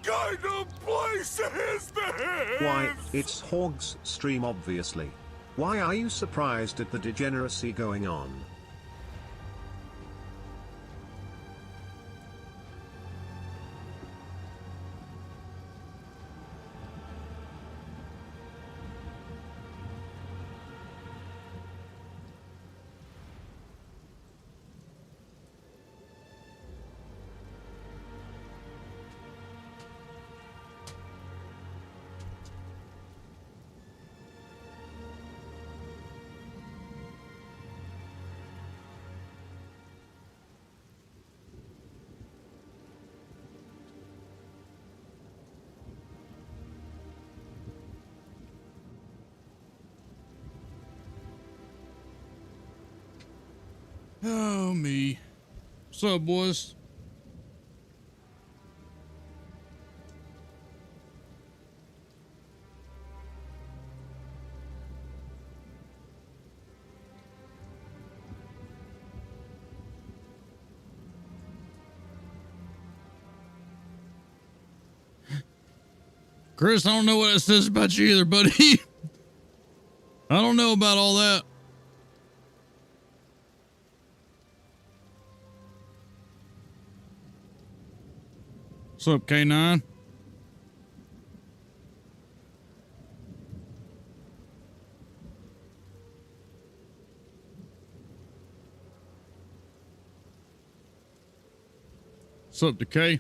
kind of place is this? Why, it's Hawg's stream obviously. Why are you surprised at the degeneracy going on? Oh, me. What's up, boys? Chris, I don't know what it says about you either, buddy. I don't know about all that. What's up, K9? What's up, Decay?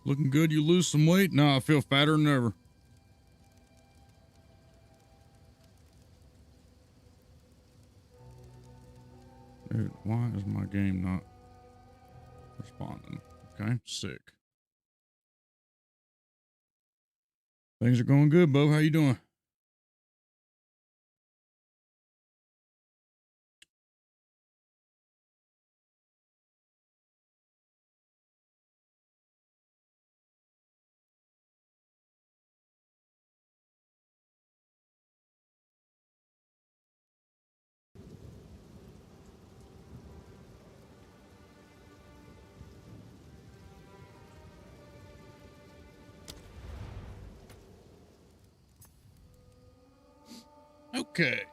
Looking good, you lose some weight? No, I feel fatter than ever. Dude, why is my game not responding? Okay, sick. Things are going good, Bo. How you doing? Okay.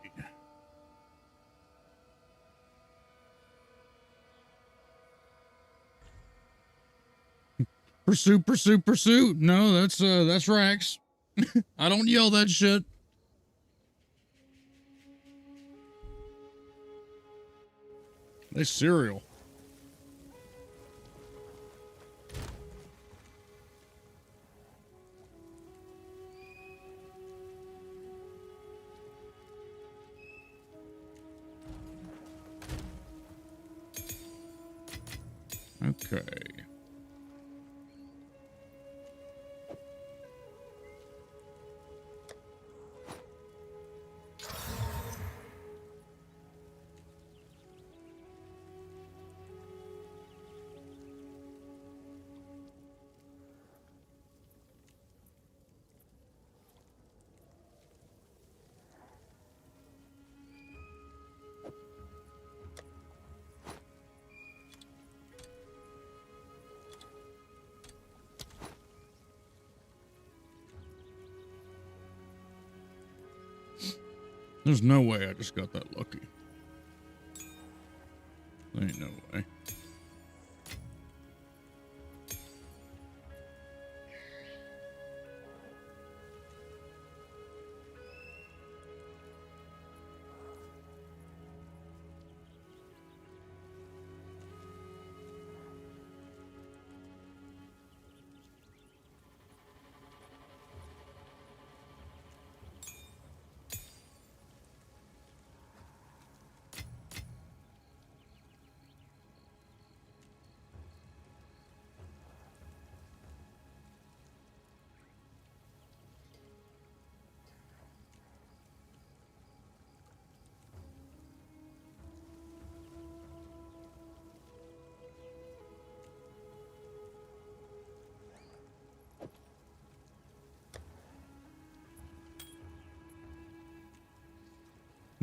Pursue, pursue, pursue. No, that's Rax. I don't yell that shit. They cereal. Okay. There's no way I just got that lucky. There ain't no way.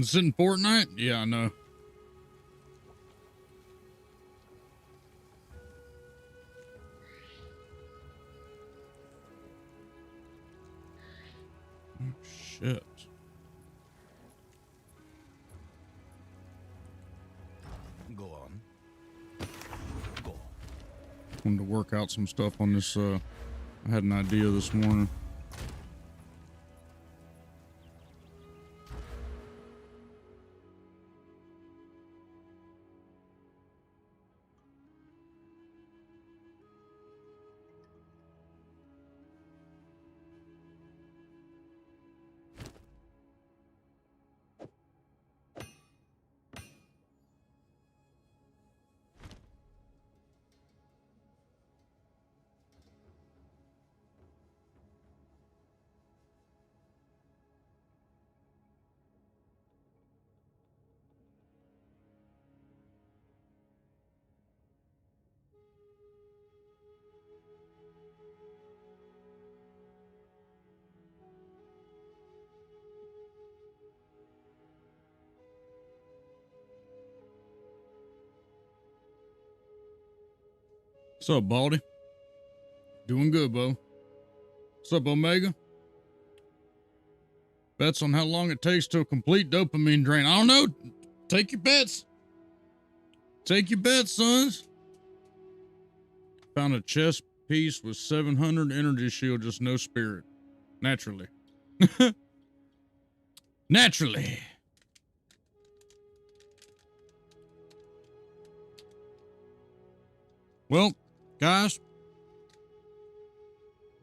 It's in Fortnite? Yeah, I know. Oh, shit. Go on. Go. Wanted to work out some stuff on this. I had an idea this morning. What's up, Baldy? Doing good, Bo. What's up, Omega? Bets on how long it takes to a complete dopamine drain. I don't know. Take your bets. Take your bets, sons. Found a chess piece with 700 energy shield, just no spirit. Naturally. Naturally. Well, guys,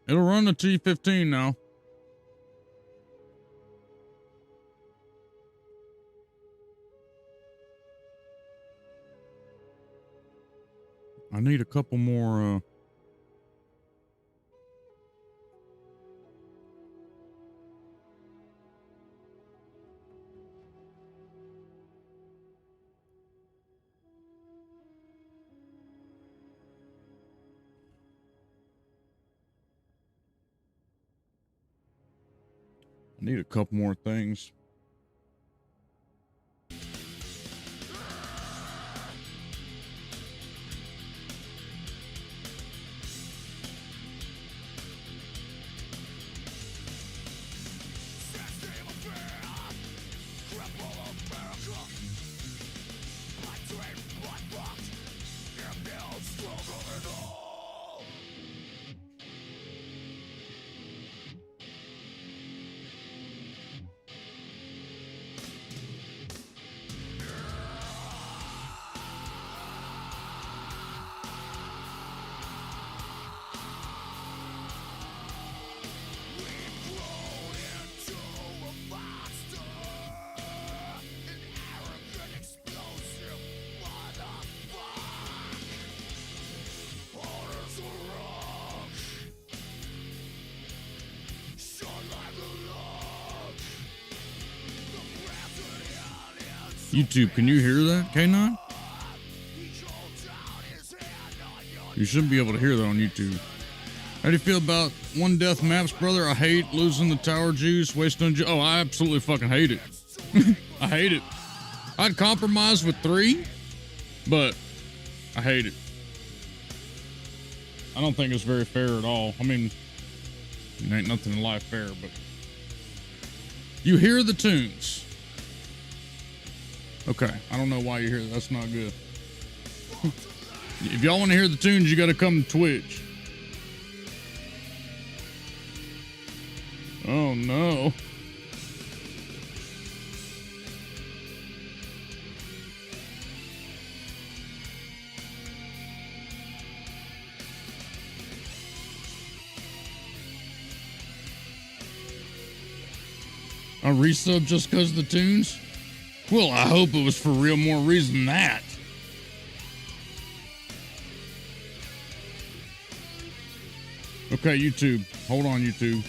it'll run the T15 now. I need a couple more, things. YouTube, can you hear that, K9? You shouldn't be able to hear that on YouTube. How do you feel about one death maps, brother? I hate losing the tower juice, wasting juice. Oh, I absolutely fucking hate it. I hate it. I'd compromise with 3, but I hate it. I don't think it's very fair at all. I mean, it ain't nothing in life fair, but you hear the tunes. Okay, I don't know why you hear that. That's not good. If y'all want to hear the tunes, you got to come to Twitch. Oh no. A resub just because of the tunes? Well, I hope it was for real more reason than that. Okay, YouTube. Hold on, YouTube.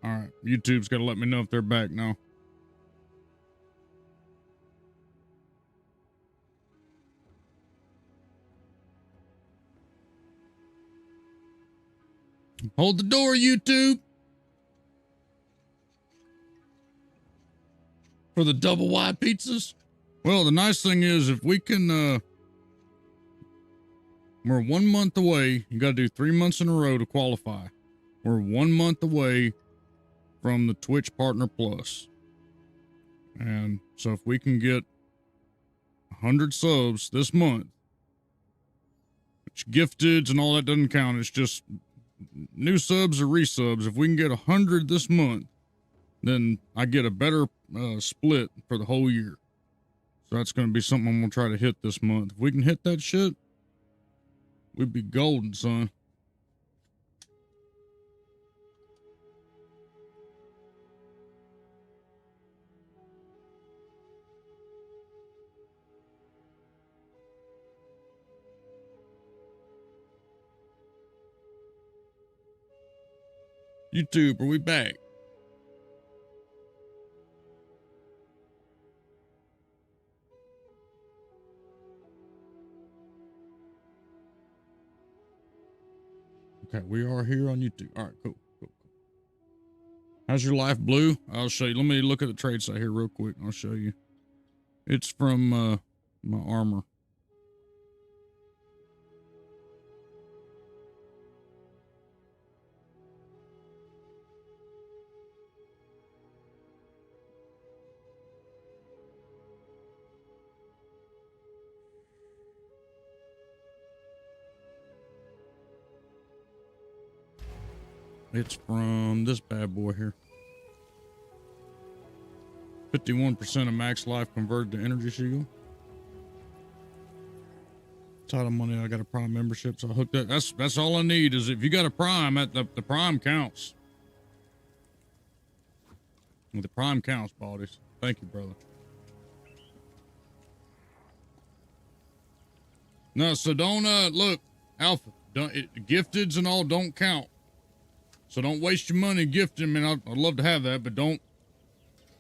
All right, YouTube's got to let me know if they're back now. Hold the door, YouTube. For the double wide pizzas. Well, the nice thing is if we can, we're 1 month away. You got to do 3 months in a row to qualify. We're 1 month away from the Twitch Partner Plus. And so if we can get 100 subs this month, which gifteds and all that doesn't count. It's just new subs or resubs. If we can get 100 this month, then I get a better split for the whole year. So that's going to be something I'm going to try to hit this month. If we can hit that shit, we'd be golden, son. YouTube, are we back? Okay, we are here on YouTube. All right, cool. How's your life, Blue? I'll show you. Let me look at the trade site here real quick. I'll show you. It's from my armor. It's from this bad boy here. 51% of max life converted to energy shield. Title money, I got a Prime membership, so I hooked that. That's all I need is if you got a Prime, the Prime counts. The Prime counts, bodies. Thank you, brother. No, so don't look, Alpha. Gifteds and all don't count. So don't waste your money gifting. I mean, I'd love to have that, but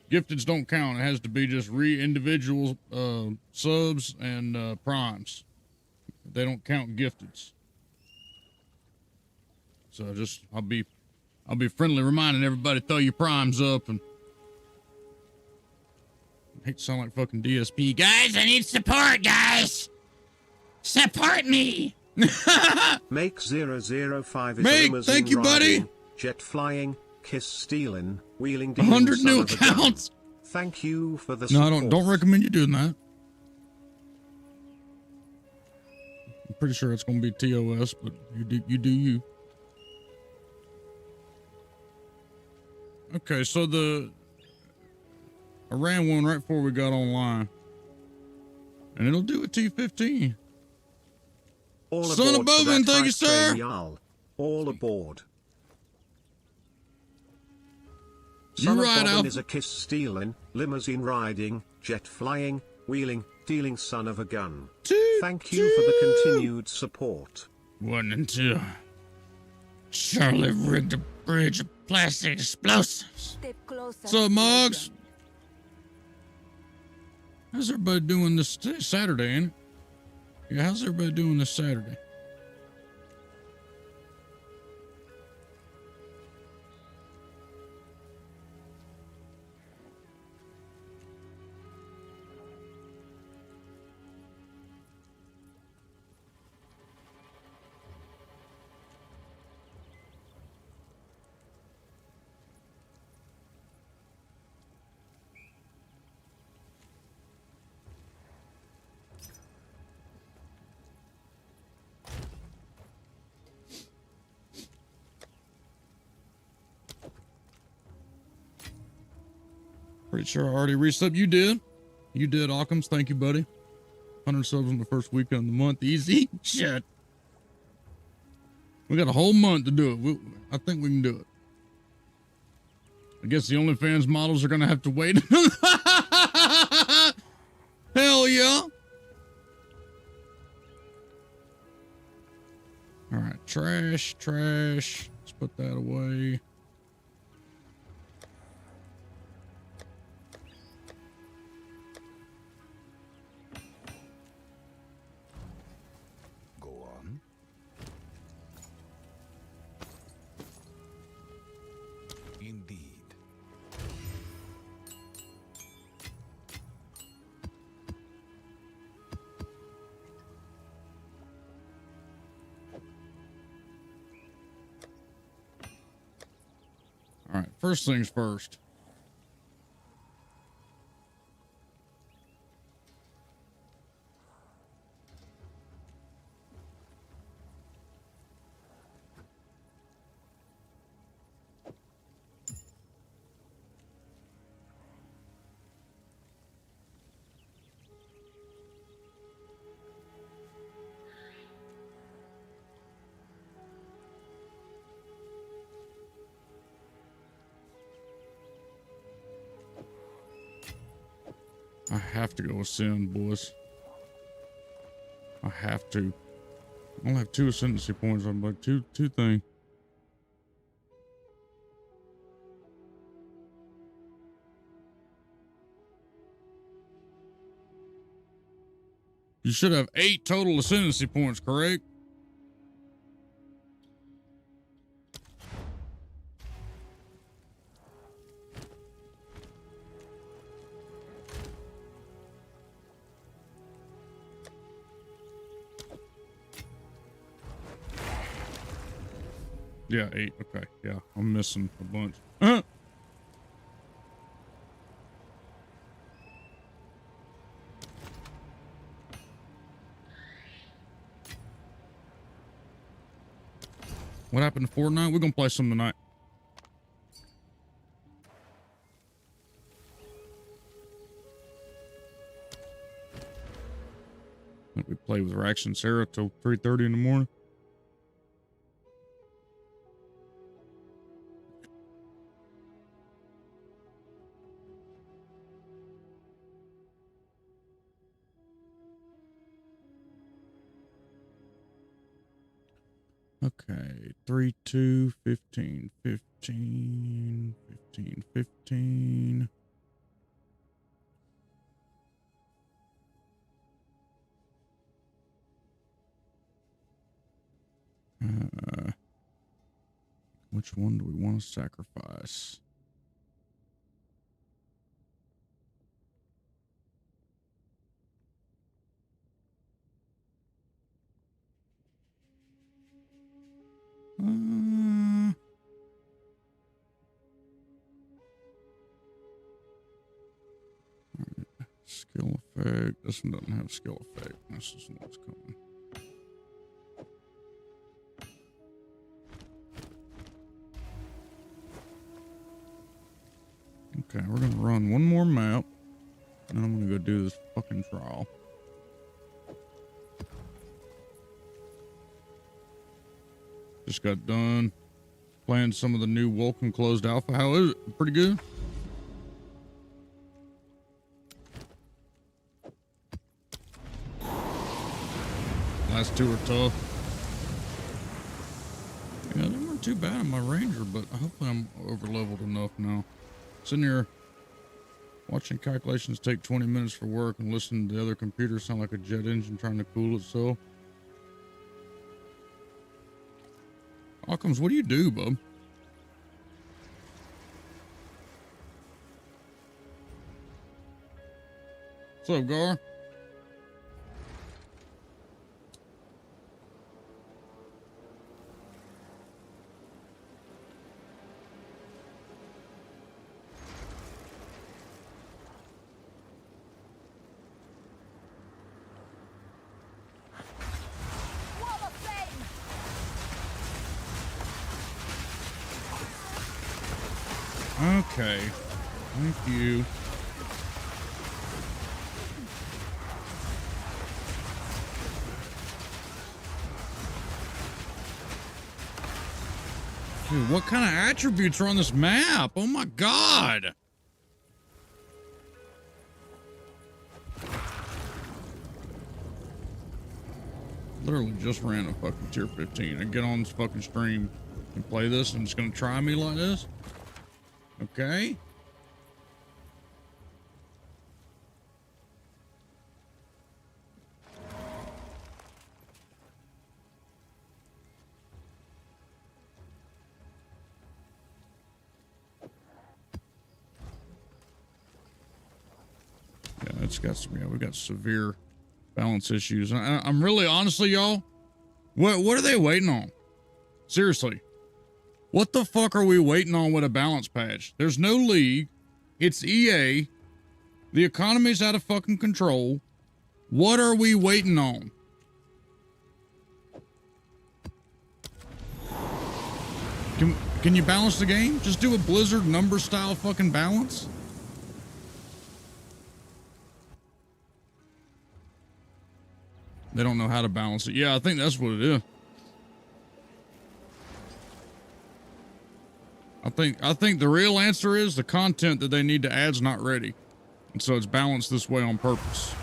gifteds don't count. It has to be just individual subs and primes. They don't count gifteds. So I'll be friendly reminding everybody throw your primes up. And I hate to sound like fucking DSP. Guys, I need support, guys. Support me. Make 005 is Mate, limousine thank you, buddy. riding, jet flying, kiss stealing, wheeling 100 son new of a gun. accounts. Thank you for the No, support. I don't recommend you doing that. I'm pretty sure it's going to be TOS, but you do you. Okay, so I ran one right before we got online. And it'll do a T15. All Son aboard of for Bowman, that thank you, hype sir. train, y'all. All aboard. You Son of right, Bobbin Alpha. is a kiss stealing, limousine riding, jet flying, wheeling, dealing son of a gun. Thank you for the continued support. 1 and 2. Charlie rigged a bridge of plastic explosives. What's up, Moggs? How's everybody doing this Saturday, ain't it? Yeah, how's everybody doing this Saturday? Pretty sure I already resubbed. You did. You did, Occams. Thank you, buddy. 100 subs on the first weekend of the month. Easy. Shit. We got a whole month to do it. I think we can do it. I guess the OnlyFans models are going to have to wait. Hell yeah. All right. Trash. Let's put that away. First things first. I have to go ascend, boys. I have to. I only have 2 ascendancy points. I'm like two thing. You should have 8 total ascendancy points, correct? Yeah, 8. Okay, yeah, I'm missing a bunch. What happened to Fortnite? We're gonna play some tonight. We play with Rax and Sarah till 3:30 in the morning. Okay, 3, 2, 15, 15, 15, 15. Which one do we want to sacrifice? Skill effect. This one doesn't have skill effect. This is what's coming. Okay, we're gonna run one more map, and I'm gonna go do this fucking trial. Just got done playing some of the new Vulcan closed alpha. How is it? Pretty good. Last 2 are tough. Yeah, they weren't too bad on my Ranger, but hopefully I'm over leveled enough now. Sitting here watching calculations take 20 minutes for work and listening to the other computer sound like a jet engine trying to cool itself. Occams, what do you do, bub? What's up, Gar? Okay. Thank you. Dude, what kind of attributes are on this map? Oh my god. Literally just ran a fucking tier 15. I get on this fucking stream and play this and it's gonna try me like this? Okay. Yeah, it's got some, yeah, we got severe balance issues. I'm really, honestly, y'all, what are they waiting on? Seriously. What the fuck are we waiting on with a balance patch? There's no league. It's EA. The economy's out of fucking control. What are we waiting on? Can you balance the game? Just do a Blizzard number style fucking balance? They don't know how to balance it. Yeah, I think that's what it is. I think the real answer is the content that they need to add's not ready. And so it's balanced this way on purpose.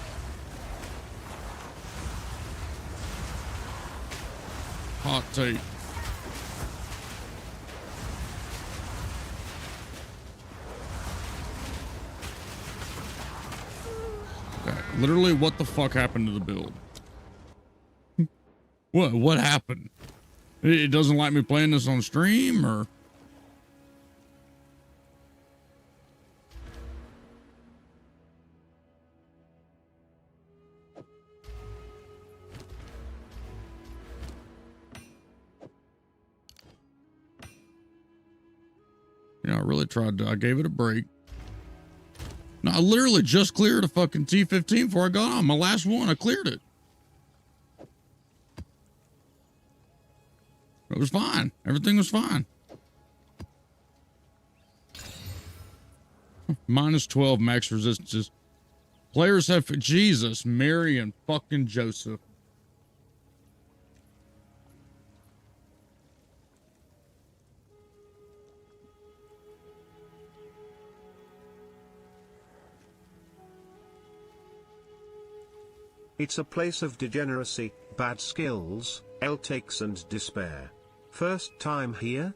Hot take. Okay, literally, what the fuck happened to the build? What happened? It doesn't like me playing this on stream, or? Yeah, I really tried to. I gave it a break. No, I literally just cleared a fucking T15 before I got on. My last one, I cleared it. It was fine. Everything was fine. Minus 12 max resistances. Players have... Jesus, Mary, and fucking Joseph. It's a place of degeneracy, bad skills, L-takes and despair. First time here?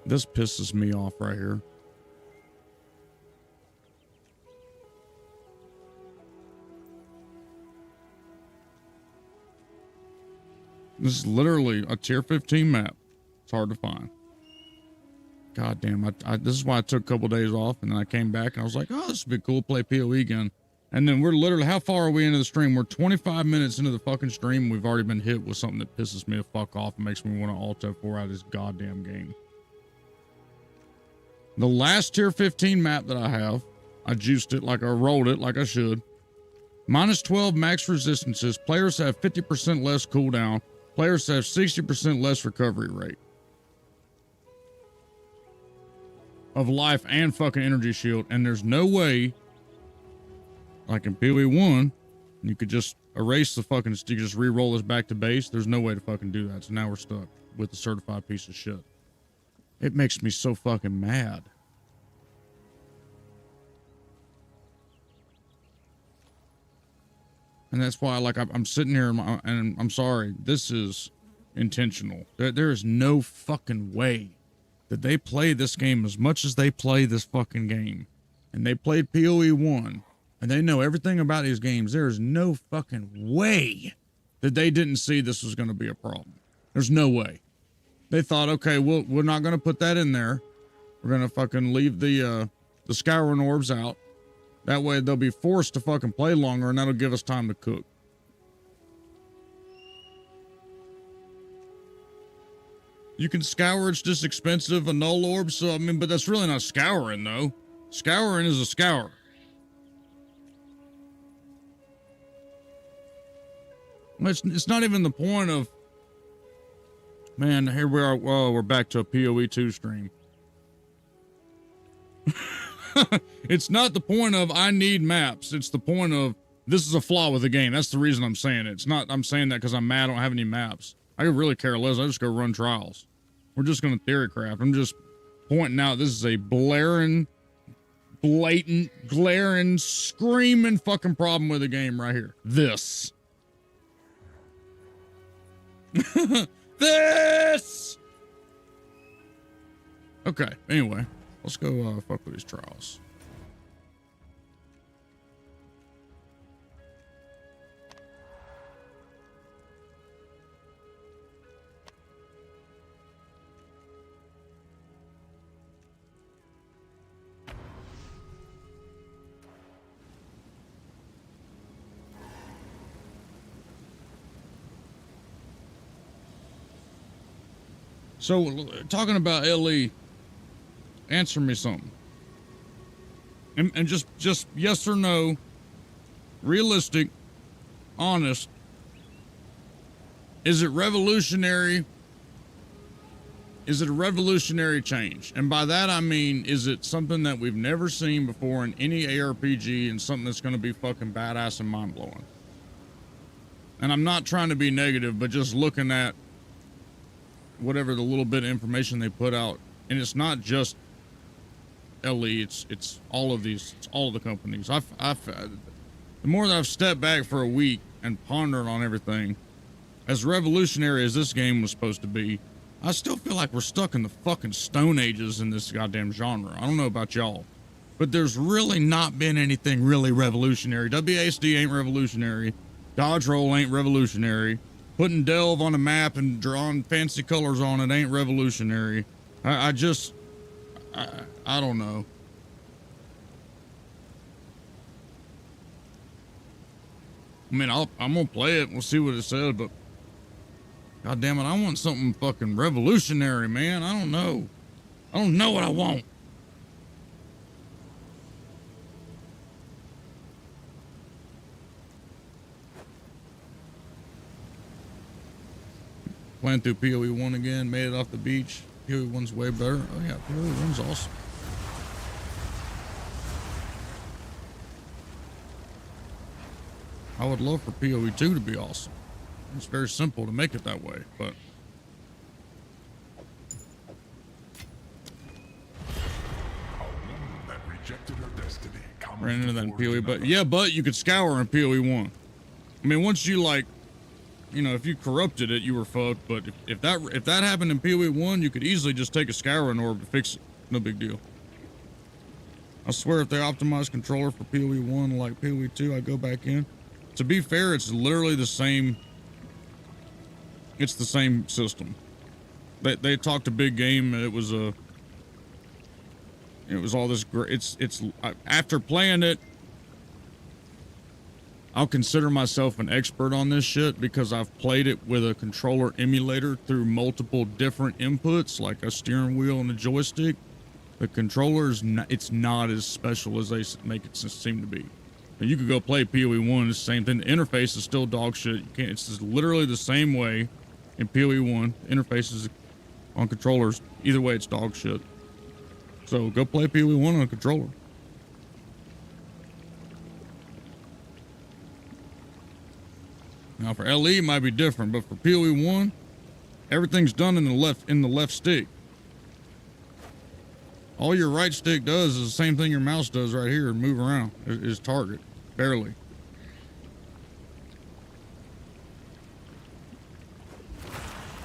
This pisses me off right here. This is literally a tier 15 map. It's hard to find. God damn, this is why I took a couple days off, and then I came back and I was like, oh, this would be cool, play PoE again. And then we're literally, how far are we into the stream? We're 25 minutes into the fucking stream, and we've already been hit with something that pisses me the fuck off and makes me want to Alt F4 out of this goddamn game. The last tier 15 map that I have, I juiced it like I rolled it like I should. Minus 12 max resistances. Players have 50% less cooldown. Players have 60% less recovery rate of life and fucking energy shield. And there's no way, like in PoE 1, you could just erase the fucking, you could just re-roll this back to base. There's no way to fucking do that. So now we're stuck with the certified piece of shit. It makes me so fucking mad. And that's why, like, I'm sitting here and I'm sorry, this is intentional. There is no fucking way that they play this game as much as they play this fucking game. And they played PoE 1, and they know everything about these games. There is no fucking way that they didn't see this was going to be a problem. There's no way. They thought, okay, we're not going to put that in there. We're going to fucking leave the Scouring Orbs out. That way they'll be forced to fucking play longer, and that'll give us time to cook. You can scour, it's just expensive, a null orb, so I mean, but that's really not scouring though. Scouring is a scour. It's not even the point of, man, here we are, whoa, we're back to a PoE 2 stream. It's not the point of, I need maps. It's the point of, this is a flaw with the game. That's the reason I'm saying it. It's not, I'm saying that because I'm mad I don't have any maps. I could really care less. I just go run trials. We're just going to theorycraft. I'm just pointing out this is a blaring, blatant, glaring, screaming fucking problem with the game right here. This. This! Okay, anyway. Let's go fuck with these trials. So, talking about LE, answer me something. And just yes or no, realistic, honest. Is it revolutionary? Is it a revolutionary change? And by that I mean, is it something that we've never seen before in any ARPG and something that's going to be fucking badass and mind-blowing? And I'm not trying to be negative, but just looking at whatever the little bit of information they put out, and it's not just LE, it's all of these, it's all of the companies. The more that I've stepped back for a week and pondered on everything, as revolutionary as this game was supposed to be, I still feel like we're stuck in the fucking Stone Ages in this goddamn genre. I don't know about y'all, but there's really not been anything really revolutionary. WASD ain't revolutionary. Dodge roll ain't revolutionary. Putting Delve on a map and drawing fancy colors on it ain't revolutionary. I don't know. I mean, I'm gonna play it. We'll see what it says, but God damn it, I want something fucking revolutionary, man. I don't know. I don't know what I want. Playing through PoE 1 again, made it off the beach. PoE 1's way better. Oh yeah, PoE 1's awesome. I would love for PoE 2 to be awesome. It's very simple to make it that way, but ran into that in PoE, but yeah, but you could scour in PoE 1. I mean, once you like, you know, if you corrupted it, you were fucked. But if that happened in PoE 1, you could easily just take a scouring orb to fix it. No big deal. I swear, if they optimize controller for PoE 1 like PoE 2, I go back in. To be fair, it's literally the same. It's the same system. They talked a big game, and it was all this great. It's after playing it, I'll consider myself an expert on this shit because I've played it with a controller emulator through multiple different inputs, like a steering wheel and a joystick. The controller it's not as special as they make it seem to be. And you could go play PoE 1, it's the same thing. The interface is still dog shit. You can't. It's just literally the same way in PoE 1. Interfaces on controllers, either way, it's dog shit. So go play PoE 1 on a controller. Now for LE it might be different, but for PoE 1, everything's done in the left stick. All your right stick does is the same thing your mouse does right here, move around, is target, barely.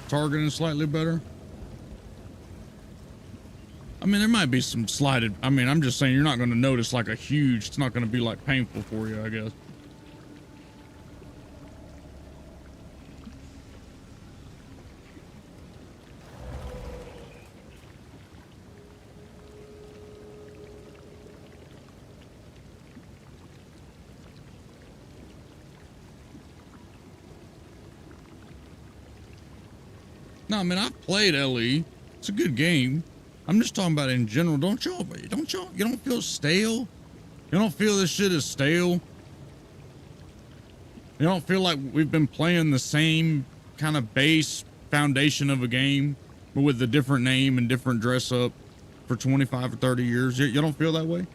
Targeting slightly better. I mean, there might be some slighted, I mean, I'm just saying you're not going to notice like a huge, it's not going to be like painful for you, I guess. No, I mean, I've played LE. It's a good game. I'm just talking about it in general. You don't feel stale? You don't feel this shit is stale? You don't feel like we've been playing the same kind of base foundation of a game, but with a different name and different dress up for 25 or 30 years? You don't feel that way?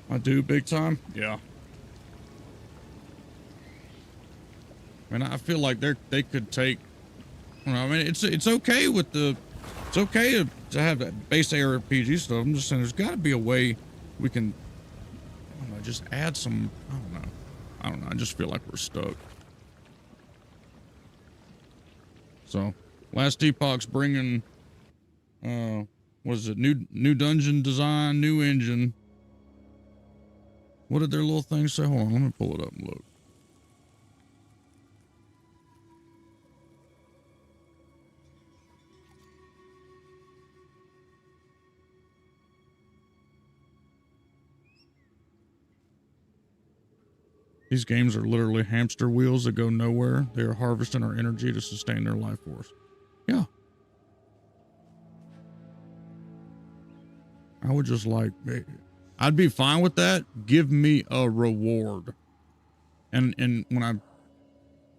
I do big time. Yeah. I mean, I feel like they could take. You know, I mean, it's okay with the. It's okay to have that base ARPG stuff. I'm just saying, there's got to be a way we can. I don't know, just add some. I don't know. I just feel like we're stuck. So, last Epoch's bringing. What is it? New dungeon design, new engine. What did their little thing say? Hold on, let me pull it up and look. These games are literally hamster wheels that go nowhere. They are harvesting our energy to sustain their life force. Yeah. I would just like, I'd be fine with that. Give me a reward. And when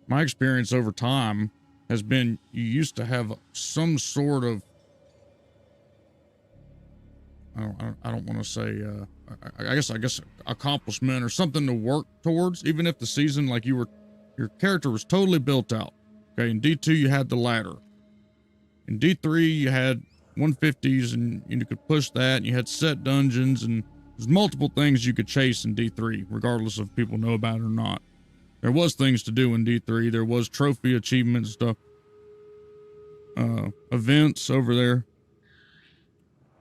my experience over time has been, you used to have some sort of, I don't want to say, I guess accomplishment or something to work towards, even if the season, like your character was totally built out. Okay. In D2, you had the ladder. In D3, you had 150s and you could push that, and you had set dungeons, and there's multiple things you could chase in D3, regardless if people know about it or not. There was things to do in D3. There was trophy achievement stuff, events over there.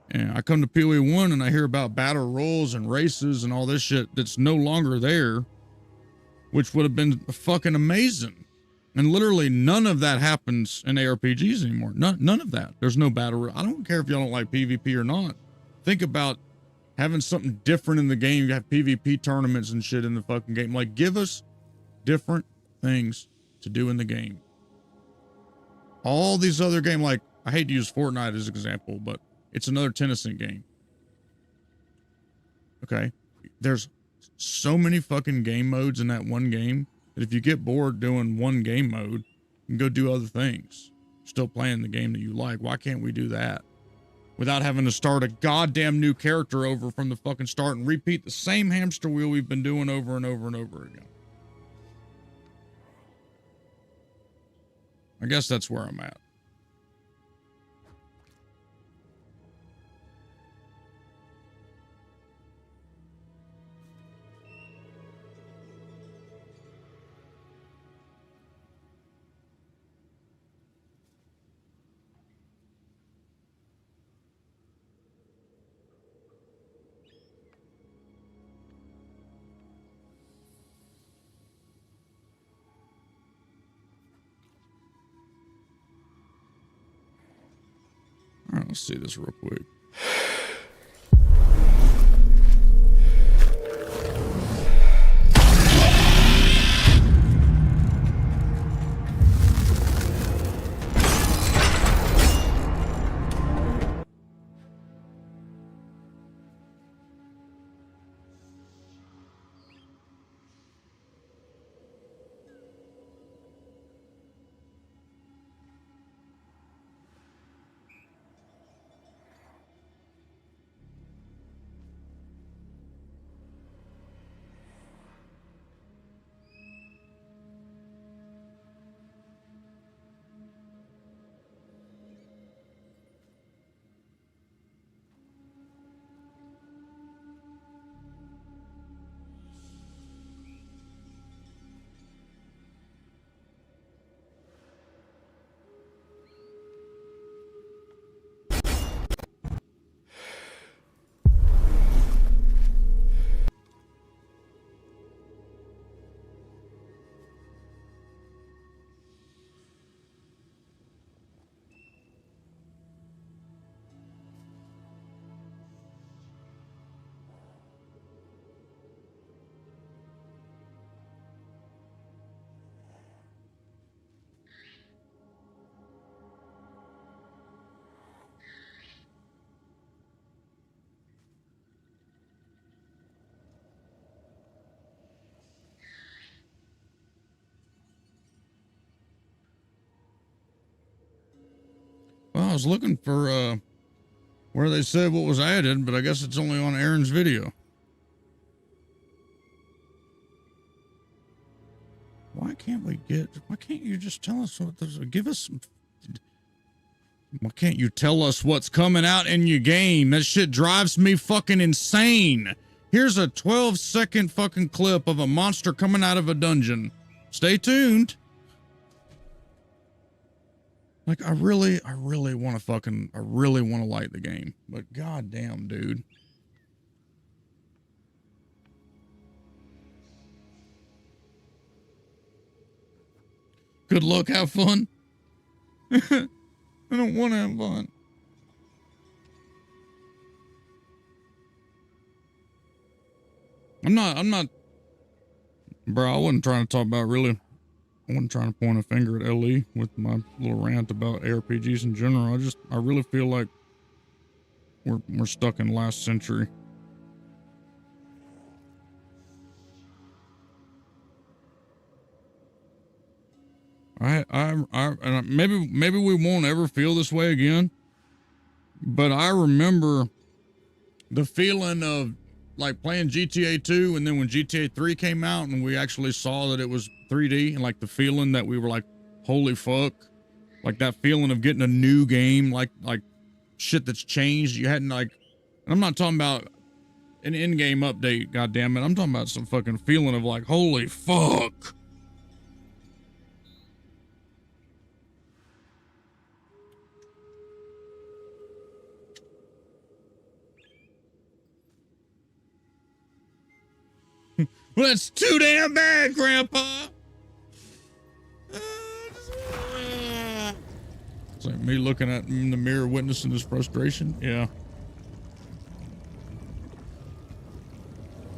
And I come to PoE 1 and I hear about battle royals and races and all this shit that's no longer there, which would have been fucking amazing. And literally none of that happens in ARPGs anymore. None of that. There's no battle royale. I don't care if y'all don't like PvP or not. Think about having something different in the game. You have PvP tournaments and shit in the fucking game. Like, give us different things to do in the game. All these other games, like, I hate to use Fortnite as an example, but it's another Tennyson game. Okay. There's so many fucking game modes in that one game that if you get bored doing one game mode, you can go do other things. Still playing the game that you like. Why can't we do that? Without having to start a goddamn new character over from the fucking start and repeat the same hamster wheel we've been doing over and over and over again. I guess that's where I'm at. All right, let's see this real quick. Well, I was looking for where they said what was added, but I guess it's only on Aaron's video. Why can't you just tell us what there's, give us some, why can't you tell us what's coming out in your game? That shit drives me fucking insane. Here's a 12-second fucking clip of a monster coming out of a dungeon. Stay tuned. Like, I really want to light the game, but goddamn, dude. Good luck, have fun. I don't want to have fun. I'm not Bro, I wasn't trying to talk about really. I wasn't trying to point a finger at LE with my little rant about ARPGs in general. I really feel like we're stuck in last century. And maybe we won't ever feel this way again, but I remember the feeling of like playing GTA 2, and then when GTA 3 came out and we actually saw that it was 3D, and like the feeling that we were like, holy fuck, like that feeling of getting a new game, like shit that's changed. You hadn't like, and I'm not talking about an in-game update, goddammit. I'm talking about some fucking feeling of like, holy fuck. Well, that's too damn bad, Grandpa. It's like me looking at him in the mirror, witnessing his frustration. Yeah.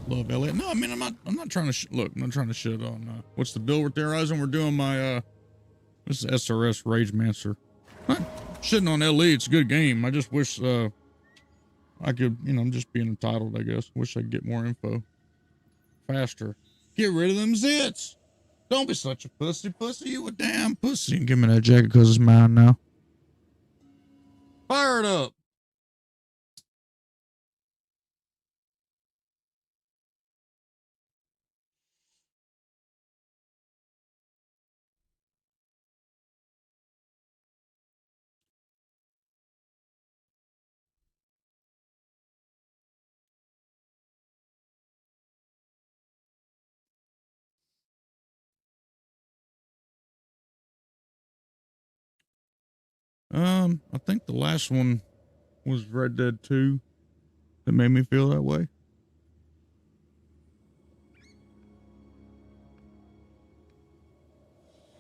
Love Elliot. No, I mean, I'm not trying to look. I'm not trying to shit on. What's the bill with Theorycrafting? We're doing my this is SRS Ragemancer. Not shitting on LE. It's a good game. I just wish I could, I'm just being entitled, I guess. Wish I could get more info faster. Get rid of them zits. Don't be such a pussy. You a damn pussy. Give me that jacket because it's mine now. Fire it up. I think the last one was Red Dead 2 that made me feel that way.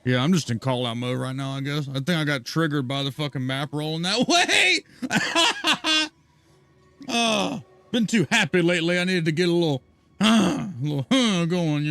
Yeah, I'm just in call out mode right now, I guess. I think I got triggered by the fucking map rolling that way. Oh, been too happy lately. I needed to get a little going,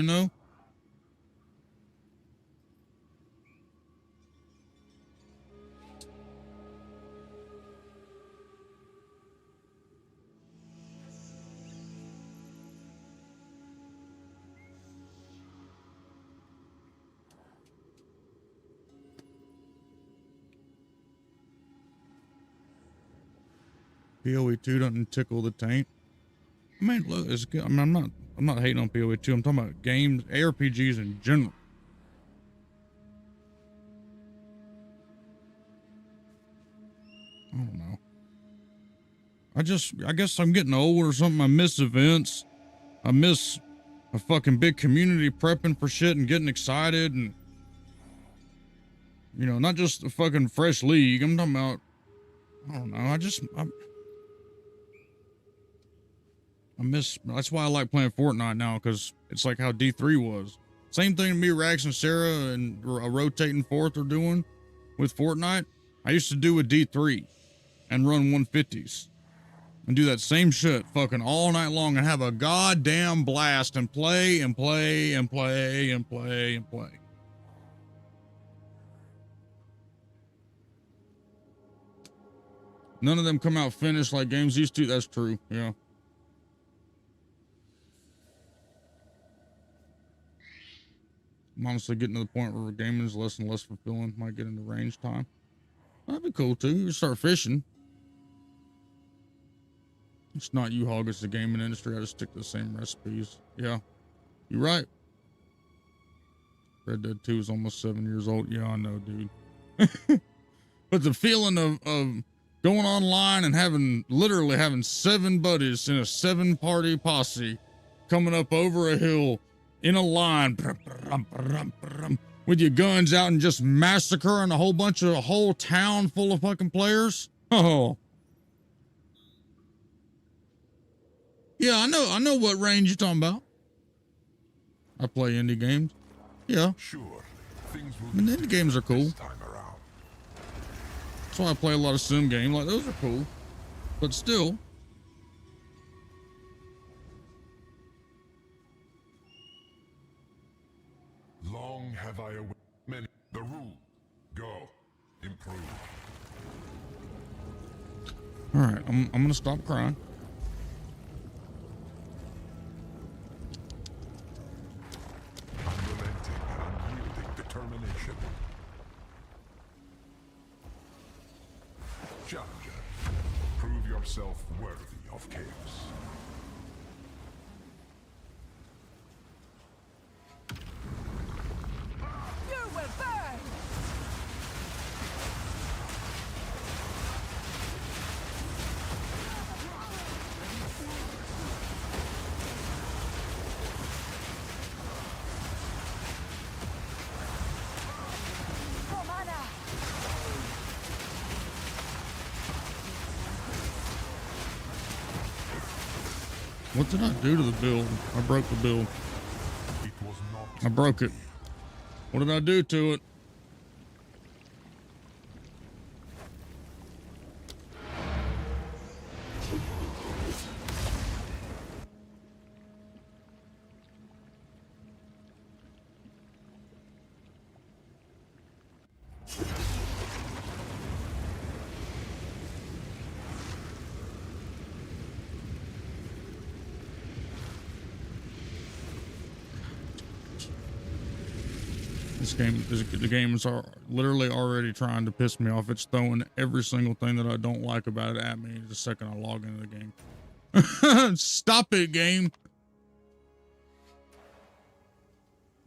PoE 2 doesn't tickle the taint. I mean, look, it's good. I mean, I'm not hating on PoE 2. I'm talking about games, ARPGs in general. I don't know. I guess I'm getting old or something. I miss events. I miss a fucking big community prepping for shit and getting excited and, not just a fucking fresh league. I'm talking about, I don't know. I miss, that's why I like playing Fortnite now, because it's like how D3 was. Same thing me, Rax, and Sarah, and a rotating fourth are doing with Fortnite. I used to do with D3 and run 150s and do that same shit fucking all night long and have a goddamn blast and play and play and play and play and play. None of them come out finished like games used to. That's true. Yeah. I'm honestly getting to the point where gaming is less and less fulfilling. Might get into range time. That'd be cool too. You start fishing. It's not you, Hawg. It's the gaming industry. I just stick to the same recipes. Yeah, you're right. Red Dead 2 is almost 7 years old. Yeah, I know, dude. But the feeling of going online and literally having 7 buddies in a 7-party posse coming up over a hill in a line with your guns out and just massacring a whole town full of fucking players. Oh. Yeah, I know what range you're talking about. I play indie games. Yeah. Sure. Things will Indie games are cool. this time around. That's why I play a lot of sim games. Like, those are cool. But still. have I awaited? Many. The rule. Go. Improve. All right, I'm gonna stop crying. Unrelenting and unyielding determination. Challenger, prove yourself worthy of chaos. You will burn! Romana! What did I do to the build? I broke the build. It was not. I broke it. What did I do to it? The game is literally already trying to piss me off. It's throwing every single thing that I don't like about it at me the second I log into the game. Stop it, game.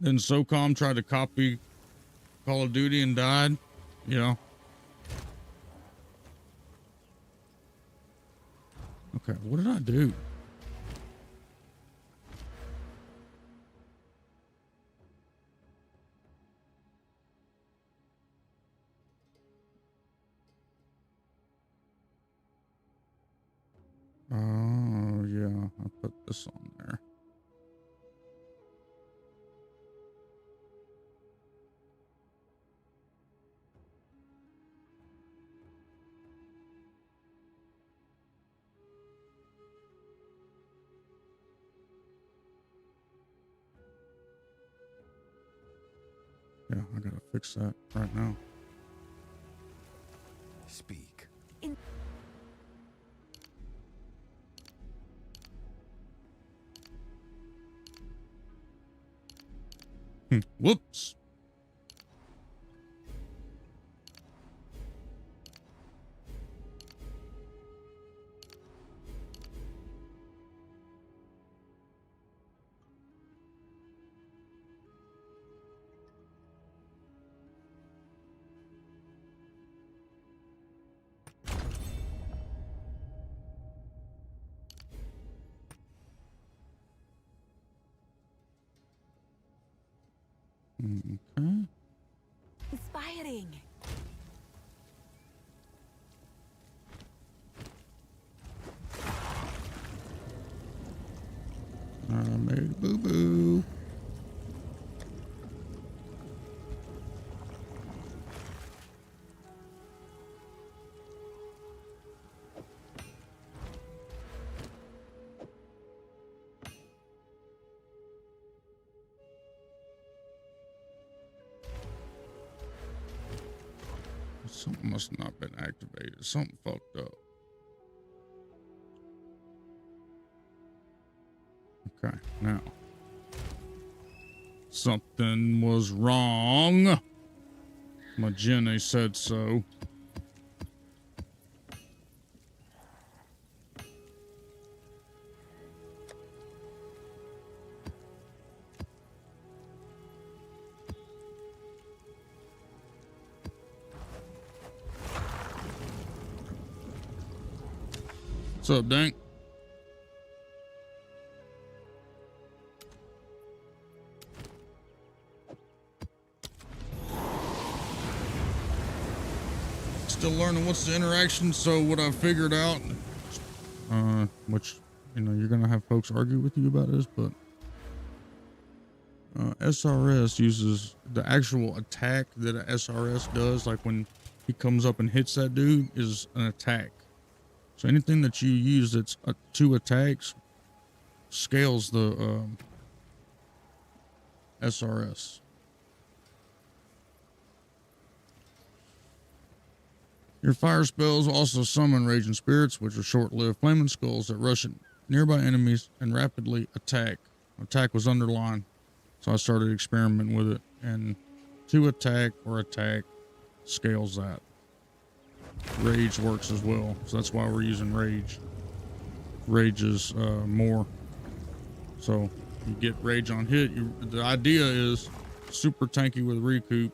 Then SOCOM tried to copy Call of Duty and died. Yeah. Okay, what did I do? Oh, yeah, I put this on there. Yeah, I gotta fix that right now. Speak. Whoops. Okay. Inspiring. I made a boo-boo. Something must not have been activated. Something fucked up. Okay, now. Something was wrong. My Jenny said so. What's up, Dank? Still learning what's the interaction, so what I figured out, which, you know, you're gonna have folks argue with you about this, but SRS uses the actual attack that a SRS does, like when he comes up and hits that dude, is an attack. So anything that you use that's two attacks scales the SRS. Your fire spells also summon raging spirits, which are short-lived flaming skulls that rush at nearby enemies and rapidly attack. Attack was underlined, so I started experimenting with it. And to attack or attack scales that. Rage works as well, so that's why we're using rage. Rage is more. So you get rage on hit. The idea is super tanky with recoup.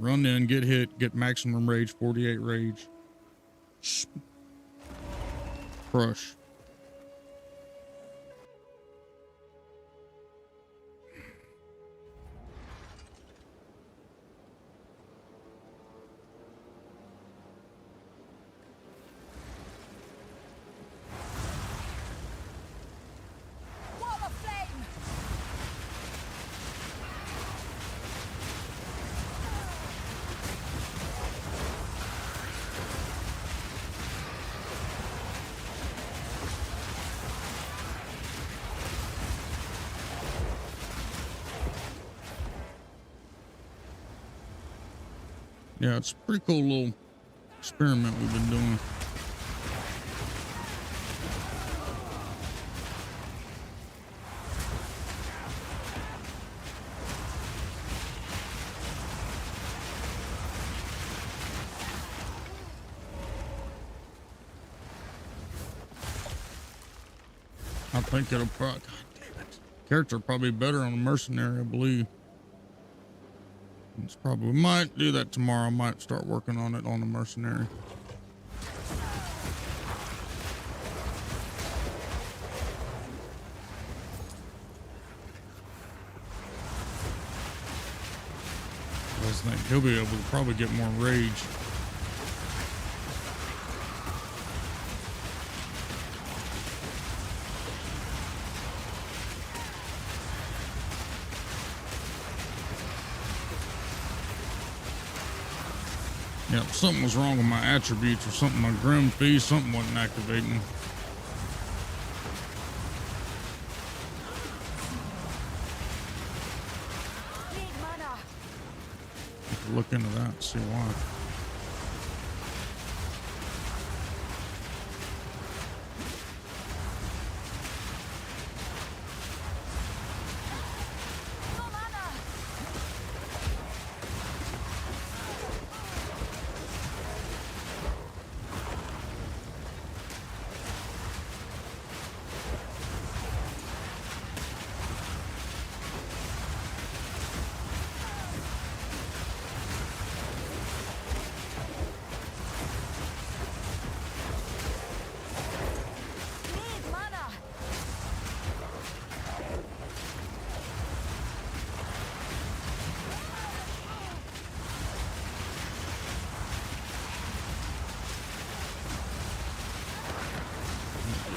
Run in, get hit, get maximum rage, 48 rage. Crush. Wall of flame! Yeah, it's a pretty cool little experiment we've been doing. I think it'll probably, God damn it. Character probably better on a mercenary, I believe. It's probably, we might do that tomorrow. I might start working on it on a mercenary. I just think he'll be able to probably get more rage. Yep, something was wrong with my attributes or something. My Grim Feast, something wasn't activating. Need mana! Have to look into that and see why. No mana! Need mana!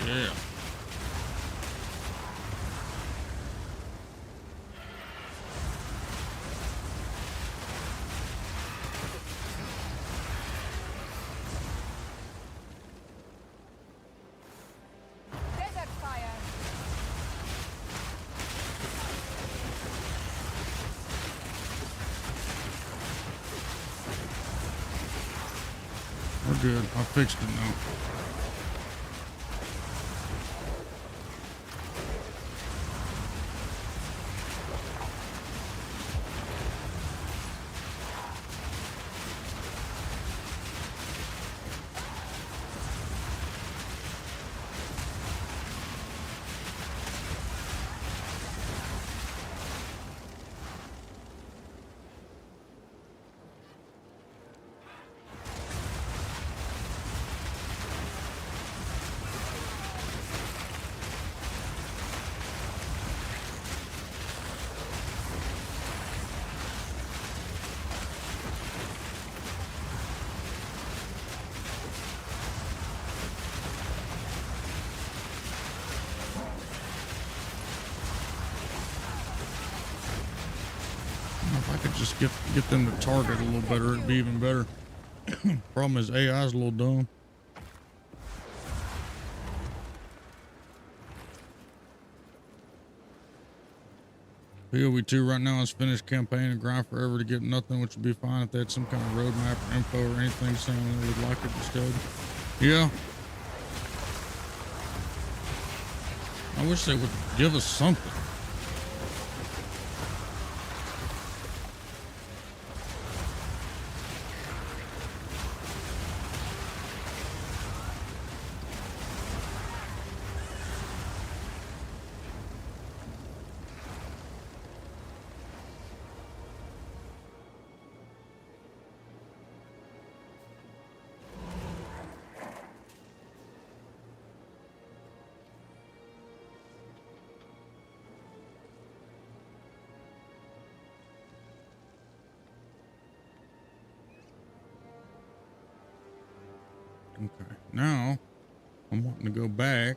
Yeah. Desert fire! We're good. I fixed it now. If I could just get them to target a little better, it'd be even better. Problem is AI is a little dumb. POV2 right now is finished campaign and grind forever to get nothing, which would be fine if they had some kind of roadmap or info or anything saying they would like it instead. Yeah. I wish they would give us something. Okay, now I'm wanting to go back.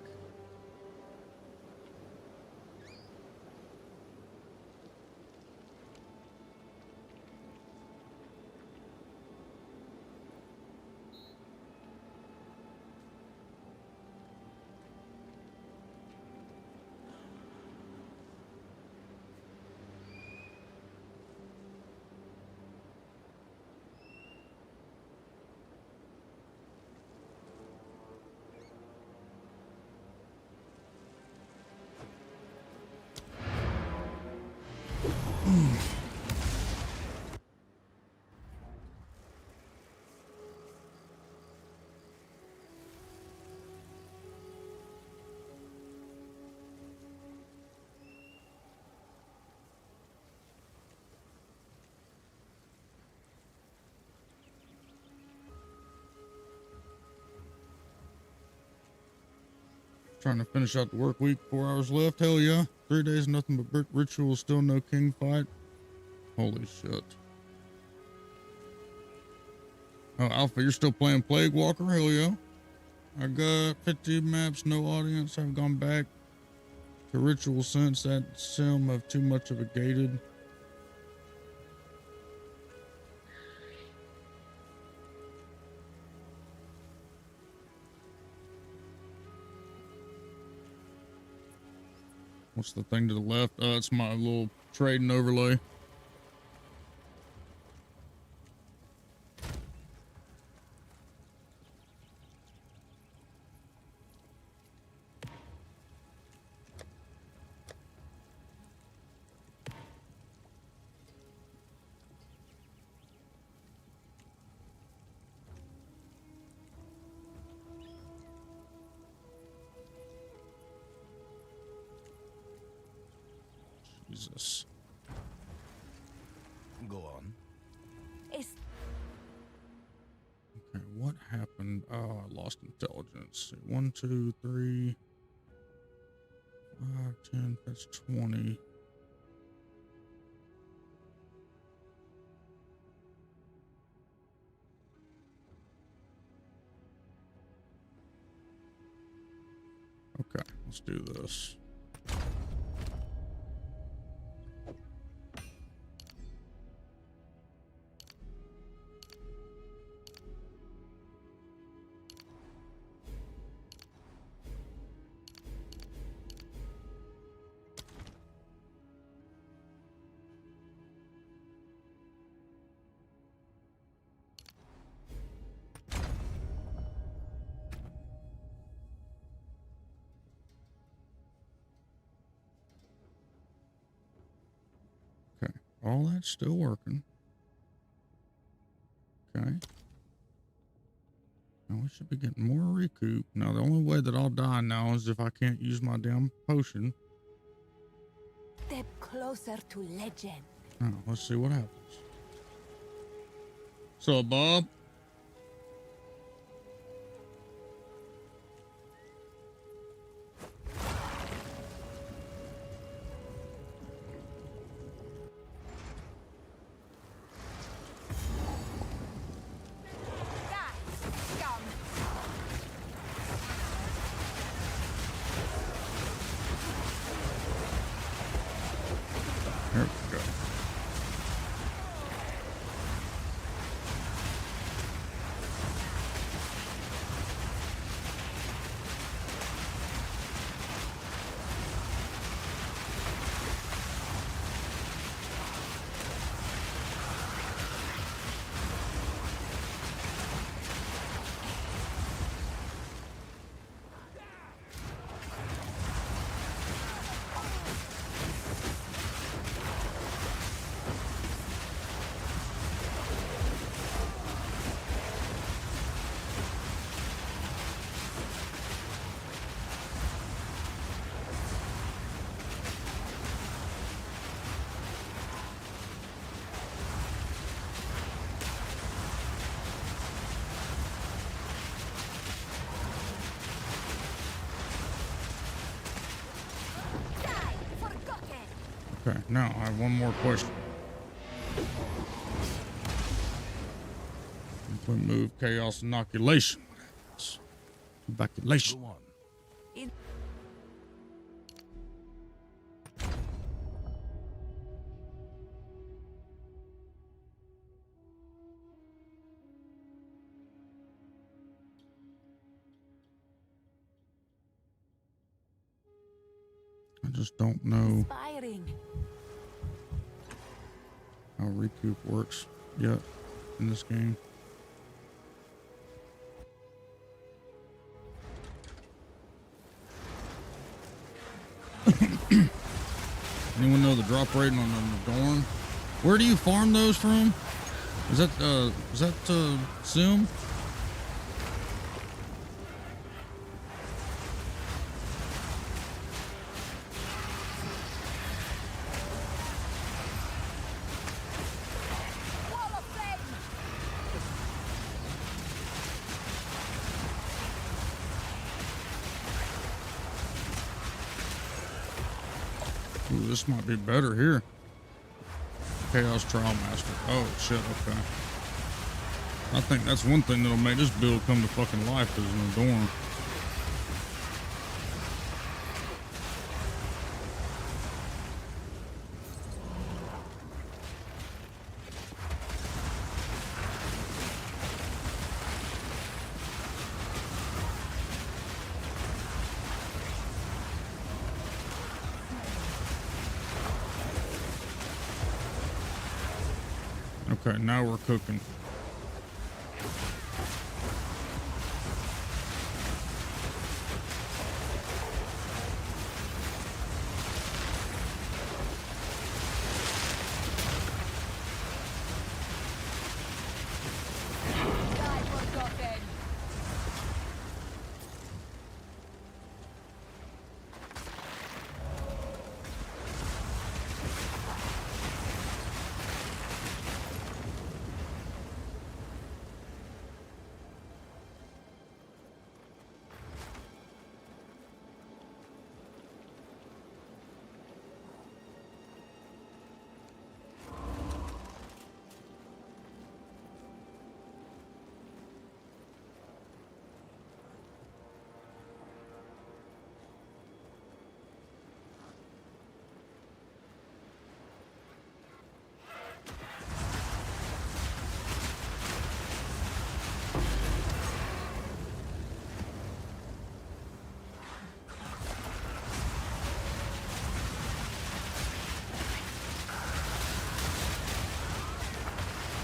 Trying to finish out the work week. 4 hours left. Hell yeah. 3 days, nothing but brick ritual. Still no king fight. Holy shit. Oh, Alpha, you're still playing Plague Walker? Hell yeah. I got 50 maps, no audience. I've gone back to ritual since that sim of too much of a gated. What's the thing to the left? It's my little trading overlay. Jesus. Go on. Is Okay, what happened? Oh, I lost intelligence. 1, 2, 3, 5, 10, that's 20. Okay, let's do this. All that's still working. Okay. Now we should be getting more recoup. Now the only way that I'll die now is if I can't use my damn potion. step closer to legend. Oh, let's see what happens. So, Bob. There we go. Okay, now I have one more question. Remove chaos inoculation. Inoculation. Go on. I just don't know Inspiring. how recoup works yet in this game. Anyone know the drop rating on the Dorn? Where do you farm those from? Is that Sim? Wall of flame. Ooh, this might be better here. Chaos Trial Master. Oh shit, okay. I think that's one thing that'll make this build come to fucking life is an Adorn. Okay, now we're cooking. Die forgotten.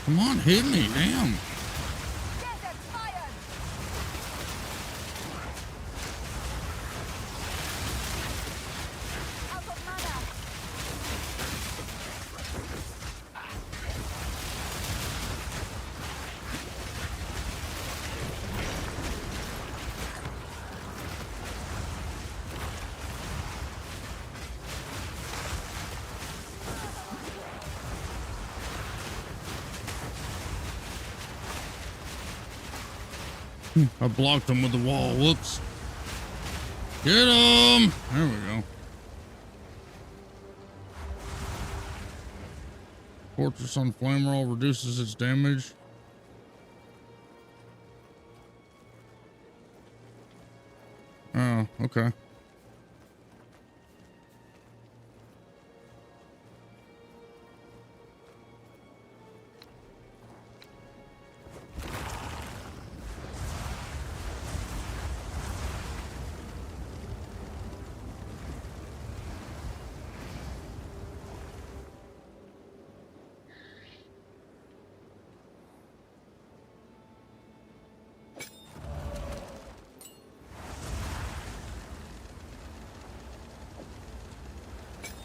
Come on, hit me, damn. Desert fire. Out of mana. I blocked him with the wall. Whoops. Get him! There we go. Fortress on flame roll reduces its damage. Oh, okay.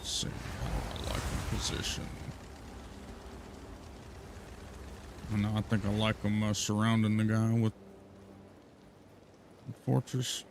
See how I like the position. And I think I like them surrounding the guy with the fortress.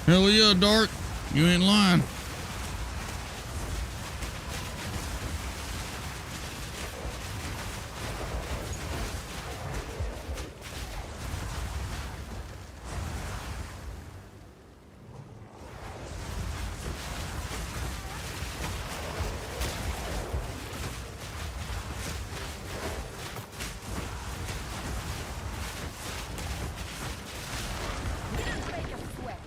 Hell yeah, Dark. You ain't lying. Didn't make us sweat.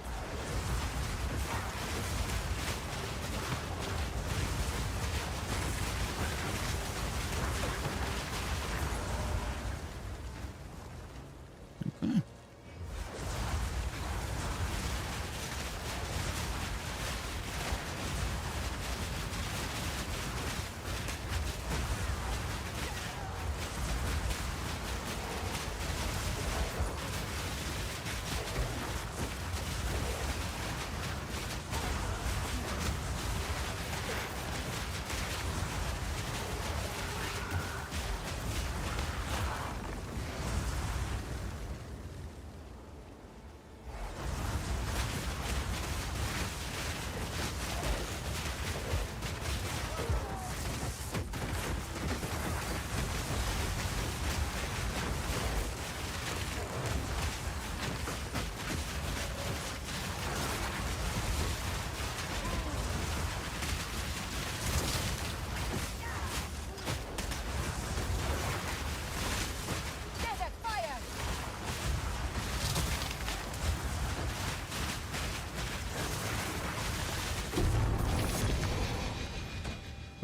Okay. Desert fire.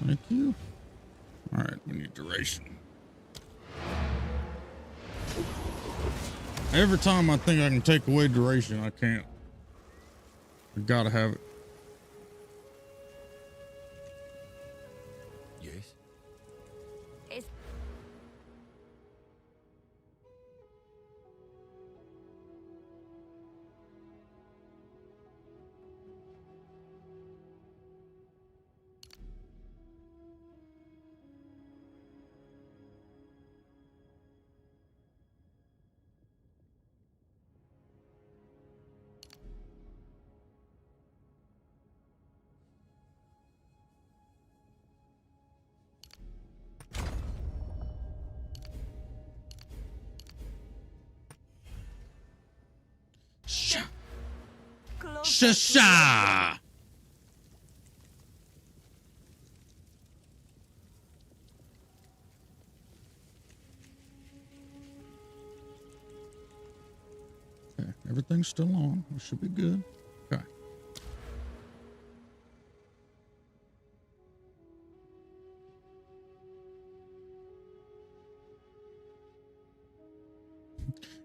Thank you. All right, we need duration. Every time I think I can take away duration, I can't. I gotta have it. Yes. It's Sha close. sha sha. Okay, everything's still on. We should be good. Okay.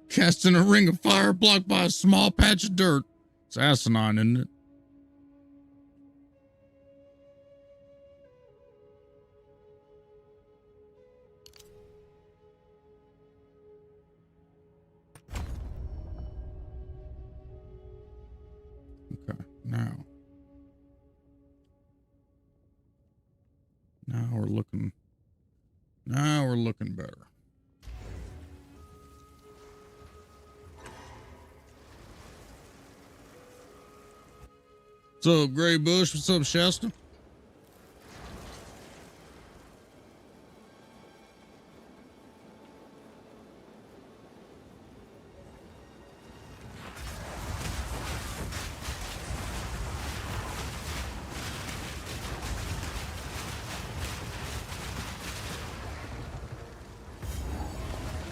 Cast in a ring of fire blocked by a small patch of dirt. It's asinine, isn't it? Okay, now we're looking. Now we're looking better. What's up, Gray Bush? What's up, Shasta?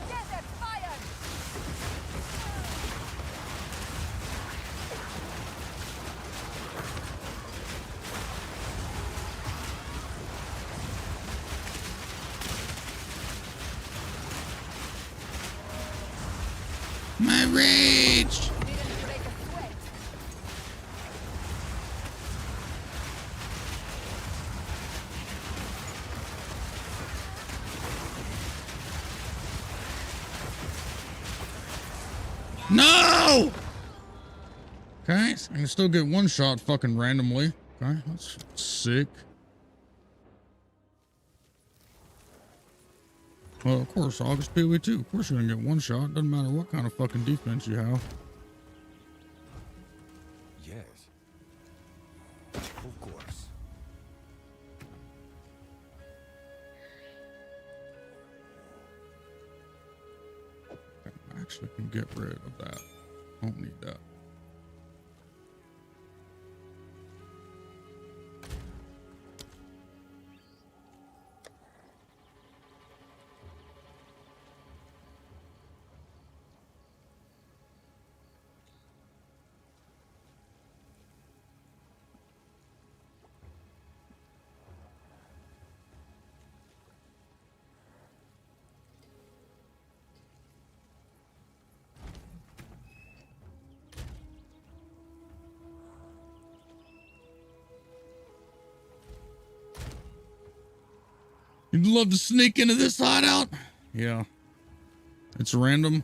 Desert fire. My rage! Didn't break a sweat. No! Okay, I can still get one shot fucking randomly. Okay, that's sick. Well, of course, August PoE 2. Of course you're gonna get one shot. Doesn't matter what kind of fucking defense you have. Yes. actually can get rid of that. Don't need that. You'd love to sneak into this hideout? Yeah. It's random.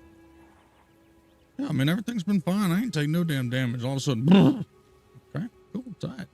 Yeah, I mean, everything's been fine. I ain't taking no damn damage. All of a sudden, okay, cool, tight.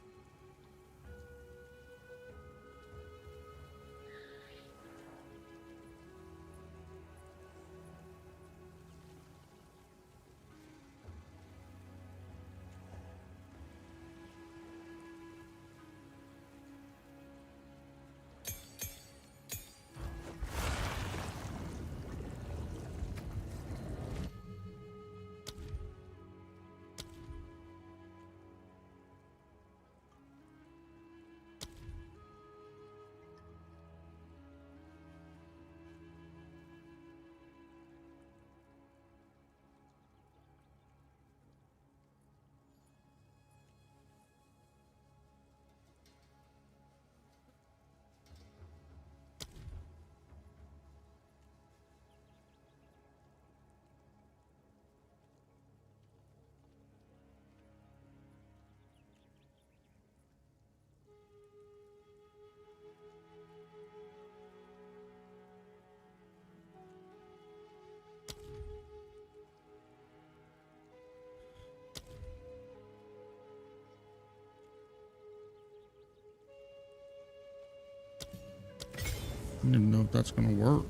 I don't even know if that's gonna work.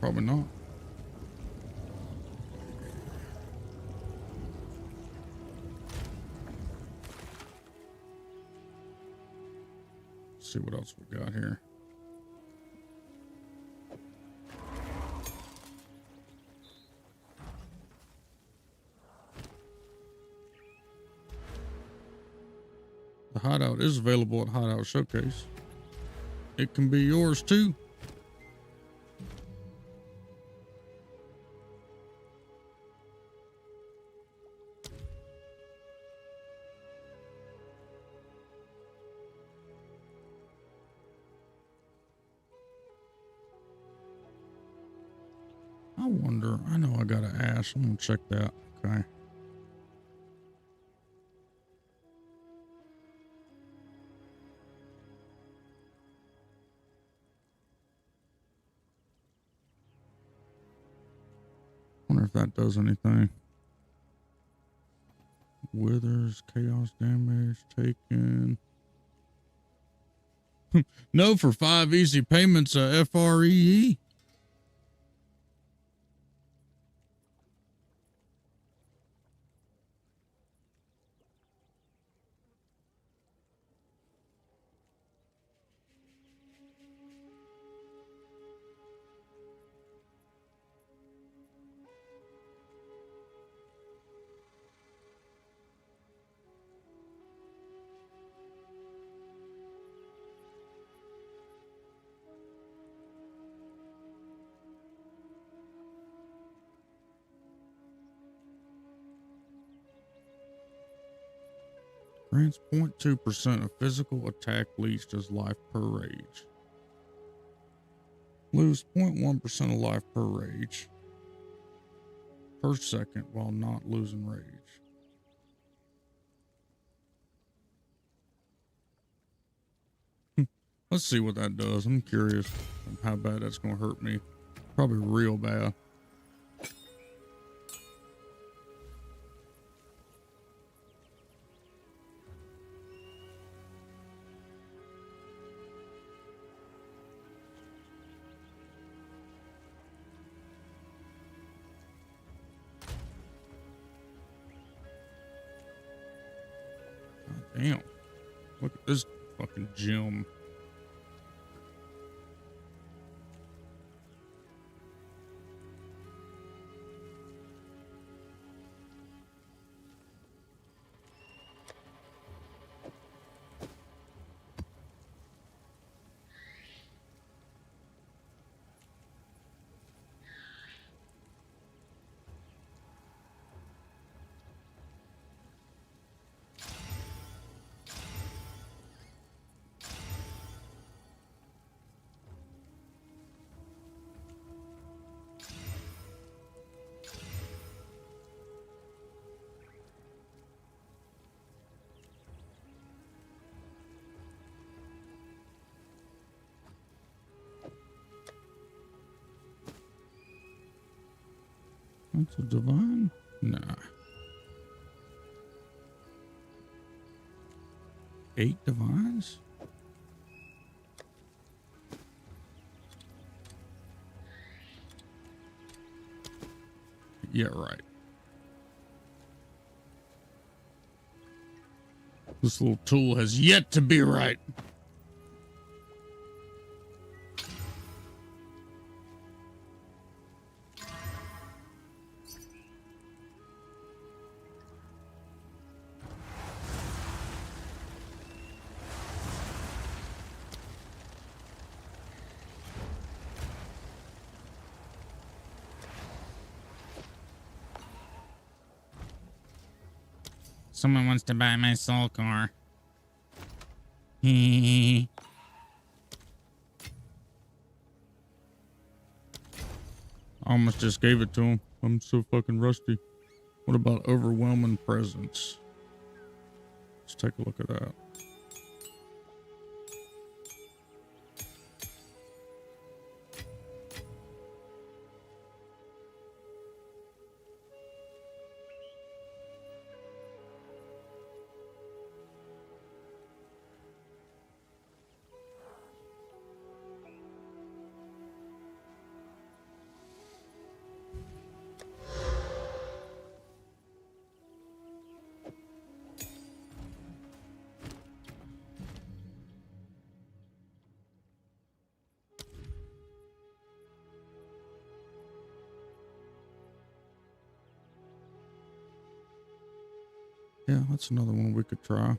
Probably not. Let's see what else we got here. The hideout is available at Hideout Showcase. It can be yours too. I wonder, I know I got an ash. I'm gonna check that. Okay. Wonder if that does anything. Withers, chaos damage taken. No, for 5 easy payments, FREE. Grants 0.2% of physical attack leached as life per rage. Lose 0.1% of life per rage per second while not losing rage. Let's see what that does. I'm curious how bad that's going to hurt me. Probably real bad. Damn. Look at this fucking gem. That's a divine? Nah. 8 divines? Yeah, right. This little tool has yet to be right. Someone wants to buy my soul core. I almost just gave it to him. I'm so fucking rusty. What about overwhelming presence? Let's take a look at that. Yeah, that's another one we could try.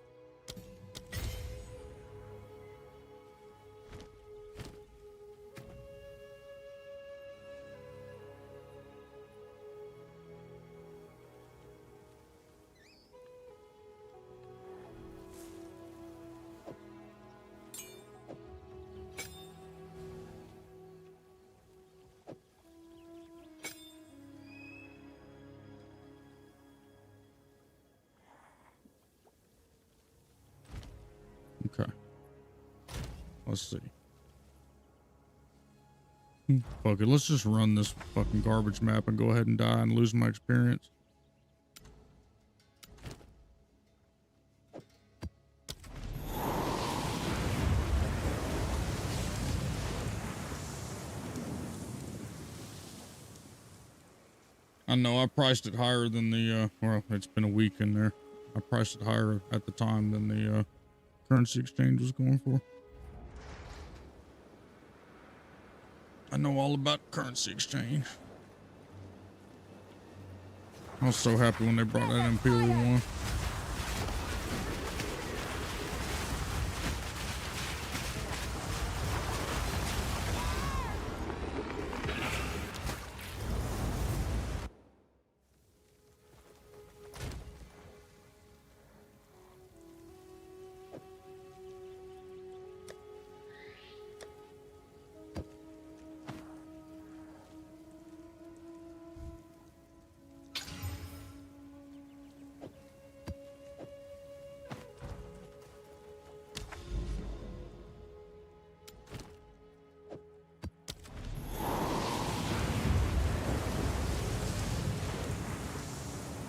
Okay. Let's see. Fuck it. Let's just run this fucking garbage map and go ahead and die and lose my experience. I know I priced it higher than the, well, it's been a week in there. I priced it higher at the time than the, currency exchange was going for. I know all about currency exchange. I was so happy when they brought that Imperial one.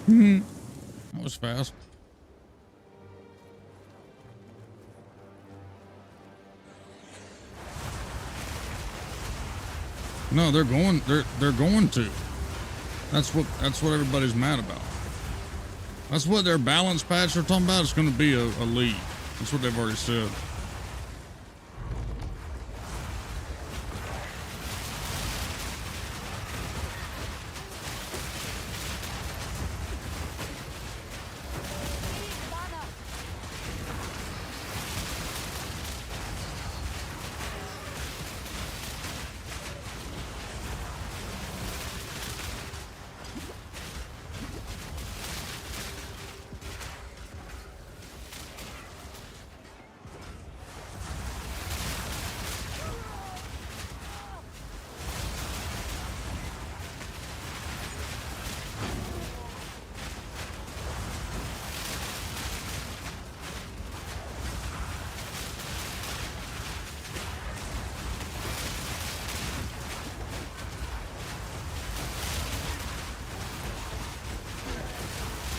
That was fast. No, they're going to. That's what everybody's mad about. That's what their balance patch they're talking about. It's going to be a lead. That's what they've already said.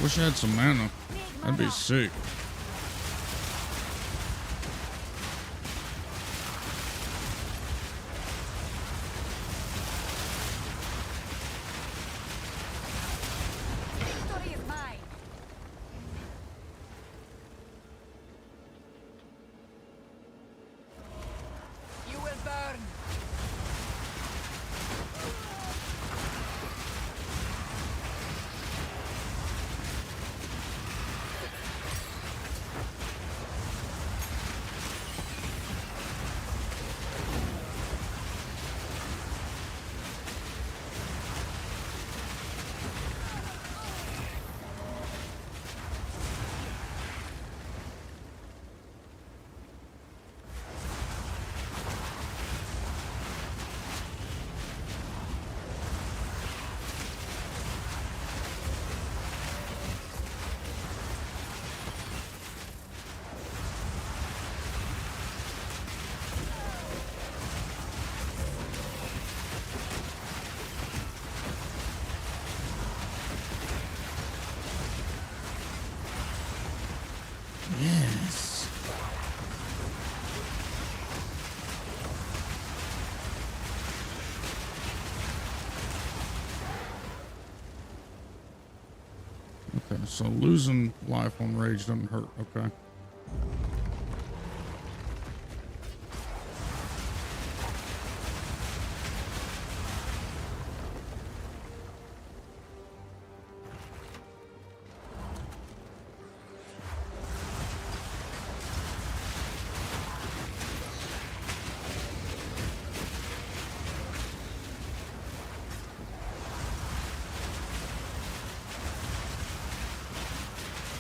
Wish I had some mana. That'd be sick. Victory is mine. You will burn. Yes. Okay, so losing life on rage doesn't hurt. Okay.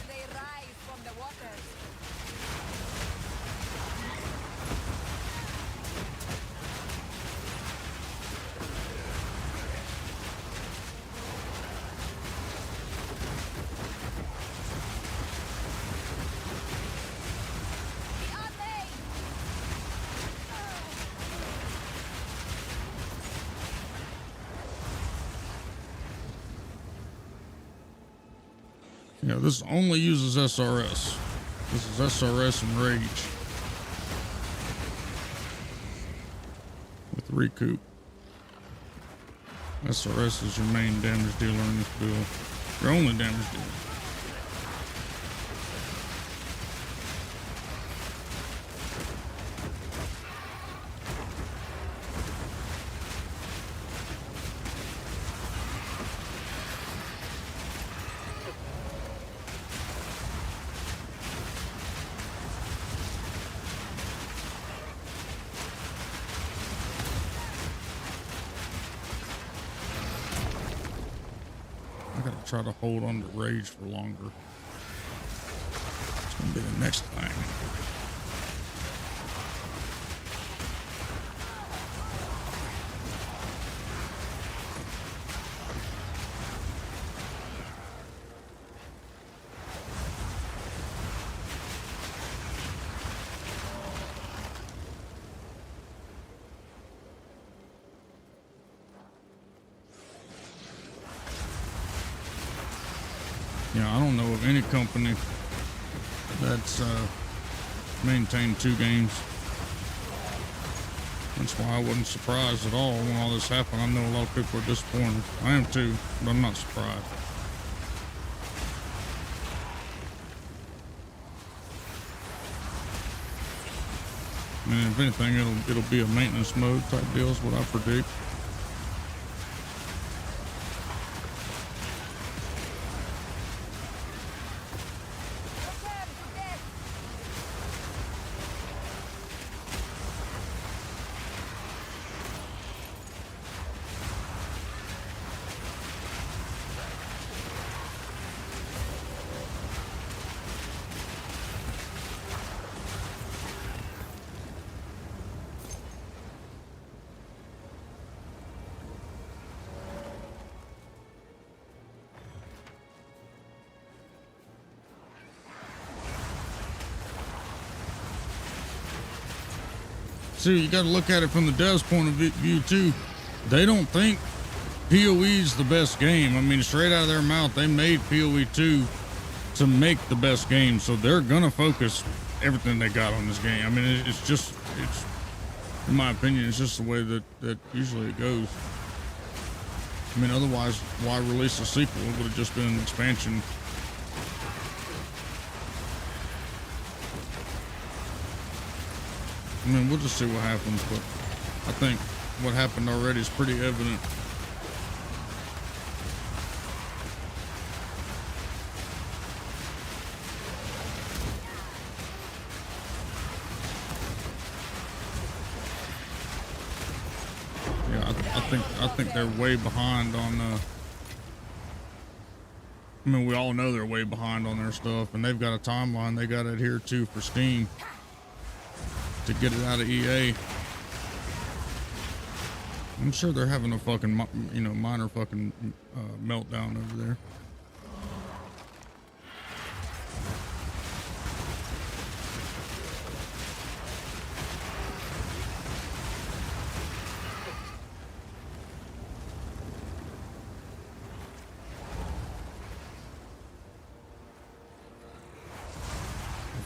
They rise from the waters. The unmade. Yeah, this only uses SRS. This is SRS and Rage. With Recoup. SRS is your main damage dealer in this build. Your only damage dealer. I gotta try to hold on to Rage for longer. It's gonna be the next thing. Yeah, I don't know of any company that's maintained 2 games. That's why I wasn't surprised at all when all this happened. I know a lot of people are disappointed. I am too, but I'm not surprised. I mean, if anything, it'll be a maintenance mode type deal is what I predict. Return to death. See, you got to look at it from the devs' point of view too. They don't think PoE's the best game. I mean, straight out of their mouth, they made PoE 2 to make the best game, so they're gonna focus everything they got on this game. I mean, it's in my opinion, it's just the way that usually it goes. I mean, otherwise, why release a sequel? It would have just been an expansion. I mean, we'll just see what happens, but I think what happened already is pretty evident. I think they're way behind on, I mean, we all know they're way behind on their stuff, and they've got a timeline they got to adhere to for Steam to get it out of EA. I'm sure they're having a fucking, minor fucking meltdown over there.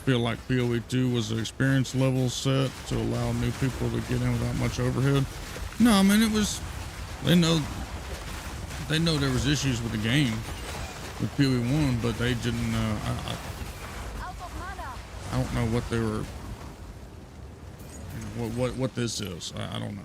Feel like PoE 2 was an experience level set to allow new people to get in without much overhead. No, I mean, it was, they know there was issues with the game with PoE 1, but they didn't, I don't know what they were, what this is. I don't know.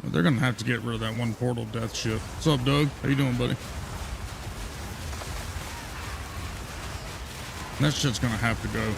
They're gonna have to get rid of that one portal death shit. What's up, Doug? How you doing, buddy? That shit's gonna have to go.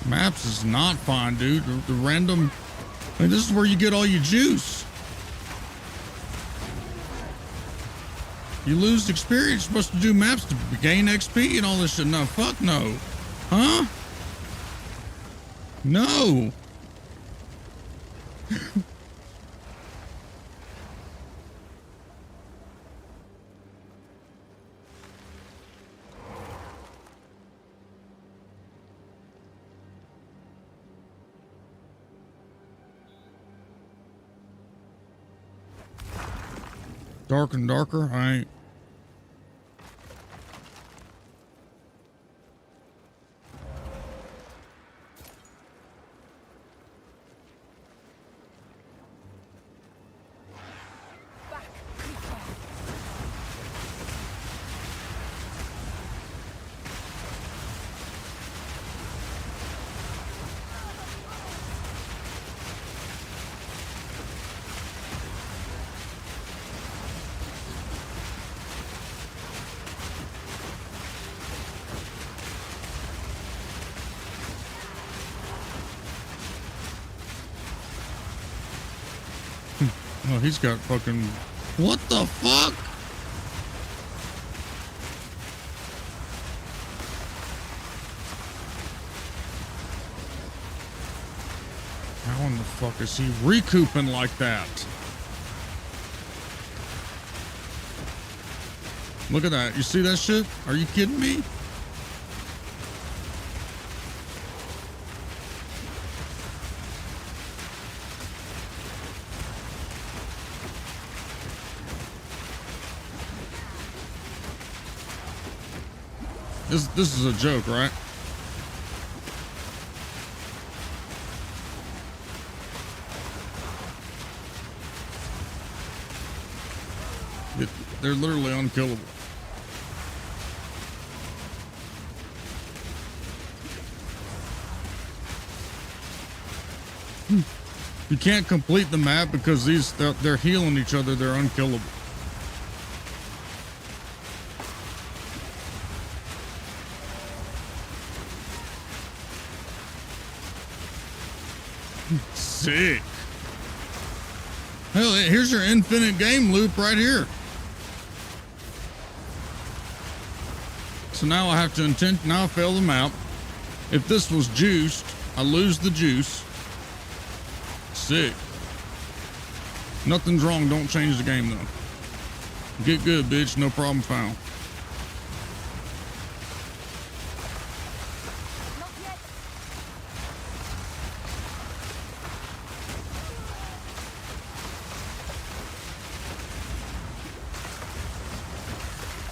Maps is not fine, dude. The random, I mean, this is where you get all your juice. You lose experience. You're supposed to do maps to gain XP and all this shit. No, fuck no. Huh? No. Dark and darker. I ain't. Oh, he's got fucking... What the fuck? How in the fuck is he recouping like that? Look at that. You see that shit? Are you kidding me? This is a joke, right? They're literally unkillable. You can't complete the map because they're healing each other. They're unkillable. Sick. Hell, here's your infinite game loop right here. So now I have to now I fail the map. If this was juiced, I lose the juice. Sick. Nothing's wrong. Don't change the game though. Get good, bitch. No problem found.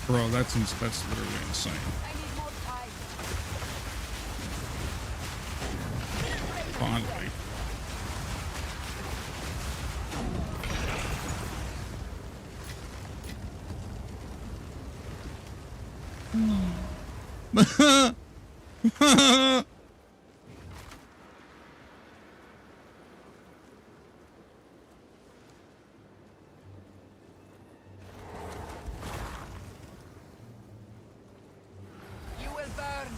Bro, that's literally insane. I need more time. Finally. You will burn.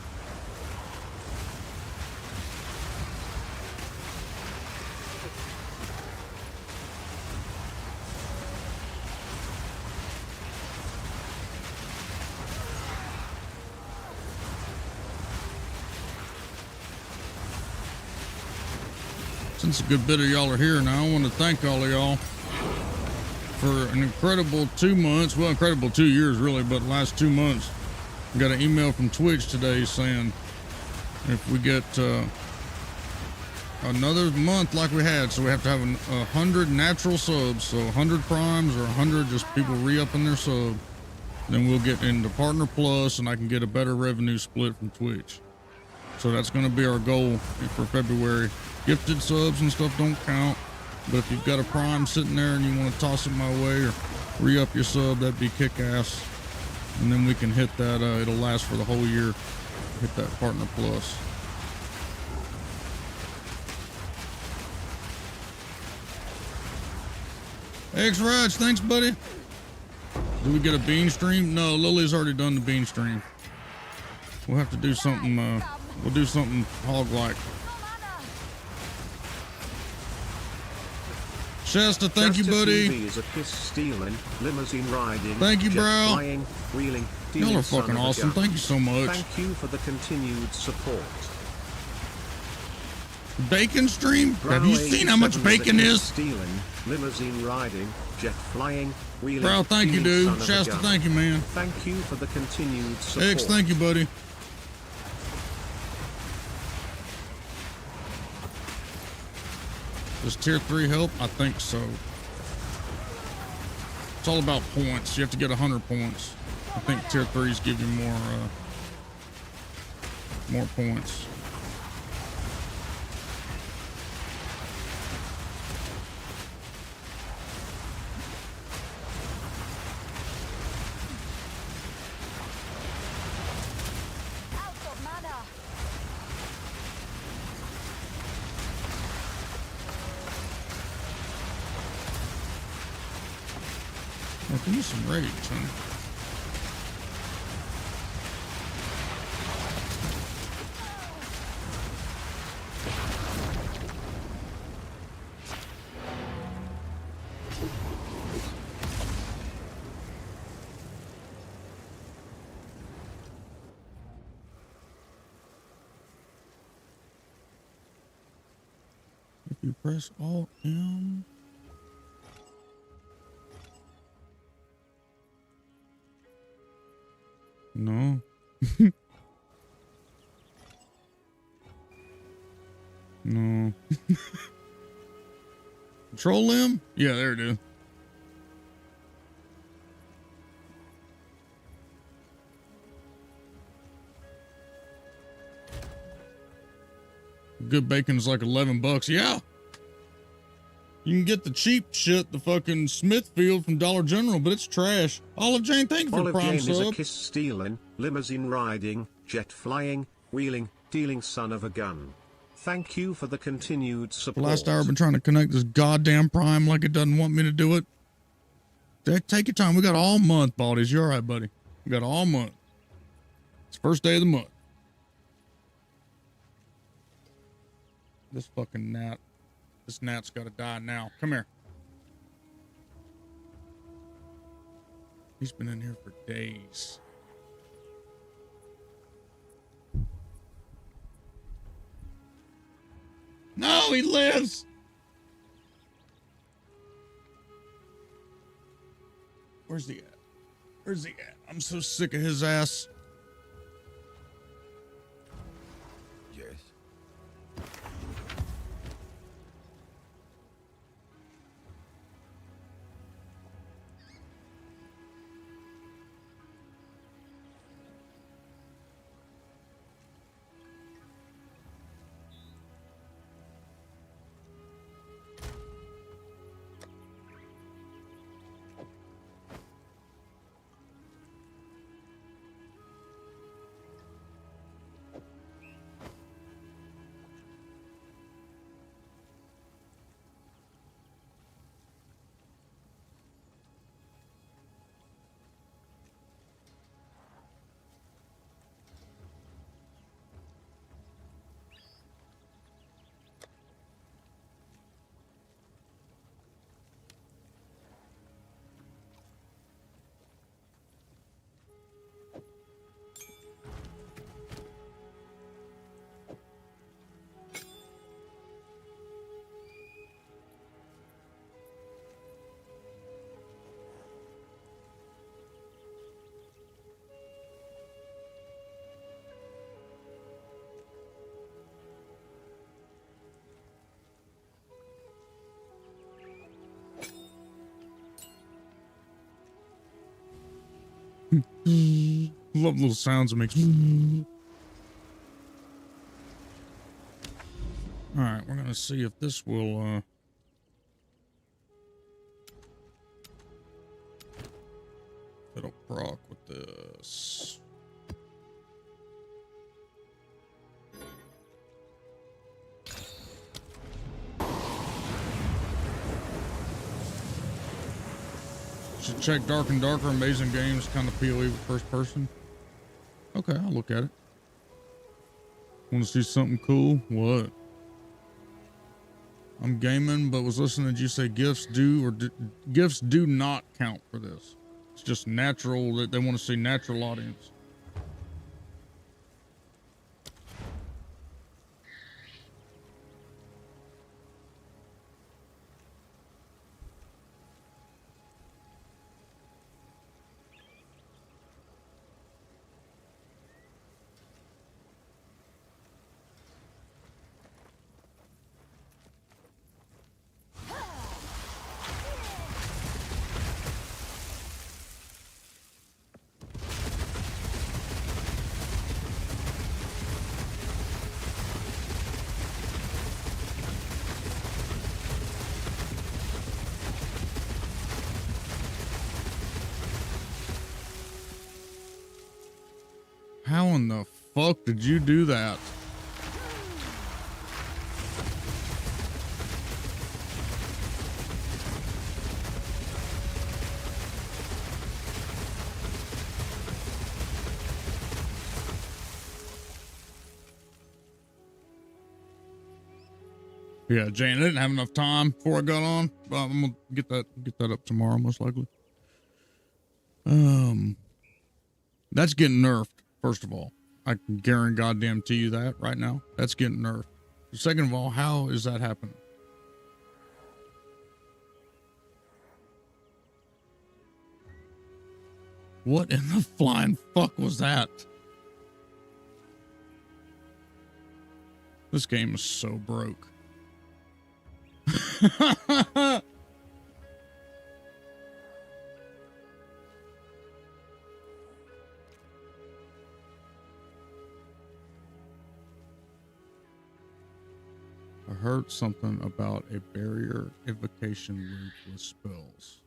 Since a good bit of y'all are here now, I want to thank all of y'all for an incredible 2 months. Well, incredible 2 years, really, but the last 2 months. I got an email from Twitch today saying if we get another month like we had, so we have to have 100 natural subs, so 100 primes or 100 just people re-upping their sub, then we'll get into Partner Plus and I can get a better revenue split from Twitch. So that's going to be our goal for February. Gifted subs and stuff don't count, but if you've got a prime sitting there and you want to toss it my way or re-up your sub, that'd be kick-ass. And then we can hit that, it'll last for the whole year, hit that Partner Plus. X-Raj, thanks, buddy. Do we get a bean stream? No, Lily's already done the bean stream. We'll have to do something, we'll do something hog-like. Shasta, thank you, buddy. Is a kiss stealing, limousine riding, thank you, jet bro. Flying, wheeling, y'all are fucking awesome. Thank you so much. Thank you for the continued support. Bacon stream? Have you seen how much bacon is? Stealing, limousine riding, jet flying, wheeling. Bro, thank you, dude. Shasta, thank you, man. Thank you for the continued support. X, thank you, buddy. Does tier 3 help? I think so. It's all about points. You have to get 100 points. I think tier 3s give you more points. Out of mana. Well, give me some rage, huh? You press Alt M. No. No. Control M? Yeah, there it is. Good bacon's like $11. Yeah. You can get the cheap shit, the fucking Smithfield from Dollar General, but it's trash. Olive Jane, thank you for the Olive prime Jane is a sub. kiss stealing, limousine riding, jet flying, wheeling, dealing son of a gun. Thank you for the continued support. Last hour I've been trying to connect this goddamn Prime like it doesn't want me to do it. Take your time. We got all month, Baldies. You all right, buddy? We got all month. It's the first day of the month. This fucking gnat. This gnat's got to die now. Come here. He's been in here for days. No, he lives. Where's he at? Where's he at? I'm so sick of his ass. Yes. Love little sounds it makes. Alright, we're gonna see if this will it'll proc with this. Should check Dark and Darker, amazing games, kind of PoE with first person. Okay, I'll look at it. Want to see something cool? What? I'm gaming, but was listening to you say gifts gifts do not count for this. It's just natural that they want to see natural audience. How in the fuck did you do that? Yeah, Jane, I didn't have enough time before I got on, but I'm gonna get that up tomorrow, most likely. That's getting nerfed. First of all, I can guarantee you that right now. That's getting nerfed. Second of all, how is that happening? What in the flying fuck was that? This game is so broke. I heard something about a barrier evocation loop with spells.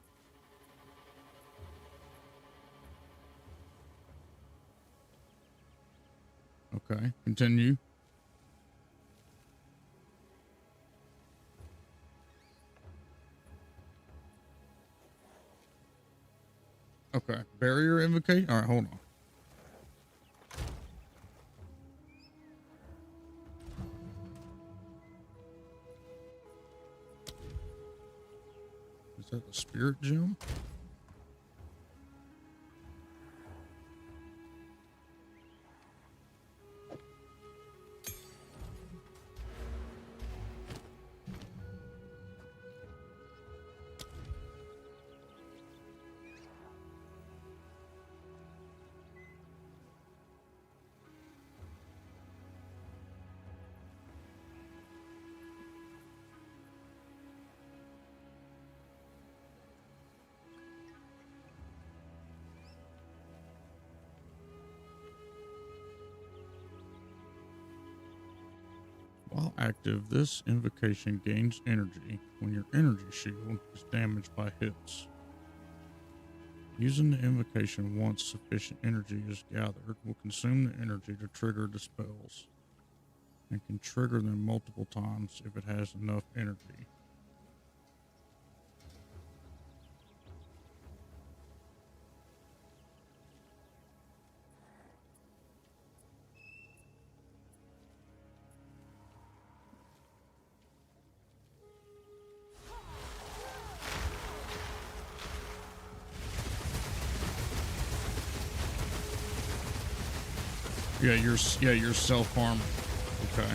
Okay, continue. Okay, barrier invocation. All right, hold on. Is that the spirit gem? While active, this invocation gains energy when your energy shield is damaged by hits. Using the invocation once sufficient energy is gathered will consume the energy to trigger the spells, and can trigger them multiple times if it has enough energy. Yeah, you're self-harming. Okay.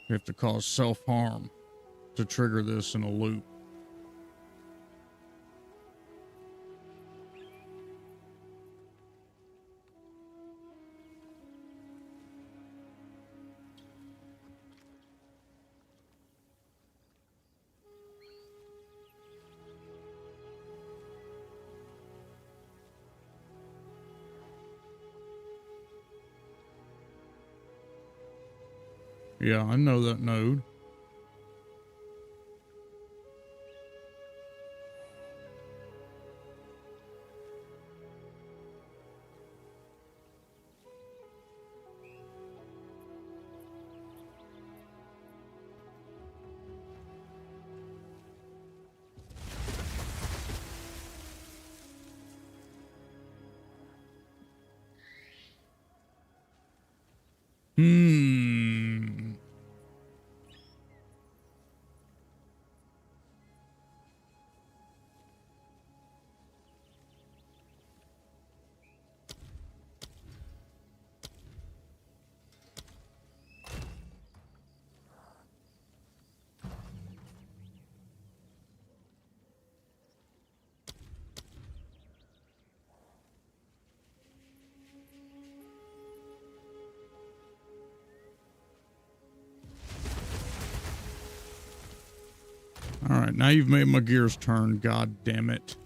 You have to cause self-harm to trigger this in a loop. Yeah, I know that node. All right, now you've made my gears turn. God damn it.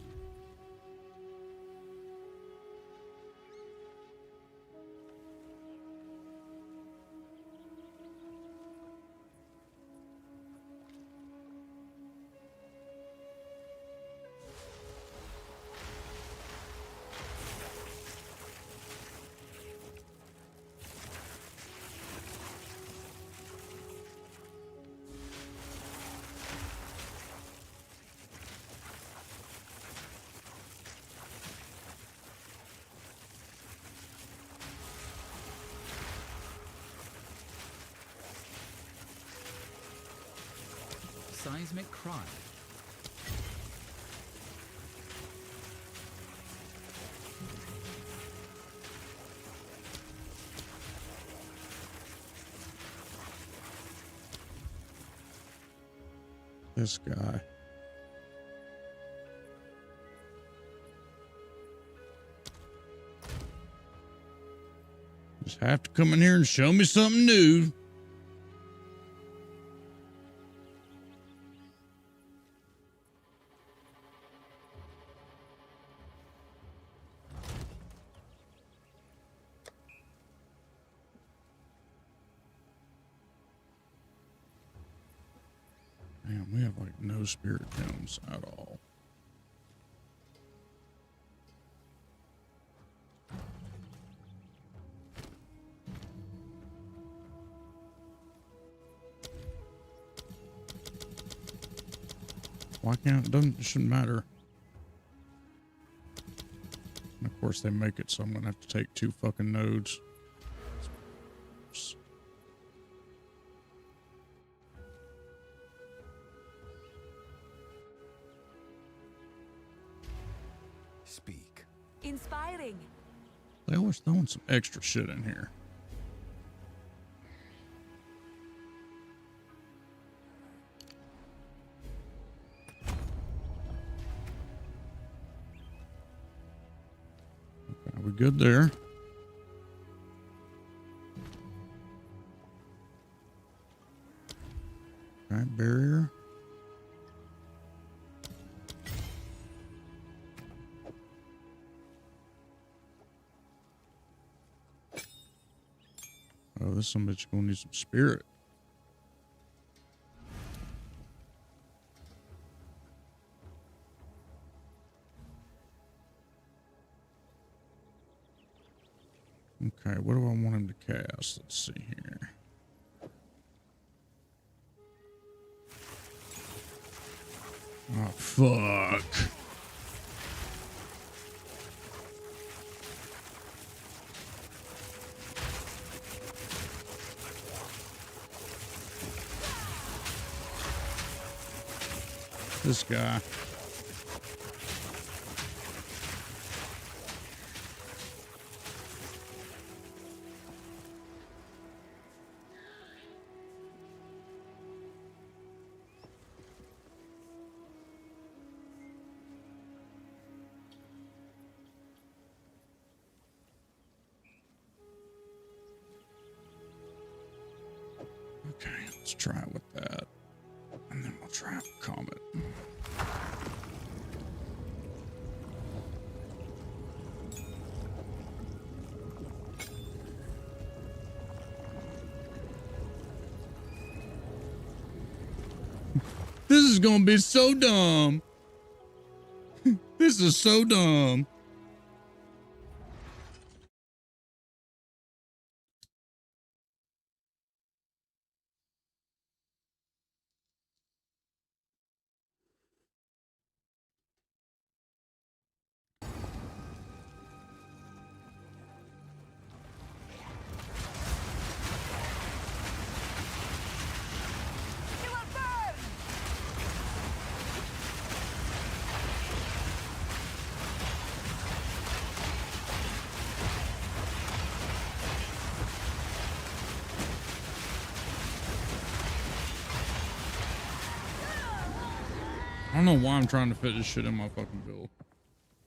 Seismic crime. This guy. Just have to come in here and show me something new. Man, we have like no spirit gems at all. Why can't it shouldn't matter. And of course they make it so I'm gonna have to take 2 fucking nodes. Speak. Inspiring. They always throwing some extra shit in here. Okay, we good there? Okay, barrier. Oh, this some bitch gonna need some spirit. Okay, what do I want him to cast? Let's see here. Oh, fuck. This guy. Okay, let's try it with that. And then we'll try it with Comet. This is gonna be so dumb. This is so dumb. You will burn! I don't know why I'm trying to fit this shit in my fucking build.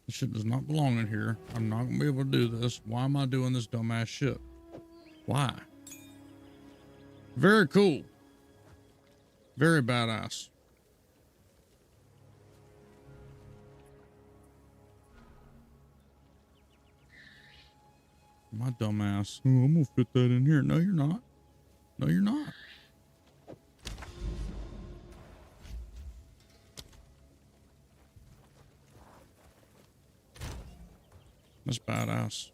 This shit does not belong in here. I'm not gonna be able to do this. Why am I doing this dumbass shit? Why? Very cool. Very badass. My dumbass. Oh, I'm gonna fit that in here. No, you're not. No, you're not. That's badass.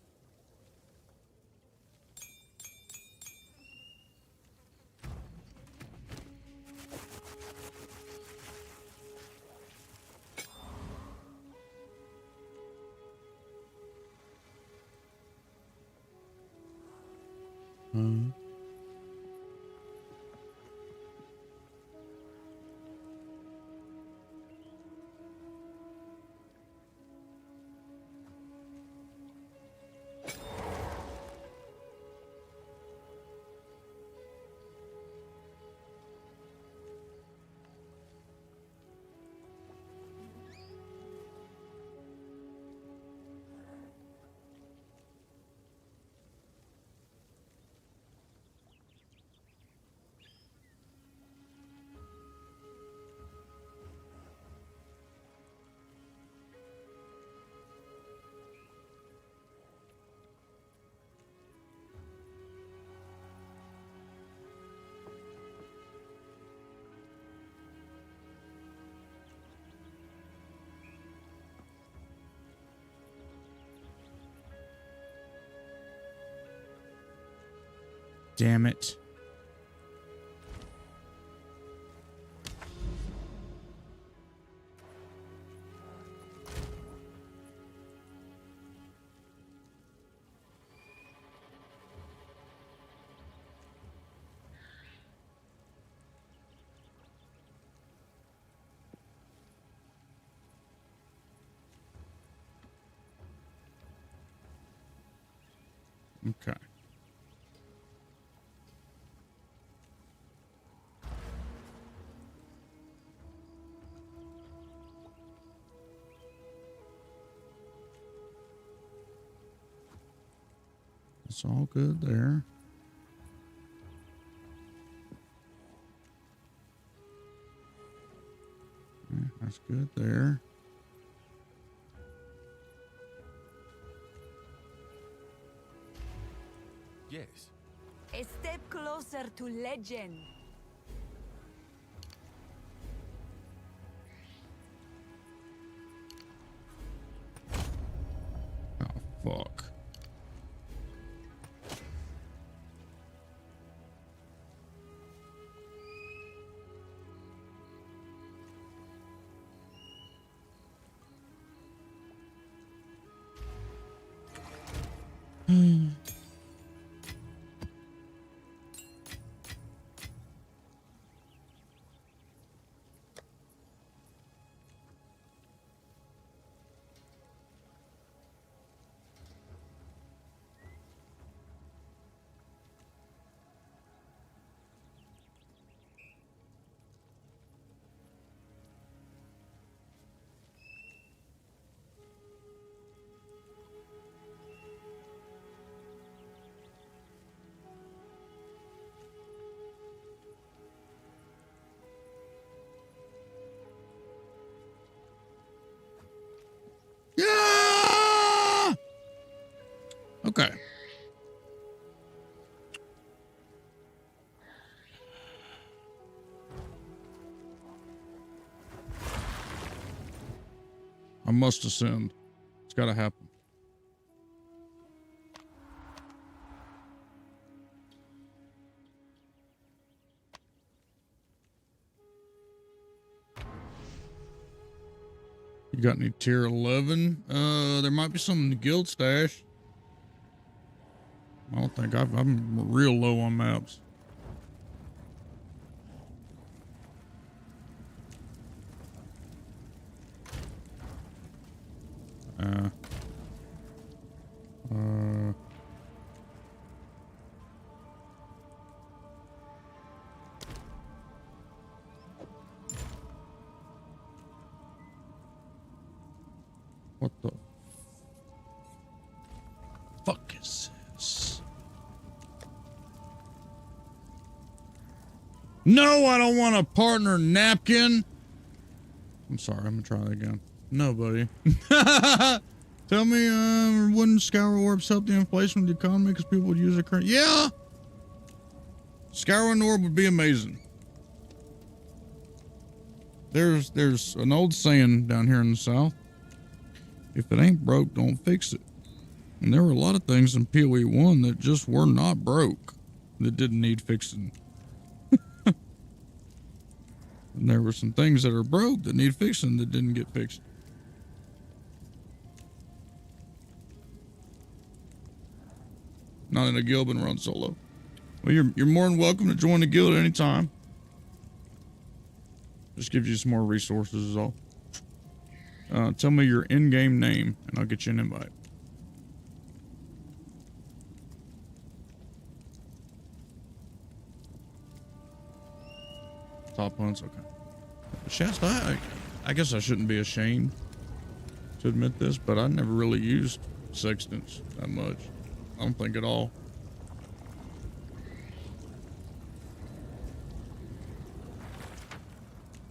damn it. Okay. It's all good there. Yeah, that's good there. Yes. A step closer to legend. Oh, fuck. Yeah! Okay. I must ascend. It's got to happen. You got any tier 11? There might be some in the guild stash. I don't think I'm real low on maps. What the fuck is this? No, I don't want a partner napkin. I'm sorry, I'm gonna try that again. No, buddy. Tell me, wouldn't scour orbs help the inflation of the economy because people would use their current? Yeah! Scouring orb would be amazing. There's an old saying down here in the South. If it ain't broke, don't fix it. And there were a lot of things in PoE 1 that just were not broke, that didn't need fixing. And there were some things that are broke that need fixing that didn't get fixed. Not in a guild, but run solo. Well, you're more than welcome to join the guild at any time. Just gives you some more resources is all. Tell me your in-game name, and I'll get you an invite. Top hunts, okay. Shasta, I guess I shouldn't be ashamed to admit this, but I never really used sextants that much. I don't think at all.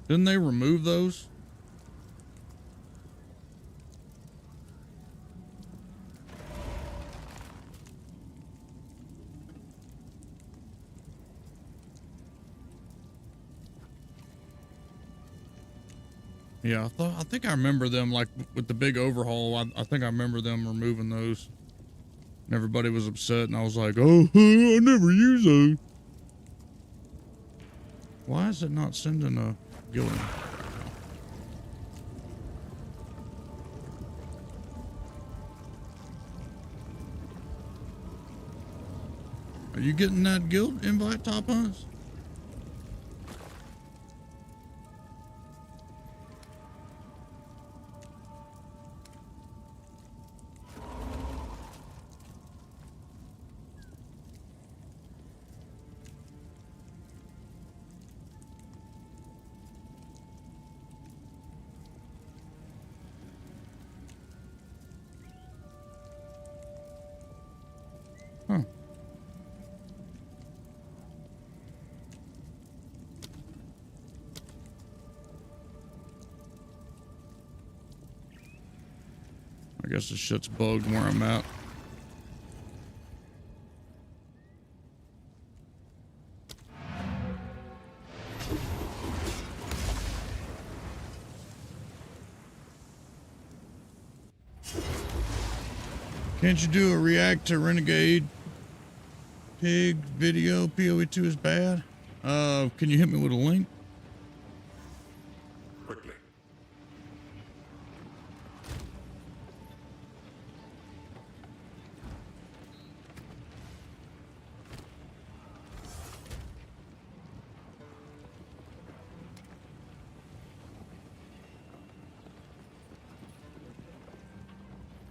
Didn't they remove those? Yeah, I think I remember them, like with the big overhaul. I think I remember them removing those. And everybody was upset, and I was like, oh, I never use those. Why is it not sending a guild? Are you getting that guild invite, Top Hunts? Huh. I guess this shit's bugged where I'm at. Can't you do a react to Renegade Pig video? PoE2 is bad. Can you hit me with a link? Quickly.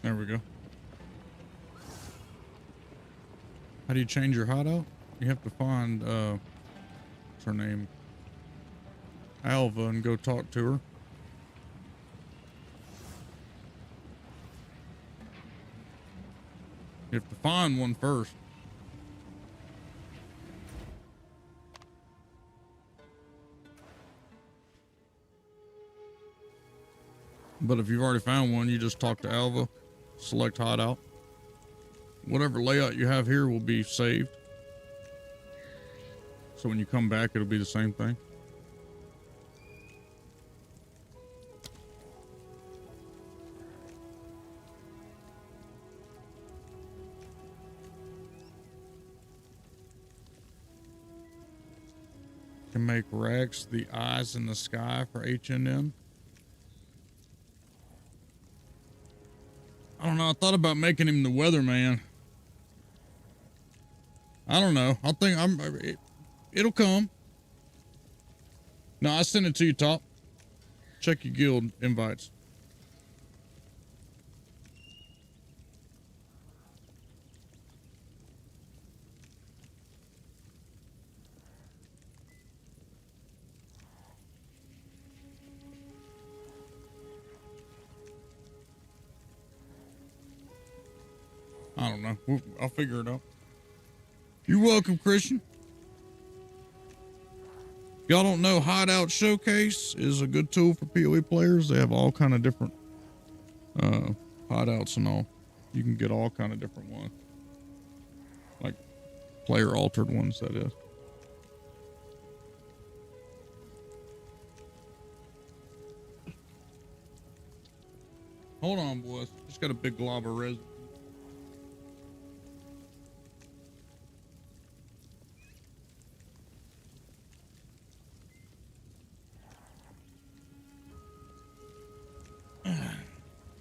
There we go. How do you change your hideout? You have to find, what's her name? Alva, and go talk to her. You have to find one first. But if you've already found one, you just talk to Alva, select hideout. Whatever layout you have here will be saved. So when you come back, it'll be the same thing. Can make Rex the eyes in the sky for H&M. I don't know. I thought about making him the weatherman. I don't know. I think it'll come. No, I sent it to you, Top. Check your guild invites. I don't know. I'll figure it out. You're welcome, Christian. Y'all don't know, Hideout Showcase is a good tool for PoE players. They have all kind of different hideouts and all. You can get all kind of different ones. Like player altered ones, that is. Hold on, boys. Just got a big glob of resin.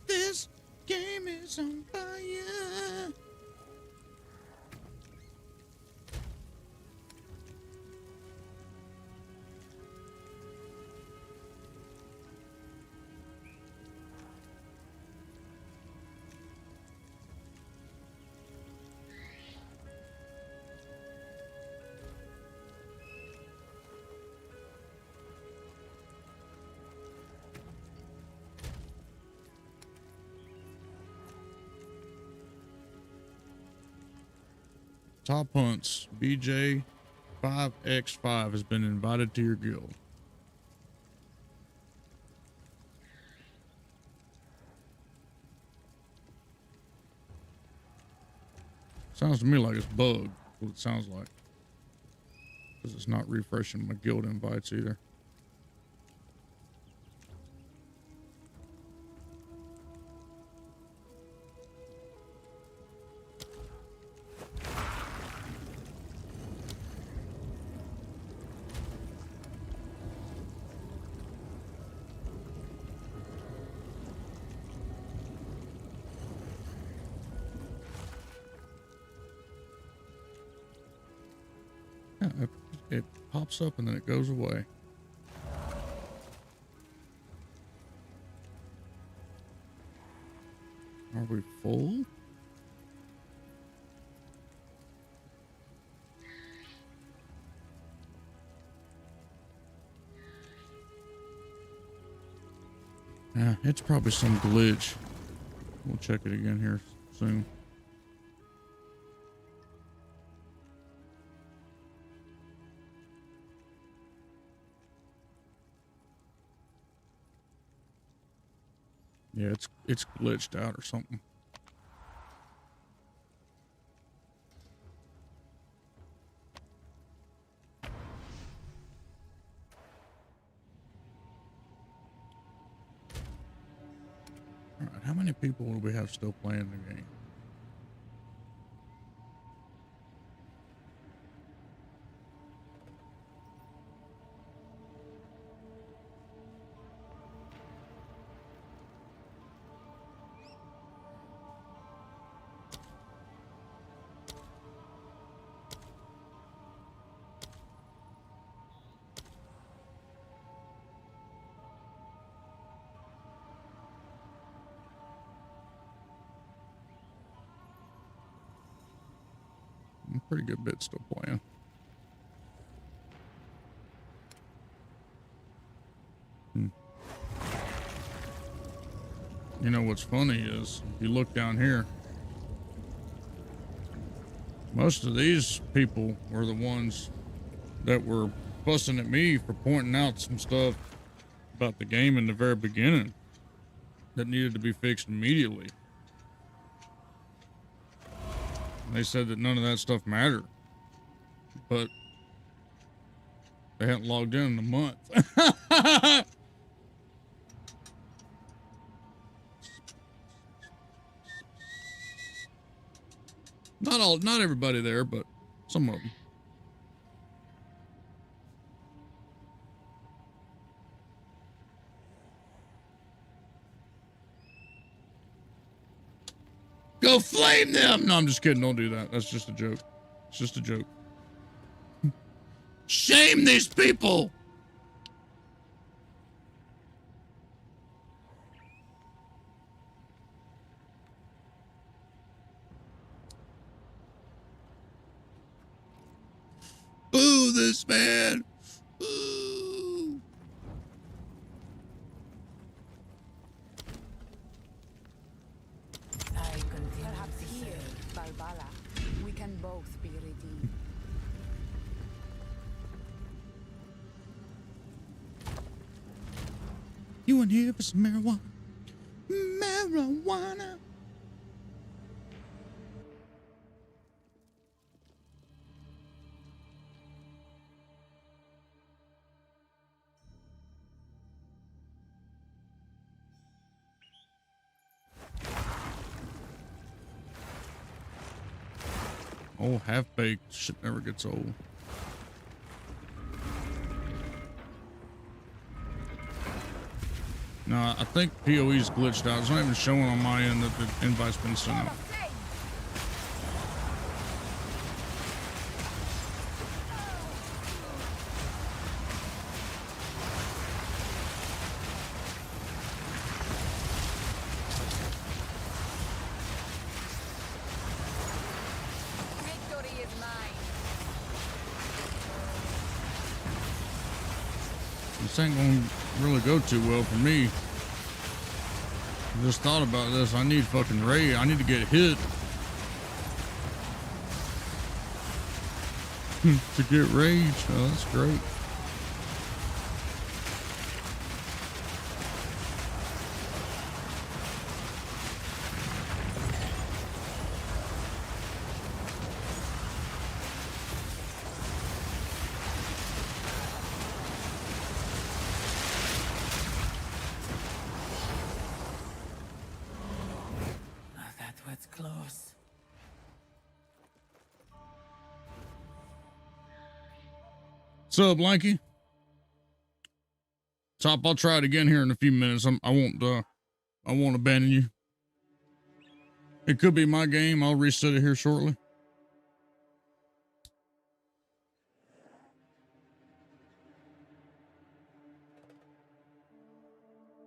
This game is on fire. Top Hunts, BJ5X5 has been invited to your guild. Sounds to me like it's bugged, what it sounds like. Because it's not refreshing my guild invites either. Yeah, it pops up and then it goes away. Are we full? Yeah, it's probably some glitch. We'll check it again here soon. Yeah, it's glitched out or something. All right, how many people do we have still playing the game? A pretty good bit still playing. You know what's funny is, if you look down here, most of these people were the ones that were fussing at me for pointing out some stuff about the game in the very beginning that needed to be fixed immediately. They said that none of that stuff mattered, but they hadn't logged in a month. Not everybody there, but some of them. Go flame them! No, I'm just kidding. Don't do that. That's just a joke. It's just a joke. Shame these people! Boo this man! Boo! Perhaps here, Balbala, we can both be redeemed. You in here for some marijuana? Marijuana. Oh, half-baked shit never gets old. No, I think PoE's glitched out. It's not even showing on my end that the invite's been sent out. Victory is mine. This ain't gonna really go too well for me. I just thought about this. I need fucking rage. I need to get hit to get rage. Oh, that's great. That was close. What's up, Lanky? Top, I'll try it again here in a few minutes. I won't abandon you. It could be my game. I'll reset it here shortly.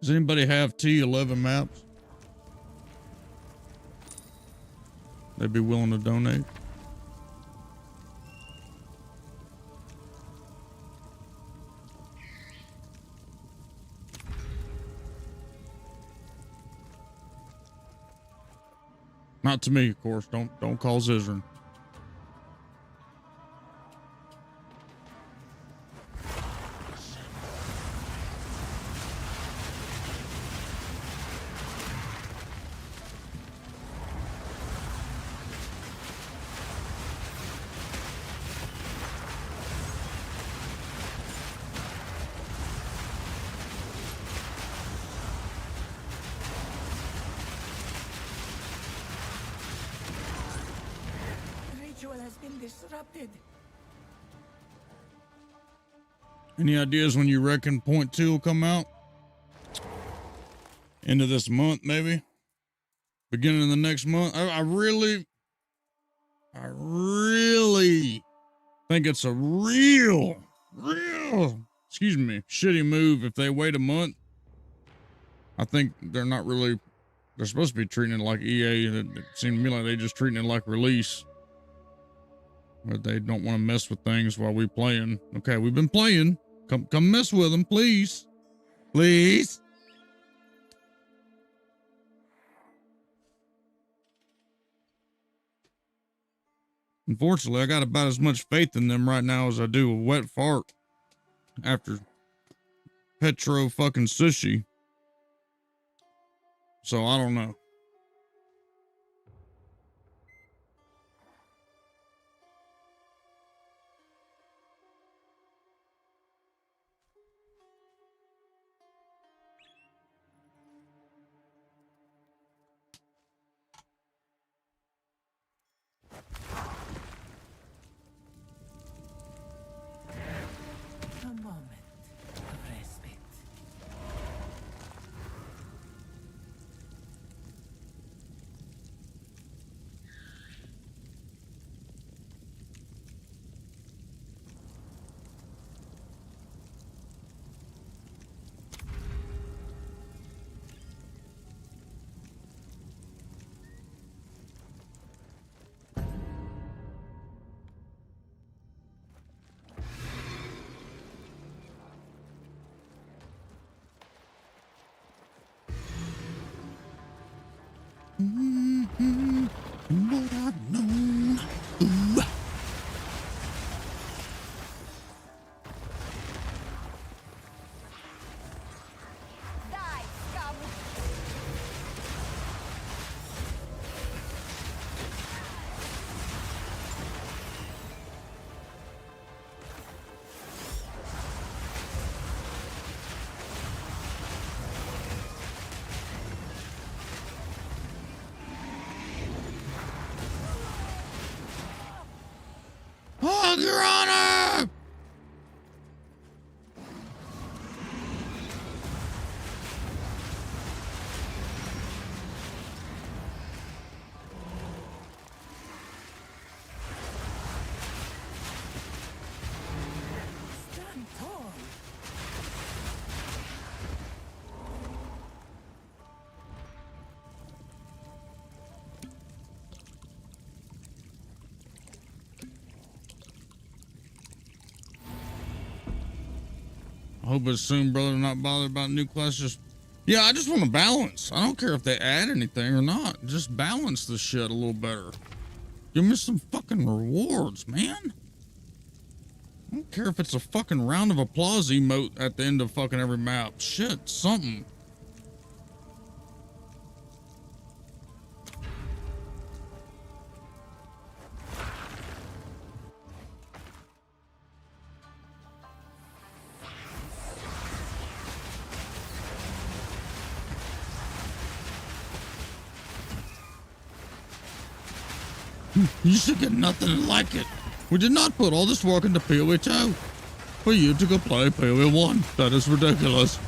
Does anybody have T11 maps? They'd be willing to donate. Not to me, of course. Don't call Zizrin. Disrupted. Any ideas when you reckon point 2 will come out? End of this month, maybe? Beginning of the next month? I really think it's a real, excuse me, shitty move if they wait a month. I think they're not really, they're supposed to be treating it like EA. It seemed to me like they just treating it like release. But they don't want to mess with things while we playing. Okay, we've been playing. Come mess with them, please. Please. Unfortunately, I got about as much faith in them right now as I do a wet fart after Petro fucking sushi. So I don't know. A moment of respite. What I've known. Ooh. Die, scum! Hawg, Your Honor! Stand tall. I hope it's soon, brother. Not bothered about new classes. Yeah, I just want to balance. I don't care if they add anything or not. Just balance the shit a little better. Give me some fucking rewards, man. I don't care if it's a fucking round of applause emote at the end of fucking every map. Shit, something. You should get nothing like it. We did not put all this work into PoE 2 for you to go play PoE 1. That is ridiculous.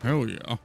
Hell yeah.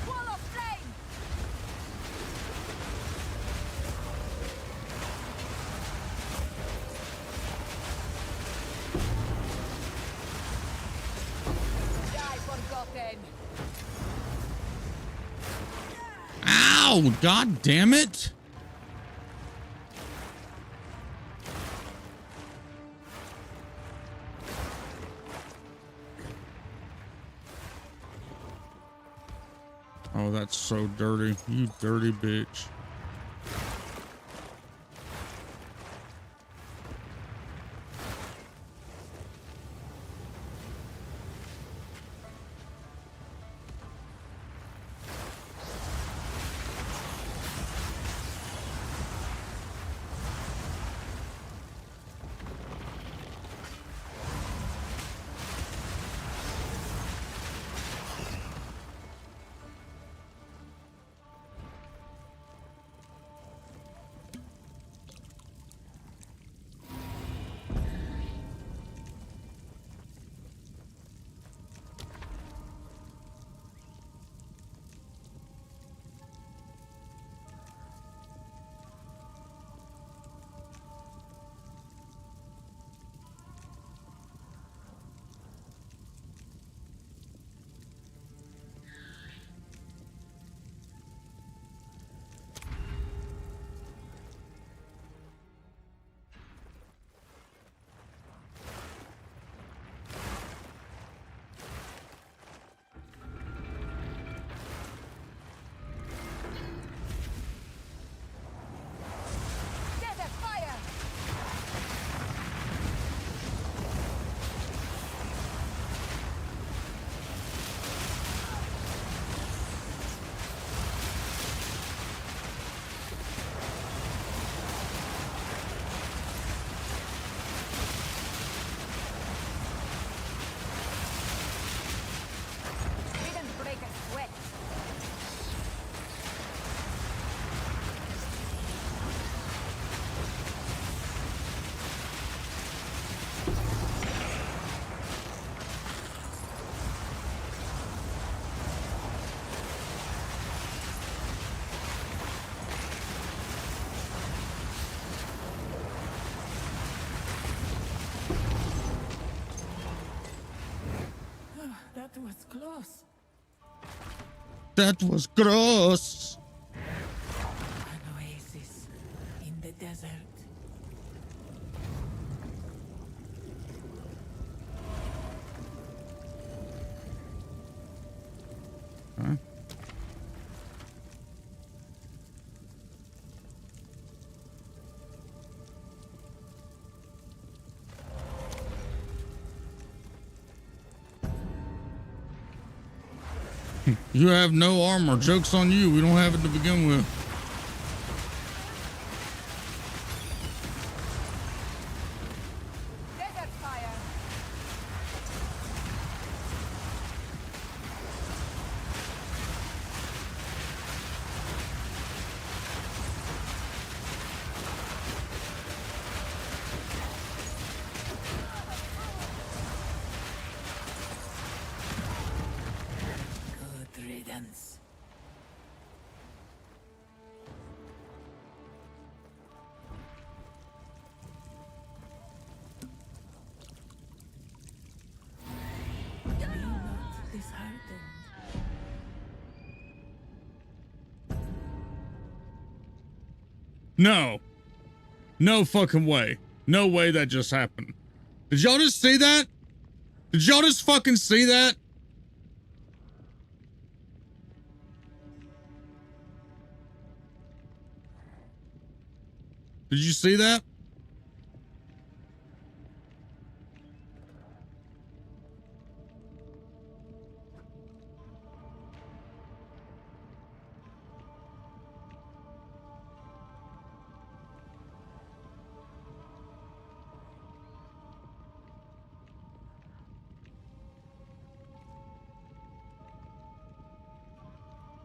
Wall of flame! Die forgotten! Ow! God damn it! Oh, that's so dirty. You dirty bitch. Desert fire! Didn't break a sweat. That was close. That was gross. An oasis in the desert. Huh? You have no armor. Joke's on you. We don't have it to begin with. Desert fire! Good riddance. Be not disheartened. No. No fucking way. No way that just happened. Did y'all just see that? Did y'all just fucking see that? Did you see that?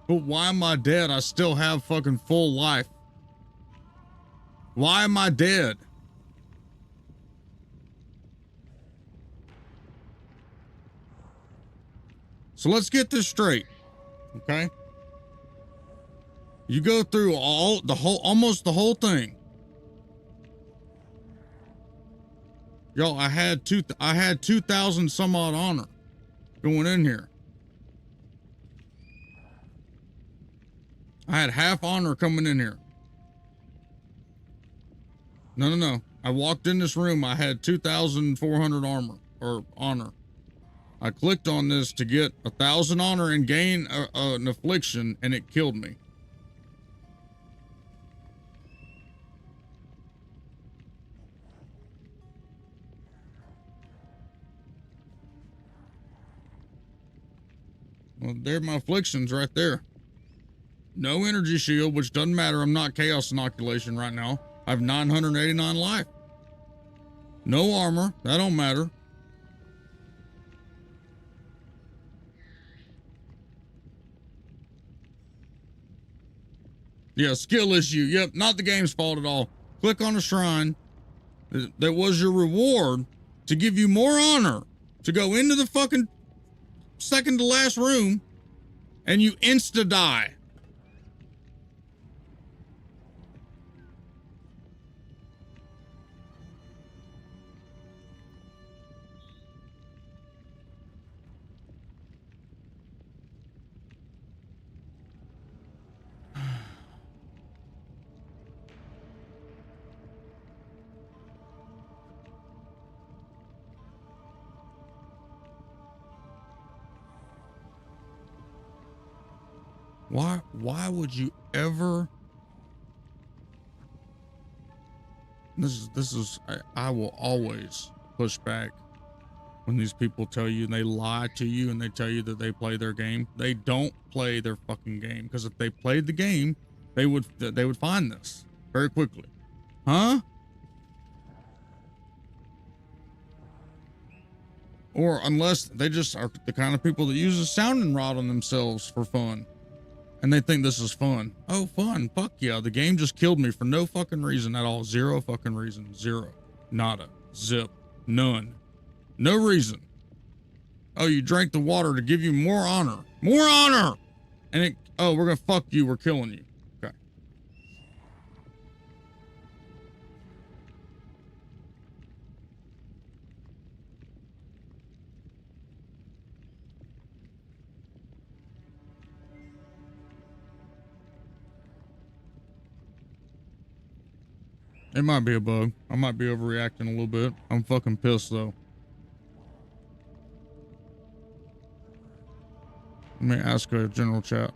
But why am I dead? I still have fucking full life. Why am I dead? So let's get this straight. Okay? You go through almost the whole thing. Yo, I had 2,000 some odd honor going in here. I had half honor coming in here. No. I walked in this room. I had 2,400 armor or honor. I clicked on this to get 1,000 honor and gain an affliction, and it killed me. Well, there are my afflictions right there. No energy shield, which doesn't matter. I'm not chaos inoculation right now. I have 989 life. No armor. That don't matter. Yeah, skill issue. Yep, not the game's fault at all. Click on the shrine. That was your reward to give you more honor to go into the fucking second to last room, and you insta-die. Why would you ever? This is I will always push back when these people tell you and they lie to you and they tell you that they play their game. They don't play their fucking game, because if they played the game, they would find this very quickly. Huh? Or unless they just are the kind of people that use a sounding rod on themselves for fun. And they think this is fun. Oh, fun. Fuck yeah. The game just killed me for no fucking reason at all. Zero fucking reason. Zero. Nada. Zip. None. No reason. Oh, you drank the water to give you more honor. More honor! And we're gonna fuck you. We're killing you. Okay. It might be a bug. I might be overreacting a little bit. I'm fucking pissed though. Let me ask a general chat.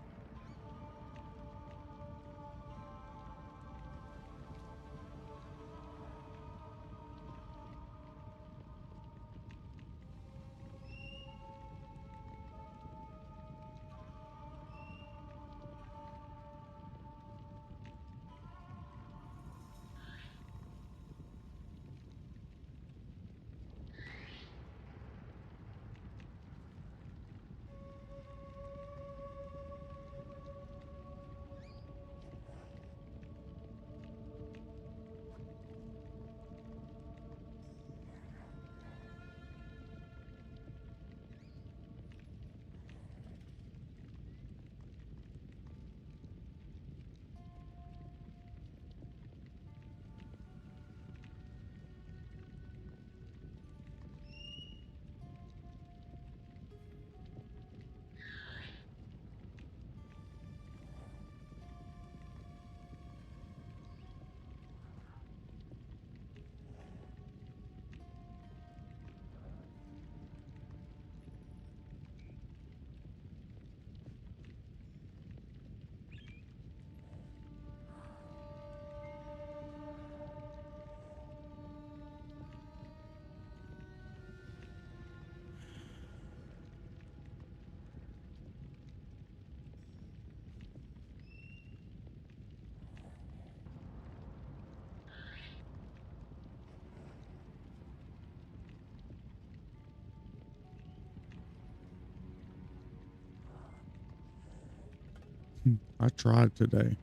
I tried today.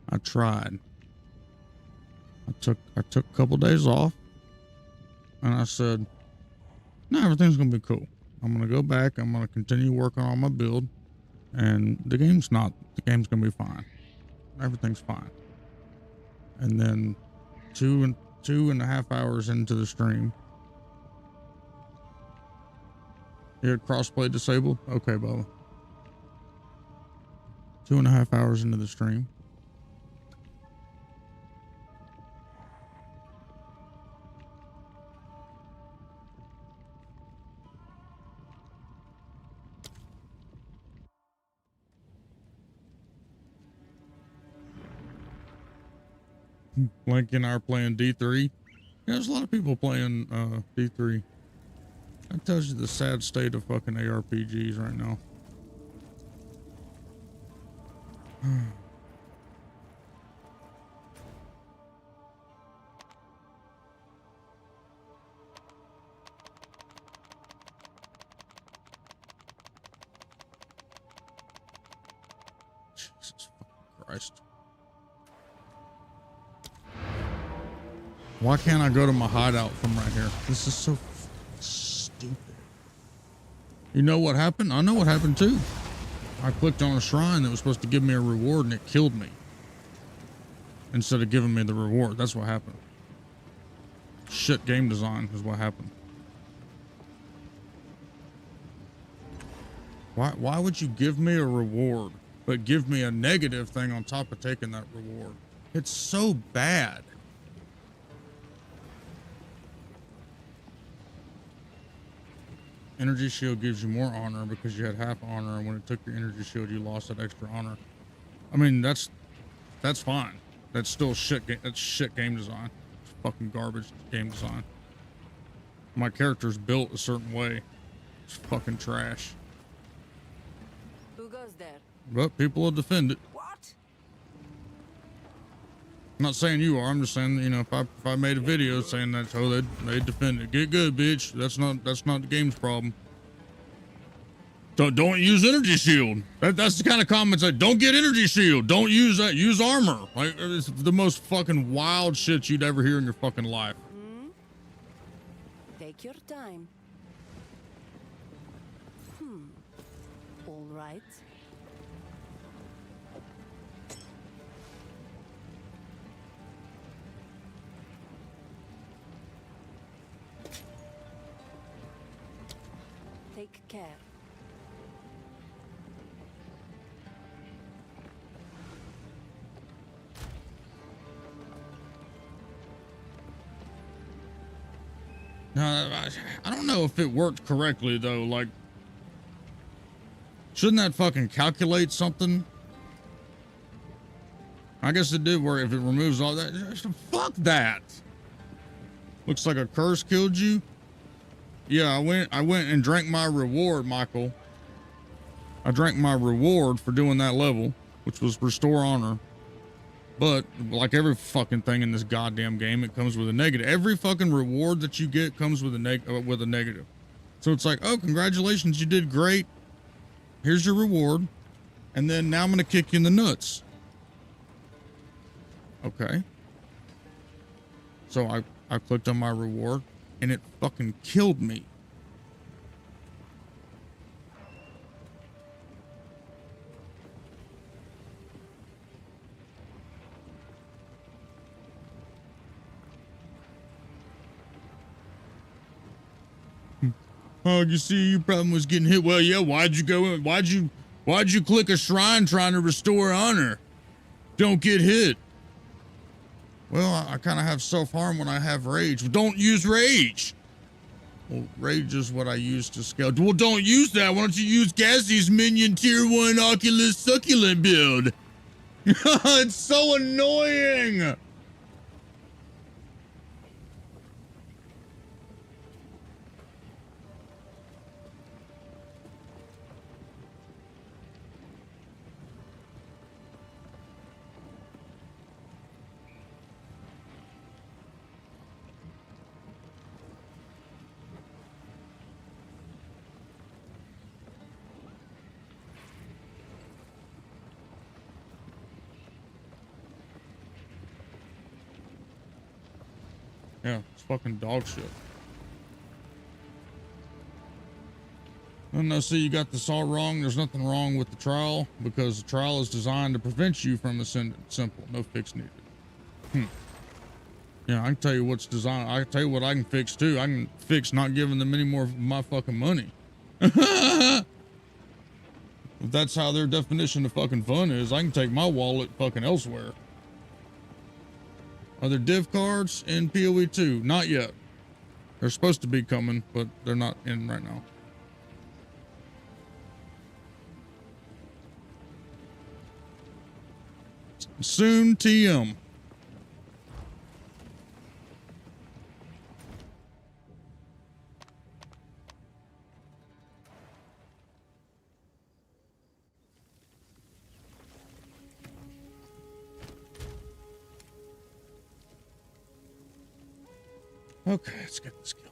I tried. I took a couple days off, and I said, "No, everything's gonna be cool. I'm gonna go back. I'm gonna continue working on my build, and the game's gonna be fine. Everything's fine." And then two and a half hours into the stream, you had crossplay disabled. Okay, Bubba. 2.5 hours into the stream, Link and I are playing D3. Yeah, there's a lot of people playing D3. That tells you the sad state of fucking ARPGs right now. Jesus fucking Christ. Why can't I go to my hideout from right here? This is so stupid. You know what happened? I know what happened too. I clicked on a shrine that was supposed to give me a reward and it killed me. Instead of giving me the reward. That's what happened. Shit game design is what happened. Why would you give me a reward, but give me a negative thing on top of taking that reward? It's so bad. Energy shield gives you more honor because you had half honor, and when it took your energy shield, you lost that extra honor. I mean, that's fine. That's still shit. That's shit game design. It's fucking garbage game design. My character's built a certain way. It's fucking trash. Who goes there? But people will defend it. What? I'm not saying you are. I'm just saying, you know, if I made a video saying that's how they defend it. Get good, bitch. That's not the game's problem. Don't use energy shield. That's the kind of comments that don't get energy shield. Don't use that. Use armor. Like, it's the most fucking wild shit you'd ever hear in your fucking life. Take your time. All right. Take care. Now, I don't know if it worked correctly though. Like, shouldn't that fucking calculate something? I guess it did work if it removes all that. Fuck that. Looks like a curse killed you. Yeah, I went and drank my reward, Michael. I drank my reward for doing that level, which was restore honor. But like every fucking thing in this goddamn game, it comes with a negative. Every fucking reward that you get comes with a negative. So it's like, oh, congratulations, you did great. Here's your reward. And then now I'm going to kick you in the nuts. Okay. So I clicked on my reward and it fucking killed me. Oh, you see, your problem was getting hit. Well, yeah, why'd you go in? Why'd you click a shrine trying to restore honor? Don't get hit. Well, I kind of have self-harm when I have rage. Well, don't use rage. Well, rage is what I use to scale. Well, don't use that. Why don't you use Gassie's minion tier 1 Oculus succulent build? It's so annoying. Yeah, it's fucking dog shit. And I see you got this all wrong. There's nothing wrong with the trial because the trial is designed to prevent you from ascending. Simple. No fix needed. Yeah, I can tell you what's designed. I can tell you what I can fix too. I can fix not giving them any more of my fucking money. If that's how their definition of fucking fun is, I can take my wallet fucking elsewhere. Are there div cards in PoE 2? Not yet. They're supposed to be coming, but they're not in right now. Soon TM. Okay, let's get this killed.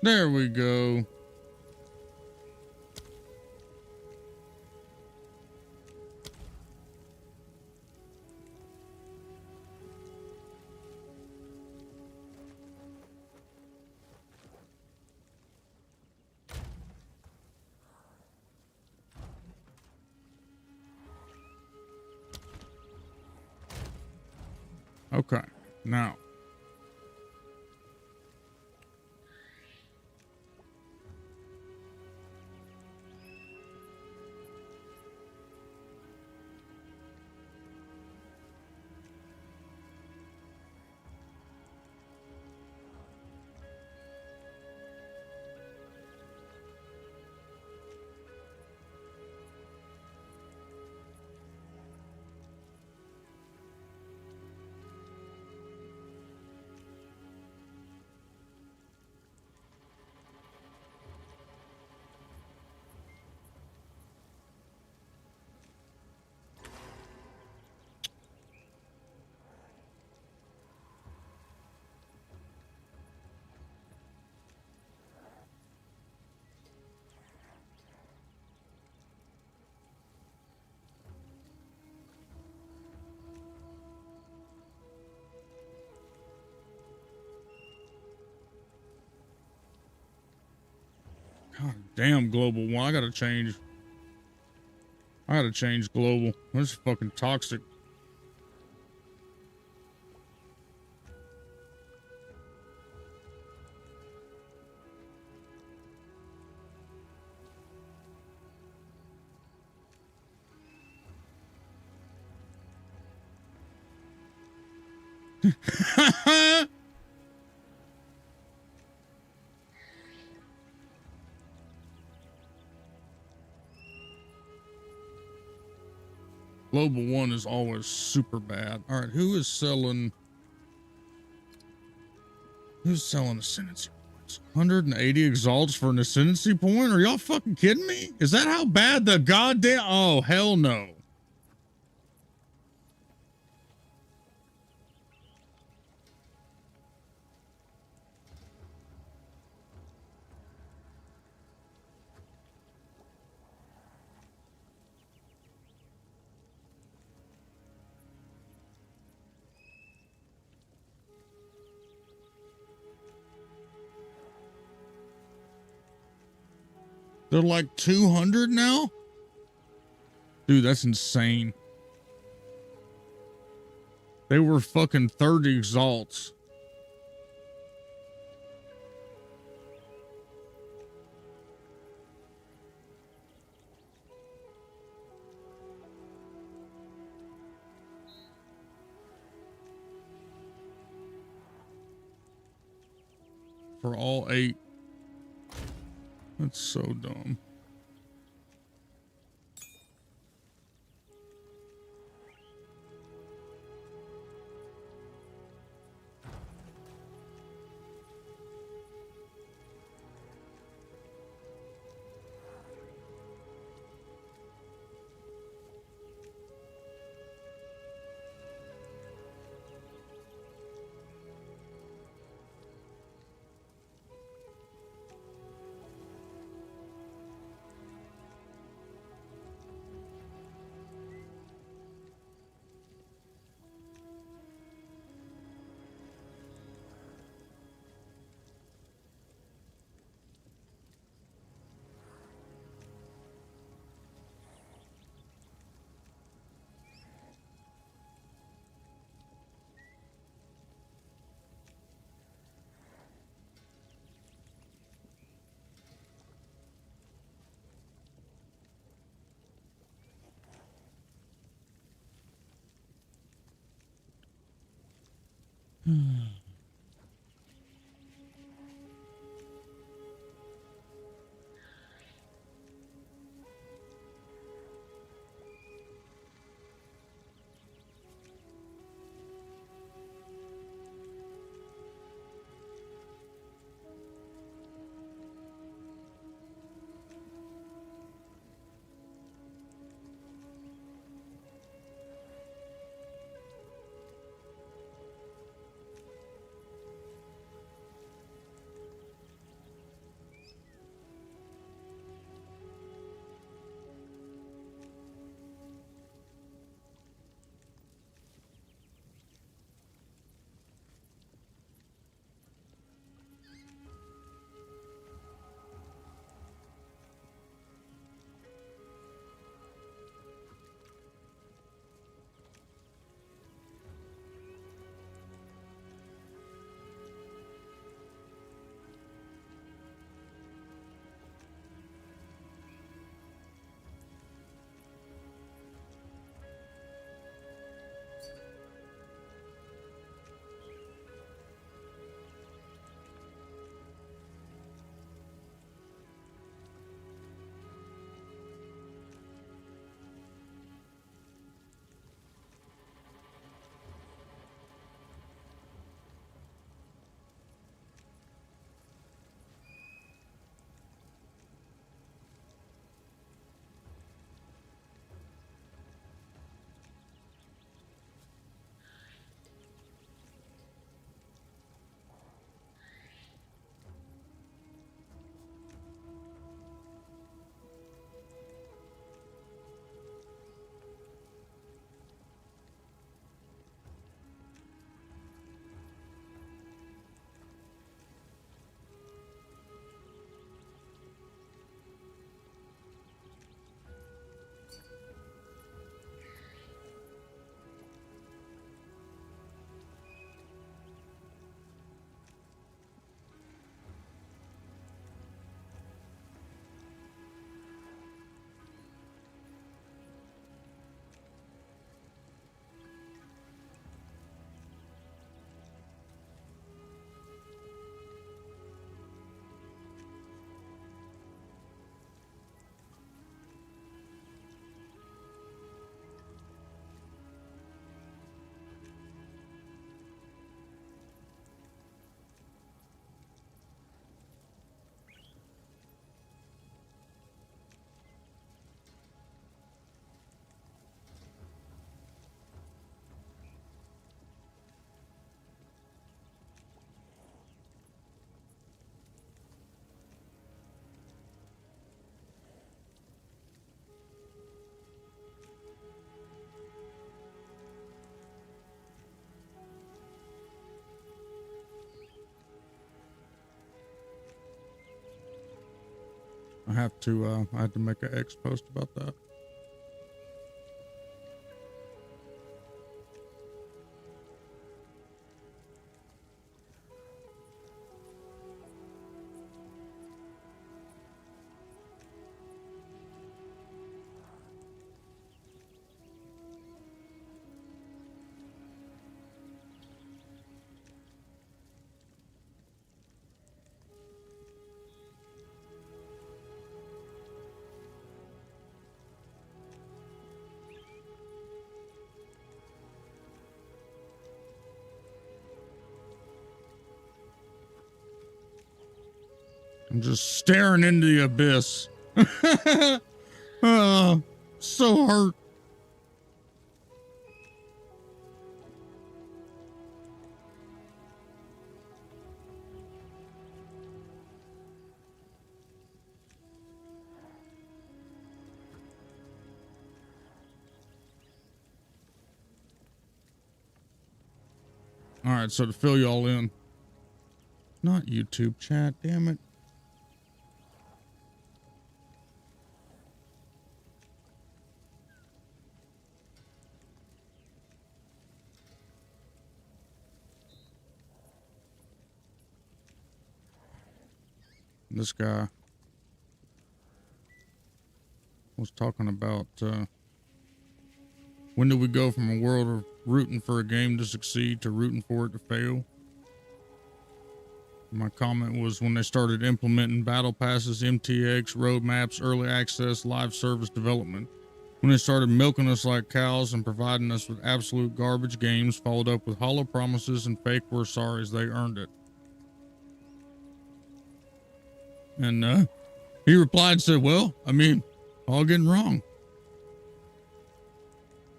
There we go. Okay, now. God damn, global one. I gotta change global. This is fucking toxic. Global one is always super bad. All right, who's selling ascendancy points? 180 exalts for an ascendancy point? Are y'all fucking kidding me? Is that how bad the goddamn? Oh, hell no. They're like 200 now? Dude, that's insane. They were fucking 30 exalts. For all 8. That's so dumb. I had to make an X post about that. I'm just staring into the abyss. Oh, so hurt. All right, so to fill y'all in, not YouTube chat, damn it. This guy was talking about when do we go from a world of rooting for a game to succeed to rooting for it to fail. My comment was when they started implementing battle passes, MTX, roadmaps, early access, live service development. When they started milking us like cows and providing us with absolute garbage games, followed up with hollow promises and fake we're sorry as they earned it. And he replied and said, well, I mean, all getting wrong.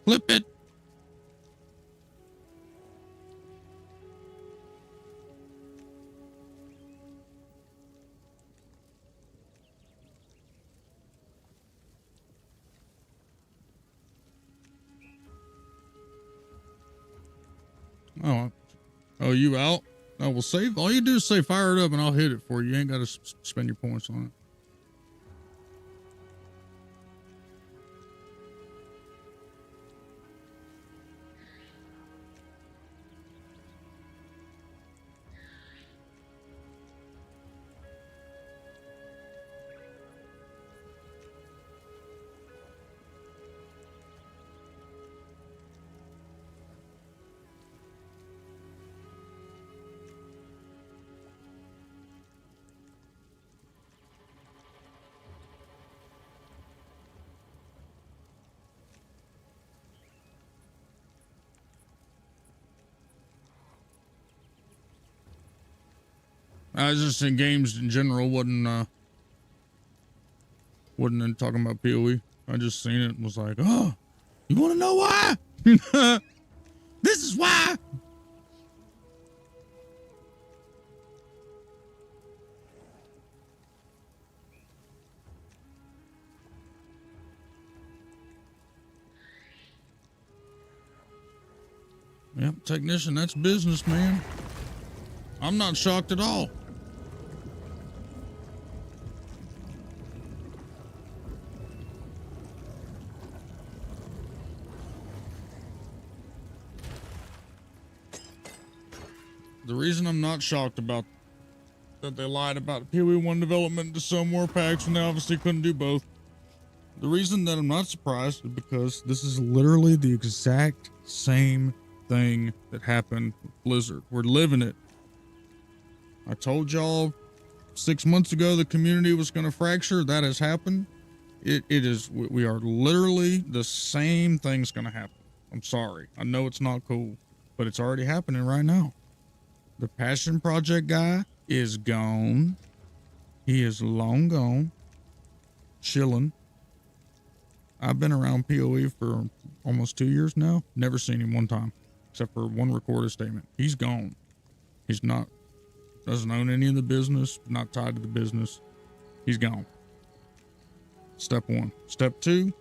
Flip it. Oh, you out? I will save. All you do is say fire it up and I'll hit it for you. You ain't got to spend your points on it. I was just in games in general, wasn't talking about PoE. I just seen it and was like, oh, you want to know why? This is why. Yep, technician, that's business, man. I'm not shocked at all. The reason I'm not shocked about that they lied about PoE 1 development to sell more packs when they obviously couldn't do both. The reason that I'm not surprised is because this is literally the exact same thing that happened with Blizzard. We're living it. I told y'all 6 months ago the community was going to fracture. That has happened. It is, we are literally the same thing's going to happen. I'm sorry. I know it's not cool, but it's already happening right now. The Passion Project guy is gone. He is long gone. Chilling. I've been around PoE for almost 2 years now. Never seen him one time, except for one recorded statement. He's gone. He's not, doesn't own any of the business, not tied to the business. He's gone. Step one. Step two,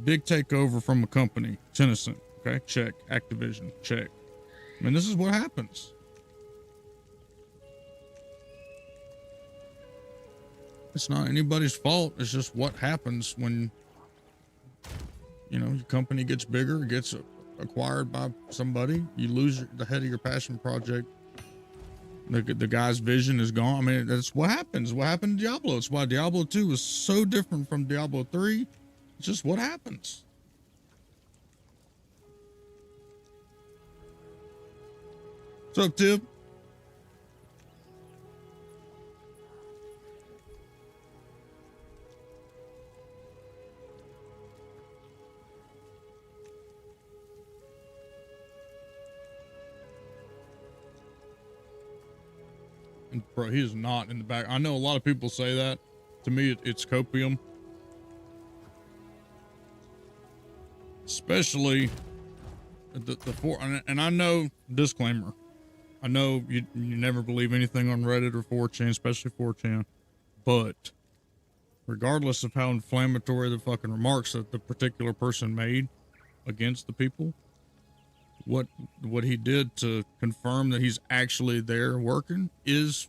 big takeover from a company. Tennyson. Okay, check. Activision, check. I mean, this is what happens. It's not anybody's fault. It's just what happens when, you know, your company gets bigger, gets acquired by somebody. You lose the head of your passion project. The guy's vision is gone. I mean, that's what happens. What happened to Diablo? It's why Diablo 2 is so different from Diablo 3. It's just what happens. What's up, Tib? And bro, he is not in the back. I know a lot of people say that. To me, it's copium. Especially the four. And I know, disclaimer, I know you never believe anything on Reddit or 4chan, especially 4chan. But regardless of how inflammatory the fucking remarks that the particular person made against the people, what he did to confirm that he's actually there working is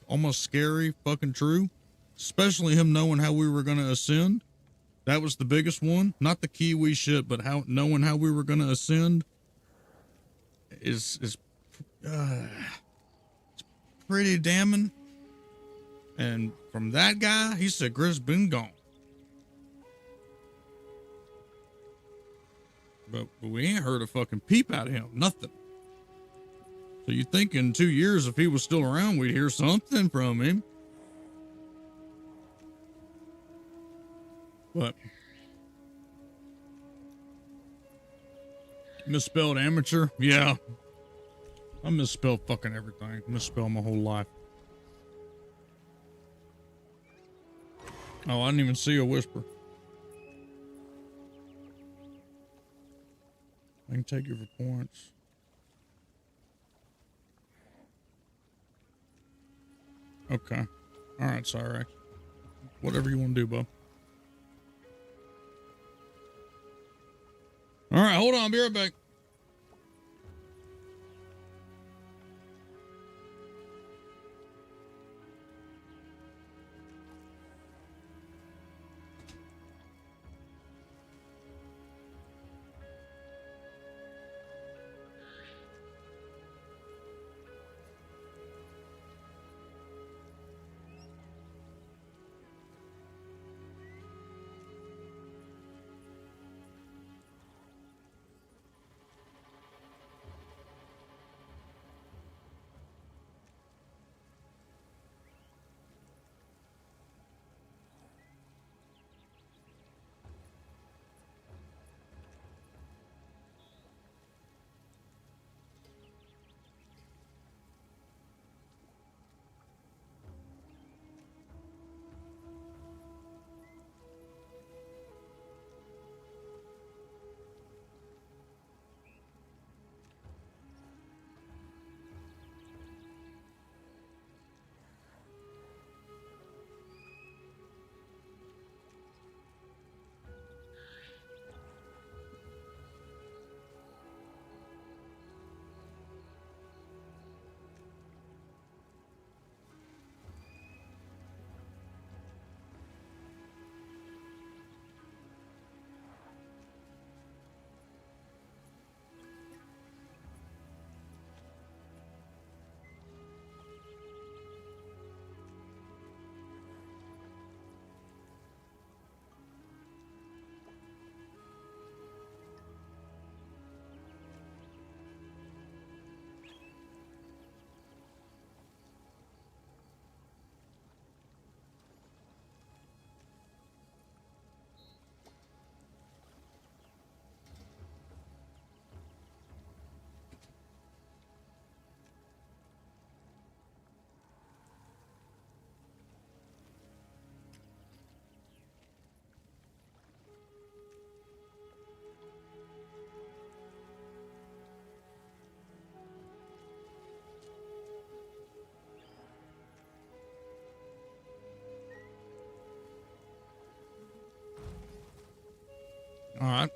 almost scary fucking true. Especially him knowing how we were going to ascend. That was the biggest one. Not the Kiwi shit, but knowing how we were going to ascend is pretty damning. And from that guy, he said Grizz been gone. But we ain't heard a fucking peep out of him. Nothing. So you think in 2 years, if he was still around, we'd hear something from him. But misspelled amateur? Yeah. I misspelled fucking everything. Misspelled my whole life. Oh, I didn't even see a whisper. I can take you for points. Okay. All right, sorry. Whatever you want to do, bub. All right, hold on. I'll be right back. All right.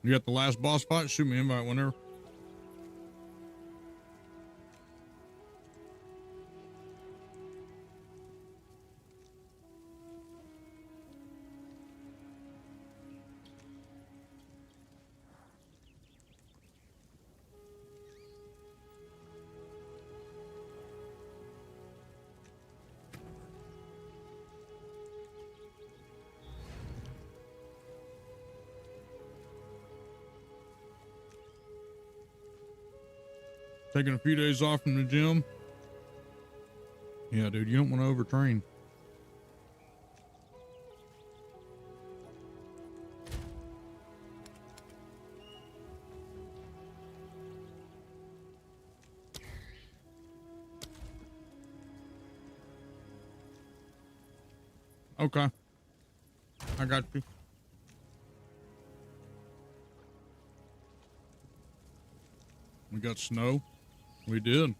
You got the last boss fight? Shoot me an invite whenever. Taking a few days off from the gym. Yeah, dude, you don't want to overtrain. Okay. I got you. We got snow. We did.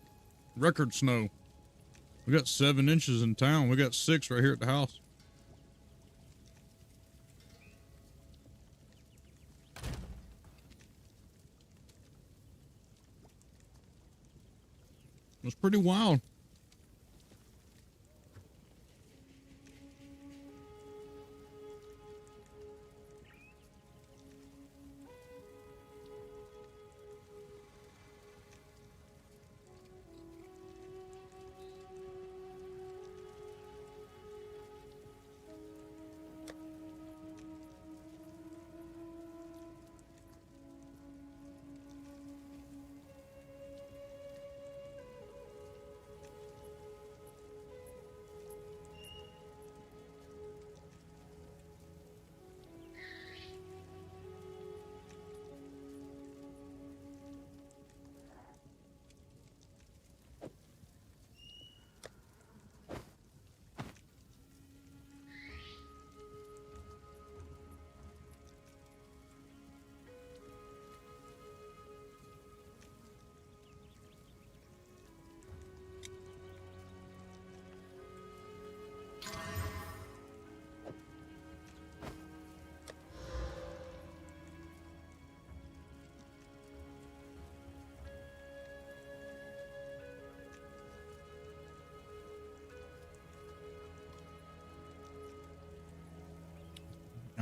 Record snow. We got 7 inches in town. We got 6 right here at the house. It was pretty wild.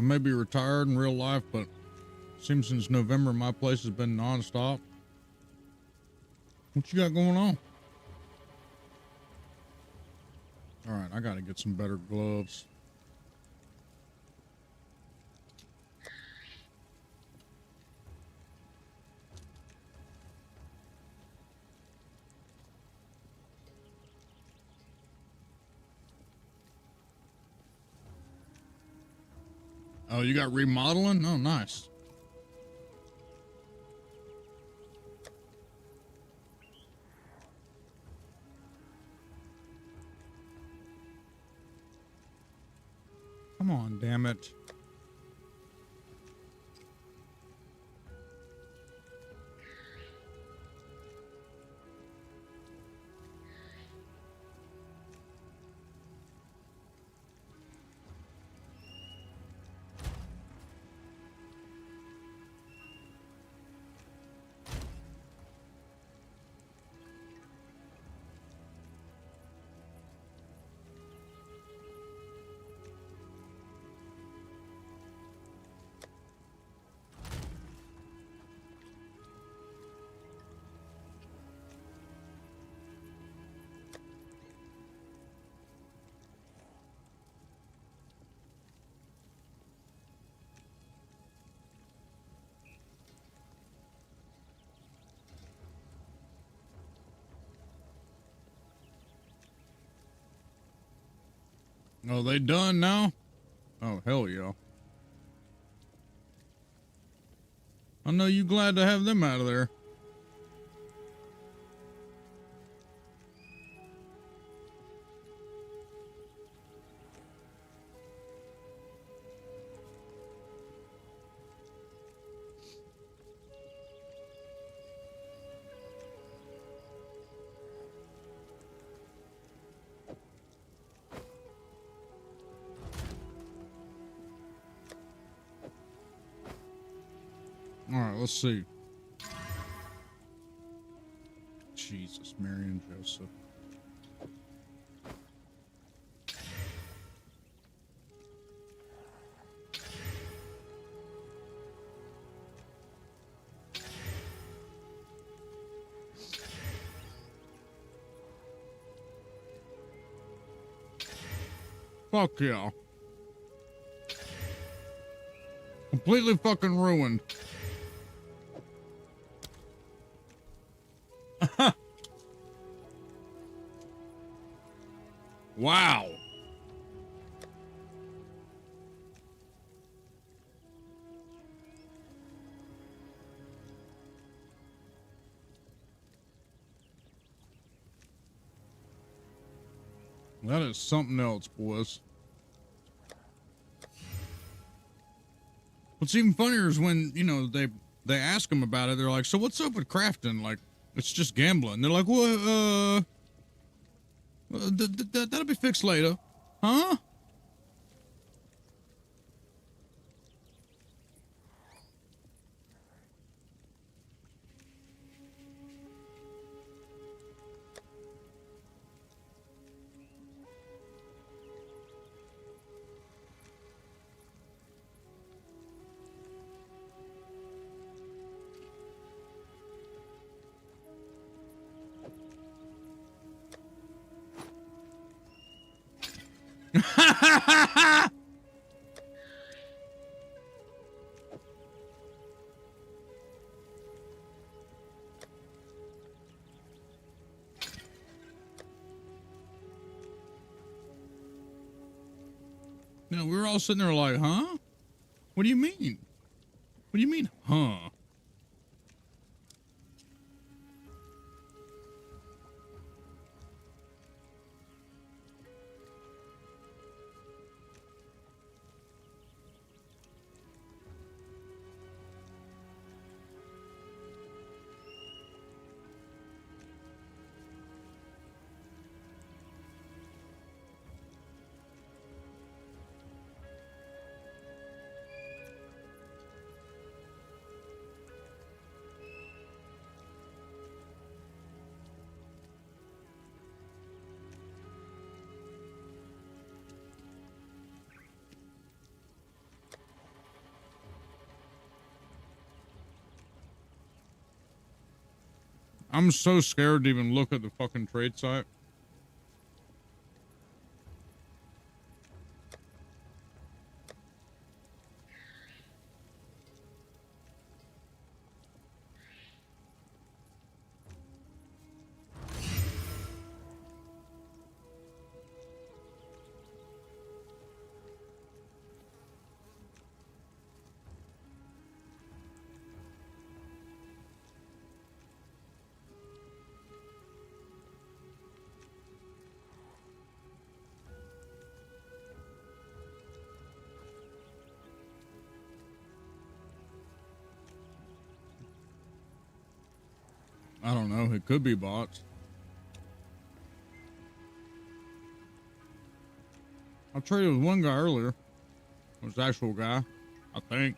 I may be retired in real life, but seems since November, my place has been nonstop. What you got going on? All right, I got to get some better gloves. Oh, you got remodeling? Oh, nice. Come on, damn it. Oh, they done now? Oh, hell yeah. I know you glad to have them out of there. All right, let's see. Jesus, Mary and Joseph. Fuck yeah. Completely fucking ruined. Wow. That is something else, boys. What's even funnier is when, you know, they ask them about it. They're like, so what's up with crafting? Like, it's just gambling. They're like, well, that'll be fixed later. Huh? You know, we were all sitting there like, huh? What do you mean? What do you mean, huh? I'm so scared to even look at the fucking trade site. I don't know. It could be bots. I traded with one guy earlier. It was the actual guy, I think.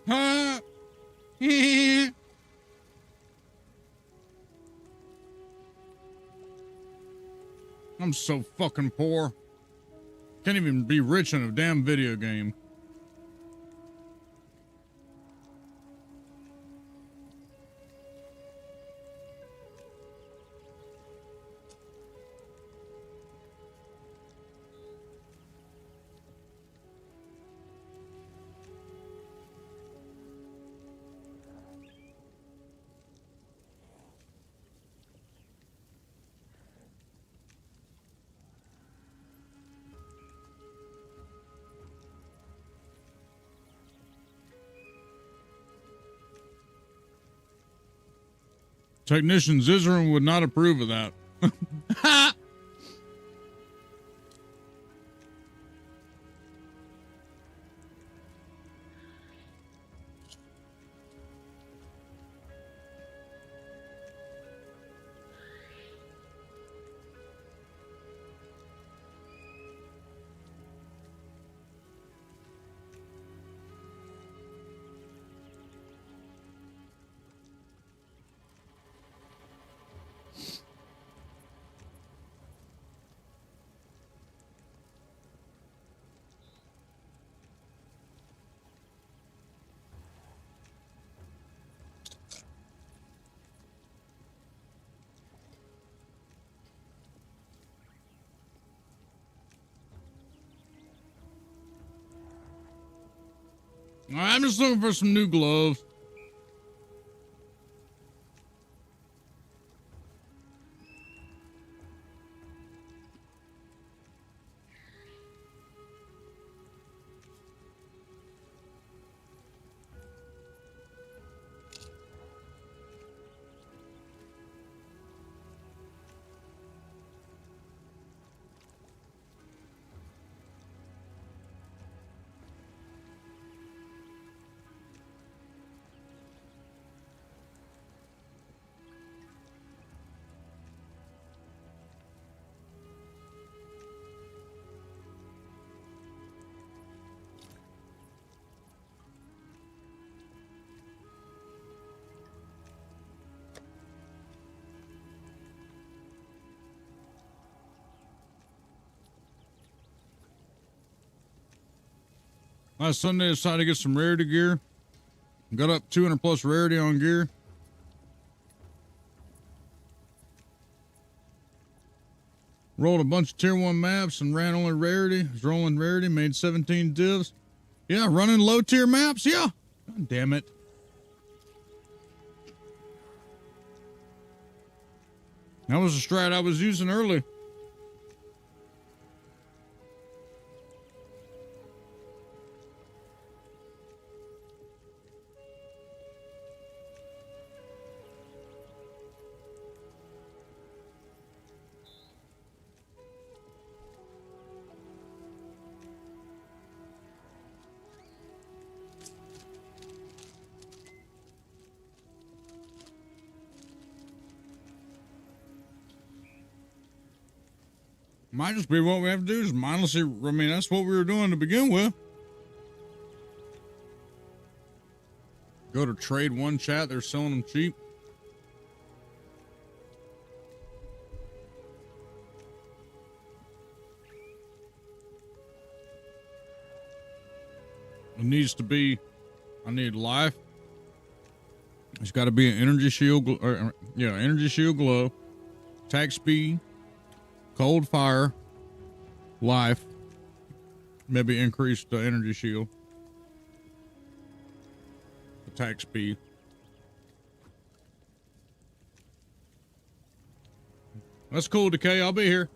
Huh? I'm so fucking poor. Can't even be rich in a damn video game. Technician Zizarin would not approve of that. I'm just looking for some new gloves. Last Sunday, I decided to get some rarity gear. Got up 200 plus rarity on gear. Rolled a bunch of tier 1 maps and ran only rarity. Was rolling rarity, made 17 divs. Yeah, running low tier maps, yeah. God damn it. That was a strat I was using early. Might just be what we have to do is mindlessly, I mean, that's what we were doing to begin with. Go to trade one chat, they're selling them cheap. It needs to be, I need life. It's got to be an energy shield, energy shield glow, attack speed, cold fire, life, maybe increase the energy shield, attack speed. That's cool, Decay. I'll be here.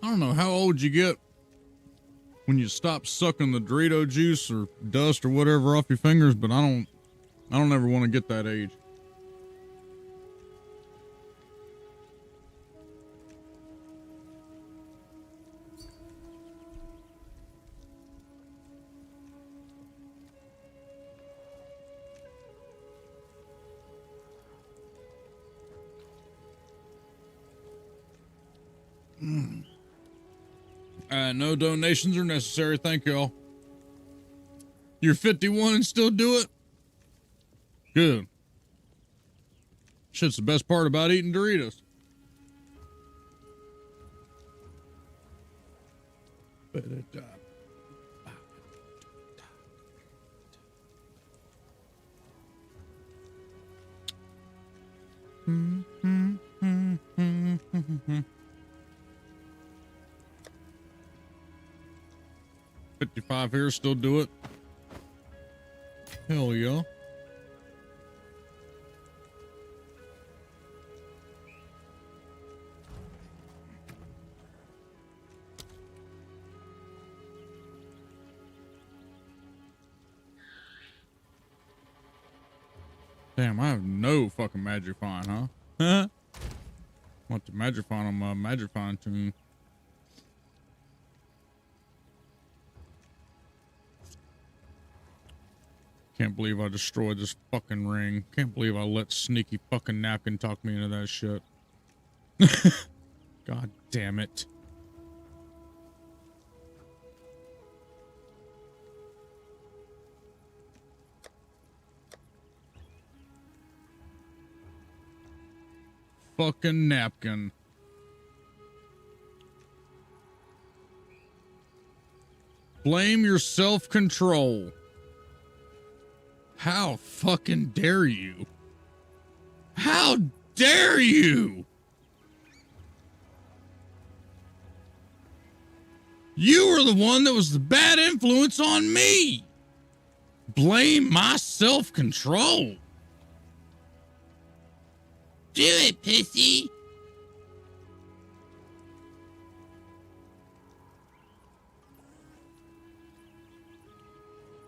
I don't know how old you get when you stop sucking the Dorito juice or dust or whatever off your fingers, but I don't ever want to get that age. No donations are necessary. Thank y'all. You're 51 and still do it? Good. Shit's the best part about eating Doritos. $55 here, still do it. Hell yeah. Damn, I have no fucking Magifine, huh? Want to Magifine on my Magifine tune. Can't believe I destroyed this fucking ring. Can't believe I let sneaky fucking napkin talk me into that shit. God damn it. fucking napkin. Blame your self-control. How fucking dare you? How dare you? You were the one that was the bad influence on me. Blame my self-control. Do it, pussy.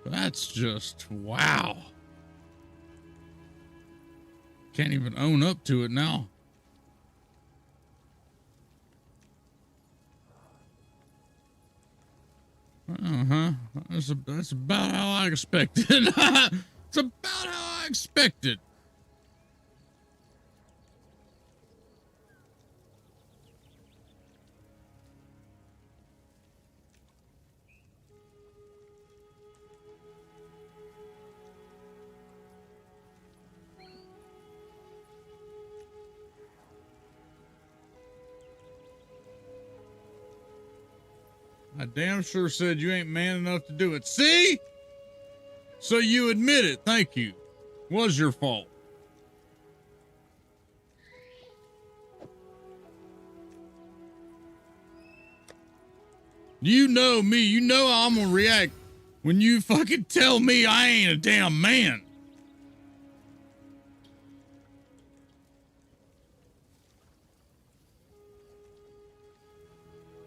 That's just, wow. Can't even own up to it now. That's about how I expected. It's about how I expected. I damn sure said you ain't man enough to do it. See? So you admit it. Thank you. Was your fault. You know me. You know how I'm gonna react when you fucking tell me I ain't a damn man.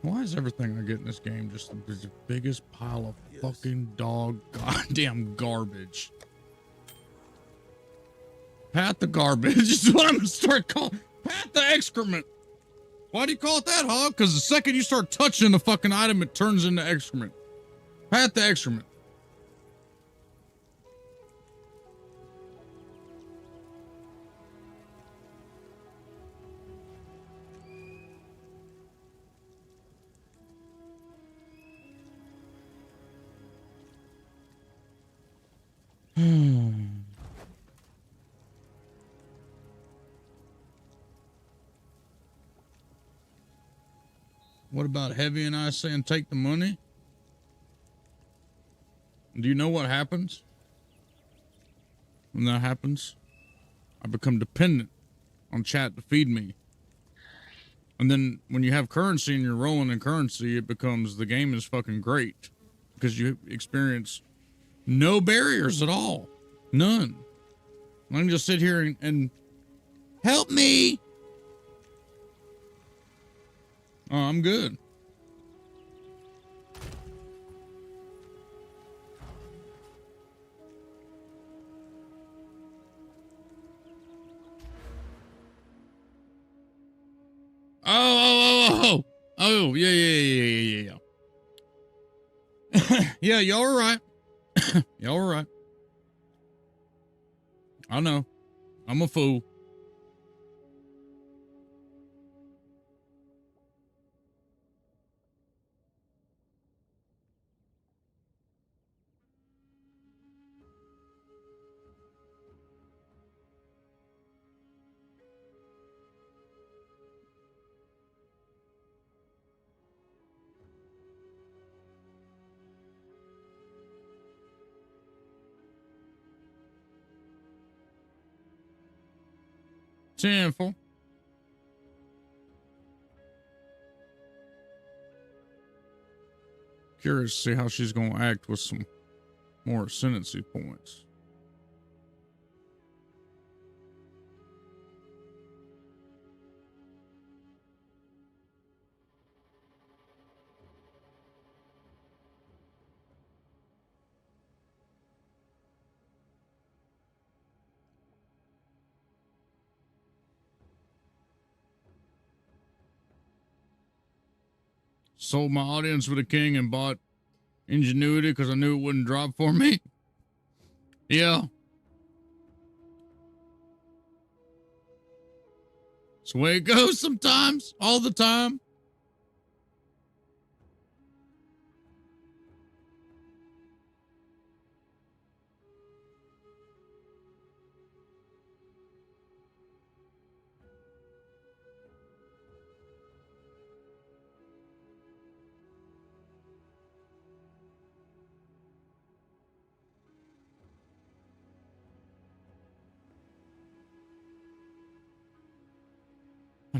Why is everything I get in this game just the biggest pile of fucking goddamn garbage? Pat the garbage is what I'm gonna start calling. Pat the excrement. Why do you call it that, Hawg? Because the second you start touching the fucking item, it turns into excrement. Pat the excrement. What about Heavy and I saying take the money? Do you know what happens when that happens? I become dependent on chat to feed me. And then when you have currency and you're rolling in currency, it becomes the game is fucking great because you experience no barriers at all. None. I can just sit here and help me. Oh, I'm good. Oh, yeah. Yeah, y'all are right. Y'all are right. I know. I'm a fool. Sinful. Curious to see how she's going to act with some more ascendancy points. Sold my audience with a king and bought ingenuity because I knew it wouldn't drop for me. Yeah. It's the way it goes sometimes, all the time.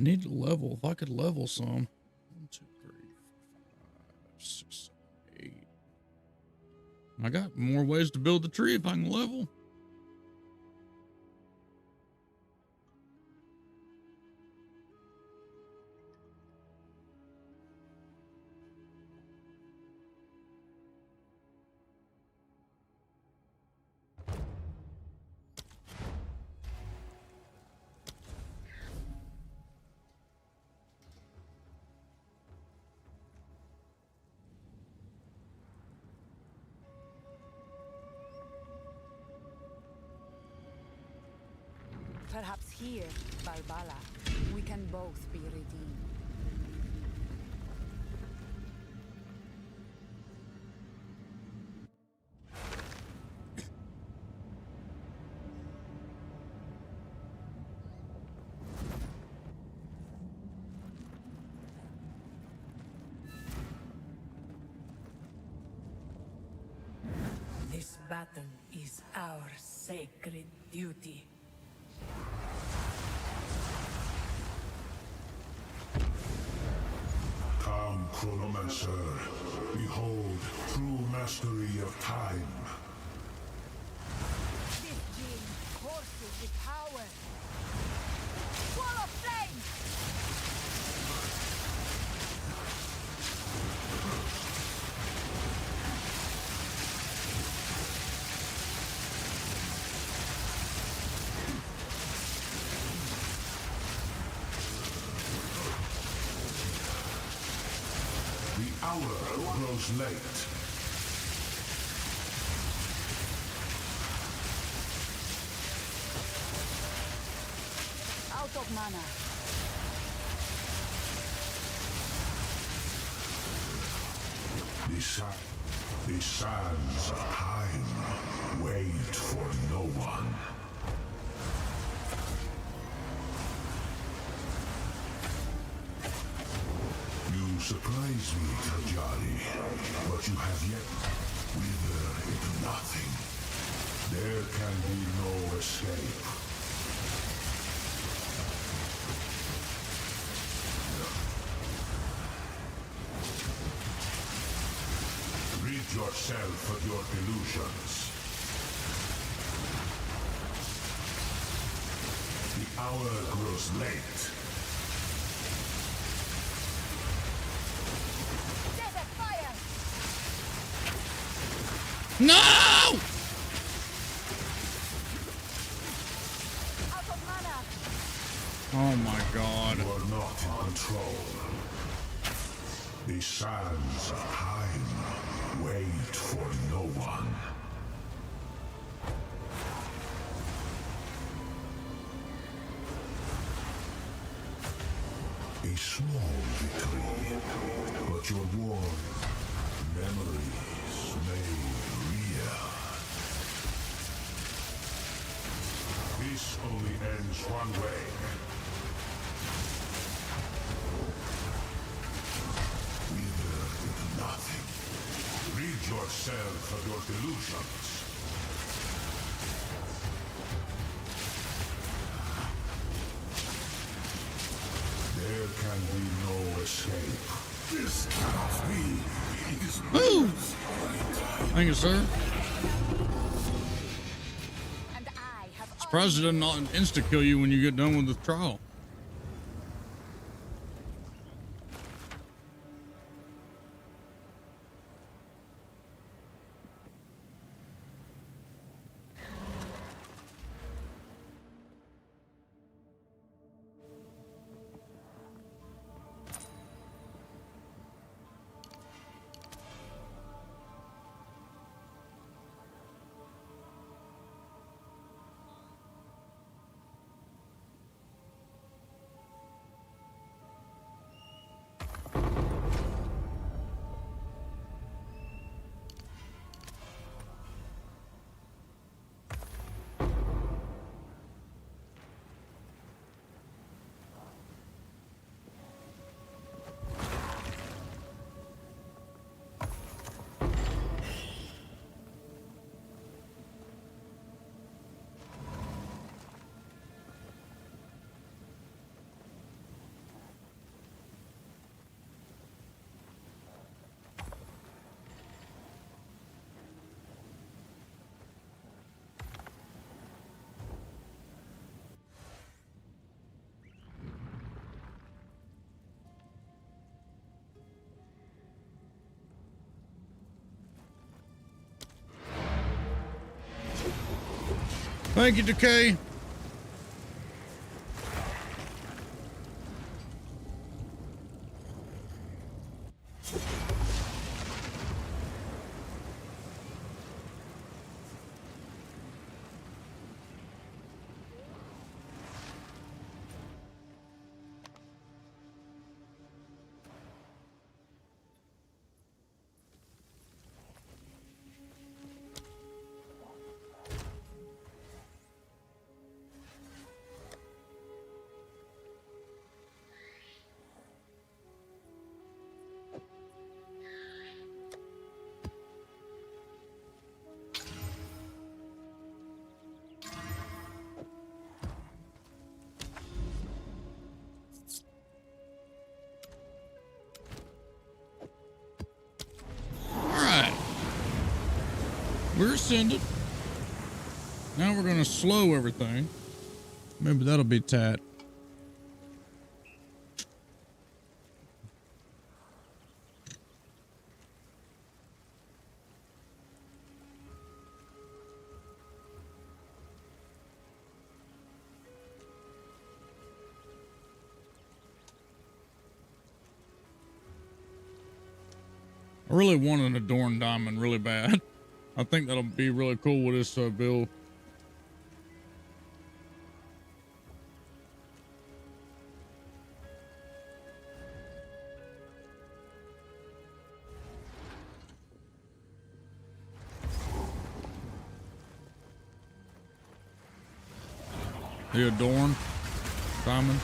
need to level. If I could level some. 1, 2, 3, 4, 5, 6, 7, 8. I got more ways to build the tree if I can level. Perhaps here, Balbala, we can both be redeemed. This battle is our sacred duty. Come, Chronomancer. Behold true mastery of time. This gene courses with power. Wall of flame! The hour grows late. Out of mana. The sands of time wait for no one. You surprise me, Tajari, but you have yet withered into nothing. There can be no escape. Rid yourself of your illusions. The hour grows late. Desert fire! No! Out of mana! Oh my god. You are not in control. The sands of time wait for no one. A small victory, but your warm memories may real. This only ends one way. Wither into nothing. Rid yourself of your delusions. There can be no escape. This cannot be. It is Woo! Thank you, sir. And I have Surprised it doesn't insta-kill you when you get done with the trial. Thank you, Decay. We're ascended. Now we're going to slow everything. Maybe that'll be tat. I really want an adorned diamond really bad. I think that'll be really cool with this build. The adorned diamond.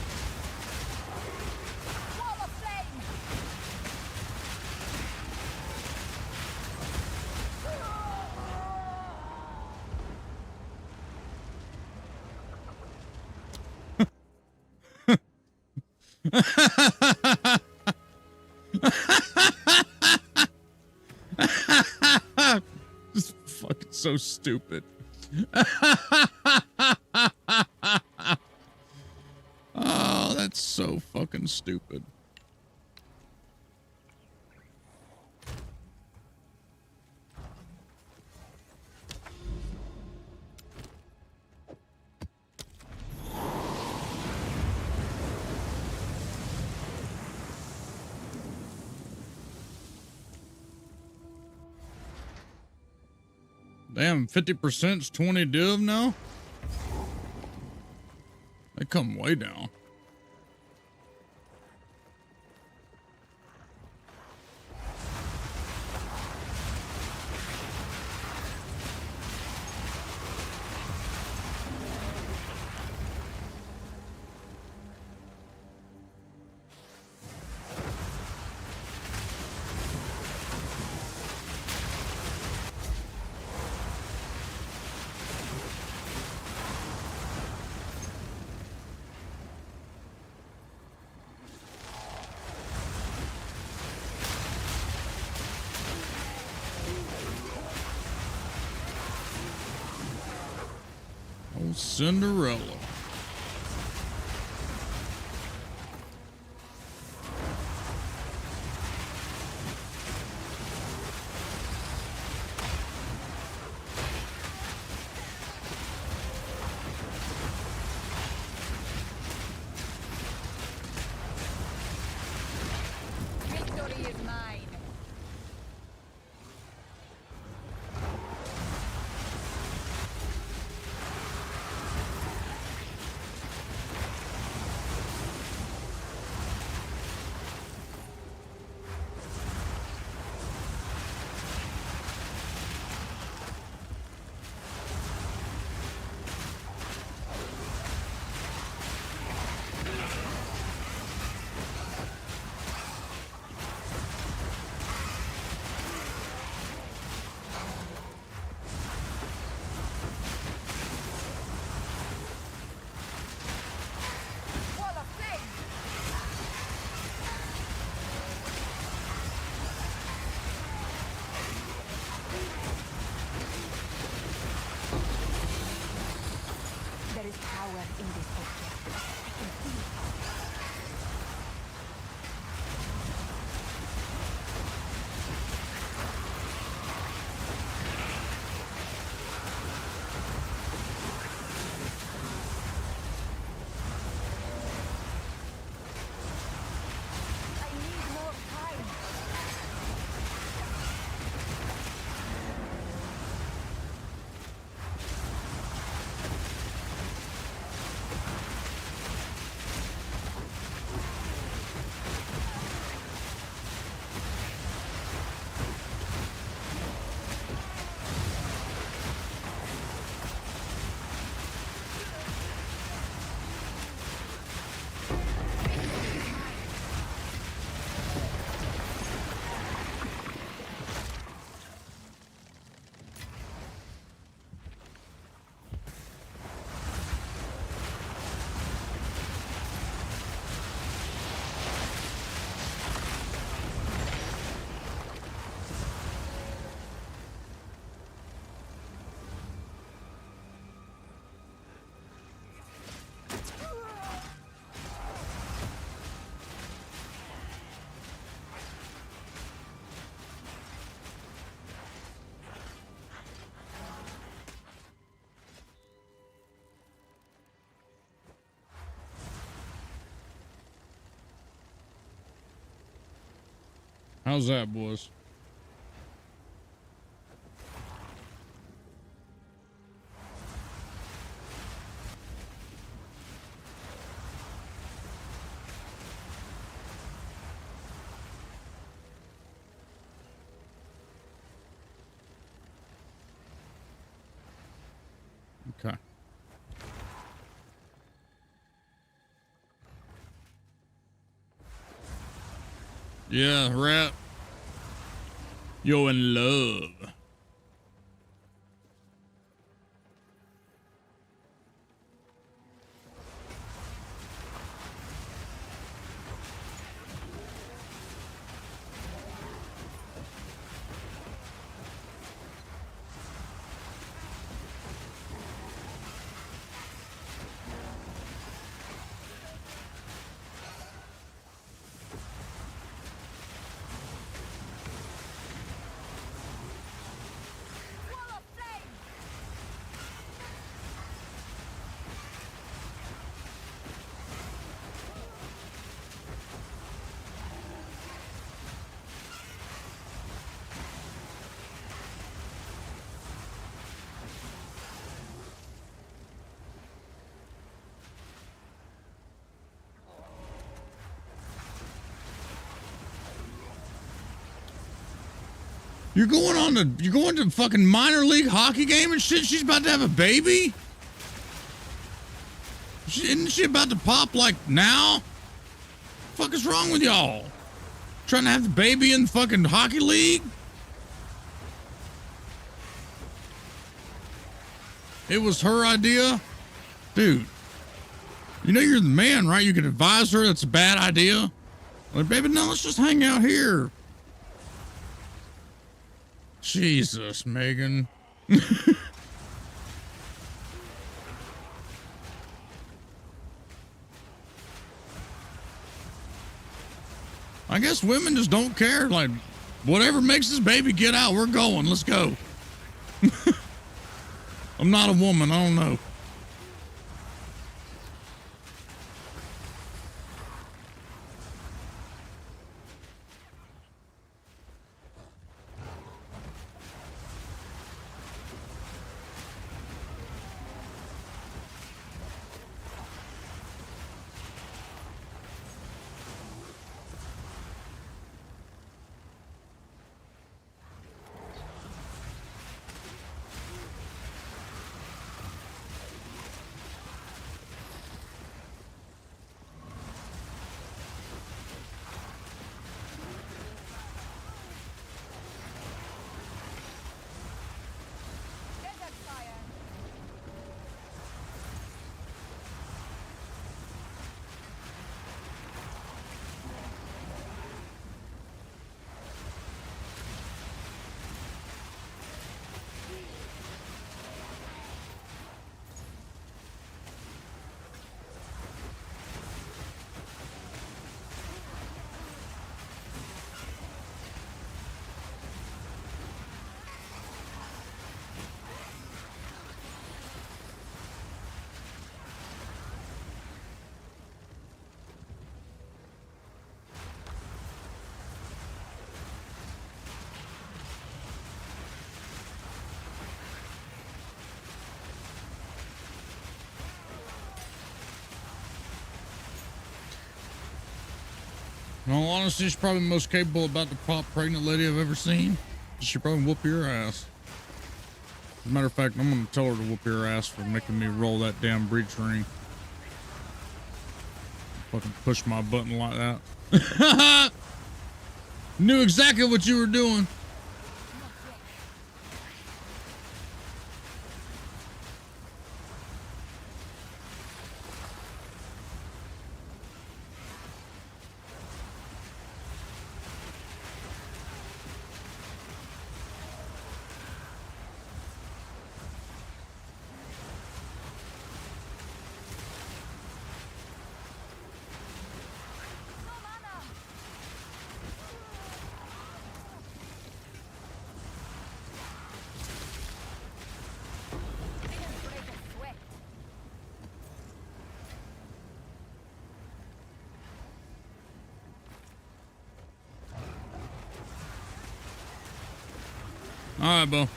This is fucking so stupid. Oh, that's so fucking stupid. Damn, 50%'s 20 div now? They come way down. Oh, Cinderella. Victory is mine. How's that, boys? Okay. Yeah, rap. You're in love. Wall of flame! You're going to fucking minor league hockey game and shit? She's about to have a baby? Isn't she about to pop like now? Fuck is wrong with y'all? Trying to have the baby in fucking hockey league? It was her idea? Dude. You know you're the man, right? You can advise her that's a bad idea. Like, baby, no, let's just hang out here. Jesus, Megan. I guess women just don't care. Like, whatever makes this baby get out, we're going. Let's go. I'm not a woman. I don't know. Desert fire! In all honesty, she's probably the most capable about to pop pregnant lady I've ever seen. She probably whoop your ass. As a matter of fact, I'm gonna tell her to whoop your ass for making me roll that damn breach ring. Fucking push my button like that. Knew exactly what you were doing. All right, Bo.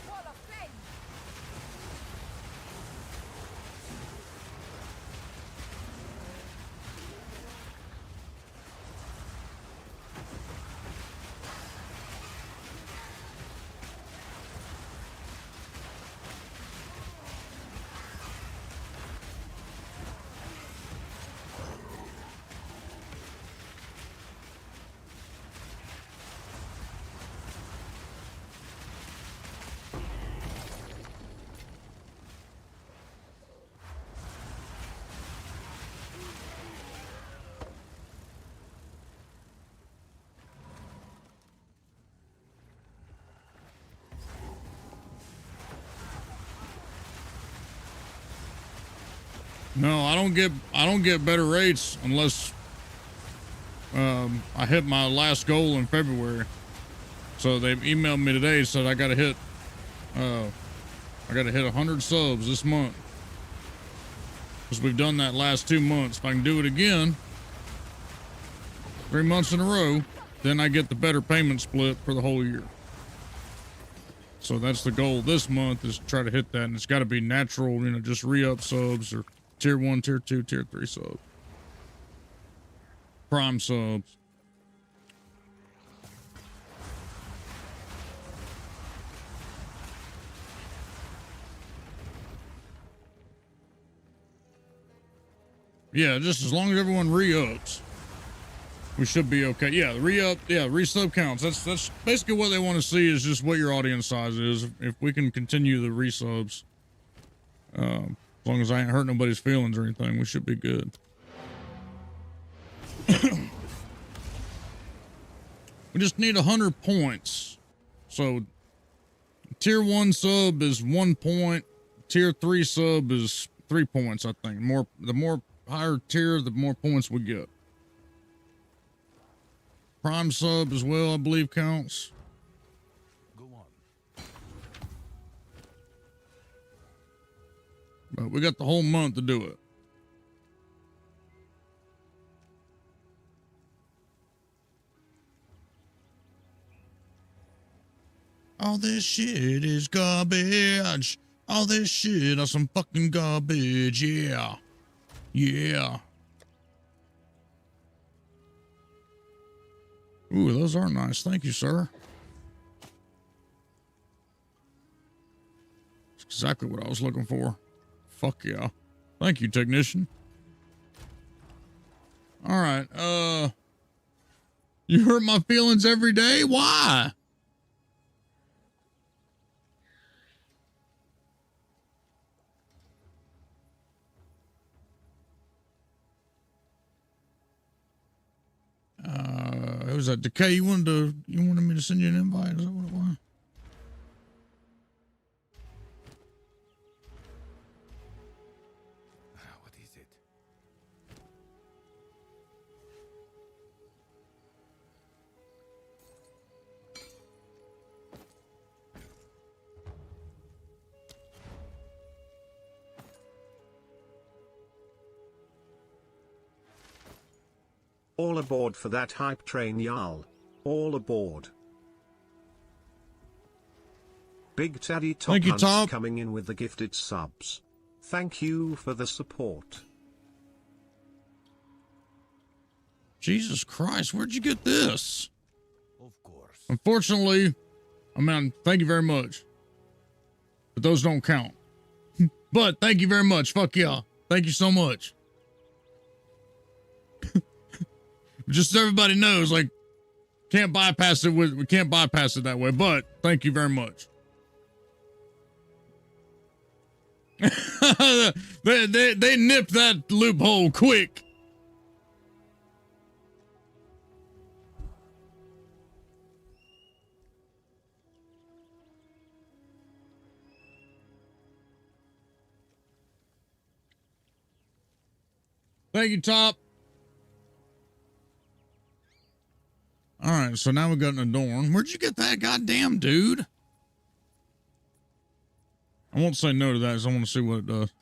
Wall of flame! No, I don't get better rates unless I hit my last goal in February. So they emailed me today, said I gotta hit 100 subs this month. Because we've done that last 2 months. If I can do it again 3 months in a row, then I get the better payment split for the whole year. So that's the goal this month, is to try to hit that, and it's got to be natural, just re-up subs or tier 1, tier 2, tier 3 subs. Prime subs. Yeah, just as long as everyone re-ups, we should be okay. Yeah, the re-up, re-sub counts. That's basically what they want to see, is just what your audience size is. If we can continue the re-subs, as long as I ain't hurt nobody's feelings or anything, we should be good. We just need 100 points. So tier 1 sub is 1 point. Tier 3 sub is 3 points, I think. The more higher tier, the more points we get. Prime sub as well, I believe, counts. Go on. But we got the whole month to do it. All this shit is garbage. All this shit is some fucking garbage. Yeah. Yeah. Ooh, those are nice. Thank you, sir. That's exactly what I was looking for. Fuck yeah. Thank you, technician. All right. You hurt my feelings every day? Why? It was that Decay. You wanted me to send you an invite? Is that what it was? What is it? All aboard for that hype train, y'all. All aboard. Big Taddy Top Thank you, Hunt's Top. coming in with the gifted subs. Thank you for the support. Jesus Christ, where'd you get this? Of course. Unfortunately, thank you very much. But those don't count. But thank you very much. Fuck yeah. Thank you so much. Just so everybody knows, like, we can't bypass it that way, but thank you very much. they nipped that loophole quick. Thank you, Top. All right, so now we got an Adorn. Where'd you get that goddamn dude? I won't say no to that because I want to see what it does.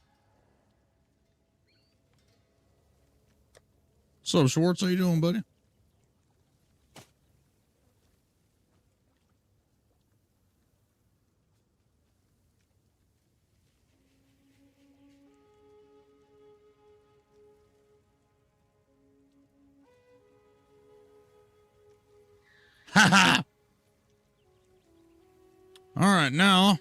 What's up, Schwartz? How you doing, buddy? Ha ha! All right, now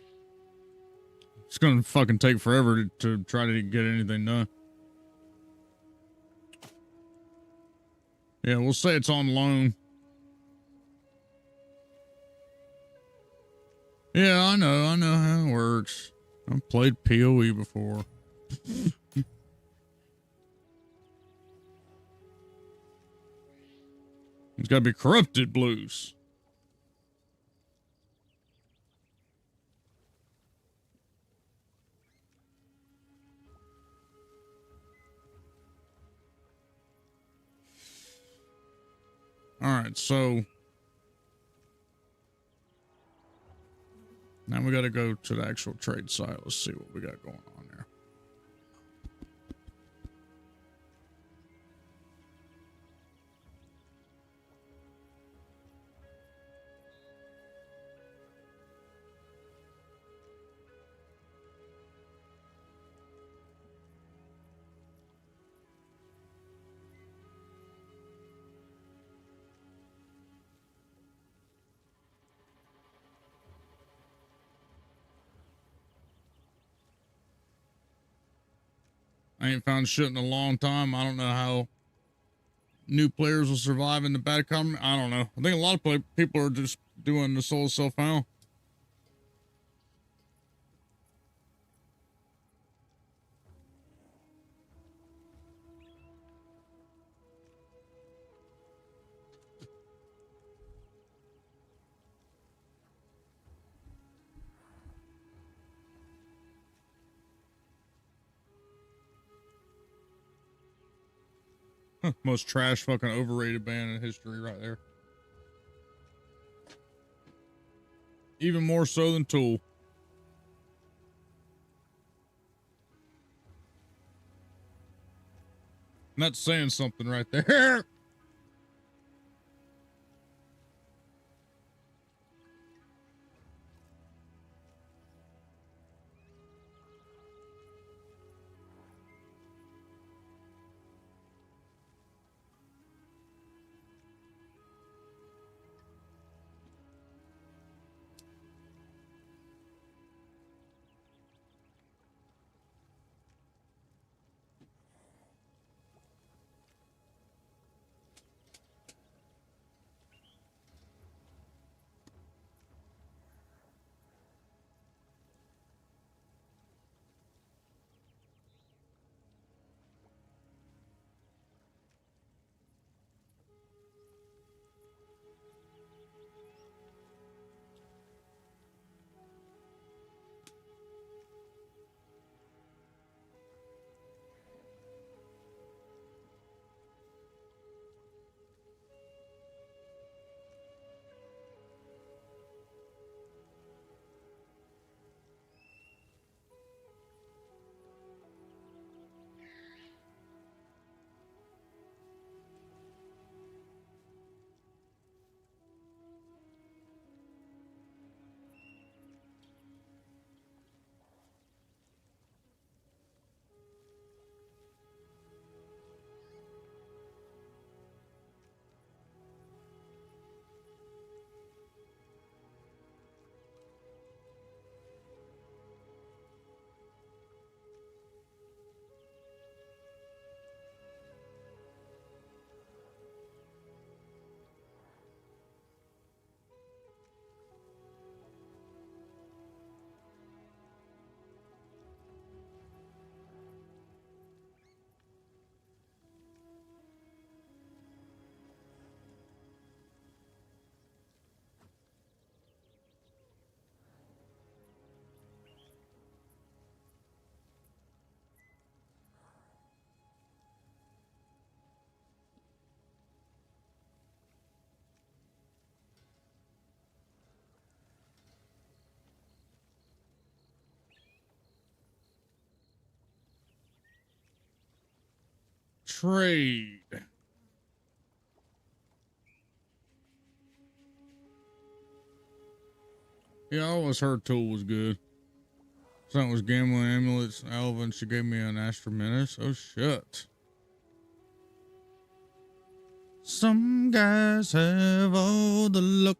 it's gonna fucking take forever to try to get anything done. Yeah, we'll say it's on loan. Yeah, I know how it works. I've played PoE before. It's gotta be corrupted blues. Alright, so now we gotta go to the actual trade site. Let's see what we got going on there. I ain't found shit in a long time. I don't know how new players will survive in the bad economy. I don't know. I think a lot of people are just doing the soul self-found. Most trash fucking overrated band in history right there. Even more so than Tool. And that's saying something right there. trade. Yeah, I always heard Tool was good. Something was gambling amulets. Alvin, she gave me an Astra Menace. Oh shit. Some guys have all the luck.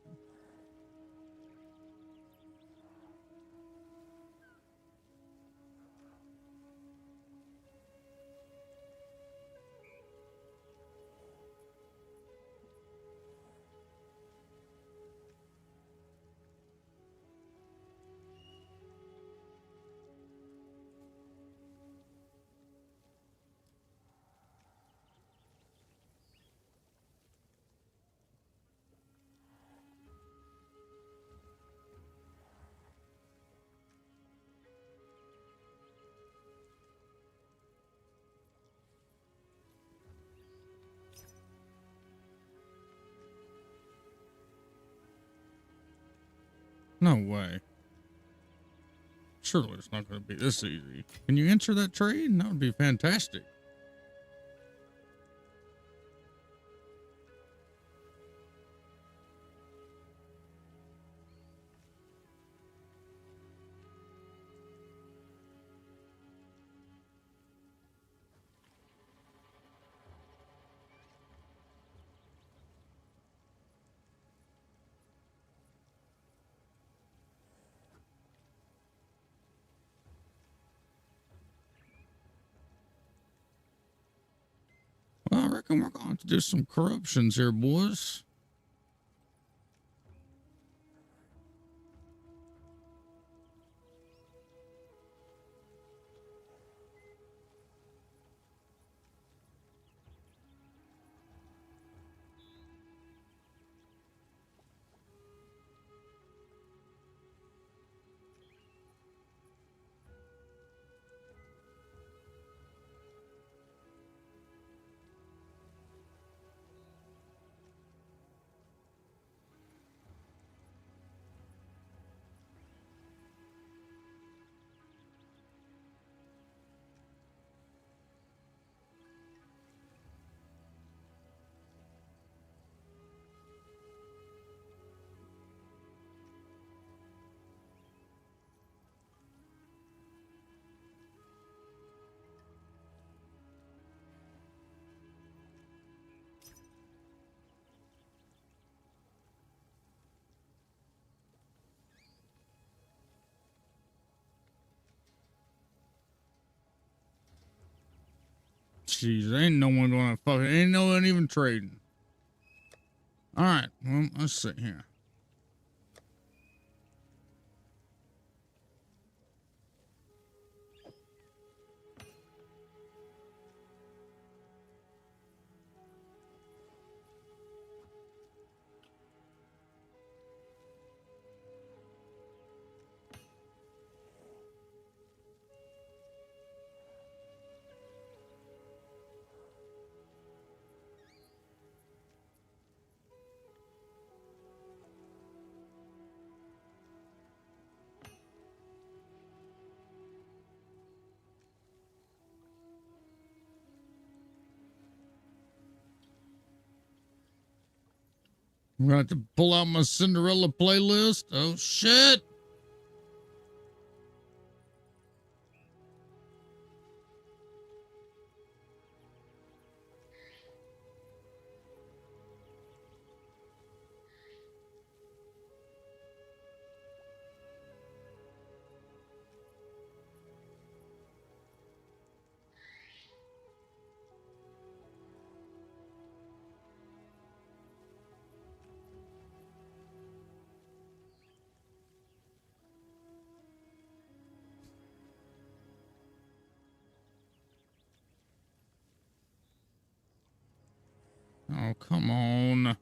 No way. Surely it's not going to be this easy. Can you enter that trade? That would be fantastic. Well, I reckon we're going to do some corruptions here, boys. Jeez, ain't no one going to fucking, ain't no one even trading. All right, well, let's see here. I'm going to have to pull out my Cinderella playlist. Oh, shit. Oh, come on.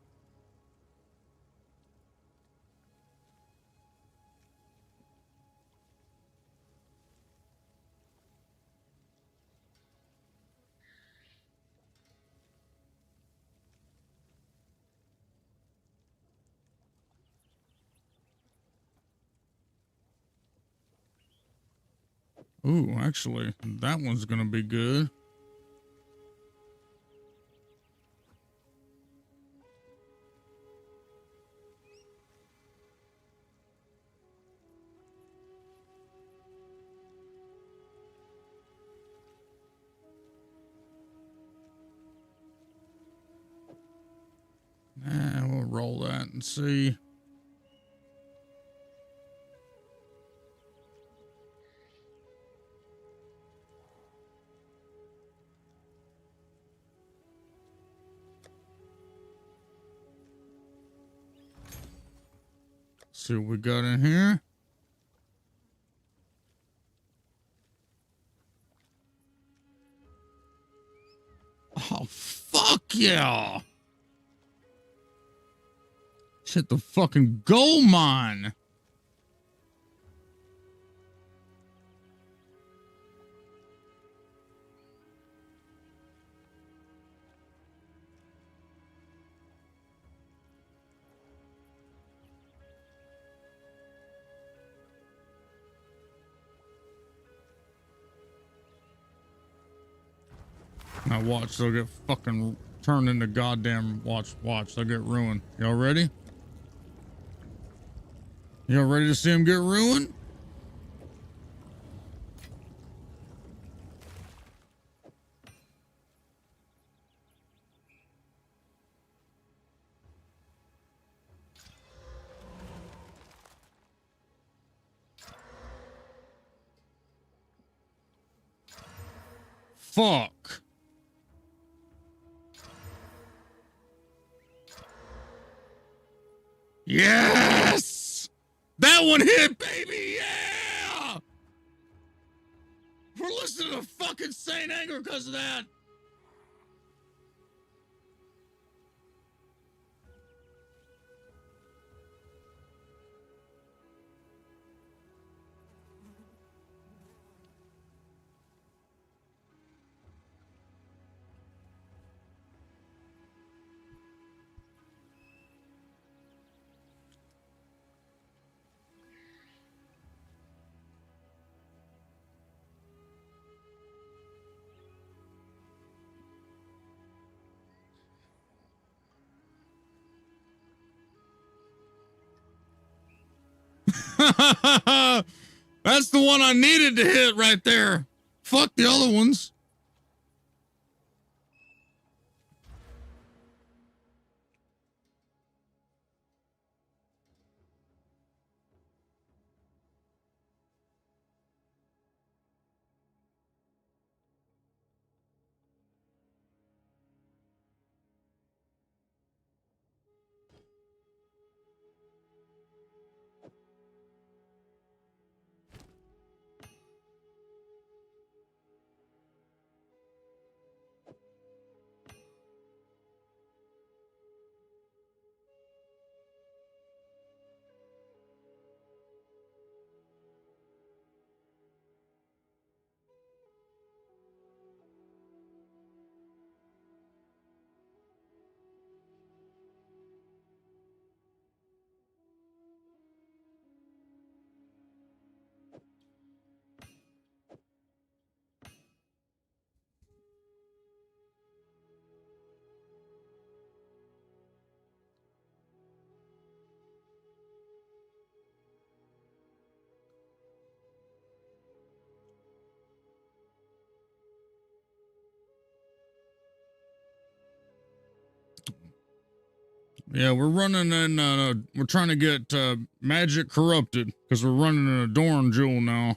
Ooh, actually, that one's going to be good. roll that and see. See what we got in here. Oh, fuck yeah. Hit the fucking gold mine. Now watch, they'll get fucking turned into goddamn, watch, they'll get ruined. Y'all ready? Y'all ready to see them get ruined? Fuck. Yes! That one hit, baby! Yeah! We're listening to fucking Saint Anger because of that. That's the one I needed to hit right there. Fuck the other ones. Yeah, we're running in, we're trying to get magic corrupted because we're running an Adorn jewel now.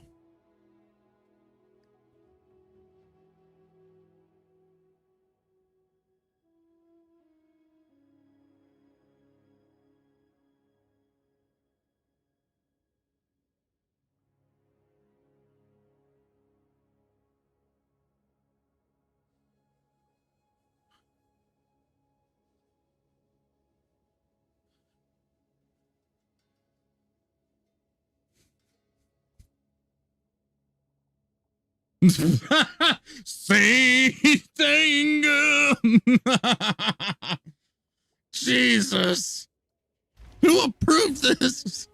Same thing. Jesus. Who approved this?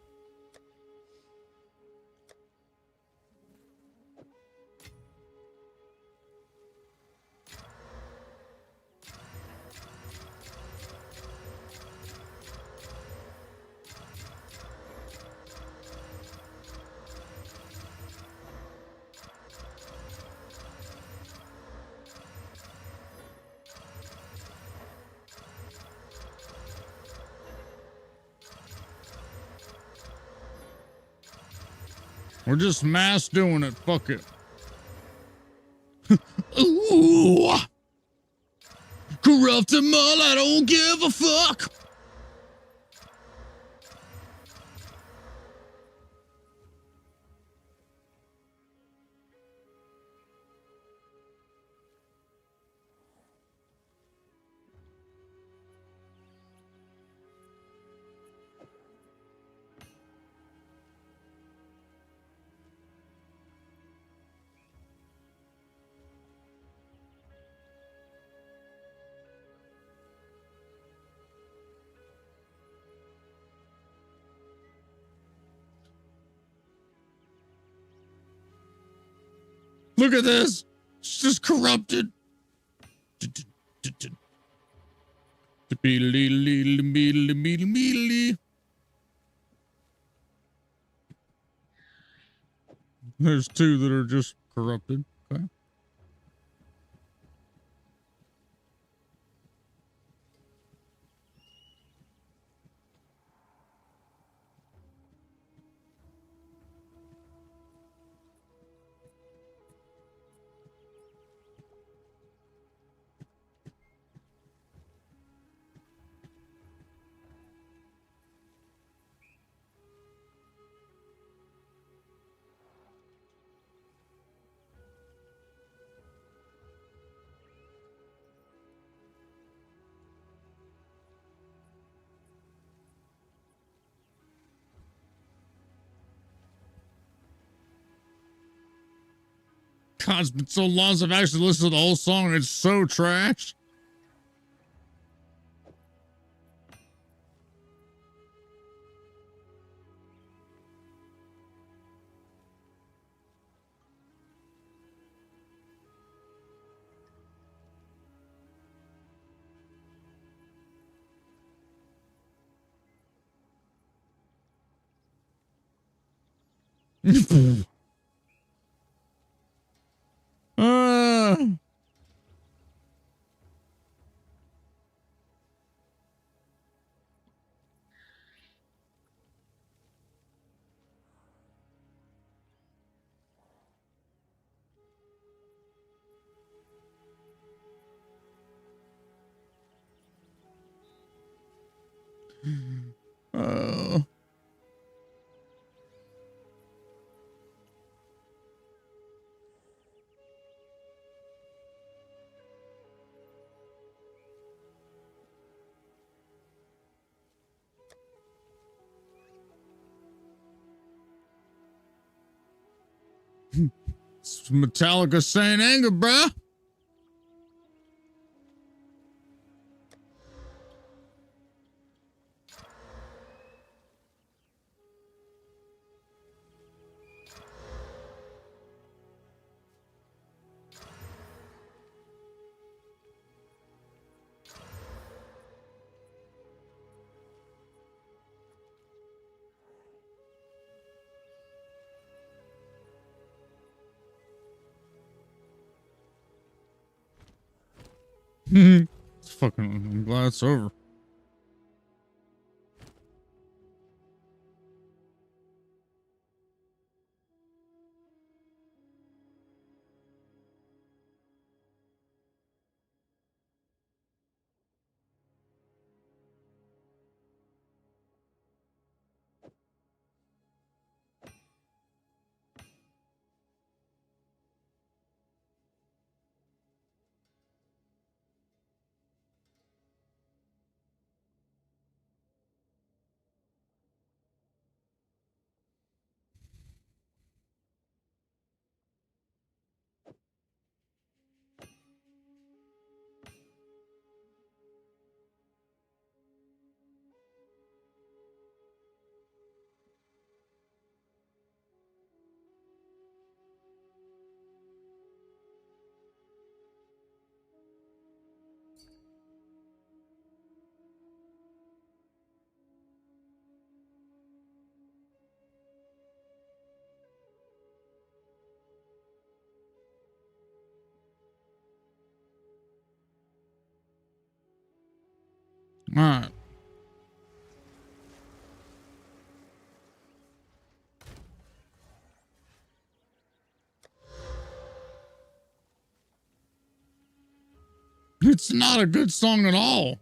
We're just mass doing it. Fuck it. Ooh. Corrupt them all. I don't give a fuck. Look at this. It's just corrupted. There's two that are just corrupted. Okay. God, it's been so long since I've actually listened to the whole song and it's so trash. Ah. Oh. It's Metallica Saint Anger, bruh. It's fucking, I'm glad it's over. All right. It's not a good song at all.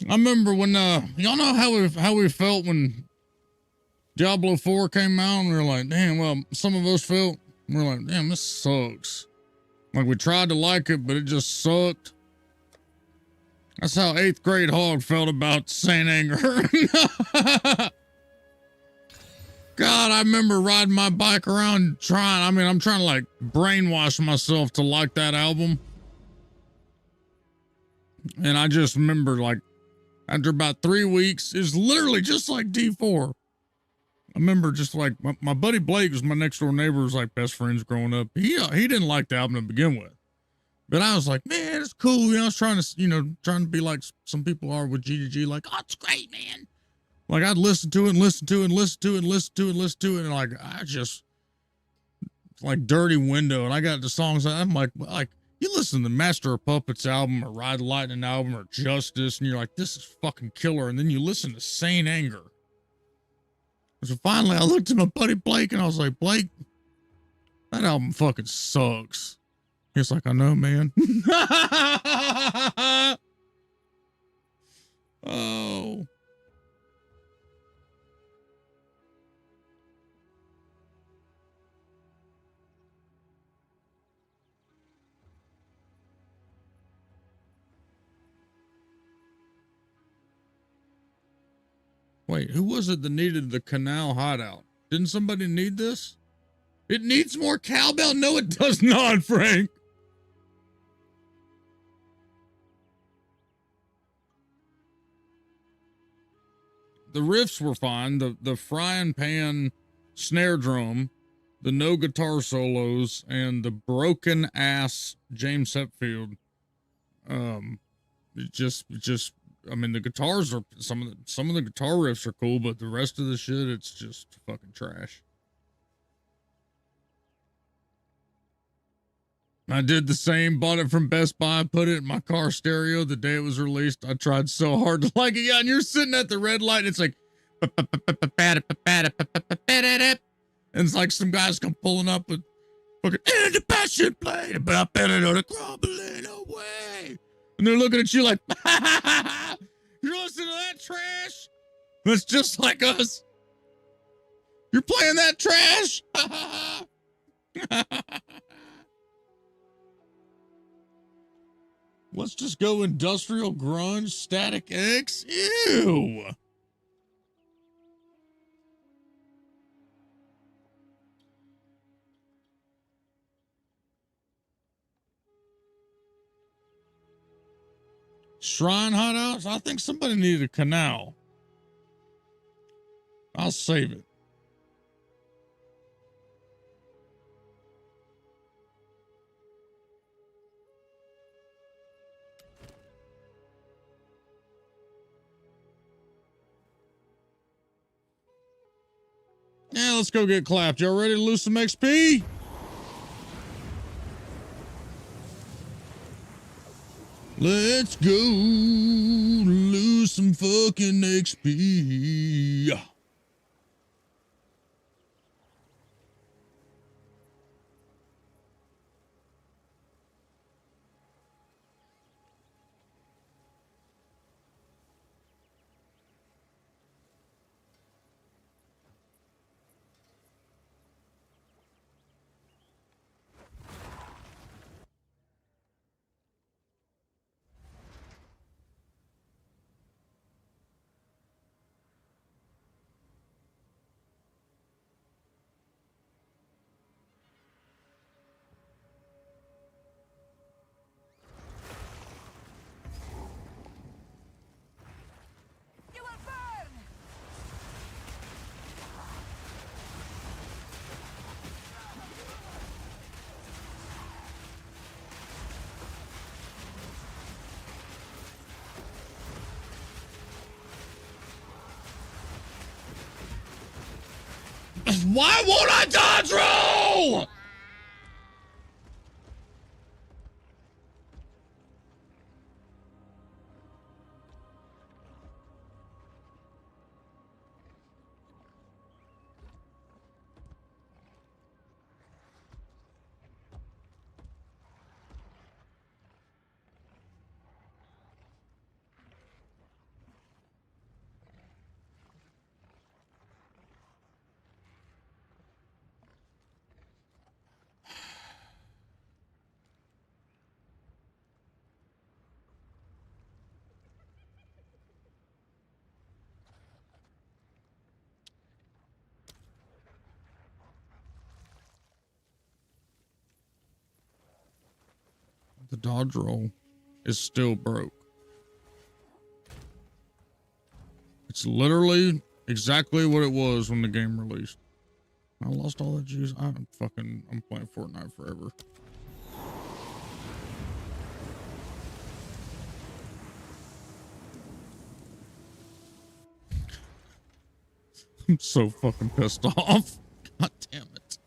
I remember when y'all know how we felt when Diablo 4 came out, and we were like, damn, well, some of us felt, we were like, damn, this sucks. Like, we tried to like it, but it just sucked. That's how 8th grade Hawg felt about Saint Anger. God, I remember riding my bike around I'm trying to like brainwash myself to like that album. And I just remember like after about 3 weeks, it's literally just like D4. I remember just like my buddy Blake was my next door neighbor, was like best friends growing up. He didn't like the album to begin with. But I was like, man, it's cool. You know, I was trying to be like some people are with GDG, like, oh, it's great, man. Like I'd listen to it and listen to it and listen to it and listen to it and listen to it. And like, I just like Dirty Window. And I got the songs. I'm like, you listen to the Master of Puppets album or Ride the Lightning album or Justice. And you're like, this is fucking killer. And then you listen to Saint Anger. So finally I looked at my buddy Blake and I was like, Blake, that album fucking sucks. He's like, I know, man. Oh. Wait, who was it that needed the canal hideout? Didn't somebody need this? It needs more cowbell? No, it does not, Frank. The riffs were fine. The frying pan snare drum, the no guitar solos, and the broken ass James Hetfield. I mean, the guitars are some of the guitar riffs are cool, but the rest of the shit, it's just fucking trash. I did the same, bought it from Best Buy, put it in my car stereo the day it was released. I tried so hard to like it. Yeah, and you're sitting at the red light, and it's like, and it's like some guys come pulling up with fucking, and the passion played, but I bet it on the crumbling away. And they're looking at you like, you're listening to that trash? That's just like us. You're playing that trash? Let's just go industrial grunge, Static X. Ew. Shrine hideouts? I think somebody needed a canal. I'll save it. Yeah, let's go get clapped. Y'all ready to lose some XP? Let's go lose some fucking XP. You will burn! Why won't I dodge roll? The dodge roll is still broke. It's literally exactly what it was when the game released. I lost all that juice. I'm playing Fortnite forever. I'm so fucking pissed off. God damn it.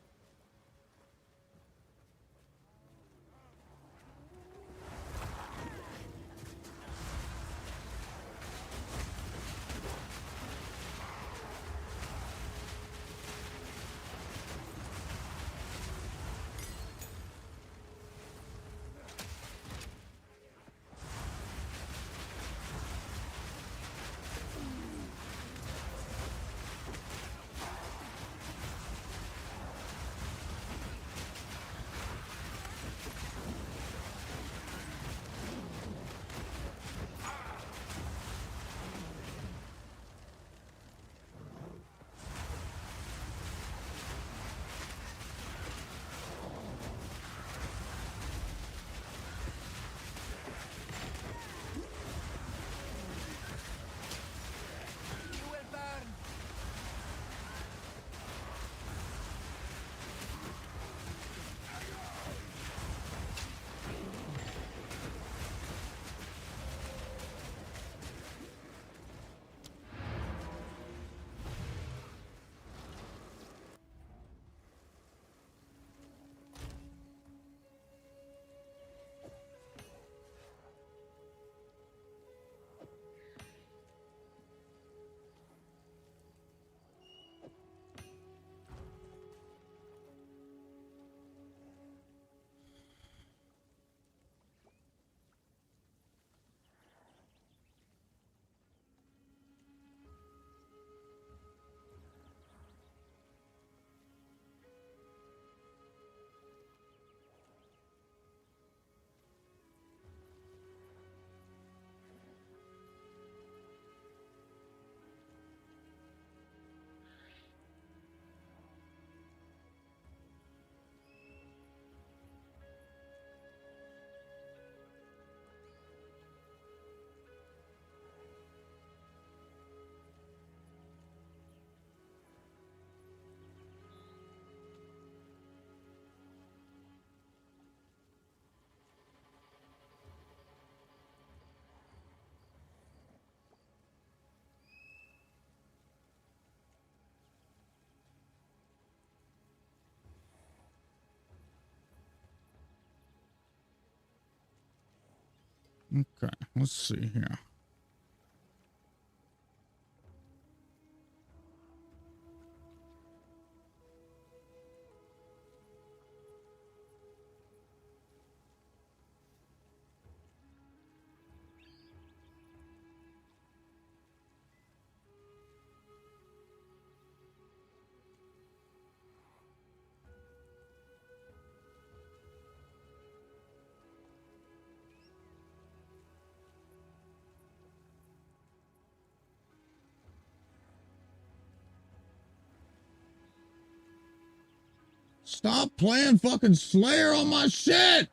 Okay, let's see here. Stop playing fucking Slayer on my shit!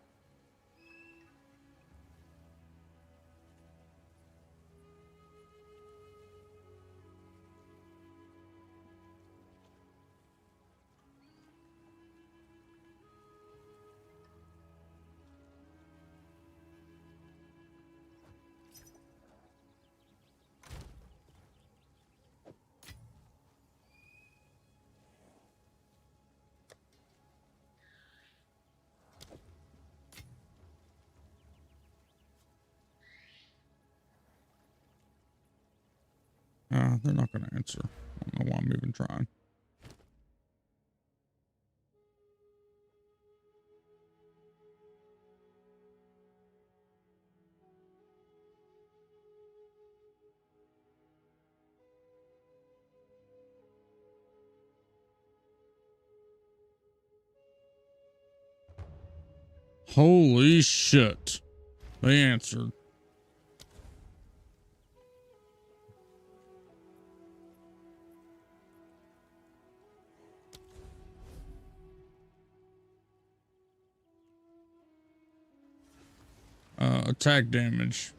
They're not going to answer. I don't know why I'm even trying. Holy shit. They answered. attack damage.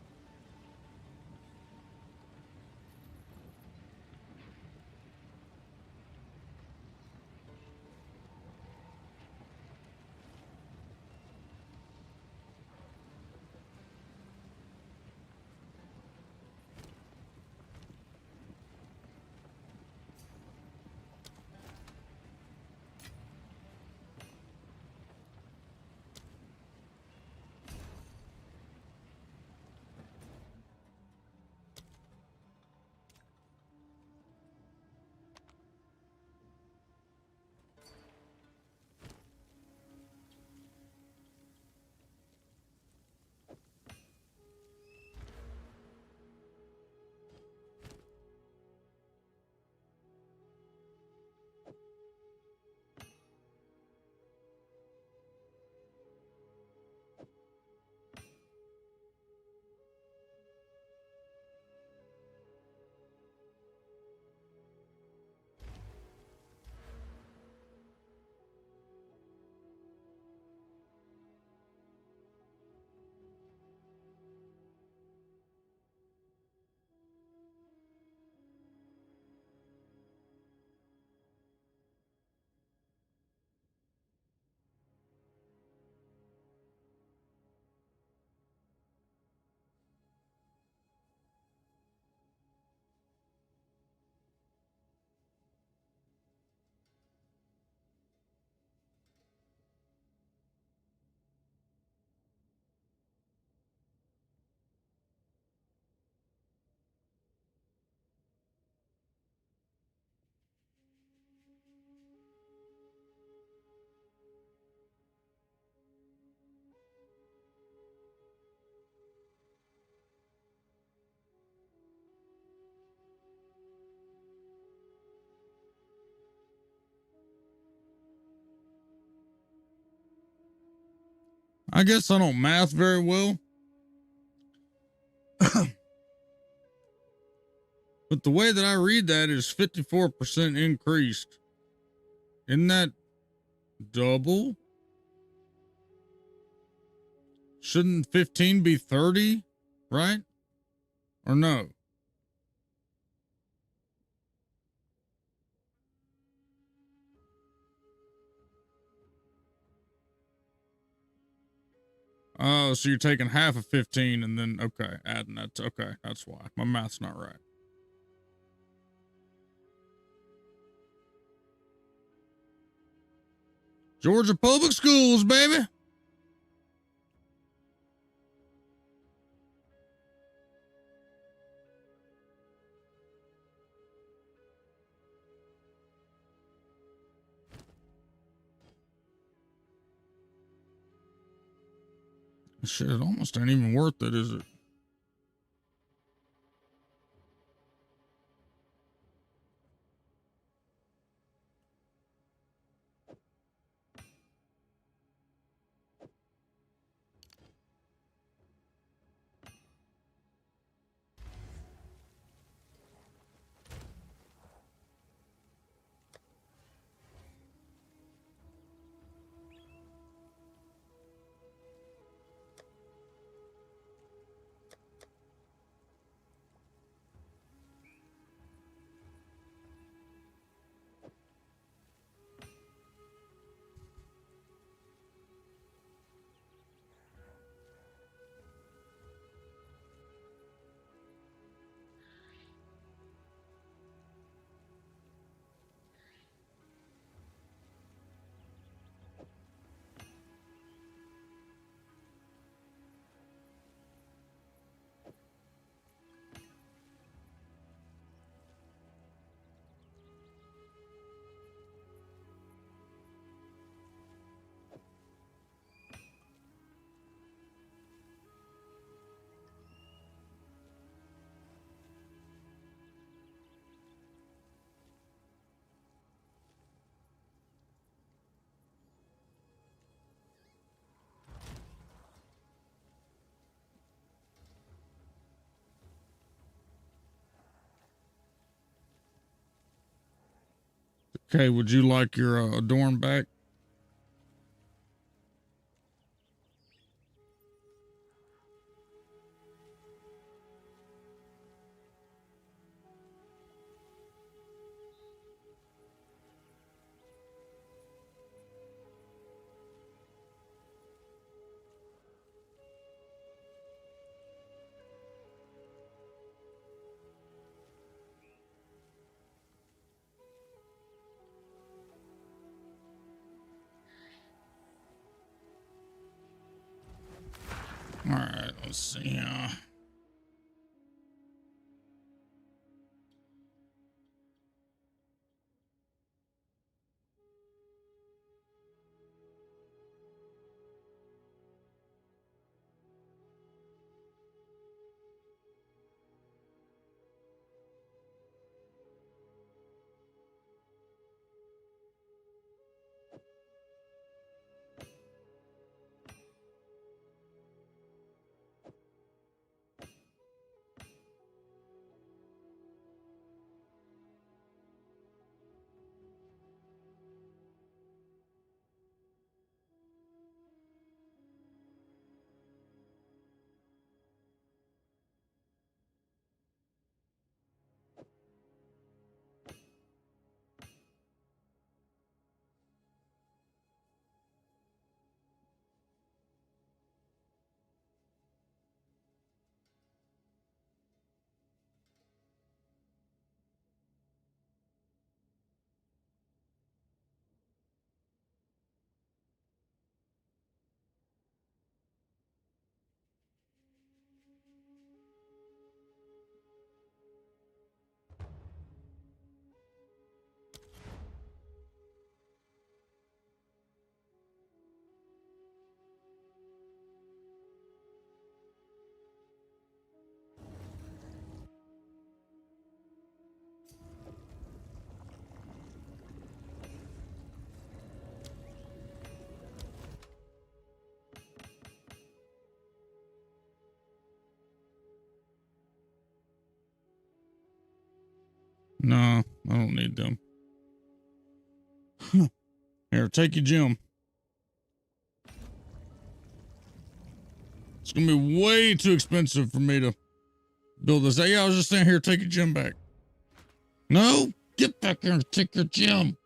I guess I don't math very well. But the way that I read that is 54% increased. Isn't that double? Shouldn't 15 be 30, right? Or no? Oh, so you're taking half of 15 and then, okay, adding that to, okay, that's why. My math's not right. Georgia Public Schools, baby. Shit, it almost ain't even worth it, is it? Okay, would you like your adorn back? Let's see. No, I don't need them. Here, take your gem. It's gonna be way too expensive for me to build this. Hey, I was just saying, here, take your gem back. No, get back here and take your gem.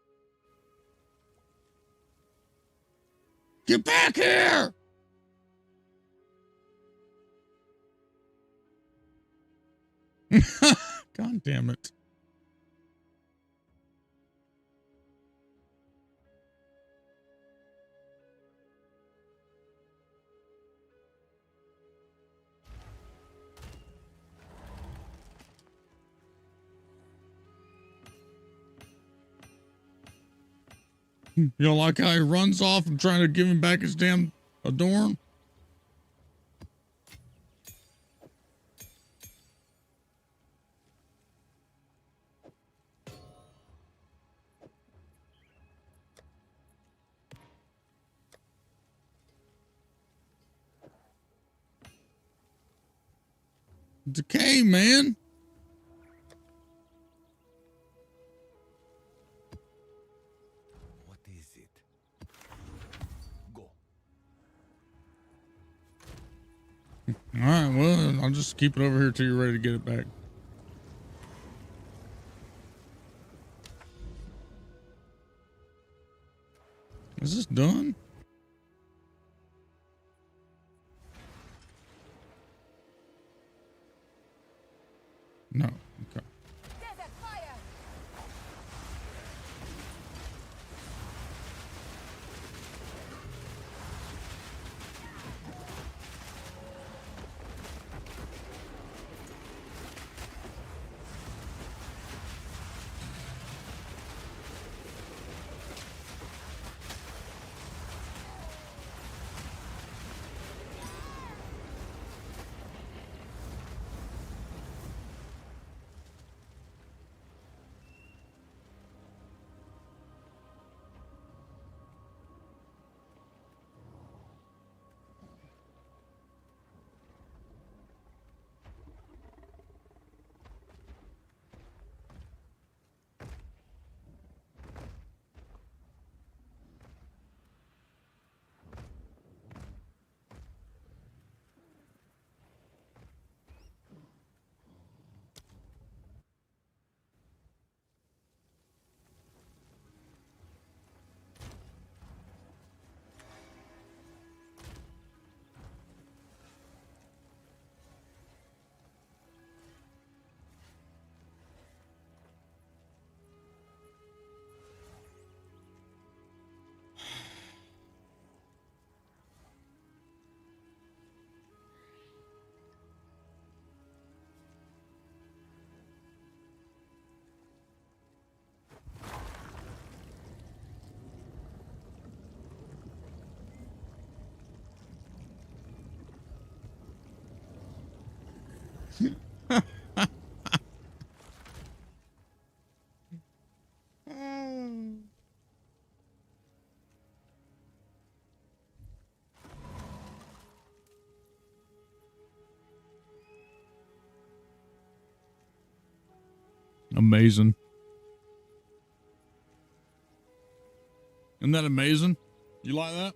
Get back here! God damn it. You don't like how he runs off and trying to give him back his damn adorn? Decay, man. What is it? Go. All right, well, I'll just keep it over here till you're ready to get it back. Is this done? No. Okay. Desert fire! Amazing. Isn't that amazing? You like that?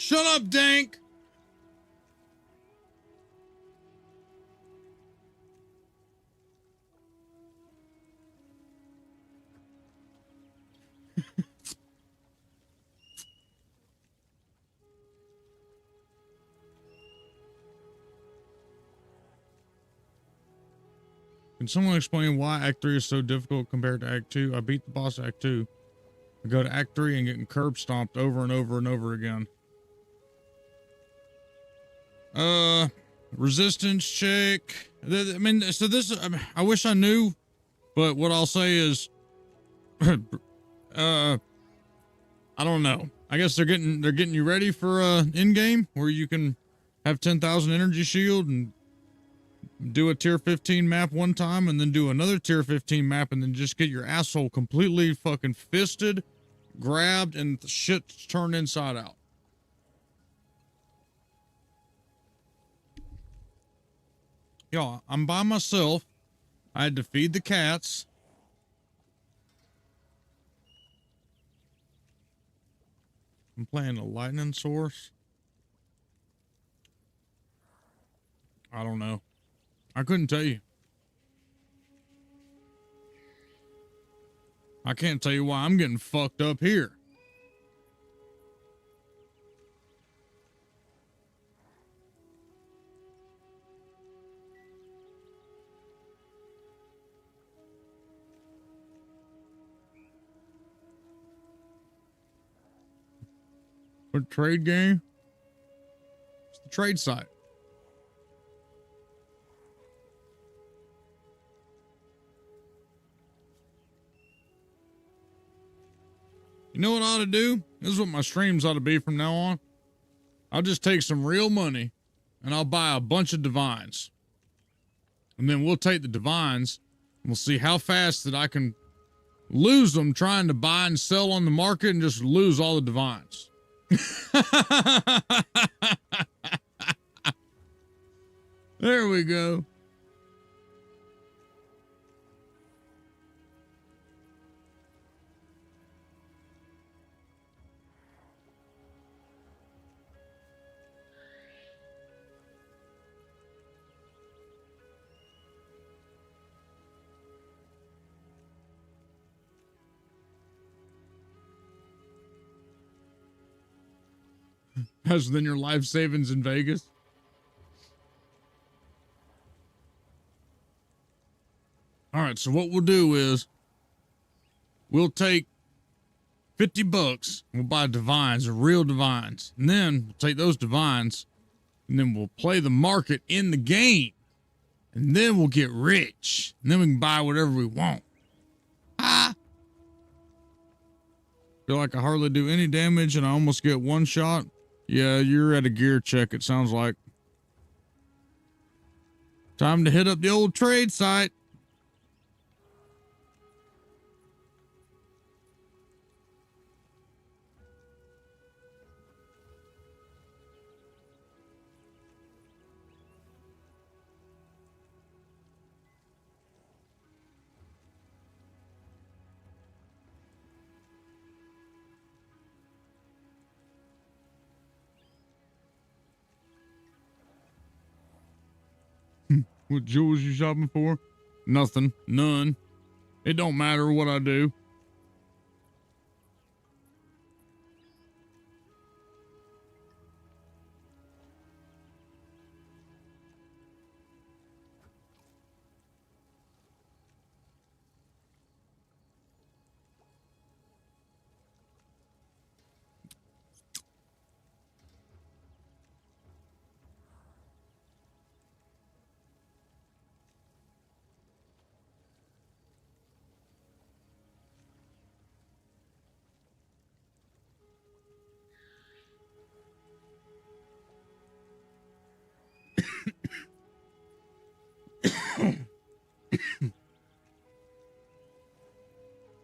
Shut up, Dank. Can someone explain why Act 3 is so difficult compared to Act 2? I beat the boss Act 2. I go to Act 3 and getting curb stomped over and over and over again. Resistance check. I mean, so this, I wish I knew, but what I'll say is, I don't know. I guess they're getting you ready for end game where you can have 10,000 energy shield and do a tier 15 map one time and then do another tier 15 map and then just get your asshole completely fucking fisted, grabbed, and the shit turned inside out. Y'all, I'm by myself. I had to feed the cats. I'm playing a lightning source. I don't know. I couldn't tell you. I can't tell you why I'm getting fucked up here. What trade game? It's the trade site. You know what I ought to do? This is what my streams ought to be from now on. I'll just take some real money and I'll buy a bunch of divines. And then we'll take the divines and we'll see how fast that I can lose them trying to buy and sell on the market and just lose all the divines. There we go. Has than your life savings in Vegas. All right, so what we'll do is we'll take $50. We'll buy divines, real divines, and then we'll take those divines, and then we'll play the market in the game, and then we'll get rich, and then we can buy whatever we want. Ah. Feel like I hardly do any damage, and I almost get one shot. Yeah, you're at a gear check, it sounds like. Time to hit up the old trade site. What jewels you shopping for? Nothing. None. It don't matter what I do.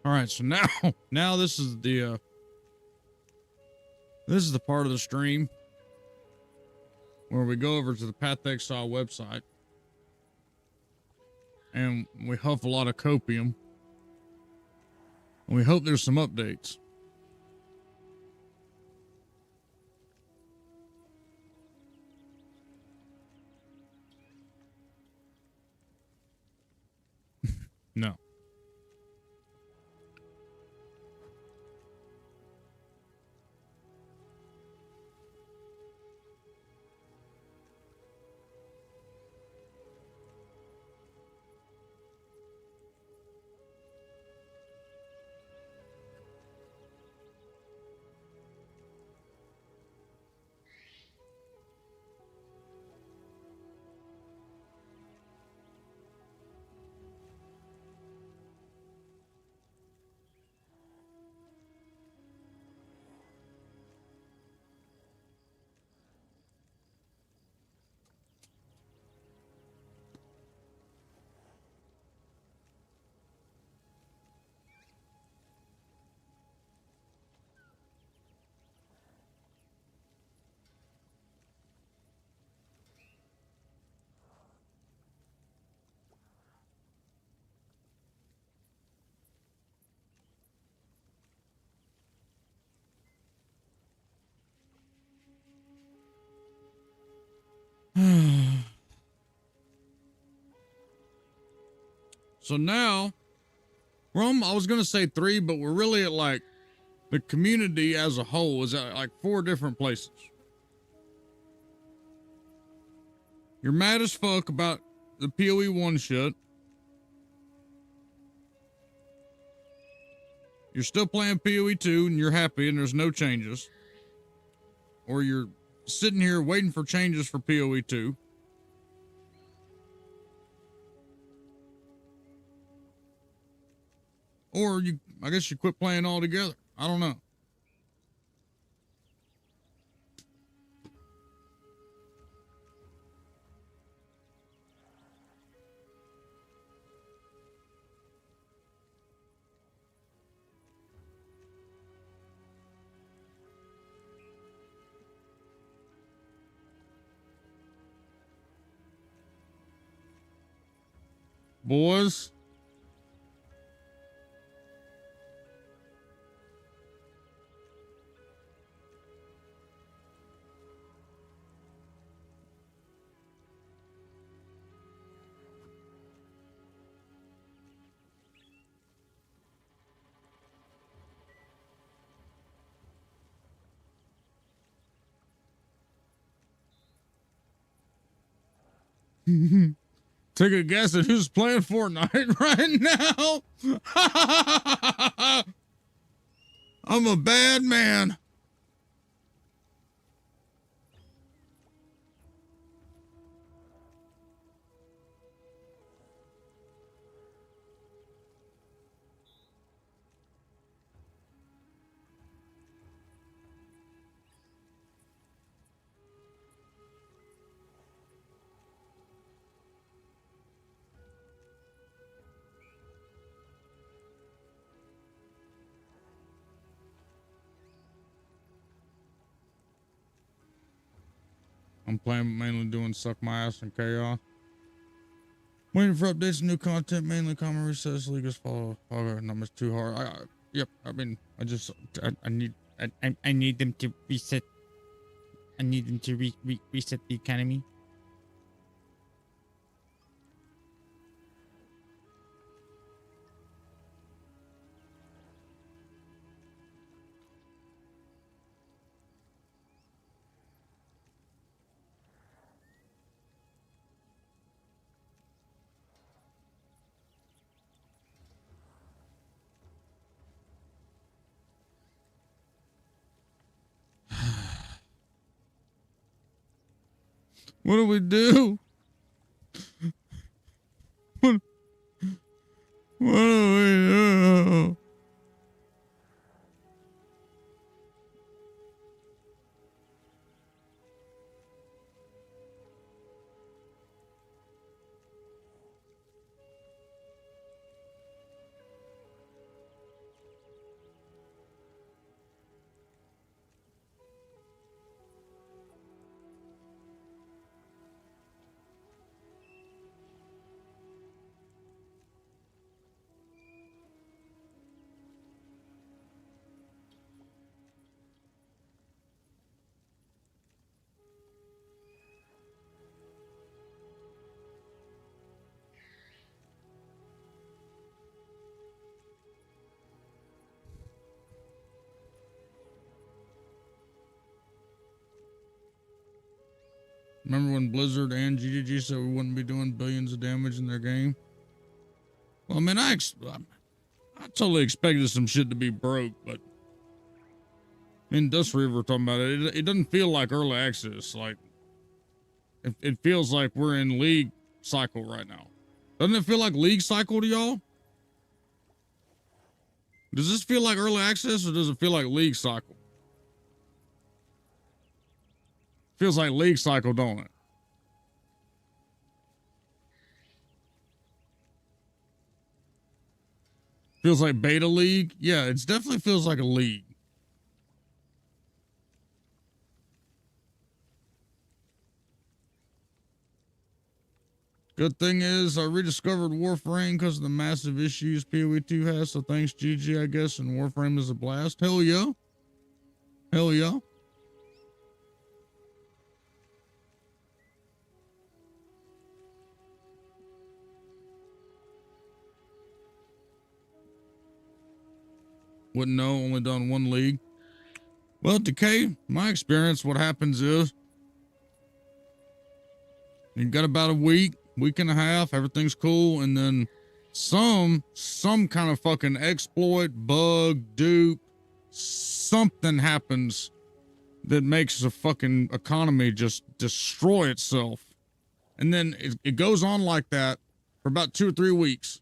All right, so now this is the part of the stream where we go over to the Path to Exile website and we huff a lot of copium and we hope there's some updates. No. So now, I was going to say 3, but we're really at like the community as a whole is at like 4 different places. You're mad as fuck about the PoE 1 shit. You're still playing PoE 2 and you're happy and there's no changes. Or you're sitting here waiting for changes for PoE 2. Or I guess you quit playing altogether. I don't know. Boys. Take a guess at who's playing Fortnite right now. I'm a bad man. I'm playing mainly doing suck my ass and chaos. Waiting for updates and new content, mainly common resets, league is follow. Hawg numbers too hard. Yep. I mean, I need them to reset. I need them to reset the economy. What do we do? What do we do? Remember when Blizzard and GGG said we wouldn't be doing billions of damage in their game? Well, I mean, I totally expected some shit to be broke, but I mean, Dust River talking about it. It doesn't feel like early access. Like, it feels like we're in league cycle right now. Doesn't it feel like league cycle to y'all? Does this feel like early access or does it feel like league cycle? Feels like league cycle, don't it? Feels like beta league? Yeah, it definitely feels like a league. Good thing is I rediscovered Warframe because of the massive issues PoE2 has, so thanks GG, I guess, and Warframe is a blast. Hell yeah. Hell yeah. Wouldn't know, only done one league. Well, Decay, my experience, what happens is you got about a week and a half, everything's cool, and then some kind of fucking exploit, bug, dupe, something happens that makes the fucking economy just destroy itself. And then it goes on like that for about 2 or 3 weeks.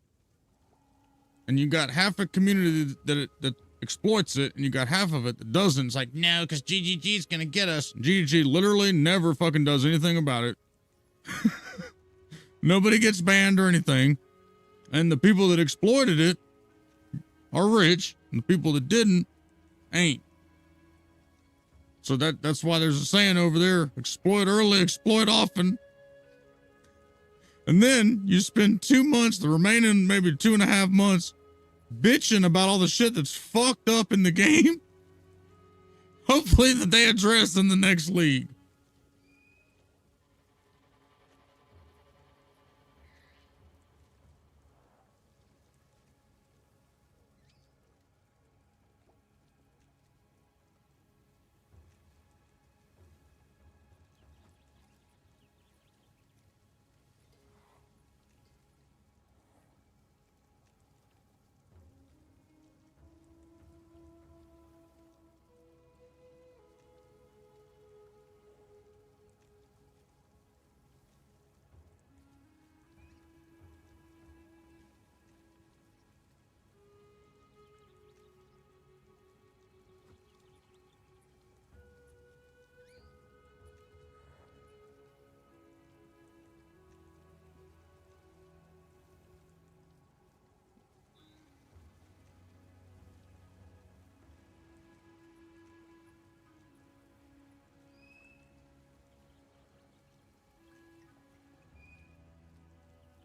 And you got half a community that exploits it, and you got half of it that doesn't. It's like, no, because GGG's gonna get us. GGG literally never fucking does anything about it. Nobody gets banned or anything. And the people that exploited it are rich, and the people that didn't ain't. So that's why there's a saying over there, exploit early, exploit often. And then you spend 2 months, the remaining maybe 2.5 months, bitching about all the shit that's fucked up in the game. Hopefully that they address in the next league.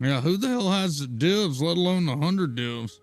Yeah, who the hell has divs, let alone 100 divs?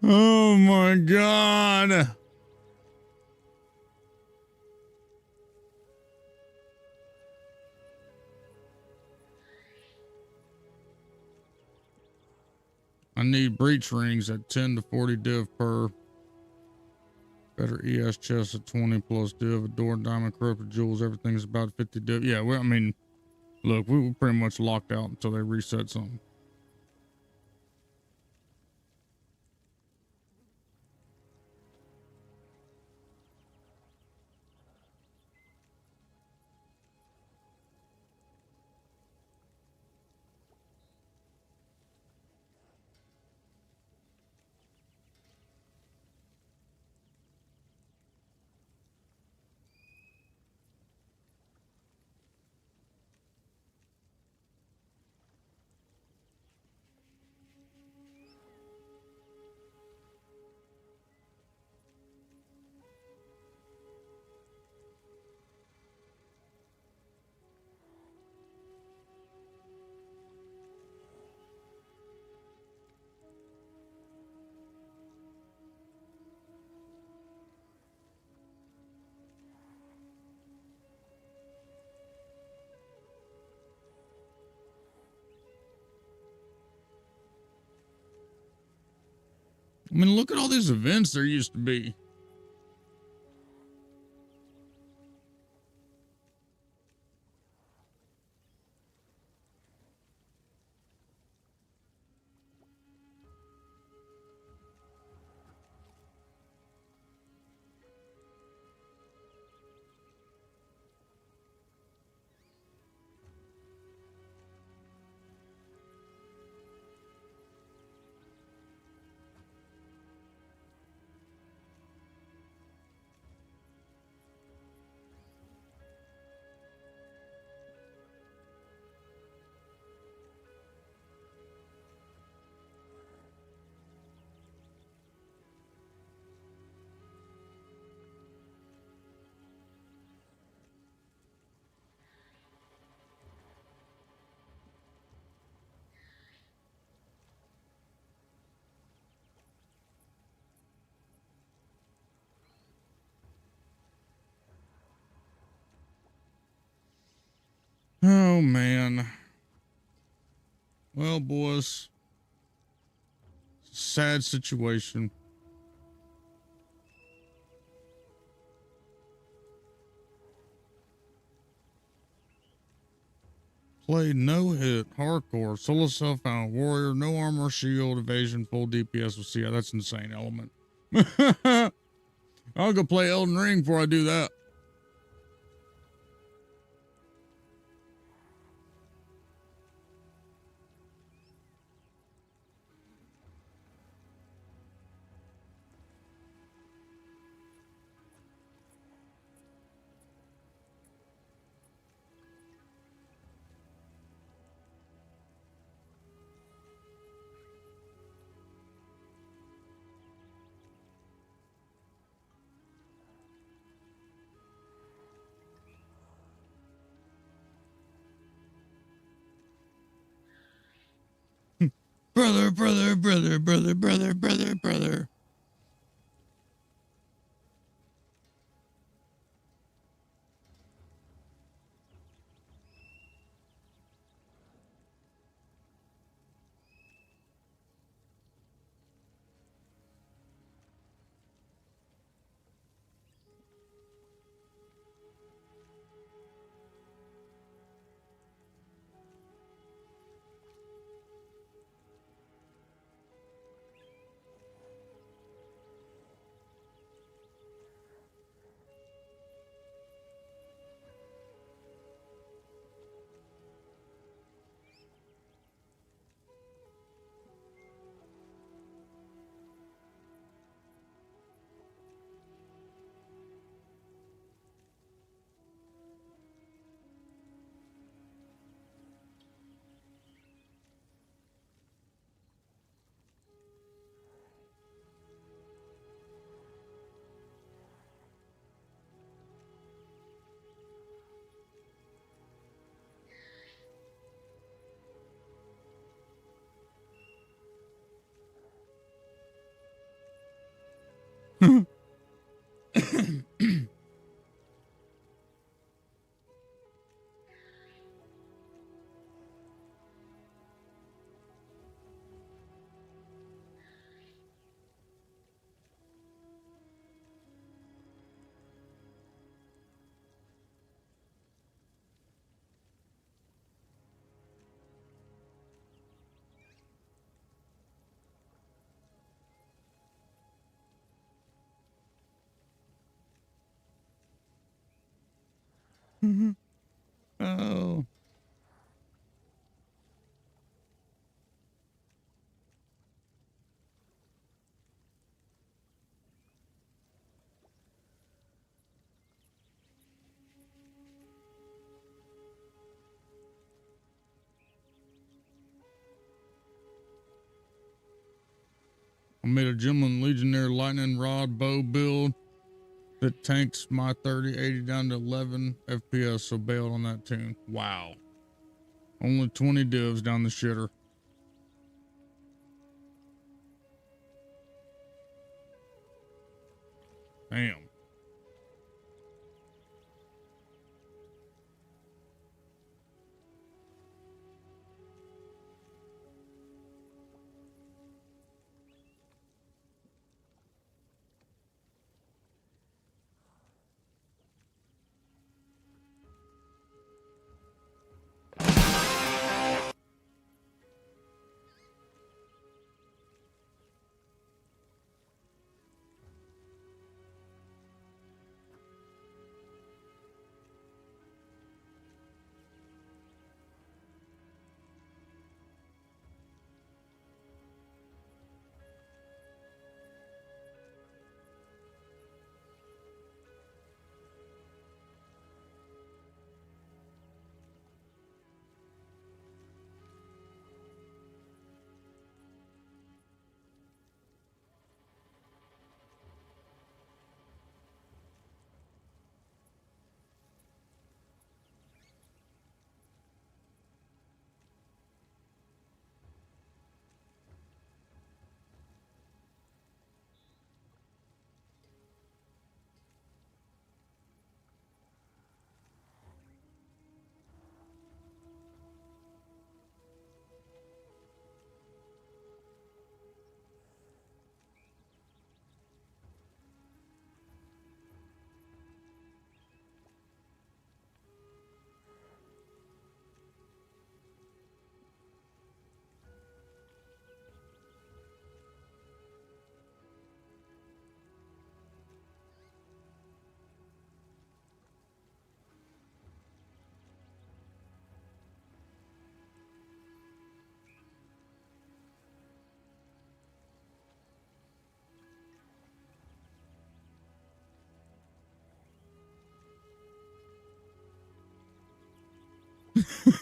Oh my God. I need breach rings at 10 to 40 div per. Better ES chest at 20 plus div. A door, diamond, corrupted jewels. Everything's about 50 div. Yeah, well, I mean, look, we were pretty much locked out until they reset something. I mean, look at all these events there used to be. Oh, man. Well, boys, sad situation. Played no hit, hardcore, solo self found, warrior, no armor, shield, evasion, full DPS with CI. That's insane element. I'll go play Elden Ring before I do that. Brother, brother, brother, brother, brother, brother, brother. Oh. I made a Gemlin Legionnaire lightning rod bow build that tanks my 3080 down to 11 FPS, so bailed on that tune. Wow. Only 20 divs down the shitter. Damn.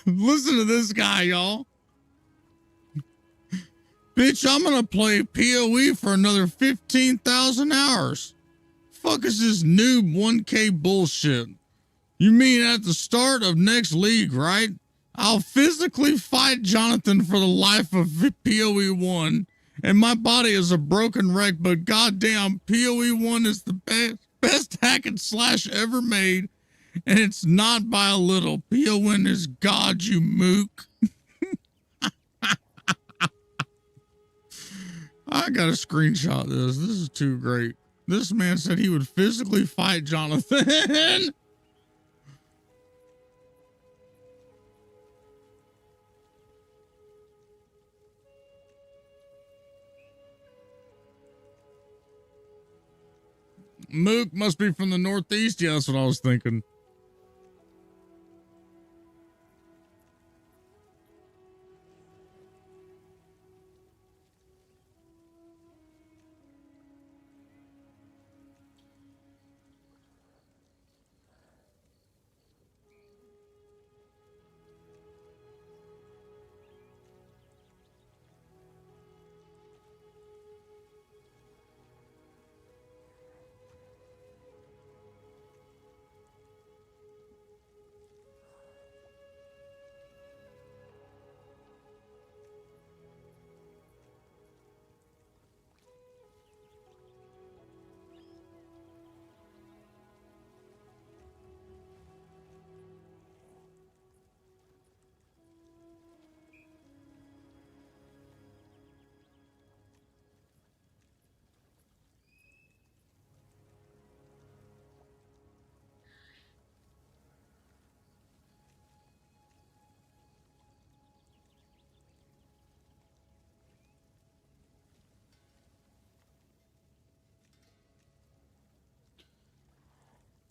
Listen to this guy, y'all. Bitch, I'm gonna play PoE for another 15,000 hours. Fuck is this noob 1K bullshit? You mean at the start of next league, right? I'll physically fight Jonathan for the life of PoE 1, and my body is a broken wreck, but goddamn, PoE 1 is the best hack and slash ever made, and it's not by a little. PoE 1 is God, you mook. I gotta screenshot this. This is too great. This man said he would physically fight Jonathan. Mook must be from the Northeast. Yeah, that's what I was thinking.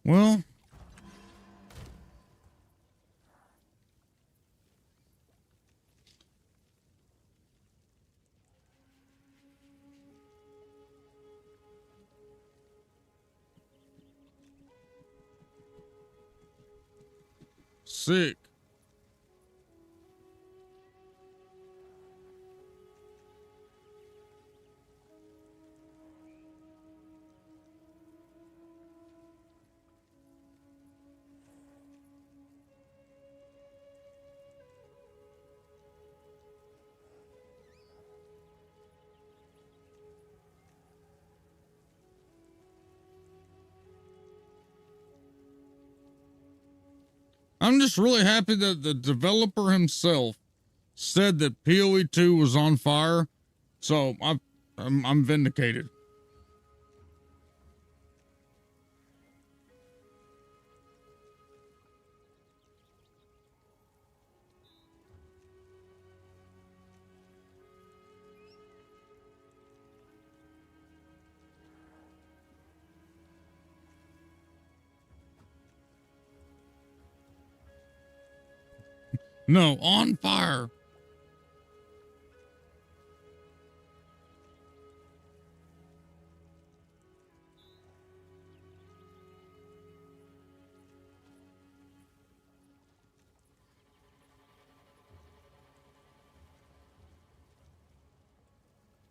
Well, sick. I'm just really happy that the developer himself said that PoE 2 was on fire, so I'm vindicated. No, on fire.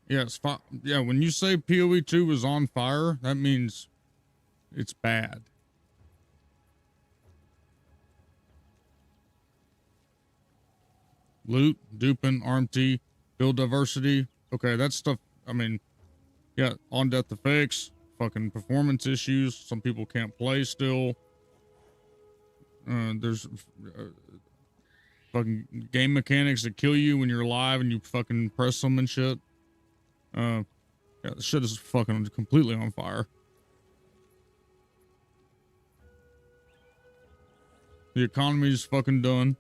Yes, yeah, when you say PoE 2 is on fire, that means it's bad. Loot, duping, RMT, build diversity. Okay, that stuff, I mean, yeah, on death effects, fucking performance issues. Some people can't play still. There's fucking game mechanics that kill you when you're alive and you fucking press them and shit. Yeah, the shit is fucking completely on fire. The economy's fucking done.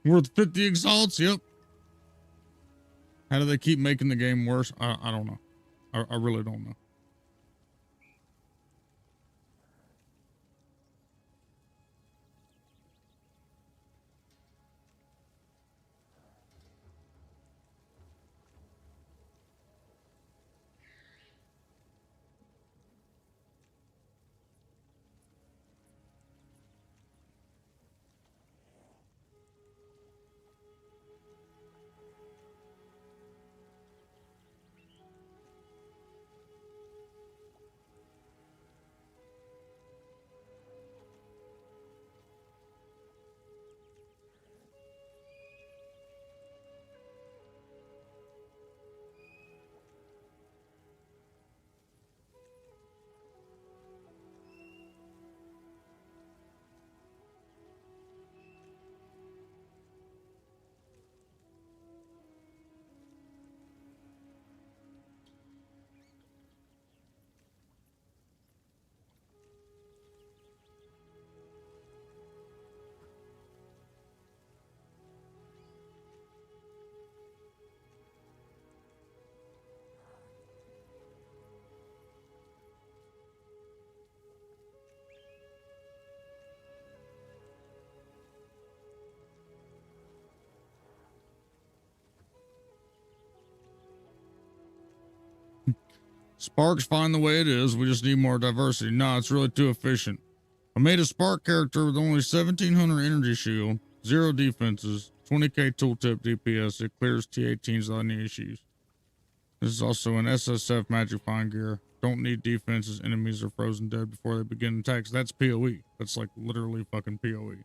Worth 50 exalts, yep. How do they keep making the game worse? I don't know. I really don't know. Spark's fine the way it is. We just need more diversity. Nah, it's really too efficient. I made a Spark character with only 1700 energy shield, 0 defenses, 20k tooltip DPS. It clears T15s without any issues. This is also an SSF magic fine gear. Don't need defenses. Enemies are frozen dead before they begin attacks. That's PoE. That's like literally fucking PoE.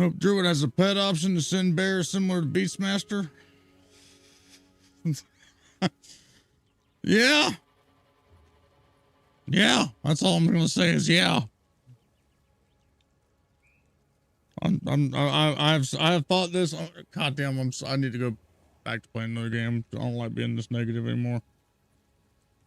Hope Druid has a pet option to send bears similar to Beastmaster. Yeah. Yeah. That's all I'm gonna say is yeah. I've thought this. God damn, I need to go back to playing another game. I don't like being this negative anymore.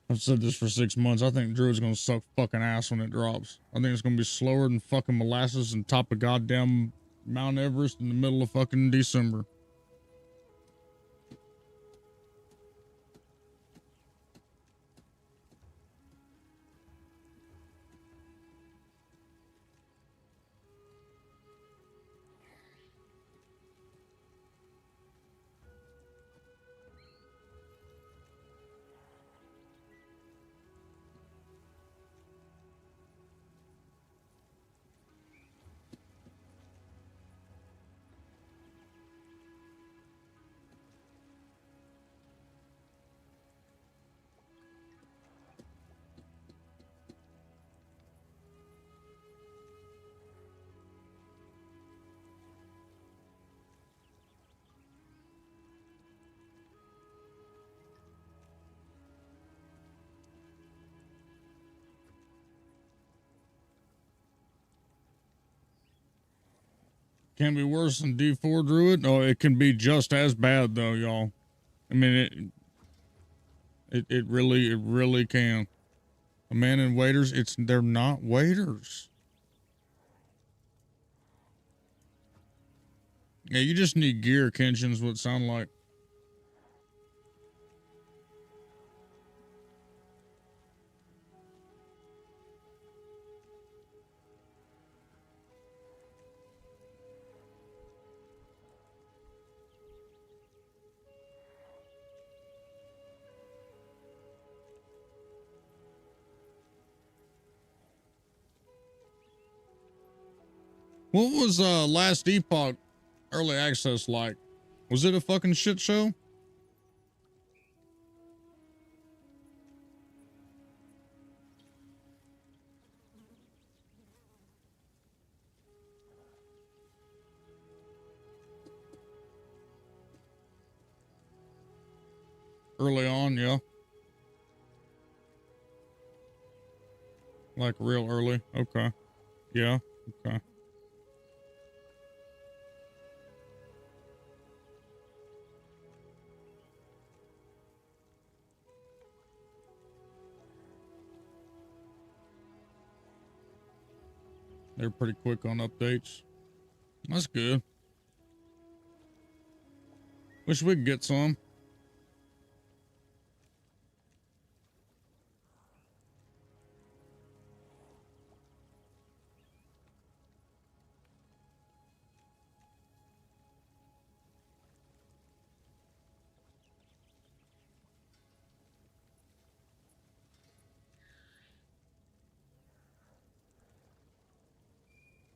I've said this for 6 months. I think Druid's gonna suck fucking ass when it drops. I think it's gonna be slower than fucking molasses and top of goddamn Mount Everest in the middle of fucking December. Can be worse than D4 Druid. Oh, it can be just as bad though, y'all. I mean, it really can. A man in waders, they're not waders. Yeah, you just need gear, Kenshin's what it sound like. What was last Epoch early access like? Was it a fucking shit show? Early on, yeah. Like real early. Okay. Yeah. Okay. They're pretty quick on updates. That's good. Wish we could get some.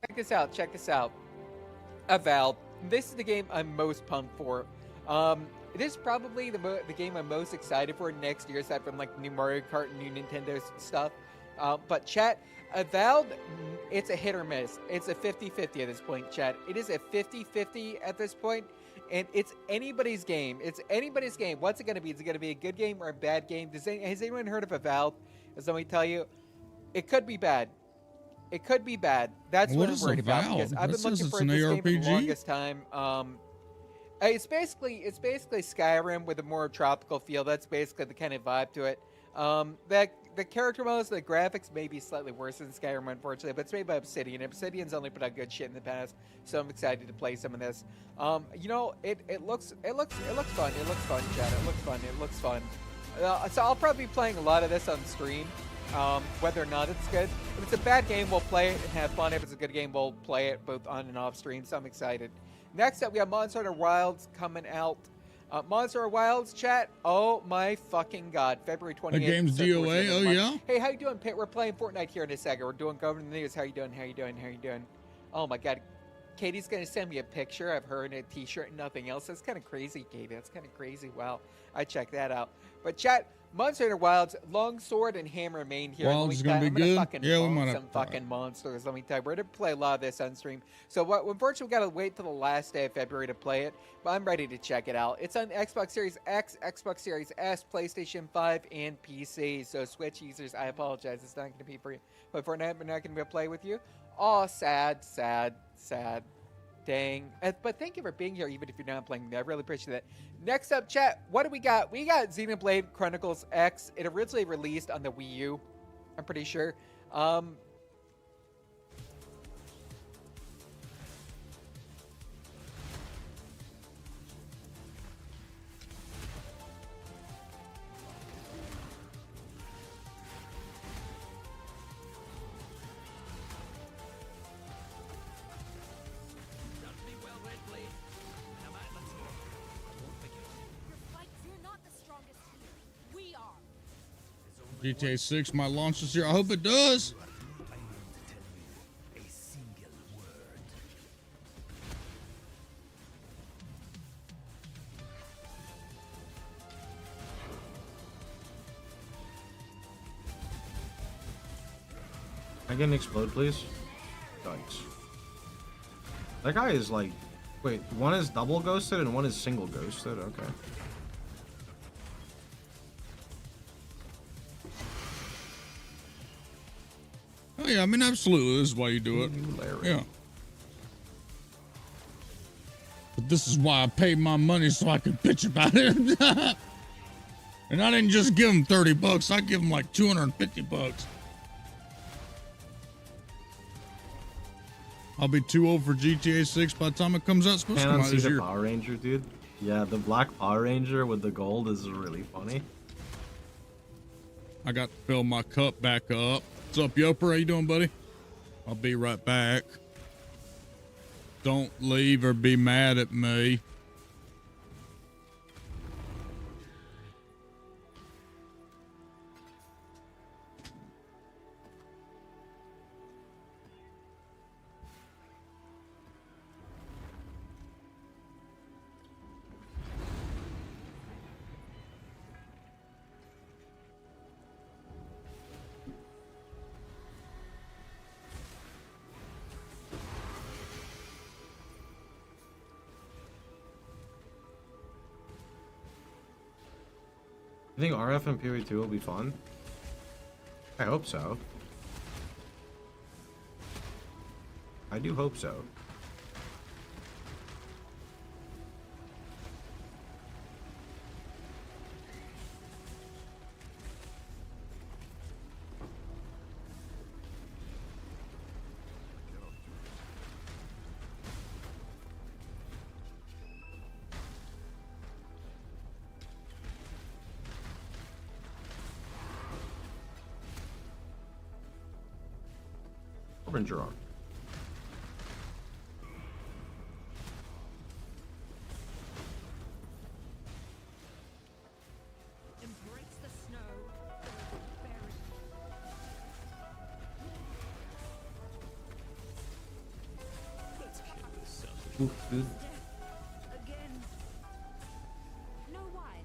Check this out. Check this out. Avowed. This is the game I'm most pumped for. This is probably the game I'm most excited for next year, aside from like new Mario Kart and new Nintendo stuff. But chat, Avowed, it's a hit or miss. It's a 50-50 at this point, chat. It is a 50-50 at this point, and it's anybody's game. It's anybody's game. What's it going to be? Is it going to be a good game or a bad game? Has anyone heard of Avowed? As let me tell you, it could be bad. It could be bad. That's what I'm worried about, because I've been looking for this game for the longest time. It's basically Skyrim with a more tropical feel. That's basically the kind of vibe to it. The character modes, the graphics may be slightly worse than Skyrim, unfortunately, but it's made by Obsidian. Obsidian's only put out good shit in the past, so I'm excited to play some of this. You know, it looks fun. It looks fun, chat. It looks fun. So I'll probably be playing a lot of this on stream. Whether or not it's good. If it's a bad game, we'll play it and have fun. If it's a good game, we'll play it both on and off stream, so I'm excited. Next up, we have Monster Hunter Wilds coming out. Monster Hunter Wilds, chat, oh my fucking god. February 28th. The game's DOA, oh yeah? Hey, how you doing, Pit? We're playing Fortnite here in a second. We're doing covering the news. How you doing? Oh my god. Katie's gonna send me a picture of her in a t-shirt and nothing else. That's kind of crazy, Katie. That's kind of crazy. Wow, I check that out. But chat, Monster Hunter Wilds, Longsword and Hammer main here. Wilds is gonna be I'm gonna good? fucking Yeah, we bone might have some to try fucking monsters. Let me tell you, we're gonna play a lot of this on stream. So what? Unfortunately, we gotta wait till the last day of February to play it. But I'm ready to check it out. It's on Xbox Series X, Xbox Series S, PlayStation 5, and PC. So Switch users, I apologize. It's not gonna be for you. But for now, we're not gonna be able to play with you. Oh, sad, sad, sad. Dang. But thank you for being here, even if you're not playing. I really appreciate that. Next up, chat, what do we got? We got Xenoblade Chronicles X. It originally released on the Wii U, I'm pretty sure. GTA 6 might launch this year. I hope it does. I get an explode, please? Thanks. That guy is like... Wait, one is double ghosted and one is single ghosted? Okay. Oh yeah, I mean, absolutely. This is why you do it. Yeah. But this is why I paid my money so I could bitch about it. And I didn't just give him 30 bucks. I give him like 250 bucks. I'll be too old for GTA 6 by the time it comes out. It's supposed to come out Can't see this the year. Power Ranger, dude. Yeah, the black Power Ranger with the gold is really funny. I got to fill my cup back up. What's up, Yoper? How you doing, buddy? I'll be right back. Don't leave or be mad at me. You think RF and PoE2 will be fun? I hope so. I do hope so. Ranger on. Embrace the snow. Oof, dude. Again. No why.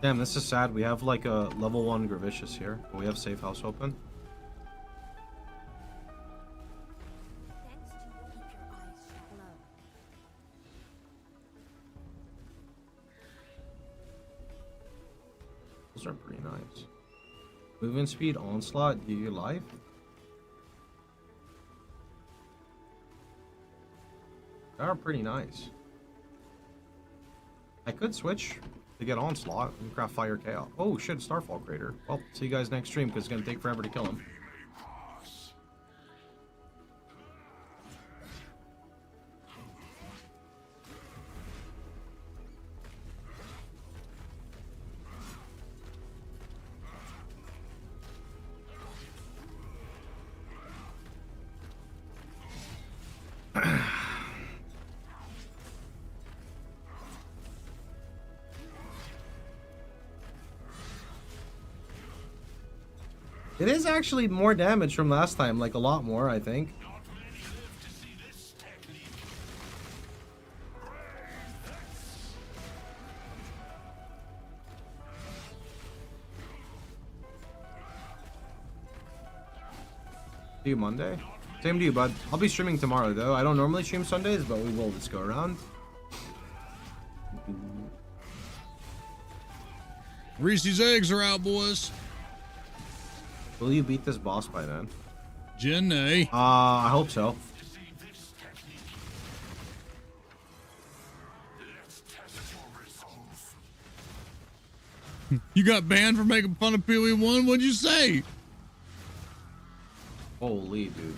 Damn, this is sad. We have like a level 1 Gravicious here. We have safe house open. Thanks to keep your eyes shut. Hello. Those are pretty nice. Movement speed, onslaught, do you life? They are pretty nice. I could switch to get onslaught and craft fire chaos. Oh shit, Starfall Crater. Well, see you guys next stream because it's gonna take forever to kill him. It is actually more damage from last time, like a lot more, I think. See you Monday. Same to you, bud. I'll be streaming tomorrow, though. I don't normally stream Sundays, but we will this go around. Reese's eggs are out, boys. Will you beat this boss by then? Jenny. I hope so. You got banned for making fun of PoE1? What'd you say? Holy dude.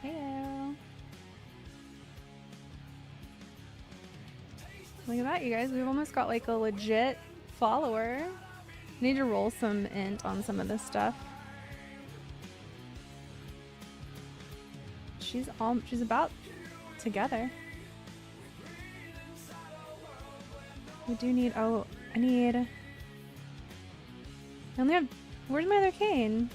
Heyo. Look at that, you guys. We've almost got like a legit follower. Need to roll some int on some of this stuff. She's about together. We do need, oh, I only have, where's my other cane?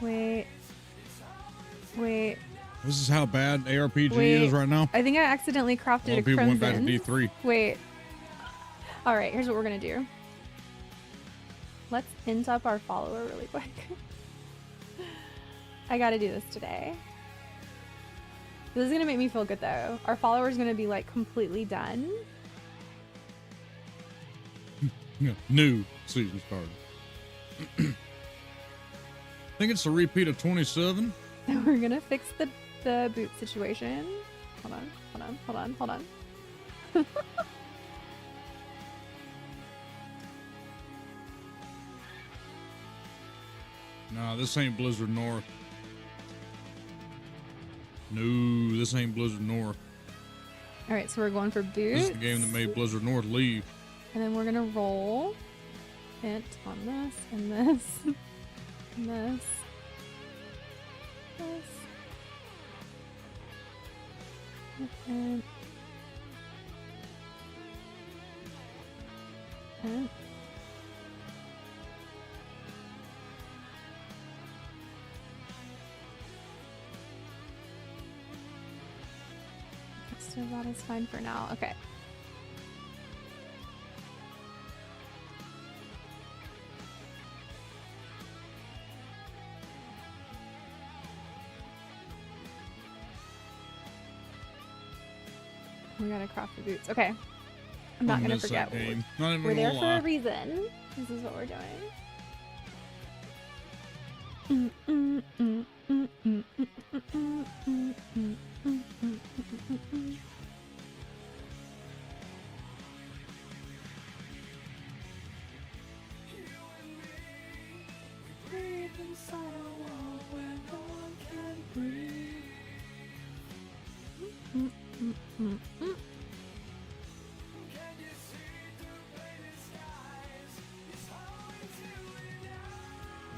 Wait. This is how bad ARPG Wait, is right now. I think I accidentally crafted a People crimson. went back to D3. Wait. All right, here's what we're gonna do. Let's int up our follower really quick. I gotta do this today. This is gonna make me feel good though. Our follower's gonna be like completely done. Yeah, new season started. I think it's a repeat of 27. We're gonna fix the boot situation. Hold on. Nah, this ain't Blizzard North. No, this ain't Blizzard North. All right, so we're going for This boots. is the game that made Blizzard North leave. And then we're gonna roll int on this and this and this. And so that is fine for now. Okay. We gotta craft the boots. Okay. I'm not gonna forget. We're there for a reason. This is what we're doing.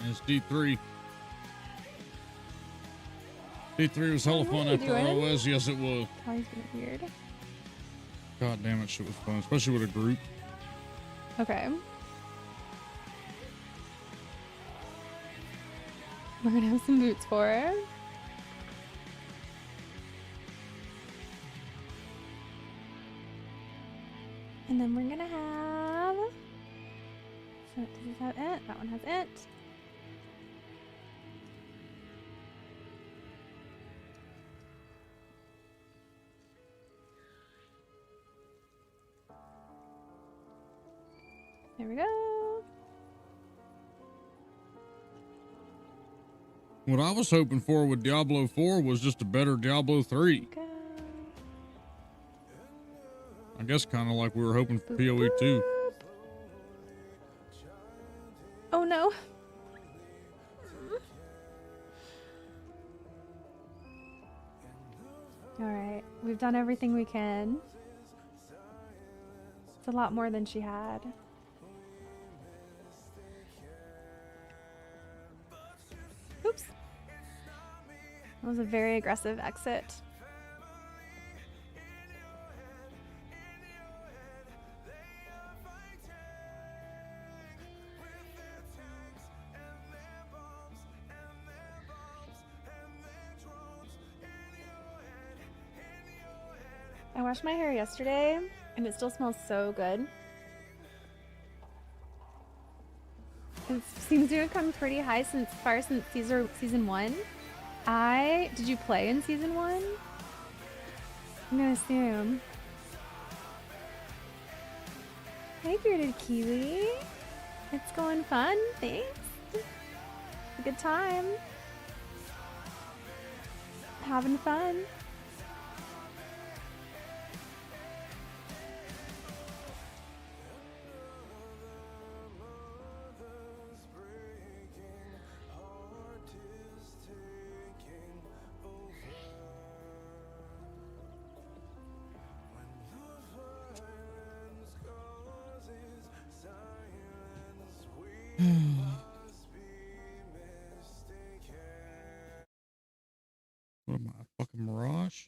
It's D3. D3 was hella fun after ROS. Yes, it was. Oh, he's being weird. God damn it, shit was fun, especially with a group. Okay. We're gonna have some boots for her. And then we're gonna have... So does this have it? That one has it. There we go. What I was hoping for with Diablo 4 was just a better Diablo 3. Go. I guess kind of like we were hoping for PoE 2. Oh no. All right. We've done everything we can. It's a lot more than she had. Oops. That was a very aggressive exit. I washed my hair yesterday and it still smells so good. It seems to have come pretty high since season 1. Did you play in season 1? I'm gonna assume. Hey, bearded kiwi. It's going fun, thanks. It's a good time. Having fun. What am I, fucking Mirage?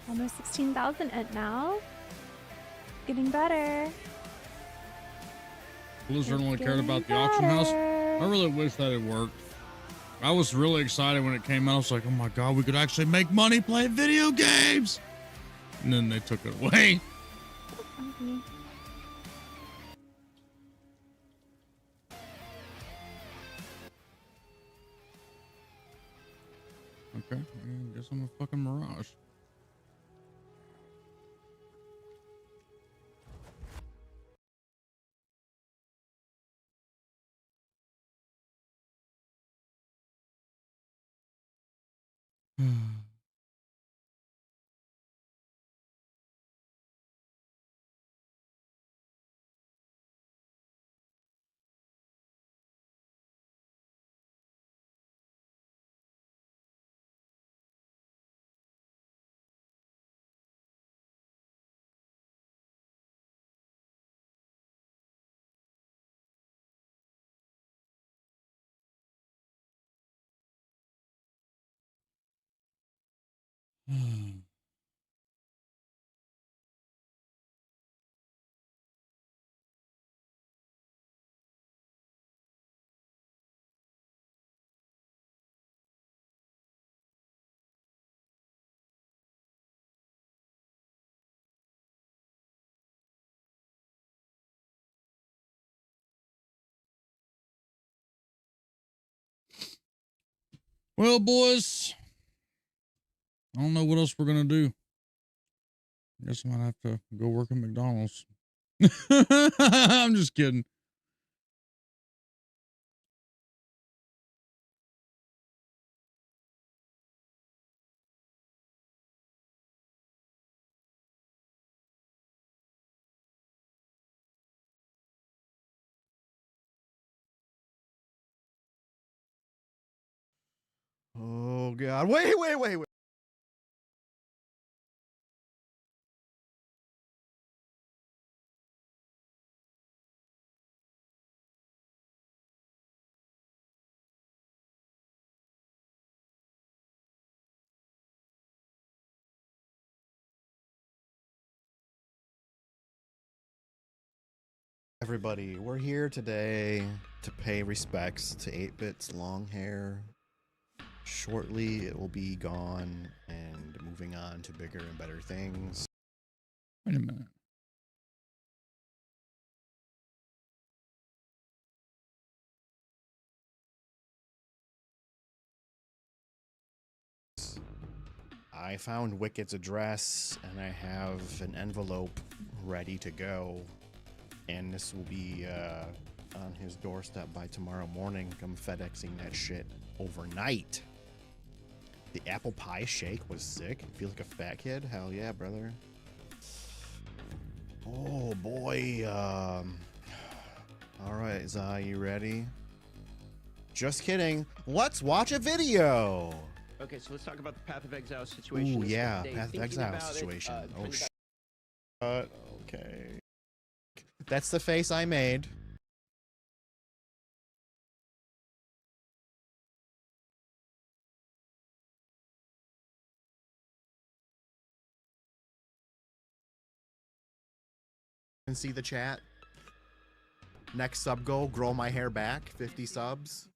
Almost 16,000 ent now. Getting better. Blizzard only cared Getting about the auction house. better. I really wish that it worked. I was really excited when it came out. I was like, oh my god, we could actually make money playing video games. And then they took it away. Okay. Okay, I guess I'm a fucking Mirage. Well, boys, I don't know what else we're gonna do. I guess I might have to go work at McDonald's. I'm just kidding. Oh god. Wait. Everybody, we're here today to pay respects to 8-Bit's long hair. Shortly, it will be gone and moving on to bigger and better things. Wait a minute. I found Wicked's address, and I have an envelope ready to go. And this will be on his doorstep by tomorrow morning. I'm FedExing that shit overnight. The apple pie shake was sick. Feel like a fat kid? Hell yeah, brother. Oh boy. All right, Zai, you ready? Just kidding. Let's watch a video. Okay, so let's talk about the Path of Exile situation. Ooh, yeah, Today, Path of thinking Exile about it, situation. Oh, 25 okay. That's the face I made. Can see the chat. Next sub goal, grow my hair back. 50 subs.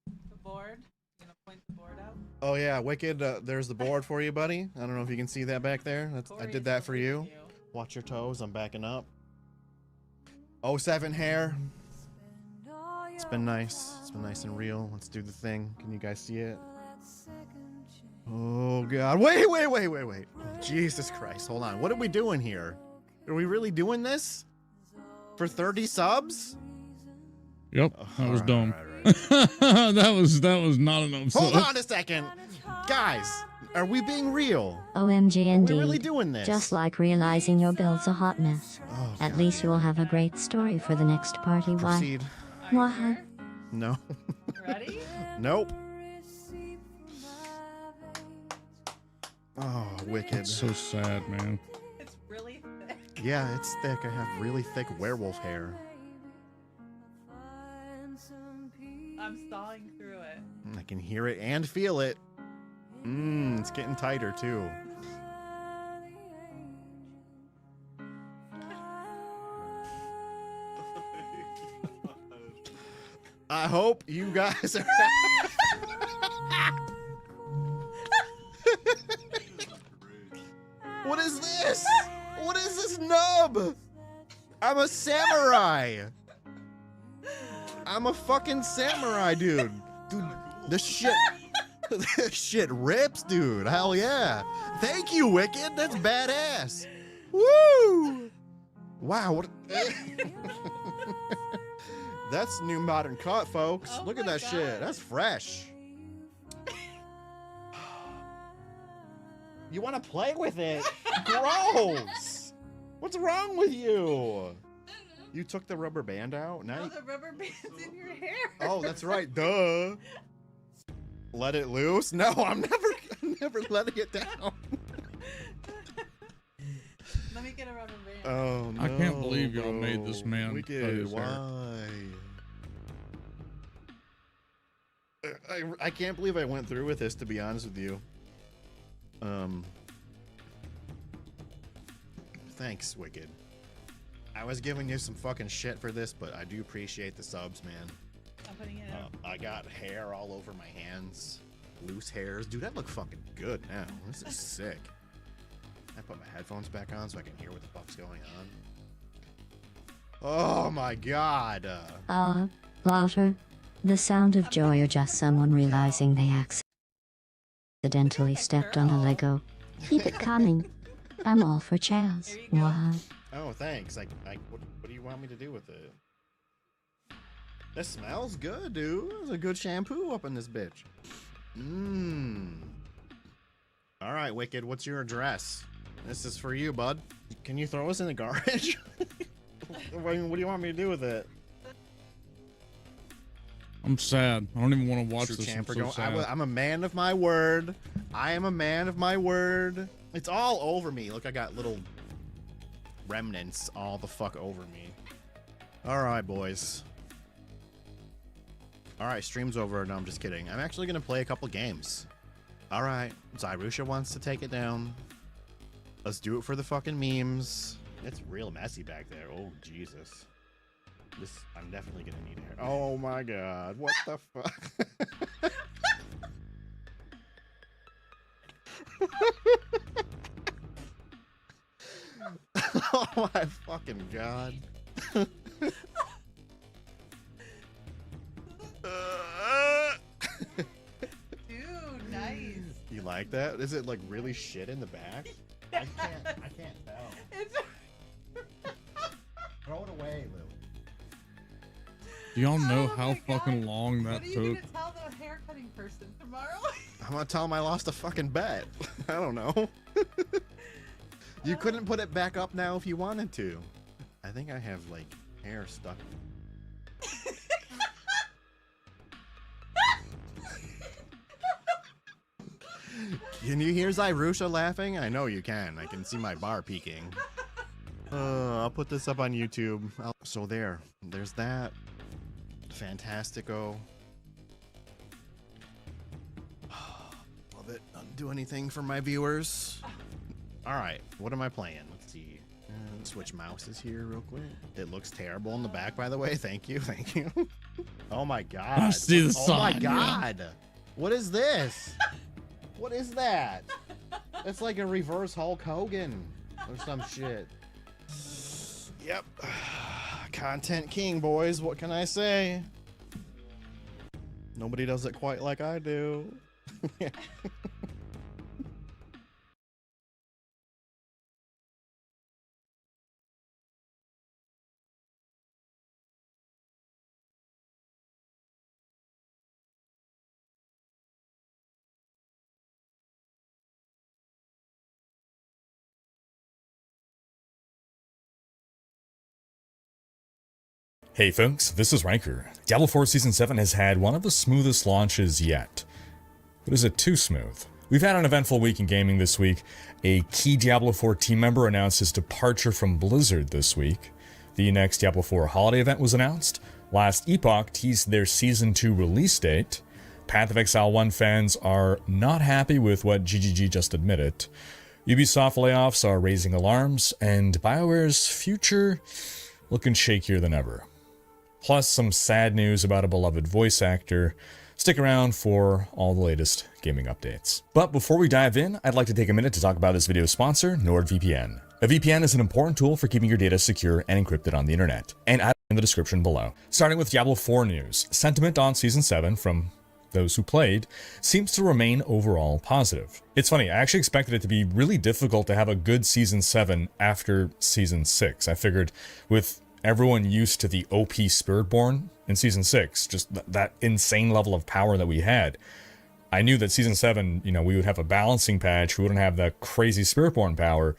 The board. You gonna point the board out? Oh yeah, Wicked. There's the board for you, buddy. I don't know if you can see that back there. I did that for you. Watch your toes. I'm backing up. 07 hair. It's been nice. It's been nice and real. Let's do the thing. Can you guys see it? Oh god. Wait. Jesus Christ. Hold on. What are we doing here? Are we really doing this? For 30 subs? Yep, that was Alright, dumb. alright. that was not enough. Hold on a second. Guys, are we being real? OMG Are indeed. we really doing this? Just like realizing your build's a hot mess. Oh, At least you'll have a great story for the next party. Proceed. Why? No. Ready? Nope. Oh, Wicked. It's so sad, man. It's really thick. Yeah, it's thick. I have really thick werewolf hair. I'm sawing through it. I can hear it and feel it. It's getting tighter too. I hope you guys are. What is this? What is this nub? I'm a samurai. I'm a fucking samurai, dude. Dude, this shit. This shit rips, dude. Hell yeah. Thank you, Wicked. That's badass. Woo! Wow. What... That's new modern cut, folks. Oh Look at my that God. shit. That's fresh. You want to play with it? Gross. What's wrong with you? You took the rubber band out? Now No, you... the rubber band's in your hair. Oh, that's right. Duh. Let it loose? No, I'm never letting it down. Let me get a rubber band. Oh no. I can't believe y'all made this man cut Wicked, his hair. why? I can't believe I went through with this, to be honest with you. Thanks, Wicked. I was giving you some fucking shit for this, but I do appreciate the subs, man. I'm putting it up. I got hair all over my hands. Loose hairs. Dude, that look fucking good now. This is sick. I put my headphones back on so I can hear what the fuck's going on. Oh my god. Louder. The sound of joy or just someone realizing they accidentally stepped on a Lego. Keep it coming. I'm all for Chaz. Why? Oh, thanks. What do you want me to do with it? This smells good, dude. There's a good shampoo up in this bitch. All right, Wicked, what's your address? This is for you, bud. Can you throw us in the garbage? What do you want me to do with it? I'm sad. I don't even want to watch True this. I'm champer so going, sad. I'm a man of my word. I am a man of my word. It's all over me. Look, I got little remnants all the fuck over me. All right, boys. All right, stream's over. No, I'm just kidding. I'm actually going to play a couple games. All right, Zyrusha wants to take it down. Let's do it for the fucking memes. It's real messy back there. Oh, Jesus. I'm definitely going to need hair. Oh, my God. What the fuck? Oh, my fucking God. Dude, nice. You like that? Is it like really shit in the back? I can't tell. It's... Throw it away, Lily. Do y'all know Oh how my fucking God. long What that are you took? gonna tell the hair cutting person tomorrow? I'm gonna tell him I lost a fucking bet. I don't know. You couldn't put it back up now if you wanted to. I think I have like hair stuck. Can you hear Zyrusha laughing? I know you can. I can see my bar peeking. I'll put this up on YouTube. So there's that. Fantastico. Love it. Doesn't do anything for my viewers. All right, what am I playing? Let's see. Switch mouses here real quick. It looks terrible in the back, by the way. Thank you. Oh my god. I see the Oh my sign, god. Yeah. What is this? What is that? It's like a reverse Hulk Hogan or some shit. Yep. Content king, boys. What can I say? Nobody does it quite like I do. Hey folks, this is Riker. Diablo 4 Season 7 has had one of the smoothest launches yet. But is it too smooth? We've had an eventful week in gaming this week. A key Diablo 4 team member announced his departure from Blizzard this week. The next Diablo 4 holiday event was announced. Last Epoch teased their Season 2 release date. Path of Exile 1 fans are not happy with what GGG just admitted. Ubisoft layoffs are raising alarms, and BioWare's future looking shakier than ever. Plus some sad news about a beloved voice actor. Stick around for all the latest gaming updates. But before we dive in, I'd like to take a minute to talk about this video's sponsor, NordVPN. A VPN is an important tool for keeping your data secure and encrypted on the internet, and add in the description below. Starting with Diablo 4 news, sentiment on Season 7 from those who played seems to remain overall positive. It's funny, I actually expected it to be really difficult to have a good Season 7 after Season 6. I figured with everyone used to the OP Spiritborn in Season 6, just that insane level of power that we had. I knew that Season 7, we would have a balancing patch, we wouldn't have that crazy Spiritborn power.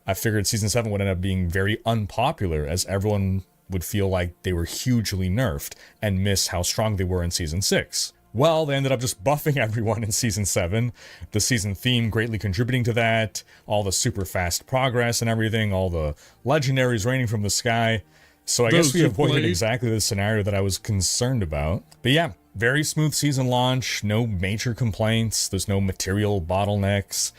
I figured Season 7 would end up being very unpopular, as everyone would feel like they were hugely nerfed and miss how strong they were in Season 6. Well, they ended up just buffing everyone in Season 7, the season theme greatly contributing to that, all the super fast progress and everything, all the legendaries raining from the sky. So I guess we avoided exactly the scenario that I was concerned about. But yeah, very smooth season launch, no major complaints, there's no material bottlenecks.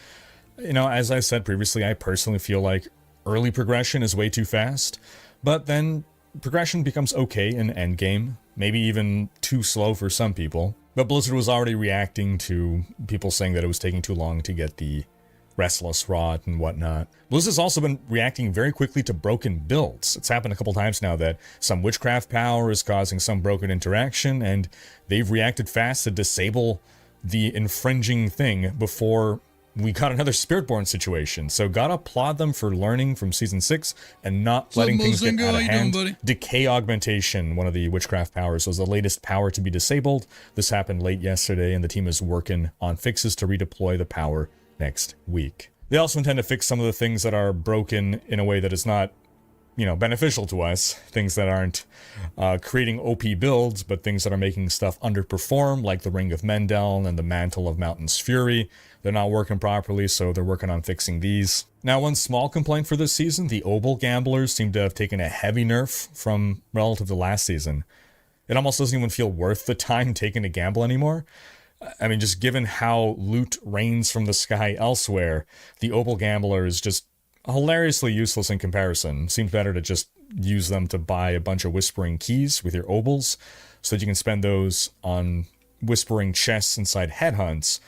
As I said previously, I personally feel like early progression is way too fast, but then progression becomes okay in endgame, maybe even too slow for some people. But Blizzard was already reacting to people saying that it was taking too long to get the Restless Rot and whatnot. Blizzard's also been reacting very quickly to broken builds. It's happened a couple times now that some witchcraft power is causing some broken interaction, and they've reacted fast to disable the infringing thing before we got another Spiritborn situation. So gotta applaud them for learning from Season 6 and not letting things get out of hand. Decay Augmentation, one of the witchcraft powers, was the latest power to be disabled. This happened late yesterday, and the team is working on fixes to redeploy the power next week. They also intend to fix some of the things that are broken in a way that is not, beneficial to us. Things that aren't creating OP builds, but things that are making stuff underperform, like the Ring of Mendel and the Mantle of Mountain's Fury. They're not working properly, so they're working on fixing these. Now, one small complaint for this season, the Obel Gamblers seem to have taken a heavy nerf from relative to last season. It almost doesn't even feel worth the time taking a gamble anymore. I mean, just given how loot rains from the sky elsewhere, the Obel Gambler is just hilariously useless in comparison. Seems better to just use them to buy a bunch of Whispering Keys with your Obels, so that you can spend those on Whispering Chests inside Headhunts,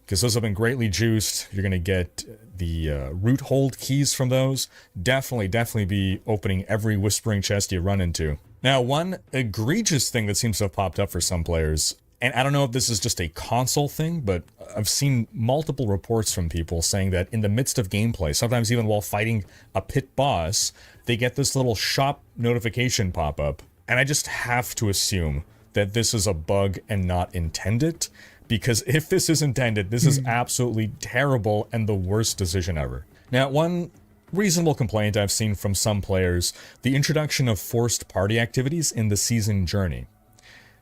because those have been greatly juiced. You're going to get the Root Hold Keys from those. Definitely be opening every Whispering Chest you run into. Now, one egregious thing that seems to have popped up for some players, And I don't know if this is just a console thing, but I've seen multiple reports from people saying that in the midst of gameplay, sometimes even while fighting a pit boss, they get this little shop notification pop up. And I just have to assume that this is a bug and not intended, because if this is intended, this is absolutely terrible and the worst decision ever. Now, one reasonable complaint I've seen from some players, the introduction of forced party activities in the season journey.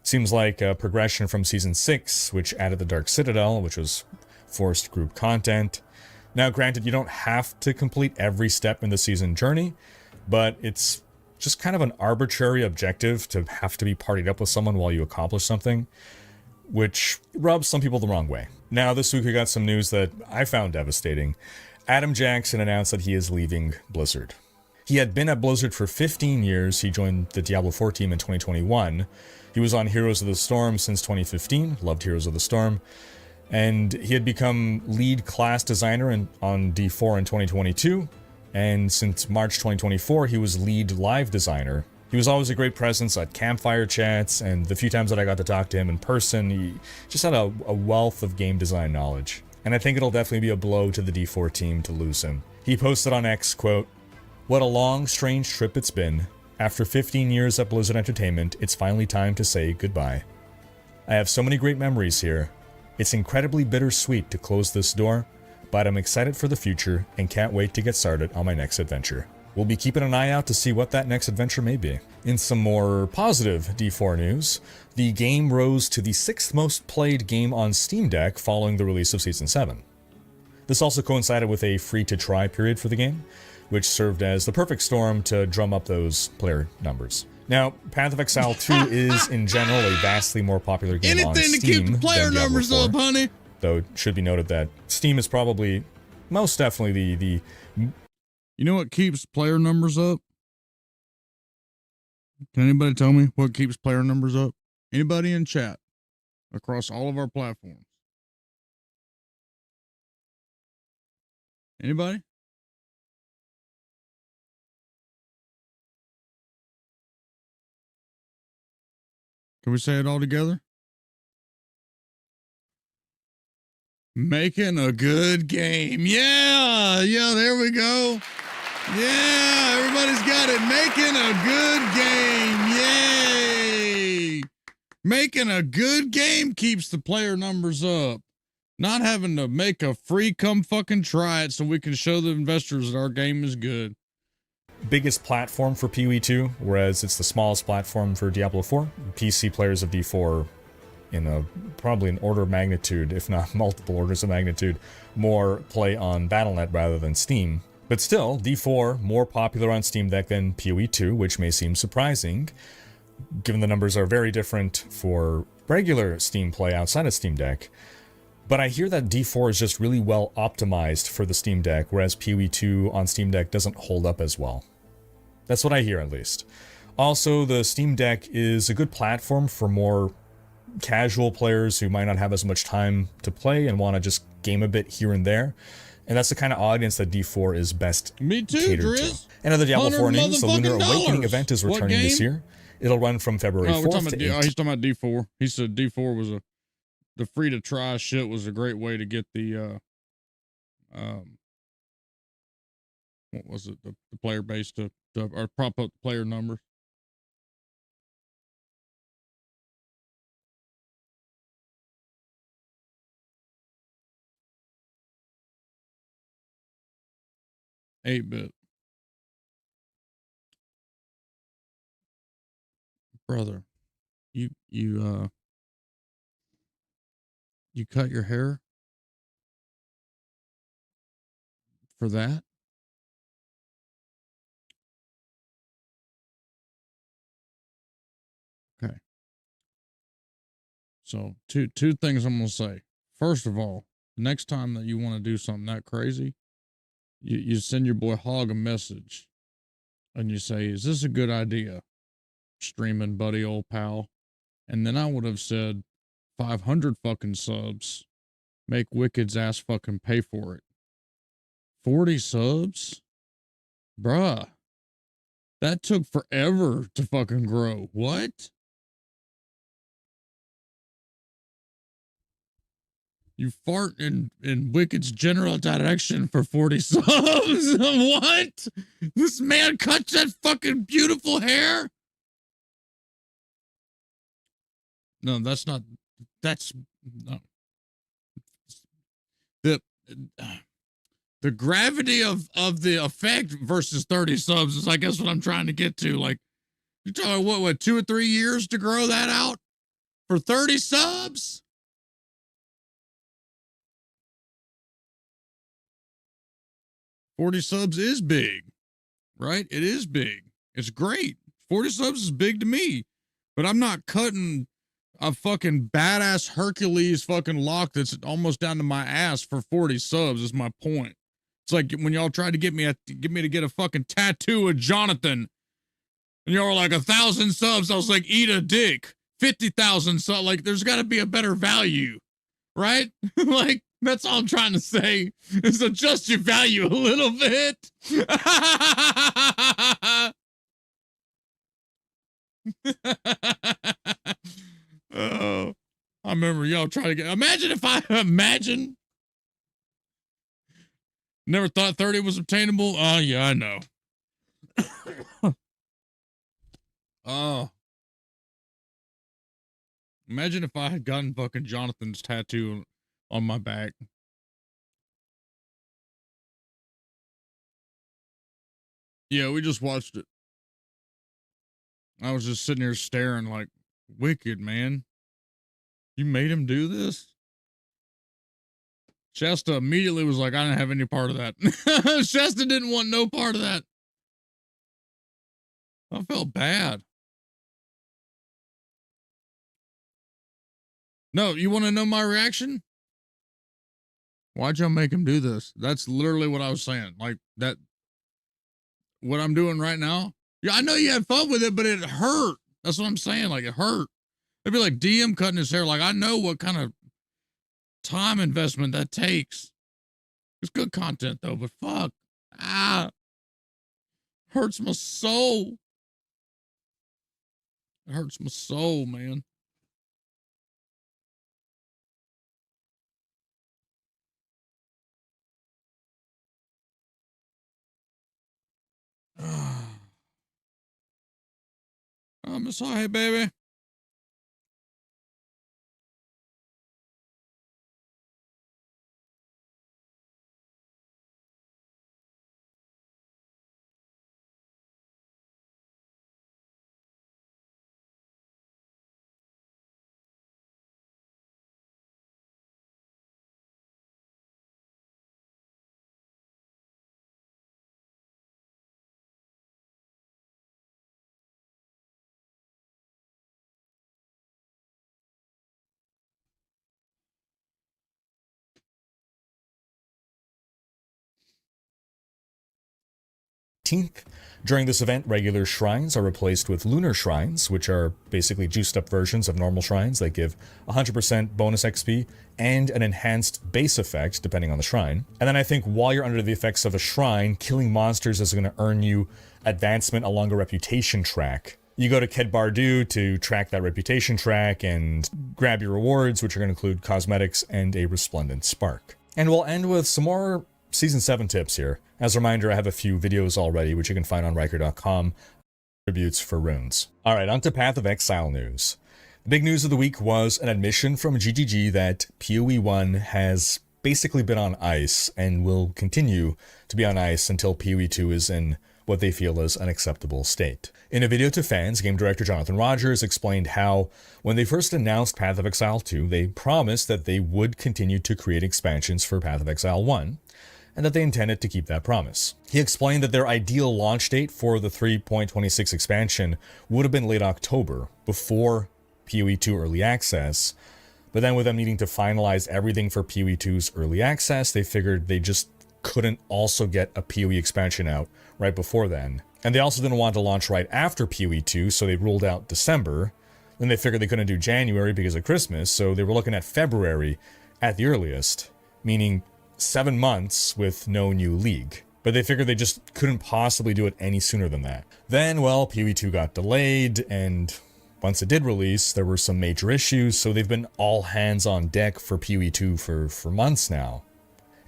Seems like a progression from Season 6, which added the Dark Citadel, which was forced group content. Now, granted, you don't have to complete every step in the season journey, but it's just kind of an arbitrary objective to have to be partied up with someone while you accomplish something, which rubs some people the wrong way. Now, this week we got some news that I found devastating. Adam Jackson announced that he is leaving Blizzard. He had been at Blizzard for 15 years. He joined the Diablo 4 team in 2021. He was on Heroes of the Storm since 2015, loved Heroes of the Storm, and he had become lead class designer on D4 in 2022, and since March 2024, he was lead live designer. He was always a great presence at campfire chats, and the few times that I got to talk to him in person, he just had a wealth of game design knowledge. And I think it'll definitely be a blow to the D4 team to lose him. He posted on X, quote, "What a long, strange trip it's been. After 15 years at Blizzard Entertainment, it's finally time to say goodbye. I have so many great memories here. It's incredibly bittersweet to close this door, but I'm excited for the future and can't wait to get started on my next adventure. We'll be keeping an eye out to see what that next adventure may be." In some more positive D4 news, the game rose to the 6th most played game on Steam Deck following the release of Season 7. This also coincided with a free-to-try period for the game, which served as the perfect storm to drum up those player numbers. Now, Path of Exile 2 is, in general, a vastly more popular game on Steam Anything to keep the player than Diablo numbers 4. up, honey. Though it should be noted that Steam is probably most definitely the You know what keeps player numbers up? Can anybody tell me what keeps player numbers up? Anybody in chat across all of our platforms? Anybody? Can we say it all together? Making a good game. Yeah, there we go. Yeah, everybody's got it. Making a good game. Yay. Making a good game keeps the player numbers up. Not having to make a free come fucking try it so we can show the investors that our game is good. biggest platform for PoE2, whereas it's the smallest platform for Diablo 4. PC players of D4 in a probably an order of magnitude, if not multiple orders of magnitude, more play on Battle.net rather than Steam. But still, D4 more popular on Steam Deck than PoE2, which may seem surprising, given the numbers are very different for regular Steam play outside of Steam Deck. But I hear that D4 is just really well optimized for the Steam Deck, whereas PoE2 on Steam Deck doesn't hold up as well. That's what I hear, at least. Also, the Steam Deck is a good platform for more casual players who might not have as much time to play and want to just game a bit here and there. And that's the kind of audience that D4 is best catered to. And other Diablo 4 news, the Lunar Awakening event is returning this year. It'll run from February 4th to 8th. He's talking about D4. He said D4 was the free to try shit was a great way to get the what was it, the player base to or prop up the player numbers. Eight-bit. Brother, you cut your hair for that? Okay. So two things I'm gonna say. First of all, the next time that you want to do something that crazy, you send your boy Hawg a message and you say, "Is this a good idea? Streaming, buddy, old pal." And then I would have said 500 fucking subs. Make Wicked's ass fucking pay for it. 40 subs? Bruh. That took forever to fucking grow. What? You fart in Wicked's general direction for 40 subs. What? This man cuts that fucking beautiful hair? No, that's not. That's no. The gravity of the effect versus 30 subs is, I guess, what I'm trying to get to. Like, you're talking what 2 or 3 years to grow that out for 30 subs? $40 subs is big, right? It is big. It's great. 40 subs is big to me, but I'm not cutting a fucking badass Hercules fucking lock that's almost down to my ass for 40 subs is my point. It's like when y'all tried to get me to get a fucking tattoo of Jonathan, and y'all were like 1,000 subs. I was like, eat a dick. 50,000 subs. Like, there's got to be a better value, right? Like, that's all I'm trying to say, is adjust your value a little bit. Oh, I remember y'all trying to get, imagine. Never thought 30 was obtainable. Oh, yeah, I know. Oh. Imagine if I had gotten fucking Jonathan's tattoo on my back. Yeah, we just watched it. I was just sitting here staring like, Wicked, man. You made him do this? Shasta immediately was like, I didn't have any part of that. Shasta didn't want no part of that. I felt bad. No, you want to know my reaction? Why'd y'all make him do this? That's literally what I was saying. Like, that, what I'm doing right now. Yeah, I know you had fun with it, but it hurt. That's what I'm saying. Like, it hurt. It'd be like DM cutting his hair. Like, I know what kind of time investment that takes. It's good content, though, but fuck. Hurts my soul. It hurts my soul, man. Oh, Miss Hi, baby. During this event, regular shrines are replaced with lunar shrines, which are basically juiced up versions of normal shrines that give 100% bonus XP and an enhanced base effect, depending on the shrine. And then I think while you're under the effects of a shrine, killing monsters is going to earn you advancement along a reputation track. You go to Ked Bardu to track that reputation track and grab your rewards, which are going to include cosmetics and a resplendent spark. And we'll end with some more Season 7 tips here. As a reminder, I have a few videos already, which you can find on Riker.com. Tributes for runes. Alright, on to Path of Exile news. The big news of the week was an admission from GGG that PoE 1 has basically been on ice and will continue to be on ice until PoE 2 is in what they feel is an acceptable state. In a video to fans, game director Jonathan Rogers explained how, when they first announced Path of Exile 2, they promised that they would continue to create expansions for Path of Exile 1, and that they intended to keep that promise. He explained that their ideal launch date for the 3.26 expansion would have been late October, before PoE 2 Early Access, but then with them needing to finalize everything for PoE 2's Early Access, they figured they just couldn't also get a PoE expansion out right before then. And they also didn't want to launch right after PoE 2, so they ruled out December. Then they figured they couldn't do January because of Christmas, so they were looking at February at the earliest, meaning 7 months with no new league. But they figured they just couldn't possibly do it any sooner than that. Then, well, PoE 2 got delayed, and once it did release, there were some major issues, so they've been all hands on deck for PoE 2 for months now.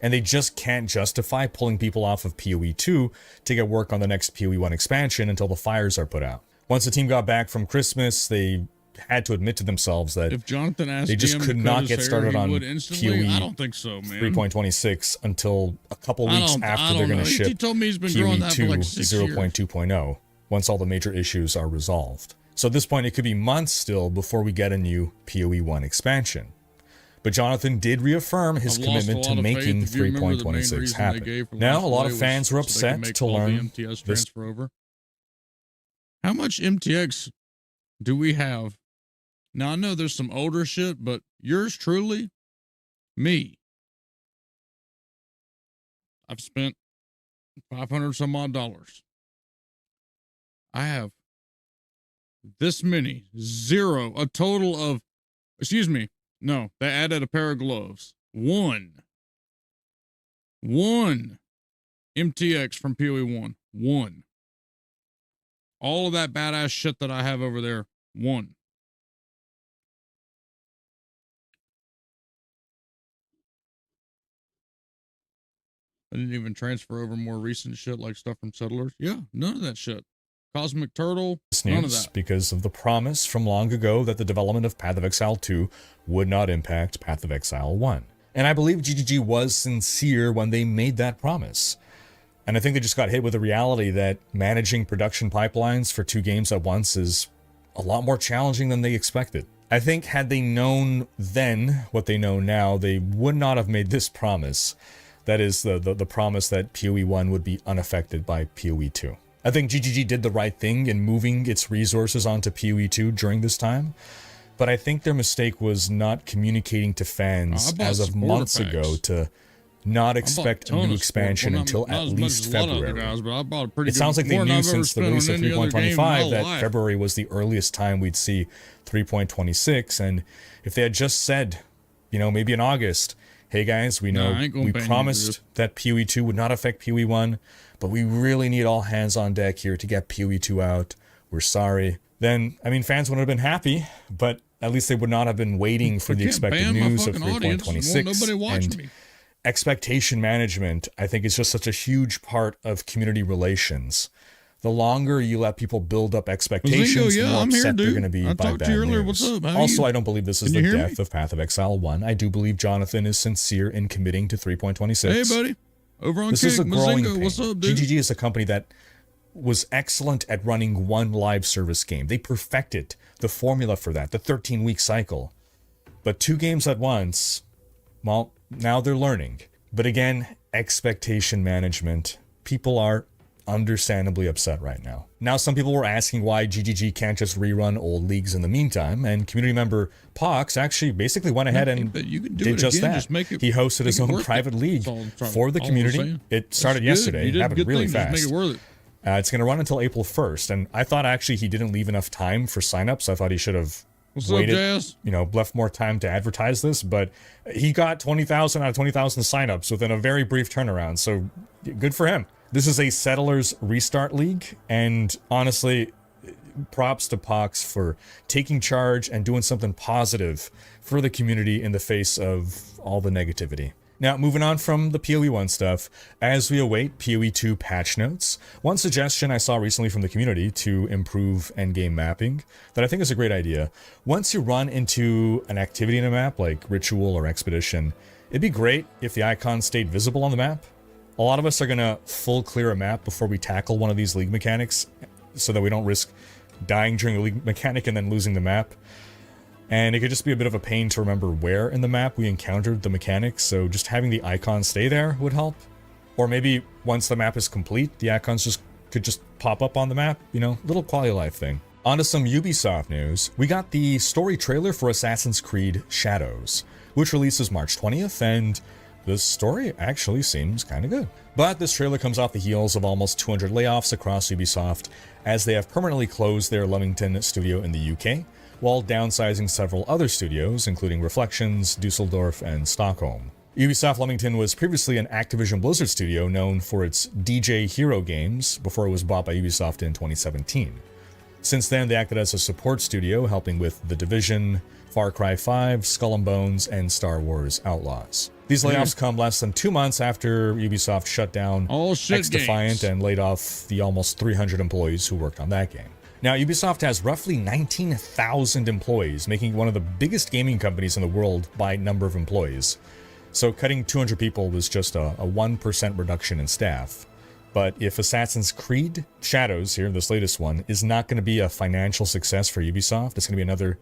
And they just can't justify pulling people off of PoE 2 to get work on the next PoE 1 expansion until the fires are put out. Once the team got back from Christmas, they had to admit to themselves that if Jonathan asked they just could not get started on PoE I don't think so, man. 3.26 until a couple weeks after they're going to ship he told me he's been PoE growing that 2 for like 6 years. 0.2.0 once all the major issues are resolved. So at this point, it could be months still before we get a new PoE 1 expansion. But Jonathan did reaffirm his commitment to making 3.26 happen. Now, a lot of fans were upset to learn this. How much MTX do we have? Now, I know there's some older shit, but yours truly, me, I've spent $500 some odd. I have this many, a total of, excuse me, no, they added a pair of gloves. One MTX from PoE 1. One. All of that badass shit that I have over there. One. I didn't even transfer over more recent shit like stuff from Settlers. Yeah, none of that shit. Cosmic Turtle, none of that. Because of the promise from long ago that the development of Path of Exile 2 would not impact Path of Exile 1. And I believe GGG was sincere when they made that promise. And I think they just got hit with the reality that managing production pipelines for 2 games at once is a lot more challenging than they expected. I think had they known then what they know now, they would not have made this promise. That is the promise that PoE 1 would be unaffected by PoE 2. I think GGG did the right thing in moving its resources onto PoE 2 during this time, but I think their mistake was not communicating to fans as of months ago to not expect a new expansion until at least February. It sounds like they knew since the release of 3.25 that February was the earliest time we'd see 3.26, and if they had just said, you know, maybe in August, hey guys, we know we promised that PoE 2 would not affect PoE 1, but we really need all hands on deck here to get PoE 2 out. We're sorry. Then, I mean, fans would have been happy, but at least they would not have been waiting for the expected news of 3.26. And expectation management, I think, is just such a huge part of community relations. The longer you let people build up expectations, the more upset they're going to be by bad news. Also, I don't believe this is the death of Path of Exile 1. I do believe Jonathan is sincere in committing to 3.26. Hey, buddy. Over on This is a growing pain. What's up, dude? GGG is a company that was excellent at running one live service game. They perfected the formula for that, the 13-week cycle. But 2 games at once, well, now they're learning. But again, expectation management. People are understandably upset right now. Now, some people were asking why GGG can't just rerun old leagues in the meantime, and community member Pox actually basically went ahead and did just that. He hosted his own private league for the community. It started yesterday. It happened really fast. It's going to run until April 1st, and I thought actually he didn't leave enough time for signups. I thought he should have waited, left more time to advertise this, but he got 20,000 out of 20,000 signups within a very brief turnaround, so good for him. This is a Settlers Restart League, and honestly, props to Pox for taking charge and doing something positive for the community in the face of all the negativity. Now, moving on from the PoE 1 stuff, as we await PoE 2 patch notes, one suggestion I saw recently from the community to improve endgame mapping that I think is a great idea. Once you run into an activity in a map, like Ritual or Expedition, it'd be great if the icon stayed visible on the map. A lot of us are going to full clear a map before we tackle one of these league mechanics so that we don't risk dying during a league mechanic and then losing the map. And it could just be a bit of a pain to remember where in the map we encountered the mechanics, so just having the icon stay there would help. Or maybe once the map is complete, the icons could just pop up on the map, little quality of life thing. On to some Ubisoft news. We got the story trailer for Assassin's Creed Shadows, which releases March 20th, and the story actually seems kind of good. But this trailer comes off the heels of almost 200 layoffs across Ubisoft, as they have permanently closed their Leamington studio in the UK, while downsizing several other studios, including Reflections, Dusseldorf, and Stockholm. Ubisoft Leamington was previously an Activision Blizzard studio known for its DJ Hero games before it was bought by Ubisoft in 2017. Since then, they acted as a support studio, helping with The Division, Far Cry 5, Skull and Bones, and Star Wars Outlaws. These layoffs come less than 2 months after Ubisoft shut down X-Defiant and laid off the almost 300 employees who worked on that game. Now, Ubisoft has roughly 19,000 employees, making it one of the biggest gaming companies in the world by number of employees. So cutting 200 people was just a 1% reduction in staff. But if Assassin's Creed Shadows, here, this latest one, is not going to be a financial success for Ubisoft, it's going to be another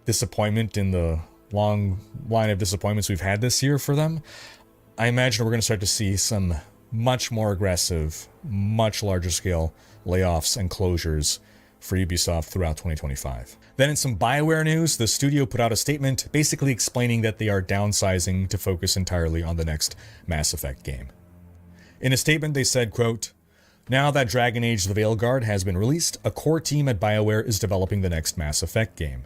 disappointment in the long line of disappointments we've had this year for them, I imagine we're going to start to see some much more aggressive, much larger scale layoffs and closures for Ubisoft throughout 2025. Then in some BioWare news, the studio put out a statement basically explaining that they are downsizing to focus entirely on the next Mass Effect game. In a statement, they said, quote, "Now that Dragon Age The Veilguard has been released, a core team at BioWare is developing the next Mass Effect game.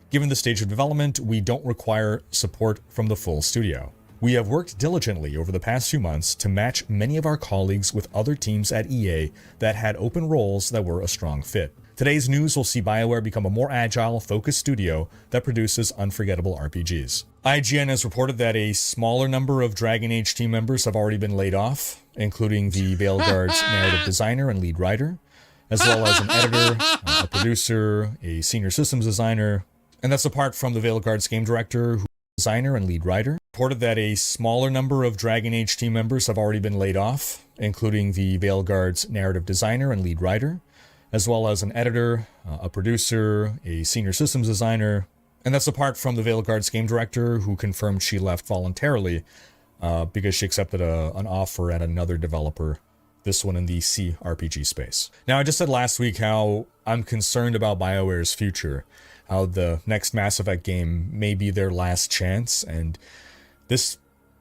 Given the stage of development, we don't require support from the full studio. We have worked diligently over the past few months to match many of our colleagues with other teams at EA that had open roles that were a strong fit. Today's news will see BioWare become a more agile, focused studio that produces unforgettable RPGs." IGN has reported that a smaller number of Dragon Age team members have already been laid off, including the Veilguard's narrative designer and lead writer, as well as an editor, a producer, a senior systems designer, and that's apart from the Veilguard's game director, designer and lead writer. Reported that a smaller number of Dragon Age team members have already been laid off, including the Veilguard's narrative designer and lead writer, as well as an editor, a producer, a senior systems designer, and that's apart from the Veilguard's game director, who confirmed she left voluntarily because she accepted an offer at another developer, this one in the CRPG space. Now, I just said last week how I'm concerned about BioWare's future, how the next Mass Effect game may be their last chance, and this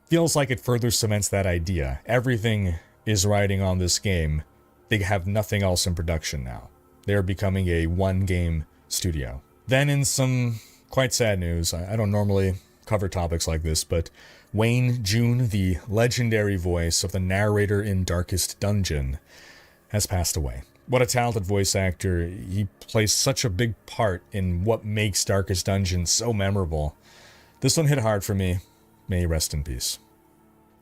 feels like it further cements that idea. Everything is riding on this game. They have nothing else in production now. They're becoming a one-game studio. Then in some quite sad news, I don't normally cover topics like this, but Wayne June, the legendary voice of the narrator in Darkest Dungeon, has passed away. What a talented voice actor. He plays such a big part in what makes Darkest Dungeon so memorable. This one hit hard for me. May he rest in peace.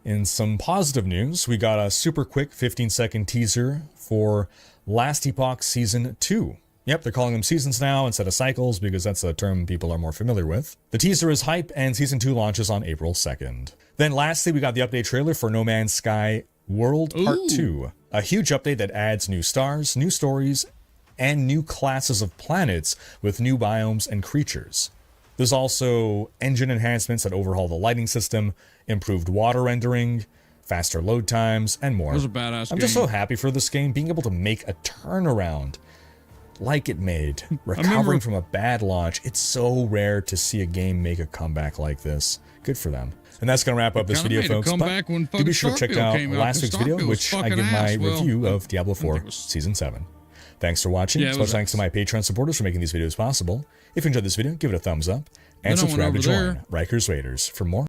In some positive news, we got a super quick 15-second teaser for Last Epoch Season 2. Yep, they're calling them seasons now instead of cycles because that's a term people are more familiar with. The teaser is hype and Season 2 launches on April 2nd. Then lastly, we got the update trailer for No Man's Sky World Part 2. A huge update that adds new stars, new stories, and new classes of planets with new biomes and creatures. There's also engine enhancements that overhaul the lighting system, improved water rendering, faster load times, and more. That was a badass I'm just so happy for this game being able to make a turnaround like it made, recovering from a bad launch. It's so rare to see a game make a comeback like this. Good for them. And that's going to wrap up this video, folks. But do be sure to check out last week's video, which I give my review of Diablo 4 Season 7. Thanks for watching. Special thanks to my Patreon supporters for making these videos possible. If you enjoyed this video, give it a thumbs up and subscribe to join Riker's Raiders for more.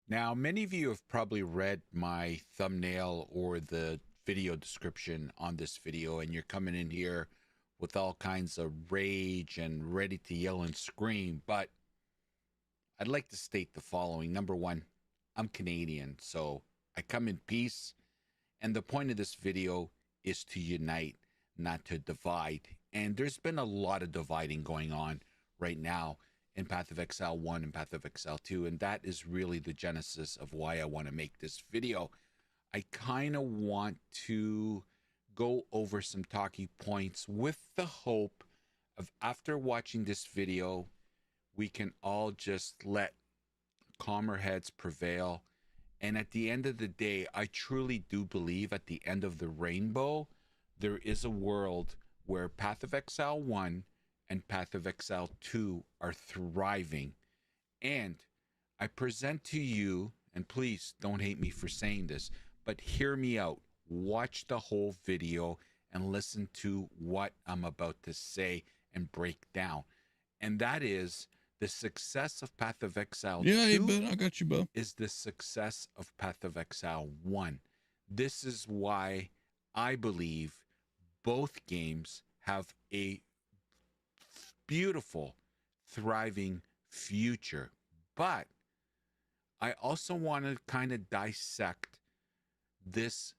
Now, many of you have probably read my thumbnail or the video description on this video, and you're coming in here with all kinds of rage and ready to yell and scream, but I'd like to state the following. Number one, I'm Canadian, so I come in peace, and the point of this video is to unite, not to divide. And there's been a lot of dividing going on right now in Path of Exile 1 and Path of Exile 2, and that is really the genesis of why I want to make this video. I kind of want to go over some talking points with the hope of, after watching this video, we can all just let calmer heads prevail. And at the end of the day, I truly do believe at the end of the rainbow, there is a world where Path of Exile 1 and Path of Exile 2 are thriving. And I present to you, and please don't hate me for saying this, But hear me out. Watch the whole video and listen to what I'm about to say and break down. And that is the success of Path of Exile 2 I got you, bro. is the success of Path of Exile 1. This is why I believe both games have a beautiful, thriving future. But I also want to kind of dissect this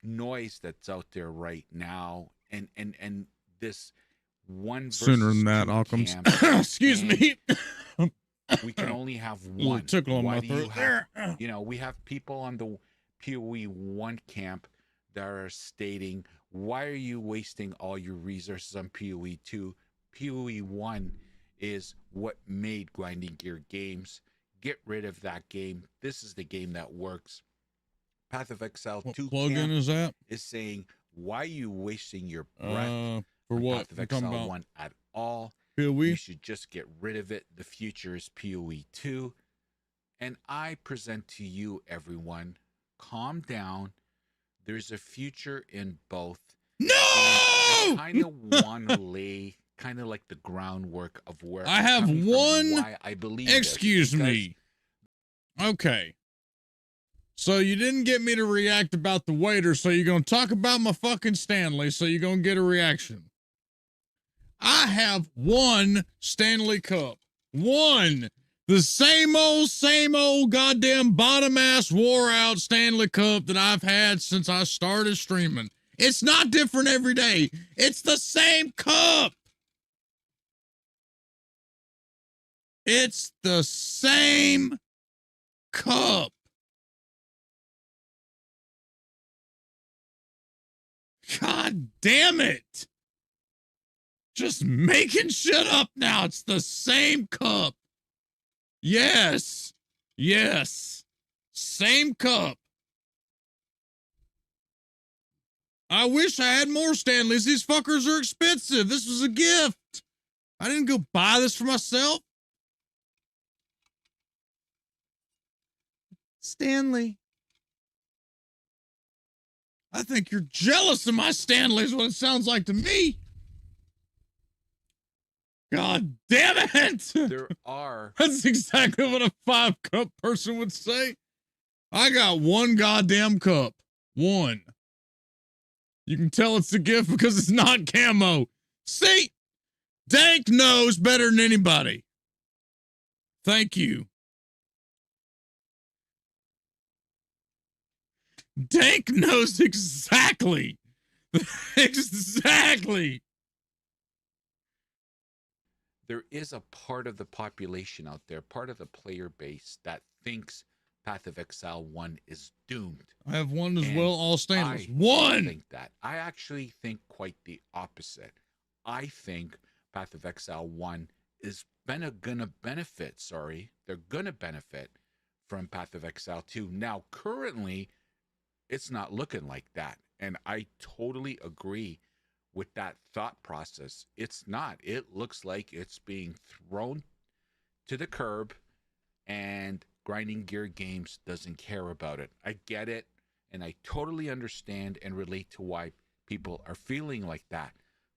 noise that's out there right now and this one Sooner than that, Occam's. Excuse me. We can only have Little one. tickle on Why my do you throat. have, you know, we have people on the PoE 1 camp that are stating, why are you wasting all your resources on PoE 2? PoE 1 is what made Grinding Gear Games. Get rid of that game. This is the game that works. Path of Exile 2 plugin is that? Is saying, why are you wasting your breath for on what? Path of Exile 1 at all? PoE? You should just get rid of it. The future is PoE 2. And I present to you, everyone, calm down. There's a future in both. No! I kind of want to lay kind of like the groundwork of where I have one. Why I believe. Excuse me. Okay. So you didn't get me to react about the waiter, so you're going to talk about my fucking Stanley, so you're going to get a reaction. I have one Stanley Cup. One. The same old goddamn bottom-ass wore-out Stanley Cup that I've had since I started streaming. It's not different every day. It's the same cup. It's the same cup. God damn it. Just making shit up now. It's the same cup. Yes. Yes. Same cup. I wish I had more Stanleys. These fuckers are expensive. This was a gift. I didn't go buy this for myself. Stanley. I think you're jealous of my Stanley is what it sounds like to me. God damn it! There are. That's exactly what a 5-cup person would say. I got one goddamn cup. One. You can tell it's a gift because it's not camo. See? Dank knows better than anybody. Thank you. Dank knows exactly. Exactly. There is a part of the population out there, part of the player base that thinks Path of Exile 1 is doomed. I have one as well, all stainless. I One! think that. I actually think quite the opposite. I think Path of Exile 1 is gonna benefit, they're gonna benefit from Path of Exile 2. Now, currently, it's not looking like that. And I totally agree with that thought process. It's not. It looks like it's being thrown to the curb and Grinding Gear Games doesn't care about it. I get it, and I totally understand and relate to why people are feeling like that.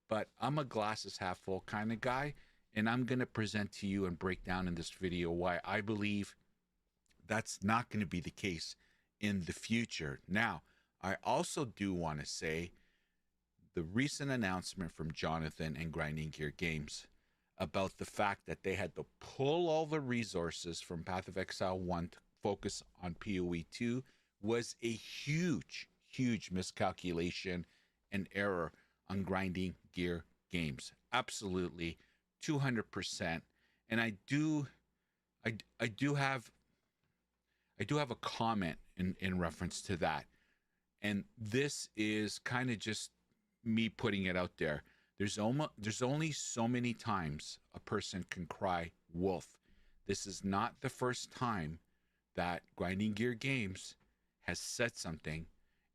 But I'm a glasses half full kind of guy, and I'm going to present to you and break down in this video why I believe that's not going to be the case in the future. Now, I also do want to say the recent announcement from Jonathan and Grinding Gear Games about the fact that they had to pull all the resources from Path of Exile 1 to focus on PoE 2 was a huge, huge miscalculation and error on Grinding Gear Games. Absolutely, 200%. And I do have a comment in reference to that. And this is kind of just me putting it out there. There's only so many times a person can cry wolf. This is not the first time that Grinding Gear Games has said something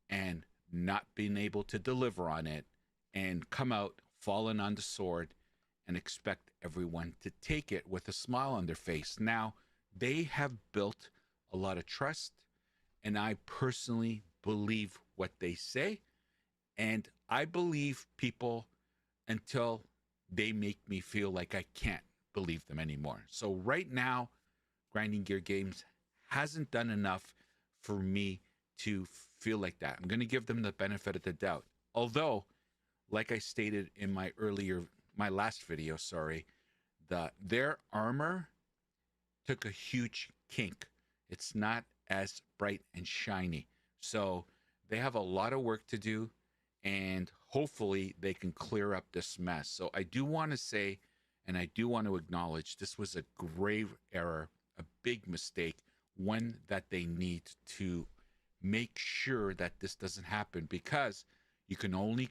and not been able to deliver on it and come out fallen on the sword and expect everyone to take it with a smile on their face. Now, they have built a lot of trust and I personally believe what they say. And I believe people until they make me feel like I can't believe them anymore. So right now, Grinding Gear Games hasn't done enough for me to feel like that. I'm going to give them the benefit of the doubt. Although, like I stated in my last video, their armor took a huge kink. It's not as bright and shiny. So they have a lot of work to do, and hopefully they can clear up this mess. So I do want to say, and I do want to acknowledge, this was a grave error, a big mistake, one that they need to make sure that this doesn't happen, because you can only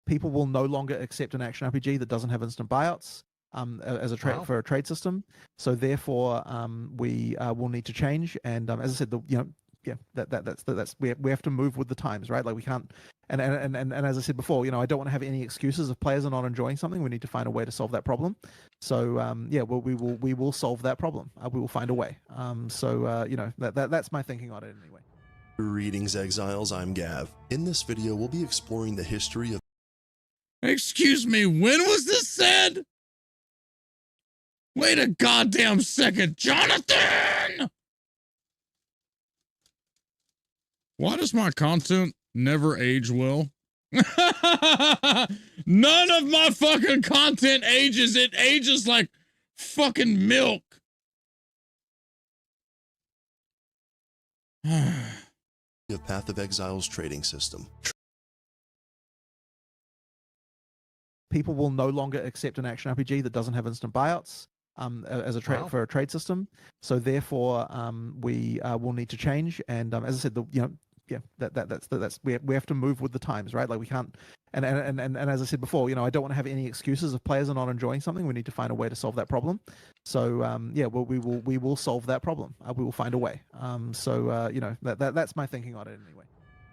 people will no longer accept an action RPG that doesn't have instant buyouts as a trade for a trade system. So therefore, we will need to change. And as I said, that's we have to move with the times, right? Like we can't. And as I said before, I don't want to have any excuses if players are not enjoying something. We need to find a way to solve that problem. So we will solve that problem. We will find a way. That's my thinking on it anyway. Greetings, Exiles. I'm Gav. In this video, we'll be exploring the history of. Excuse me, when was this said? Wait a goddamn second, Jonathan! Why does my content never age well? None of my fucking content ages. It ages like fucking milk. Of Path of Exile's trading system. People will no longer accept an action RPG that doesn't have instant buyouts as a trade for a trade system. So therefore, we will need to change. And as I said, we have to move with the times, right? Like we can't. And as I said before, I don't want to have any excuses if players are not enjoying something. We need to find a way to solve that problem. So we will solve that problem. We will find a way. That's my thinking on it anyway.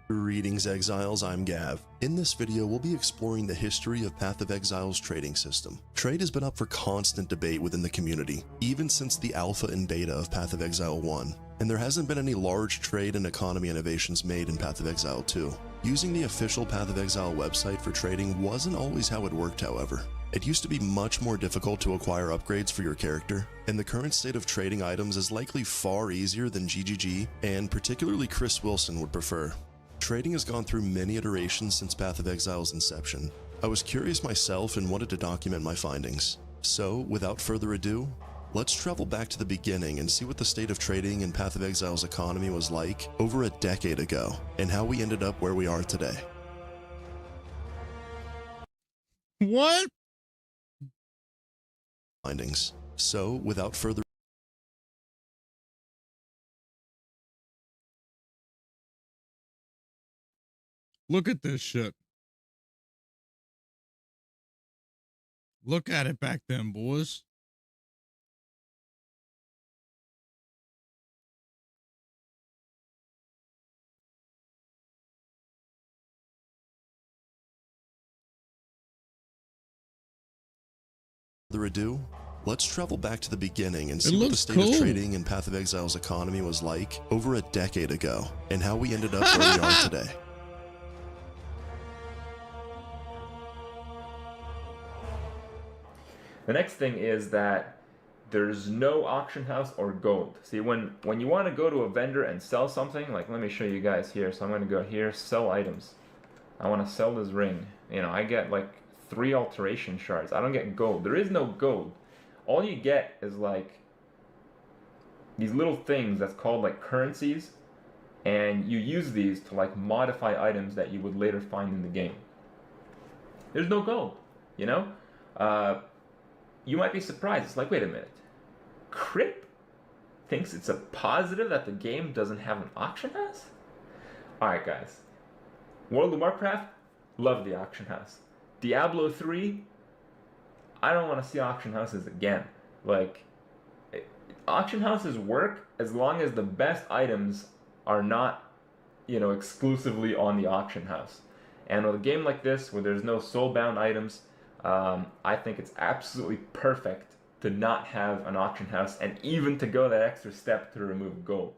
Greetings, Exiles. I'm Gav. In this video, we'll be exploring the history of Path of Exile's trading system. Trade has been up for constant debate within the community, even since the alpha and beta of Path of Exile 1, and there hasn't been any large trade and economy innovations made in Path of Exile 2. Using the official Path of Exile website for trading wasn't always how it worked, however. It used to be much more difficult to acquire upgrades for your character, and the current state of trading items is likely far easier than GGG, and particularly Chris Wilson would prefer. Trading has gone through many iterations since Path of Exile's inception. I was curious myself and wanted to document my findings. So, without further ado, let's travel back to the beginning and see what the state of trading in Path of Exile's economy was like over a decade ago, and how we ended up where we are today. What? Findings. So, without further Look at this shit. Look at it back then, boys. Further ado, let's travel back to the beginning and see what the state of trading in Path of Exile's economy was like over a decade ago, and how we ended up where we are today. The next thing is that there's no auction house or gold. See, when you want to go to a vendor and sell something, like let me show you guys here. So I'm going to go here, sell items. I want to sell this ring. I get like 3 alteration shards. I don't get gold. There is no gold. All you get is like these little things that's called like currencies. and you use these to like modify items that you would later find in the game. There's no gold, you know? You might be surprised. It's like, wait a minute. Crip thinks it's a positive that the game doesn't have an auction house? Alright guys. World of Warcraft, love the auction house. Diablo 3, I don't want to see auction houses again. Like, auction houses work as long as the best items are not, you know, exclusively on the auction house. And with a game like this, where there's no soul-bound items, I think it's absolutely perfect to not have an auction house, and even to go that extra step to remove gold.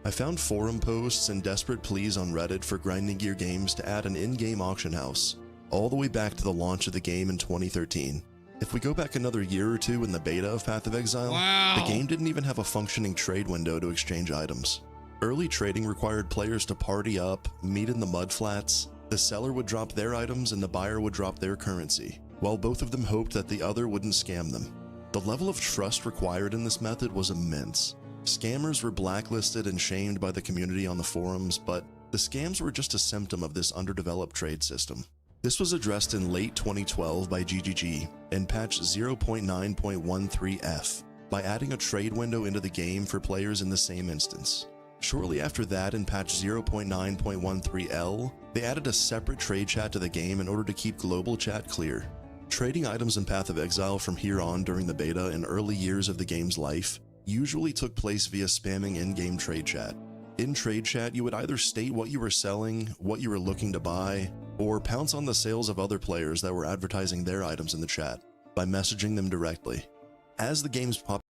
I found forum posts and desperate pleas on Reddit for Grinding Gear Games to add an in-game auction house, all the way back to the launch of the game in 2013. If we go back another year or two in the beta of Path of Exile, the game didn't even have a functioning trade window to exchange items. Early trading required players to party up, meet in the mudflats. The seller would drop their items and the buyer would drop their currency, while both of them hoped that the other wouldn't scam them. The level of trust required in this method was immense. Scammers were blacklisted and shamed by the community on the forums, but the scams were just a symptom of this underdeveloped trade system. This was addressed in late 2012 by GGG in patch 0.9.13F by adding a trade window into the game for players in the same instance. Shortly after that, in patch 0.9.13L, they added a separate trade chat to the game in order to keep global chat clear. Trading items in Path of Exile from here on during the beta and early years of the game's life usually took place via spamming in-game trade chat. In trade chat, you would either state what you were selling, what you were looking to buy, or pounce on the sales of other players that were advertising their items in the chat by messaging them directly. As the game's popularity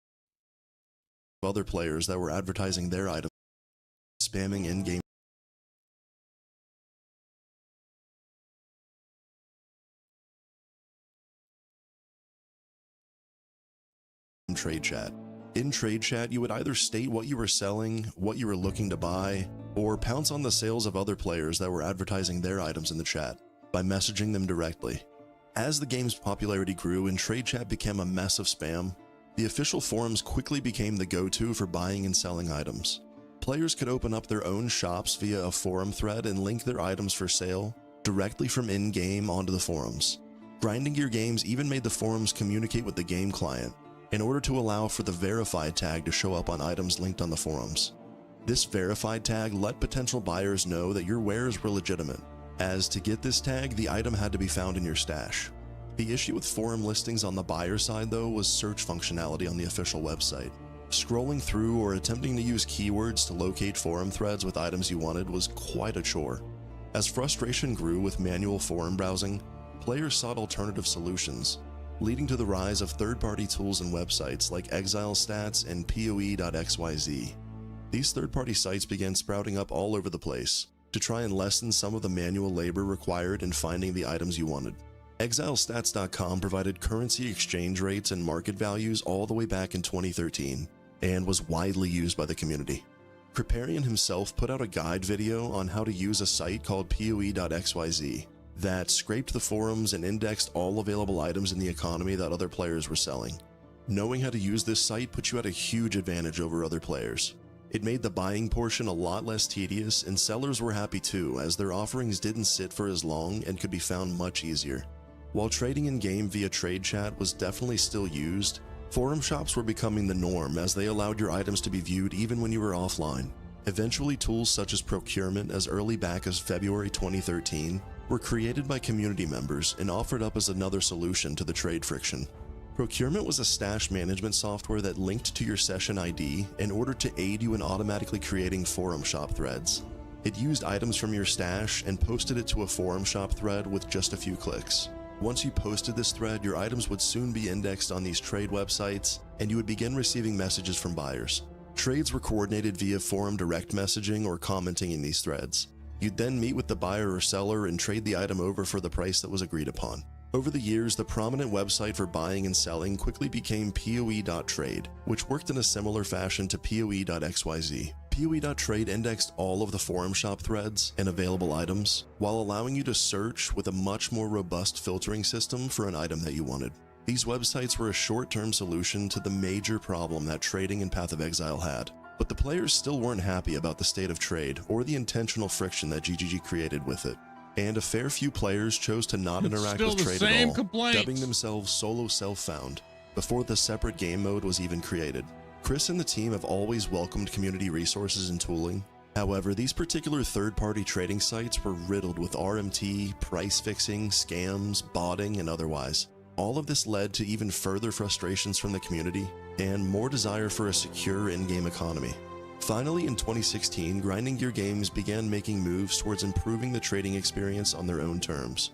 other players that were advertising their items, spamming in-game trade chat. In trade chat, you would either state what you were selling, what you were looking to buy, or pounce on the sales of other players that were advertising their items in the chat by messaging them directly. As the game's popularity grew and trade chat became a mess of spam, the official forums quickly became the go-to for buying and selling items. Players could open up their own shops via a forum thread and link their items for sale directly from in-game onto the forums. Grinding Gear Games even made the forums communicate with the game client in order to allow for the verified tag to show up on items linked on the forums. This verified tag let potential buyers know that your wares were legitimate, as to get this tag, the item had to be found in your stash. The issue with forum listings on the buyer side though was search functionality on the official website. Scrolling through or attempting to use keywords to locate forum threads with items you wanted was quite a chore. As frustration grew with manual forum browsing, players sought alternative solutions, leading to the rise of third-party tools and websites like Exile Stats and PoE.xyz. These third-party sites began sprouting up all over the place to try and lessen some of the manual labor required in finding the items you wanted. ExileStats.com provided currency exchange rates and market values all the way back in 2013 and was widely used by the community. Kriparian himself put out a guide video on how to use a site called PoE.xyz that scraped the forums and indexed all available items in the economy that other players were selling. Knowing how to use this site put you at a huge advantage over other players. It made the buying portion a lot less tedious, and sellers were happy too, as their offerings didn't sit for as long and could be found much easier. While trading in-game via trade chat was definitely still used, forum shops were becoming the norm as they allowed your items to be viewed even when you were offline. Eventually, tools such as procurement as early back as February 2013 were created by community members and offered up as another solution to the trade friction. Procurement was a stash management software that linked to your session ID in order to aid you in automatically creating forum shop threads. It used items from your stash and posted it to a forum shop thread with just a few clicks. Once you posted this thread, your items would soon be indexed on these trade websites, and you would begin receiving messages from buyers. Trades were coordinated via forum direct messaging or commenting in these threads. You'd then meet with the buyer or seller and trade the item over for the price that was agreed upon. Over the years, the prominent website for buying and selling quickly became PoE.trade, which worked in a similar fashion to PoE.xyz. PoE.trade indexed all of the forum shop threads and available items, while allowing you to search with a much more robust filtering system for an item that you wanted. These websites were a short-term solution to the major problem that trading in Path of Exile had. But the players still weren't happy about the state of trade or the intentional friction that GGG created with it. And a fair few players chose to not interact with trade at all, dubbing themselves solo self-found, before the separate game mode was even created. Chris and the team have always welcomed community resources and tooling. However, these particular third-party trading sites were riddled with RMT, price fixing, scams, botting, and otherwise. All of this led to even further frustrations from the community and more desire for a secure in-game economy. Finally, in 2016, Grinding Gear Games began making moves towards improving the trading experience on their own terms.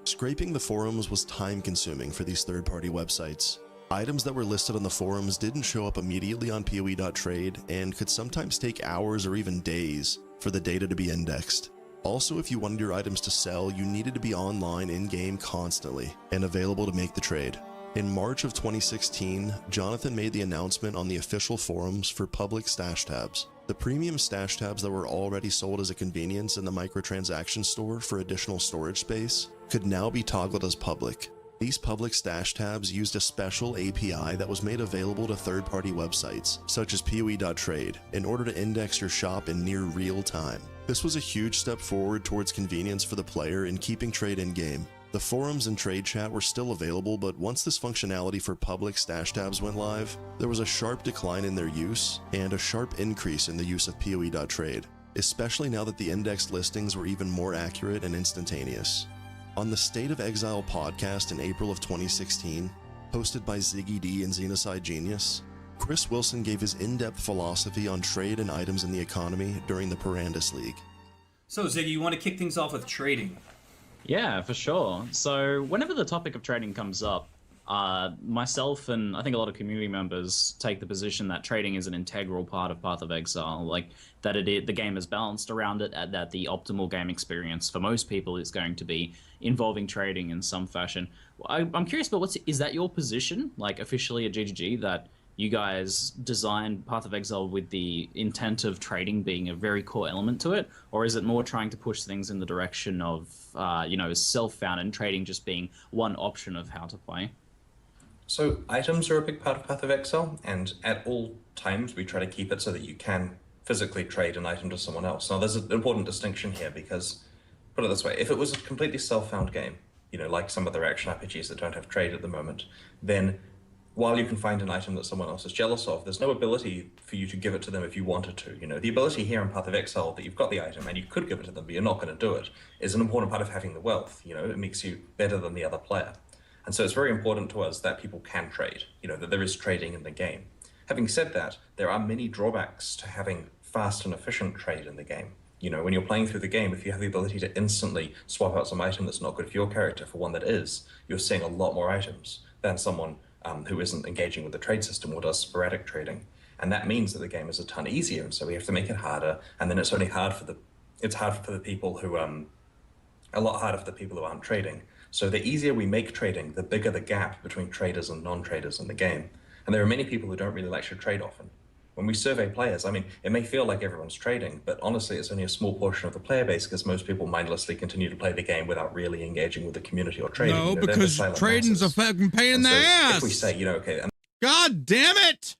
Scraping the forums was time-consuming for these third-party websites. Items that were listed on the forums didn't show up immediately on PoE.trade and could sometimes take hours or even days for the data to be indexed. Also, if you wanted your items to sell, you needed to be online in-game constantly and available to make the trade. In March of 2016, Jonathan made the announcement on the official forums for public stash tabs. The premium stash tabs that were already sold as a convenience in the microtransaction store for additional storage space could now be toggled as public. These public stash tabs used a special API that was made available to third-party websites, such as PoE.trade, in order to index your shop in near real time. This was a huge step forward towards convenience for the player in keeping trade in-game. The forums and trade chat were still available, but once this functionality for public stash tabs went live, there was a sharp decline in their use and a sharp increase in the use of PoE.trade, especially now that the indexed listings were even more accurate and instantaneous. On the State of Exile podcast in April of 2016, hosted by Ziggy D and Xenocide Genius, Chris Wilson gave his in-depth philosophy on trade and items in the economy during the Perandus League. So Ziggy, you want to kick things off with trading? Yeah, for sure. So whenever the topic of trading comes up, myself and I think a lot of community members take the position that trading is an integral part of Path of Exile, like that the game is balanced around it, and that the optimal game experience for most people is going to be involving trading in some fashion. I'm curious about is that your position, like officially at GGG, that you guys designed Path of Exile with the intent of trading being a very core element to it, or is it more trying to push things in the direction of, self-found and trading just being one option of how to play? So items are a big part of Path of Exile, and at all times we try to keep it so that you can physically trade an item to someone else. Now there's an important distinction here because, put it this way, if it was a completely self-found game, like some other action RPGs that don't have trade at the moment, then while you can find an item that someone else is jealous of, there's no ability for you to give it to them if you wanted to. The ability here in Path of Exile that you've got the item and you could give it to them, but you're not going to do it, is an important part of having the wealth. It makes you better than the other player. And so it's very important to us that people can trade, that there is trading in the game. Having said that, there are many drawbacks to having fast and efficient trade in the game. When you're playing through the game, if you have the ability to instantly swap out some item that's not good for your character for one that is, you're seeing a lot more items than someone who isn't engaging with the trade system or does sporadic trading. And that means that the game is a ton easier, and so we have to make it harder, and then it's only hard for the people who, a lot harder for the people who aren't trading. So the easier we make trading, the bigger the gap between traders and non-traders in the game. And there are many people who don't really like to trade often. When we survey players, it may feel like everyone's trading, but honestly, it's only a small portion of the player base because most people mindlessly continue to play the game without really engaging with the community or trading. No, because trading's a fucking pain in the ass. If we say, okay, God damn it!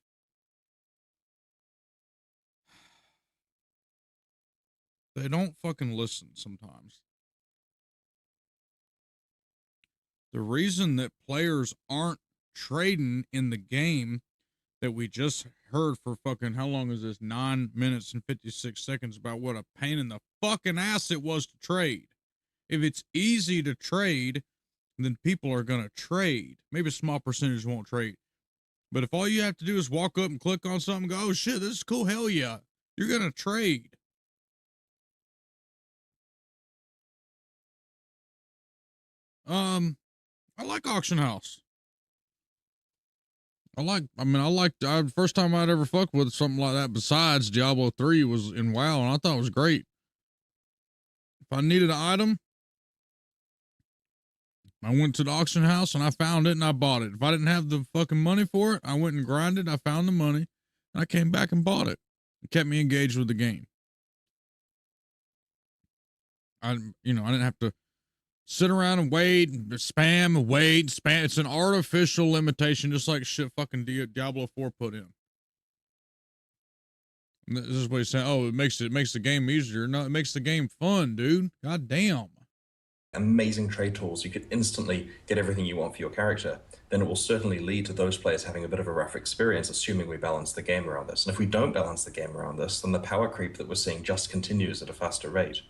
They don't fucking listen sometimes. The reason that players aren't trading in the game that we just heard for fucking, how long is this? 9 minutes and 56 seconds about what a pain in the fucking ass it was to trade. If it's easy to trade, then people are going to trade. Maybe a small percentage won't trade. But if all you have to do is walk up and click on something and go, oh shit, this is cool, hell yeah, you're going to trade. I like Auction House. First time I'd ever fucked with something like that besides Diablo 3 was in WoW, and I thought it was great. If I needed an item, I went to the auction house and I found it and I bought it. If I didn't have the fucking money for it, I went and grinded, I found the money, and I came back and bought it. It kept me engaged with the game. I didn't have to sit around and wait, and spam and wait, and spam. It's an artificial limitation, just like shit fucking Diablo 4 put in. And this is what he's saying. Oh, it makes the game easier. No, it makes the game fun, dude. God damn. Amazing trade tools, you could instantly get everything you want for your character, then it will certainly lead to those players having a bit of a rough experience, assuming we balance the game around this. And if we don't balance the game around this, then the power creep that we're seeing just continues at a faster rate.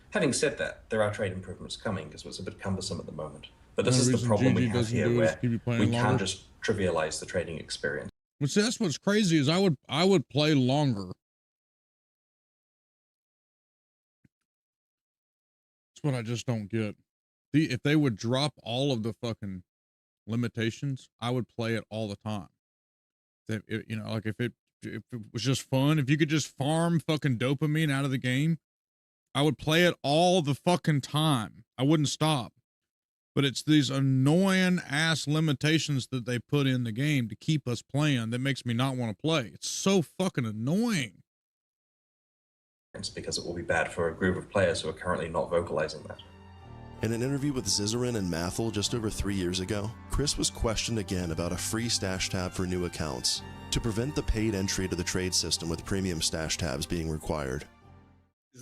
Having said that, there are trade improvements coming, because it's a bit cumbersome at the moment. But this is the problem we have here, where we can't just trivialize the trading experience. Well, see, that's what's crazy is I would play longer. That's what I just don't get. If they would drop all of the fucking limitations, I would play it all the time. You know, like if it was just fun, if you could just farm fucking dopamine out of the game, I would play it all the fucking time. I wouldn't stop. But it's these annoying ass limitations that they put in the game to keep us playing that makes me not want to play. It's so fucking annoying. Because it will be bad for a group of players who are currently not vocalizing that. In an interview with Zizarin and Mathel just over 3 years ago, Chris was questioned again about a free stash tab for new accounts to prevent the paid entry to the trade system with premium stash tabs being required.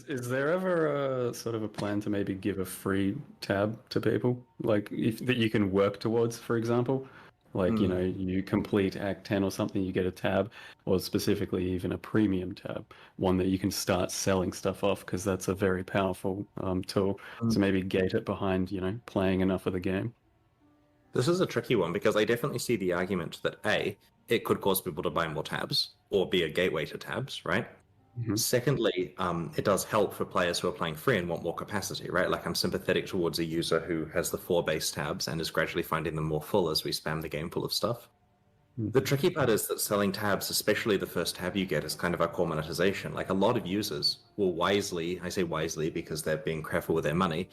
Is there ever a sort of a plan to maybe give a free tab to people, like that you can work towards, for example? Like, you know, you complete Act 10 or something, you get a tab, or specifically even a premium tab, one that you can start selling stuff off, because that's a very powerful tool to maybe gate it behind, you know, playing enough of the game. This is a tricky one, because I definitely see the argument that A, it could cause people to buy more tabs, or be a gateway to tabs, right? Secondly, it does help for players who are playing free and want more capacity, right? Like, I'm sympathetic towards a user who has the 4 base tabs and is gradually finding them more full as we spam the game full of stuff. The tricky part is that selling tabs, especially the first tab you get, is kind of our core monetization. Like, a lot of users will wisely, I say wisely because they're being careful with their money,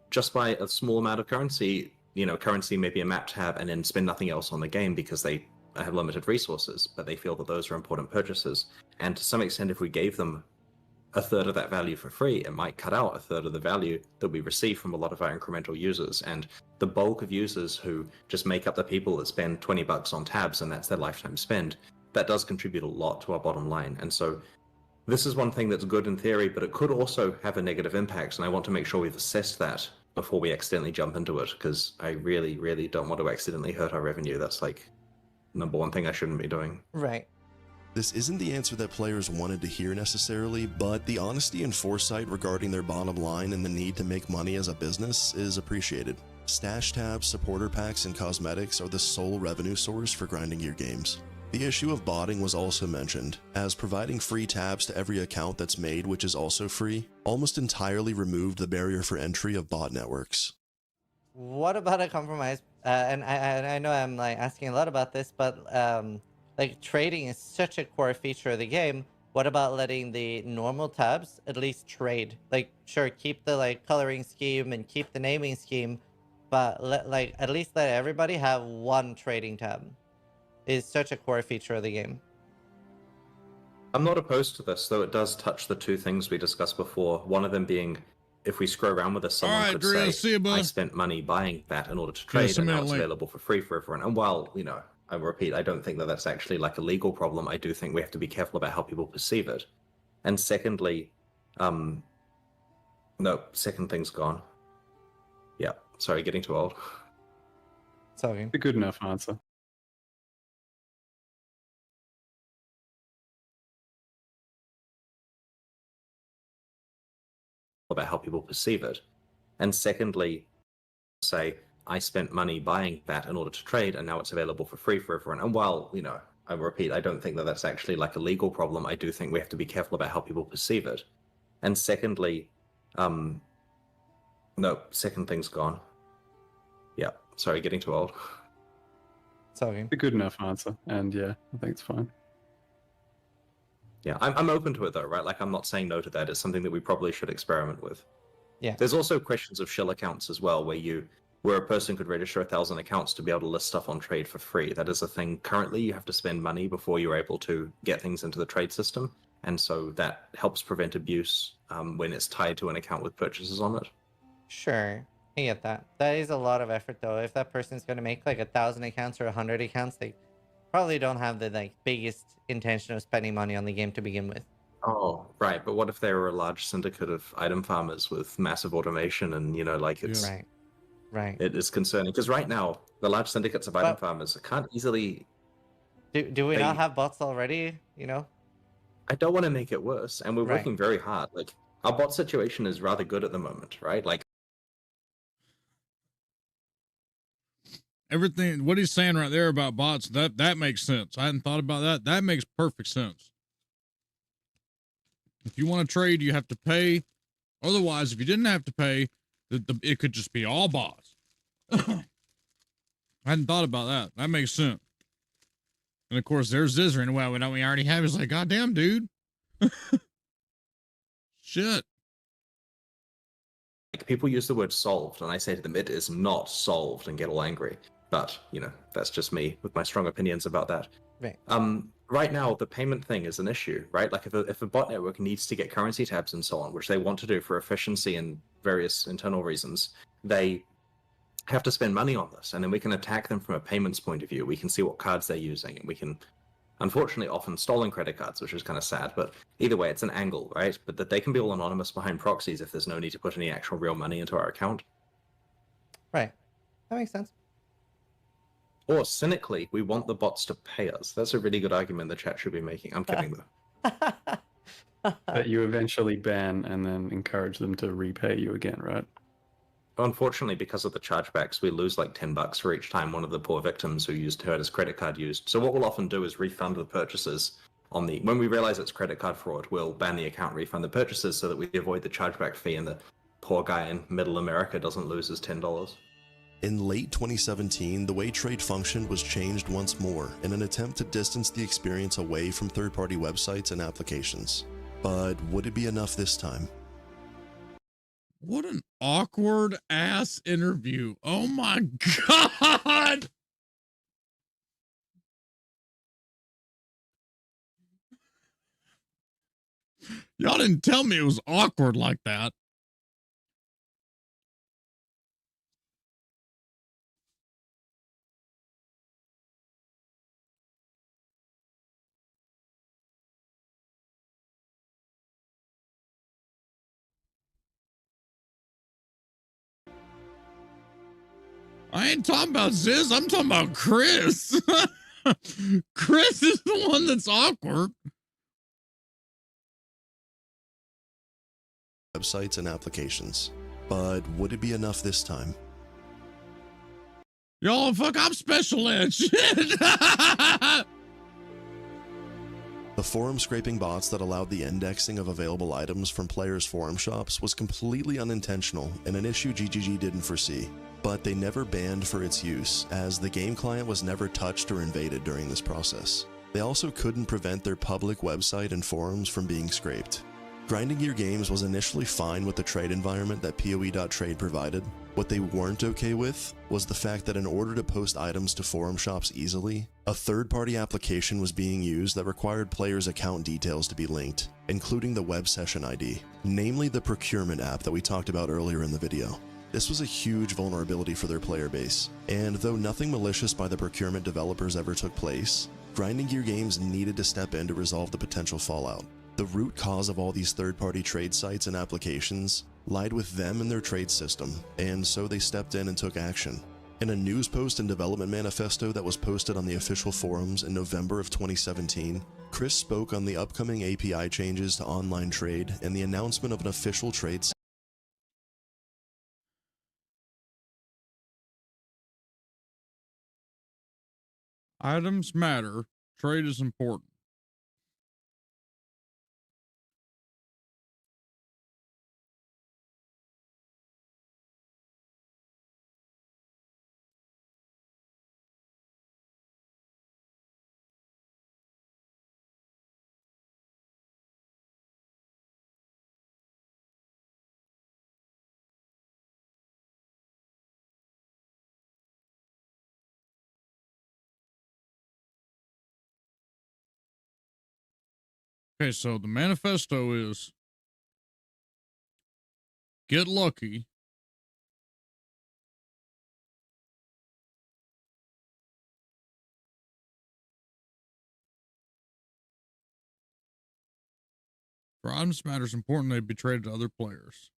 just buy a small amount of currency, you know, currency, maybe a map tab, and then spend nothing else on the game because they have limited resources, but they feel that those are important purchases. And to some extent, if we gave them a third of that value for free, it might cut out a third of the value that we receive from a lot of our incremental users. And the bulk of users who just make up the people that spend $20 on tabs and that's their lifetime spend, that does contribute a lot to our bottom line. And so this is one thing that's good in theory, but it could also have a negative impact. And I want to make sure we've assessed that before we accidentally jump into it, because I really, really don't want to accidentally hurt our revenue. That's like number one thing I shouldn't be doing. Right. This isn't the answer that players wanted to hear necessarily, but the honesty and foresight regarding their bottom line and the need to make money as a business is appreciated. Stash tabs, supporter packs, and cosmetics are the sole revenue source for grinding your games. The issue of botting was also mentioned, as providing free tabs to every account that's made, which is also free, almost entirely removed the barrier for entry of bot networks. What about a compromise? And I know I'm like asking a lot about this, but like, trading is such a core feature of the game. What about letting the normal tabs at least trade? Like, sure, keep the like coloring scheme and keep the naming scheme, but at least let everybody have one trading tab. Is such a core feature of the game. I'm not opposed to this, though it does touch the two things we discussed before. One of them being, if we scroll around with this, someone could Drew, say, I spent money buying that in order to trade, and now it's available for free for everyone. And while, you know, I repeat, I don't think that that's actually like a legal problem. I do think we have to be careful about how people perceive it. And secondly, no, second thing's gone. Yeah, sorry, getting too old. Sorry. A good enough answer. About how people perceive it. And secondly, say, I spent money buying that in order to trade, and now it's available for free for everyone. And while, you know, I repeat, I don't think that that's actually like a legal problem. I do think we have to be careful about how people perceive it. And secondly, no, second thing's gone. Yeah, sorry, getting too old. Sorry. A good enough answer, and yeah, I think it's fine. Yeah, I'm open to it though, right? Like, I'm not saying no to that. It's something that we probably should experiment with. Yeah. There's also questions of shill accounts as well, where a person could register 1,000 accounts to be able to list stuff on trade for free. That is a thing. Currently, you have to spend money before you're able to get things into the trade system. And so that helps prevent abuse when it's tied to an account with purchases on it. Sure. I get that. That is a lot of effort, though. If that person's going to make like 1,000 accounts or 100 accounts, they probably don't have the like biggest intention of spending money on the game to begin with. Oh, right. But what if they were a large syndicate of item farmers with massive automation and, like it's... Right. It is concerning. Because right now, the large syndicates of item farmers can't easily... Do we not have bots already, I don't want to make it worse, and we're Right. working very hard. Like, our bot situation is rather good at the moment, right? Like, Everything, what he's saying right there about bots, that makes sense. I hadn't thought about that. That makes perfect sense. If you want to trade, you have to pay. Otherwise, if you didn't have to pay, it could just be all bots. I hadn't thought about that. That makes sense. And of course, there's Zizarin. Well, we already have. It's like, goddamn, dude. Shit. Like, people use the word solved, and I say to them, it is not solved, and get all angry. But, that's just me with my strong opinions about that. Right. Right now, the payment thing is an issue, right? Like, if a bot network needs to get currency tabs and so on, which they want to do for efficiency and various internal reasons, they have to spend money on this, and then we can attack them from a payments point of view. We can see what cards they're using, and we can, unfortunately, often stolen credit cards, which is kind of sad, but either way, it's an angle, right? But that they can be all anonymous behind proxies if there's no need to put any actual real money into our account. Right. That makes sense. Or cynically, we want the bots to pay us. That's a really good argument the chat should be making. I'm kidding though. That you eventually ban and then encourage them to repay you again, right? Unfortunately, because of the chargebacks, we lose like $10 for each time one of the poor victims who had his credit card used. So what we'll often do is refund the purchases when we realize it's credit card fraud, we'll ban the account, refund the purchases so that we avoid the chargeback fee and the poor guy in middle America doesn't lose his $10. In late 2017, the way trade functioned was changed once more in an attempt to distance the experience away from third-party websites and applications. But would it be enough this time? What an awkward ass interview. Oh my God. Y'all didn't tell me it was awkward like that. I ain't talking about Ziz. I'm talking about Chris. Chris is the one that's awkward. Websites and applications. But would it be enough this time? Y'all, fuck, I'm special ed. Shit. The forum scraping bots that allowed the indexing of available items from players' forum shops was completely unintentional and an issue GGG didn't foresee. But they never banned for its use, as the game client was never touched or invaded during this process. They also couldn't prevent their public website and forums from being scraped. Grinding Gear Games was initially fine with the trade environment that PoE.trade provided. What they weren't okay with was the fact that in order to post items to forum shops easily, a third-party application was being used that required players' account details to be linked, including the web session ID, namely the procurement app that we talked about earlier in the video. This was a huge vulnerability for their player base, and though nothing malicious by the procurement developers ever took place, Grinding Gear Games needed to step in to resolve the potential fallout. The root cause of all these third-party trade sites and applications lied with them and their trade system, and so they stepped in and took action. In a news post and development manifesto that was posted on the official forums in November of 2017, Chris spoke on the upcoming API changes to online trade and the announcement of an official trade. Items matter. Trade is important. Okay, so the manifesto is get lucky For items to matter, it's important they be traded to other players.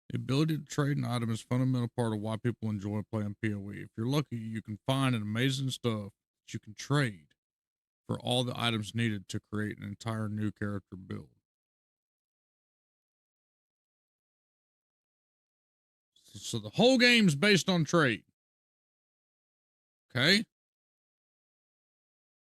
The ability to trade an item is a fundamental part of why people enjoy playing PoE. If you're lucky, you can find an amazing stuff that you can trade for all the items needed to create an entire new character build. So the whole game's based on trade. Okay?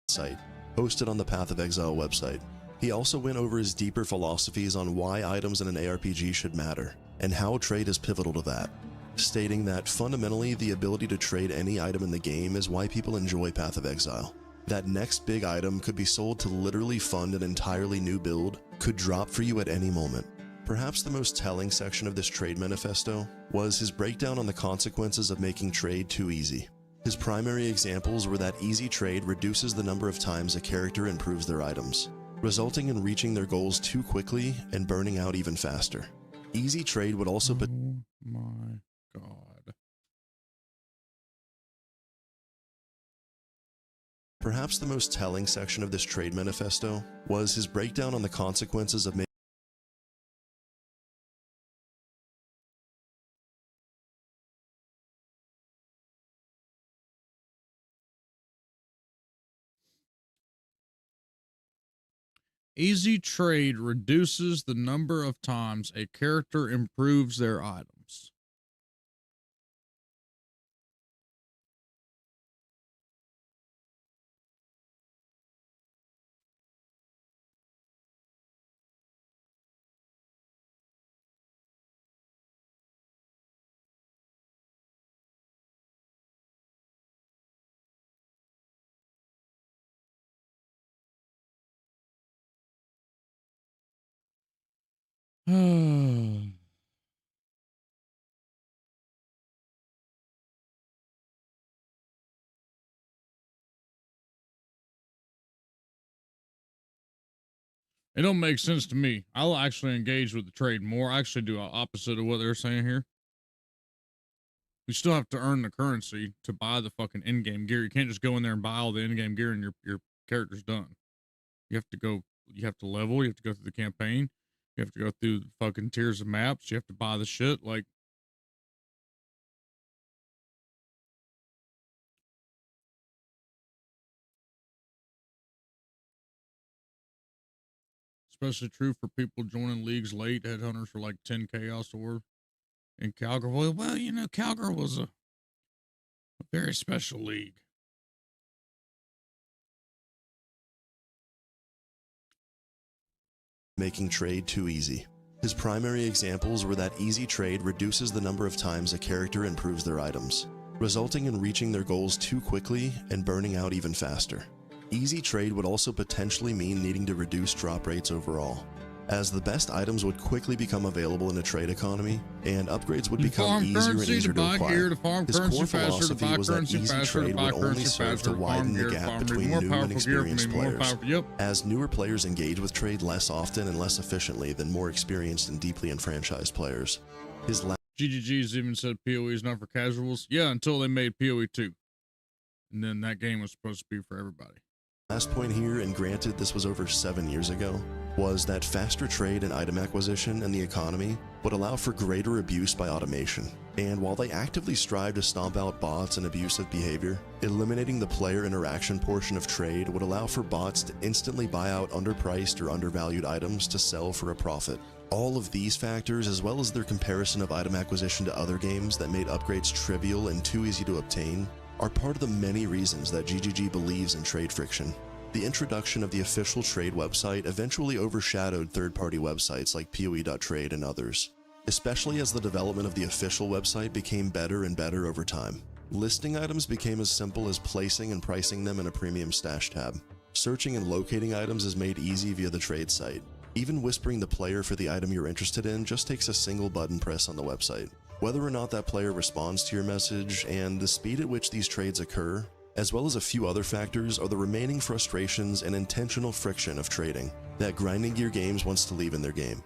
Site, hosted on the Path of Exile website. He also went over his deeper philosophies on why items in an ARPG should matter, and how trade is pivotal to that, stating that fundamentally the ability to trade any item in the game is why people enjoy Path of Exile. That next big item could be sold to literally fund an entirely new build, could drop for you at any moment. Perhaps the most telling section of this trade manifesto was his breakdown on the consequences of making trade too easy. His primary examples were that easy trade reduces the number of times a character improves their items, resulting in reaching their goals too quickly and burning out even faster. Easy trade would also Oh my God. Perhaps the most telling section of this trade manifesto was his breakdown on the consequences of making Easy trade reduces the number of times a character improves their items. It don't make sense to me. I'll actually engage with the trade more. I actually do opposite of what they're saying here. You still have to earn the currency to buy the fucking in-game gear. You can't just go in there and buy all the in-game gear and your character's done. You have to go, you have to level, you have to go through the campaign, you have to go through the fucking tiers of maps, you have to buy the shit, like. Especially true for people joining leagues late. Headhunters for like 10 Chaos Orb in Calgary. Well, you know, Calgary was a very special league. making trade too easy. His primary examples were that easy trade reduces the number of times a character improves their items, resulting in reaching their goals too quickly and burning out even faster. Easy trade would also potentially mean needing to reduce drop rates overall, as the best items would quickly become available in a trade economy, and upgrades would become easier and easier to acquire. His core philosophy was that easy trade would only serve to widen the gap between new and experienced players, as newer players engage with trade less often and less efficiently than more experienced and deeply enfranchised players. His GGG's even said PoE is not for casuals. Yeah, until they made PoE 2. And then that game was supposed to be for everybody. Last point here, and granted this was over 7 years ago, was that faster trade and item acquisition in the economy would allow for greater abuse by automation. And while they actively strive to stomp out bots and abusive behavior, eliminating the player interaction portion of trade would allow for bots to instantly buy out underpriced or undervalued items to sell for a profit. All of these factors, as well as their comparison of item acquisition to other games that made upgrades trivial and too easy to obtain, are part of the many reasons that GGG believes in trade friction. The introduction of the official trade website eventually overshadowed third-party websites like PoE.trade and others, especially as the development of the official website became better and better over time. Listing items became as simple as placing and pricing them in a premium stash tab. Searching and locating items is made easy via the trade site. Even whispering the player for the item you're interested in just takes a single button press on the website. Whether or not that player responds to your message and the speed at which these trades occur, as well as a few other factors, are the remaining frustrations and intentional friction of trading that Grinding Gear Games wants to leave in their game.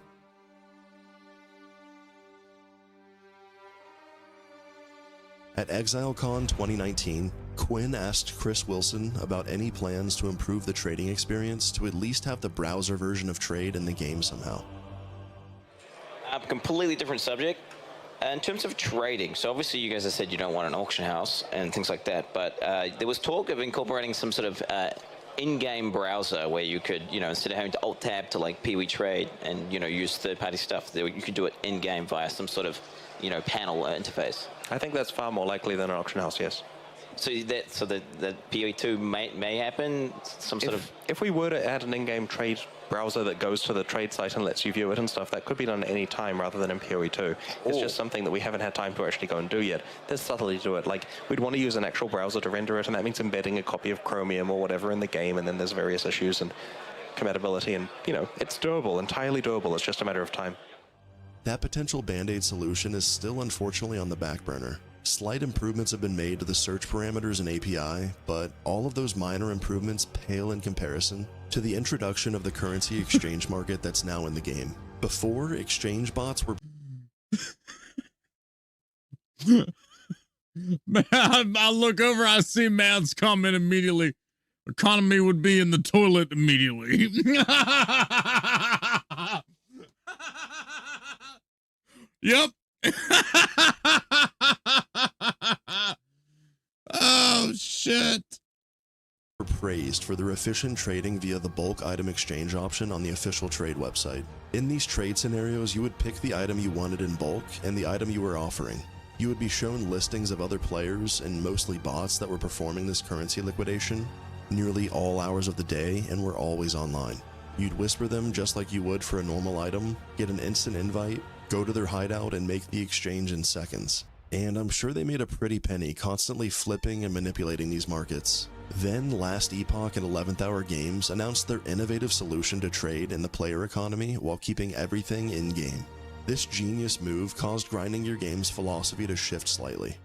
At ExileCon 2019, Quinn asked Chris Wilson about any plans to improve the trading experience to at least have the browser version of trade in the game somehow. Completely different subject. In terms of trading, so obviously you guys have said you don't want an auction house and things like that, but there was talk of incorporating some sort of in-game browser where you could, instead of having to alt-tab to like Peewee Trade and, use third-party stuff, you could do it in-game via some sort of, panel interface. I think that's far more likely than an auction house, yes. So the PoE2 may happen, If we were to add an in-game trade browser that goes to the trade site and lets you view it and stuff, that could be done at any time rather than in PoE2. It's just something that we haven't had time to actually go and do yet. There's subtlety to it. Like, we'd want to use an actual browser to render it, and that means embedding a copy of Chromium or whatever in the game, and then there's various issues and compatibility, and, it's doable, entirely doable. It's just a matter of time. That potential band-aid solution is still unfortunately on the back burner. Slight improvements have been made to the search parameters and API, but all of those minor improvements pale in comparison to the introduction of the currency exchange market that's now in the game. Before, exchange bots were... Man, I look over, I see Matt's comment immediately. Economy would be in the toilet immediately. Yep. Oh, shit. Were praised for their efficient trading via the bulk item exchange option on the official trade website. In these trade scenarios, you would pick the item you wanted in bulk and the item you were offering. You would be shown listings of other players and mostly bots that were performing this currency liquidation nearly all hours of the day and were always online. You'd whisper them just like you would for a normal item, get an instant invite, go to their hideout and make the exchange in seconds. And I'm sure they made a pretty penny constantly flipping and manipulating these markets. Then Last Epoch and 11th Hour Games announced their innovative solution to trade in the player economy while keeping everything in-game. This genius move caused grinding your game's philosophy to shift slightly.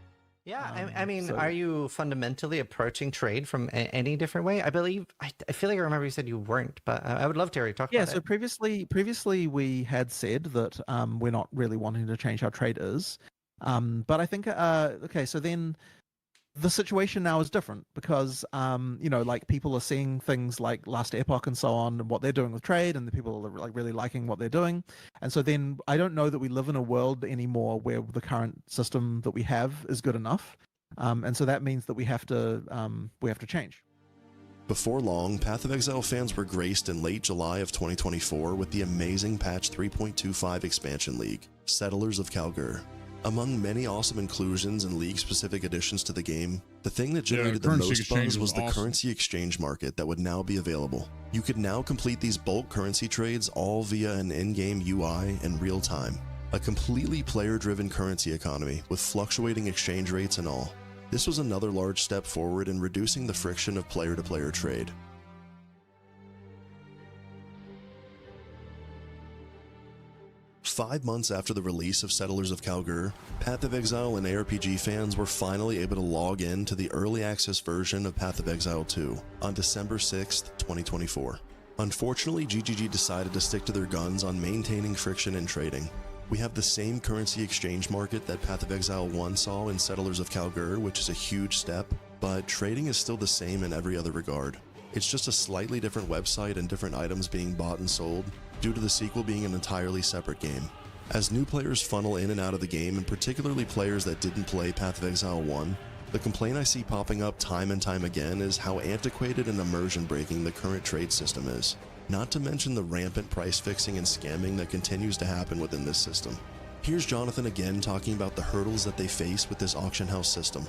Yeah, I mean, are you fundamentally approaching trade from any different way? I believe, I feel like I remember you said you weren't, but I would love to hear you talk about it. Yeah, so previously we had said that we're not really wanting to change how trade is. But I think, okay, so then the situation now is different because, like people are seeing things like Last Epoch and so on, and what they're doing with trade, and the people are like really liking what they're doing. And so then I don't know that we live in a world anymore where the current system that we have is good enough. And so that means that we have to change. Before long, Path of Exile fans were graced in late July of 2024 with the amazing patch 3.25 expansion league, Settlers of Kalgur. Among many awesome inclusions and league-specific additions to the game, the thing that generated the most buzz was the currency exchange market that would now be available. You could now complete these bulk currency trades all via an in-game UI in real time. A completely player-driven currency economy with fluctuating exchange rates and all. This was another large step forward in reducing the friction of player-to-player trade. Five months after the release of Settlers of Kalgur, Path of Exile and ARPG fans were finally able to log in to the early access version of Path of Exile 2 on December 6th, 2024. Unfortunately, GGG decided to stick to their guns on maintaining friction in trading. We have the same currency exchange market that Path of Exile 1 saw in Settlers of Kalgur, which is a huge step, but trading is still the same in every other regard. It's just a slightly different website and different items being bought and sold, due to the sequel being an entirely separate game. As new players funnel in and out of the game, and particularly players that didn't play Path of Exile 1, the complaint I see popping up time and time again is how antiquated and immersion-breaking the current trade system is, not to mention the rampant price fixing and scamming that continues to happen within this system. Here's Jonathan again talking about the hurdles that they face with this auction house system.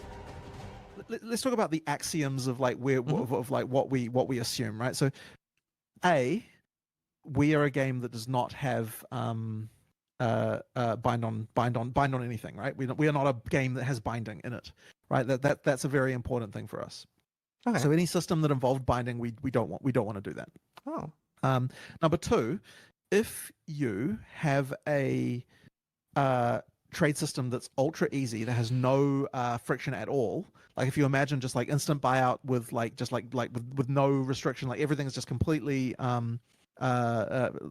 Let's talk about the axioms of like what we assume, right? So, we are a game that does not have bind on anything, right? We are not a game that has binding in it, right? That's a very important thing for us. Okay. So any system that involved binding, we don't want to do that. Oh. Number two, if you have a trade system that's ultra easy, that has no friction at all, like if you imagine just like instant buyout with with no restriction, like everything is just completely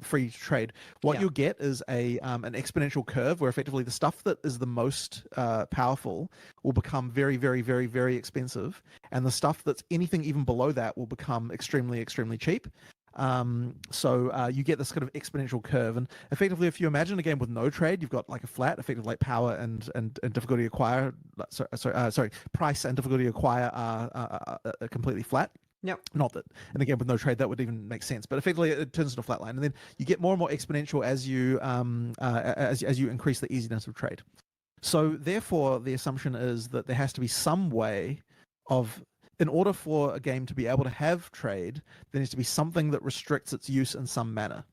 free trade. What you'll get is an exponential curve where effectively the stuff that is the most powerful will become very, very, very, very expensive, and the stuff that's anything even below that will become extremely, extremely cheap. So you get this kind of exponential curve, and effectively, if you imagine a game with no trade, you've got like a flat, effectively like power and difficulty acquire. Sorry, price and difficulty acquire are completely flat. Yep. Not that in a game with no trade that would even make sense, but effectively it turns into a flat line, and then you get more and more exponential as you as you increase the easiness of trade. So therefore, the assumption is that there has to be some way of, in order for a game to be able to have trade, there needs to be something that restricts its use in some manner.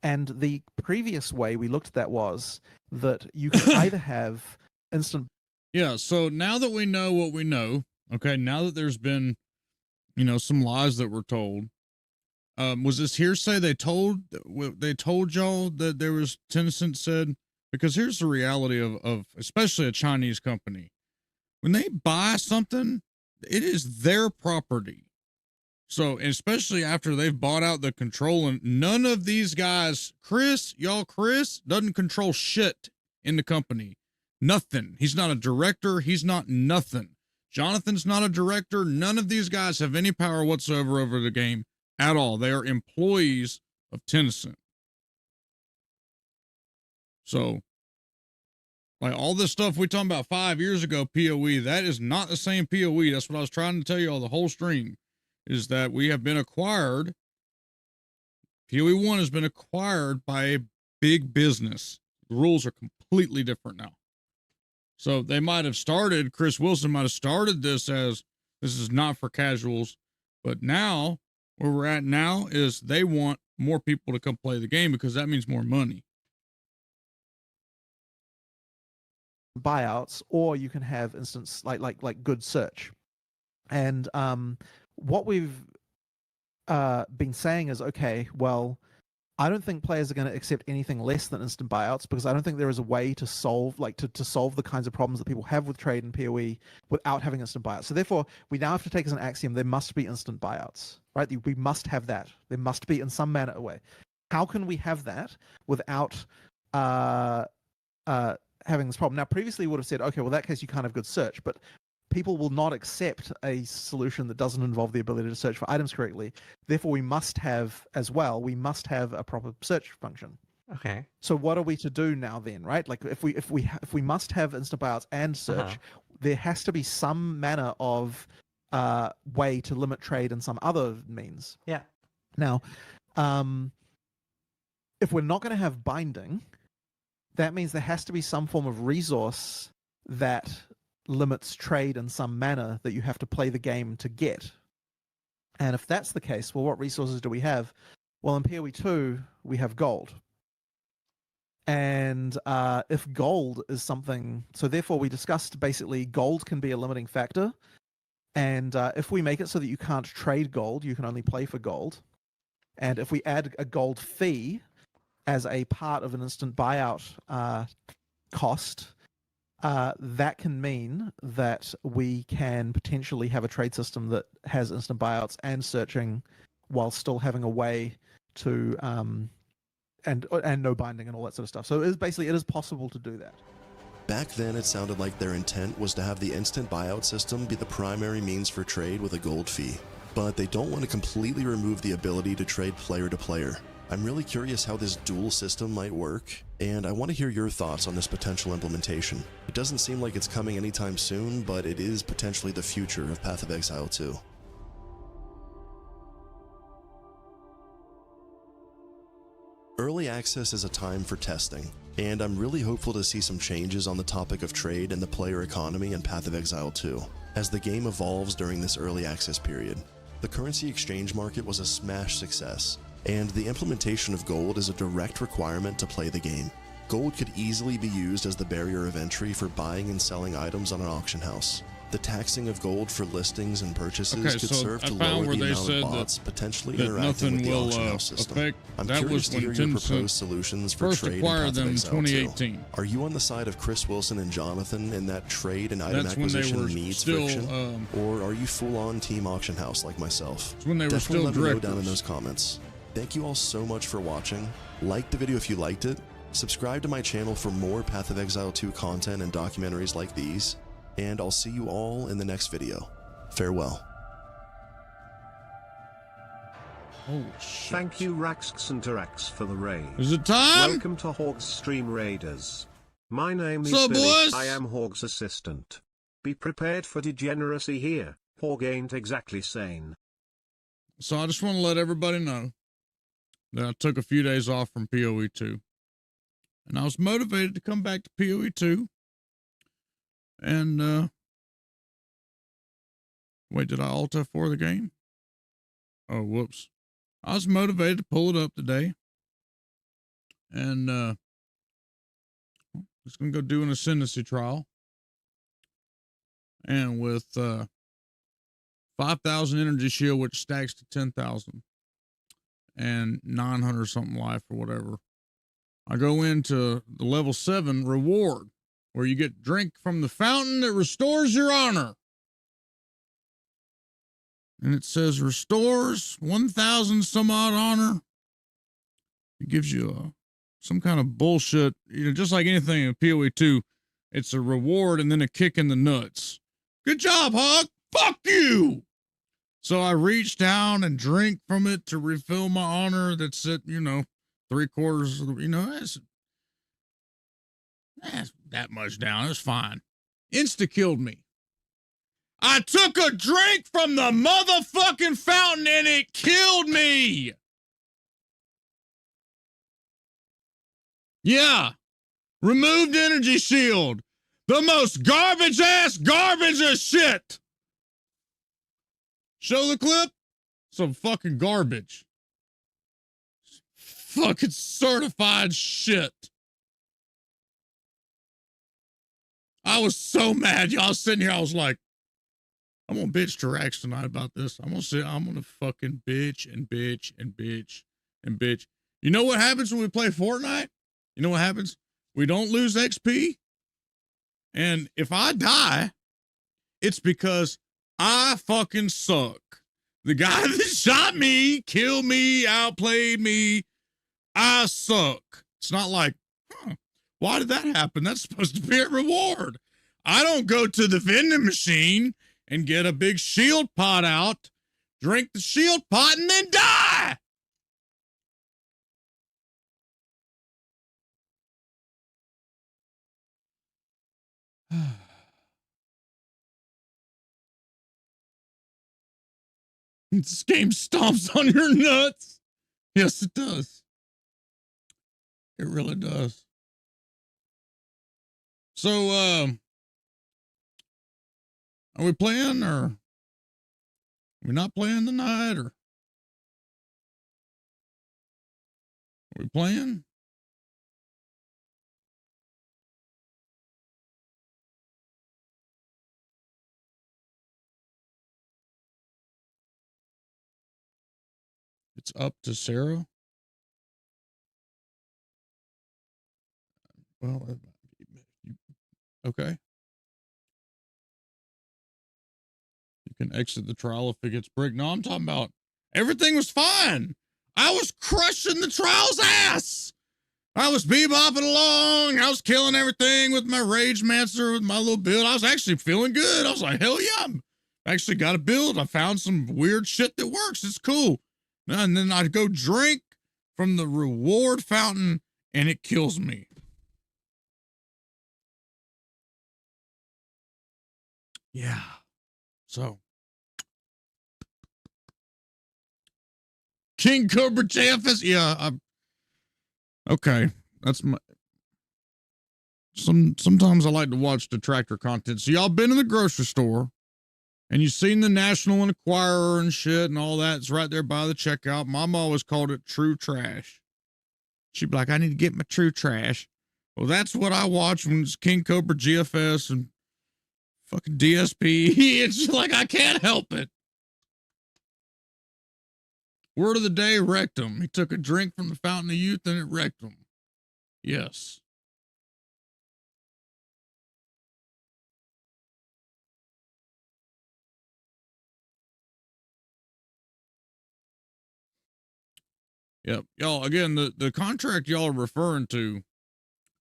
And the previous way we looked at that was that you could either have instant. Yeah. So now that we know what we know, okay, now that there's been, some lies that were told, was this hearsay? They told y'all that there was Tencent said, because here's the reality of especially a Chinese company. When they buy something, it is their property. So, especially after they've bought out the control, and none of these guys, Chris doesn't control shit in the company. Nothing. He's not a director. He's not nothing. Jonathan's not a director. None of these guys have any power whatsoever over the game at all. They are employees of Tencent. So, like all this stuff we talking about 5 years ago, PoE, that is not the same PoE. That's what I was trying to tell you all the whole stream, is that we have been acquired. PoE 1 has been acquired by a big business. The rules are completely different now. So they might have started, Chris Wilson might have started this as, this is not for casuals, but now, where we're at now is they want more people to come play the game because that means more money. Buyouts, or you can have instance like good search. And what we've been saying is, okay, well, I don't think players are going to accept anything less than instant buyouts, because I don't think there is a way to solve to solve the kinds of problems that people have with trade and PoE without having instant buyouts. So therefore, we now have to take as an axiom there must be instant buyouts, right? We must have that. There must be in some manner a way. How can we have that without having this problem? Now, previously we would have said, okay, well, in that case you can't have good search, but people will not accept a solution that doesn't involve the ability to search for items correctly. Therefore, we must have as well, we must have a proper search function. Okay. So what are we to do now then, right? Like if we must have instant buyouts and search, there has to be some manner of way to limit trade and some other means. Yeah. Now, if we're not going to have binding, that means there has to be some form of resource that limits trade in some manner that you have to play the game to get. And if that's the case, well, what resources do we have? Well, in PoE 2, we have gold. And if gold is something, so therefore we discussed basically gold can be a limiting factor. And if we make it so that you can't trade gold, you can only play for gold. And if we add a gold fee as a part of an instant buyout cost, that can mean that we can potentially have a trade system that has instant buyouts and searching while still having a way to and no binding and all that sort of stuff. So it is possible to do that. Back then, it sounded like their intent was to have the instant buyout system be the primary means for trade with a gold fee. But they don't want to completely remove the ability to trade player to player. I'm really curious how this dual system might work, and I want to hear your thoughts on this potential implementation. It doesn't seem like it's coming anytime soon, but it is potentially the future of Path of Exile 2. Early access is a time for testing, and I'm really hopeful to see some changes on the topic of trade and the player economy in Path of Exile 2, as the game evolves during this early access period. The currency exchange market was a smash success, and the implementation of gold is a direct requirement to play the game. Gold could easily be used as the barrier of entry for buying and selling items on an auction house. The taxing of gold for listings and purchases could serve to lower the amount of bots potentially interacting with the auction house system. I'm curious to hear your proposed solutions for trade in Path of Exile 2. Are you on the side of Chris Wilson and Jonathan in that trade and item acquisition needs friction? Or are you full-on team auction house like myself? When they Definitely were still let me know down in those comments. Thank you all so much for watching. Like the video if you liked it. Subscribe to my channel for more Path of Exile 2 content and documentaries like these. And I'll see you all in the next video. Farewell. Oh, shit. Thank you Raxxanterax for the raid. Is it time? Welcome to Hawg's Stream Raiders. My name is So, Billy. boys? I am Hawg's assistant. Be prepared for degeneracy here. Hawg ain't exactly sane. So I just want to let everybody know that I took a few days off from PoE 2. And I was motivated to come back to PoE 2. And, wait, did I alt F4 the game? Oh, whoops. I was motivated to pull it up today. And, just going to go do an ascendancy trial. And with, 5,000 energy shield, which stacks to 10,000 and 900 something life or whatever. I go into the level 7 reward where you get drink from the fountain that restores your honor. And it says restores 1,000 some odd honor. It gives you some kind of bullshit, just like anything in PoE 2, it's a reward and then a kick in the nuts. Good job, Hawg. Fuck you. So I reach down and drink from it to refill my honor that's at, 3/4 of the, that's that much down. It's fine. Insta killed me. I took a drink from the motherfucking fountain and it killed me. Yeah. Removed energy shield. The most garbage of shit. Show the clip? Some fucking garbage. Fucking certified shit. I was so mad. Y'all sitting here, I was like, I'm gonna bitch to Rax tonight about this. I'm gonna fucking bitch and bitch and bitch and bitch. You know what happens when we play Fortnite? You know what happens? We don't lose XP. And if I die, it's because I fucking suck. The guy that shot me, killed me, outplayed me. I suck. It's not like, why did that happen? That's supposed to be a reward. I don't go to the vending machine and get a big shield pot out, drink the shield pot, and then die. This game stomps on your nuts. Yes, it does. It really does. So, are we playing or are we not playing tonight or are we playing? It's up to Sarah. Well, okay. You can exit the trial if it gets bricked. No, I'm talking about everything was fine. I was crushing the trial's ass. I was bebopping along. I was killing everything with my Ragemancer, with my little build. I was actually feeling good. I was like, hell yeah, I actually got a build. I found some weird shit that works. It's cool. And then I'd go drink from the reward fountain and it kills me. Yeah. So. King Cobra JFS. Yeah. Okay. That's my. Sometimes I like to watch detractor content. So y'all been in the grocery store and you've seen the National Enquirer and shit and all that. It's right there by the checkout. Mama always called it true trash. She'd be like, I need to get my true trash. Well, that's what I watch when it's King Cobra GFS and fucking DSP. It's like, I can't help it. Word of the day, wrecked him. He took a drink from the fountain of youth and it wrecked him. Yes. Yep. Y'all, again, the contract y'all are referring to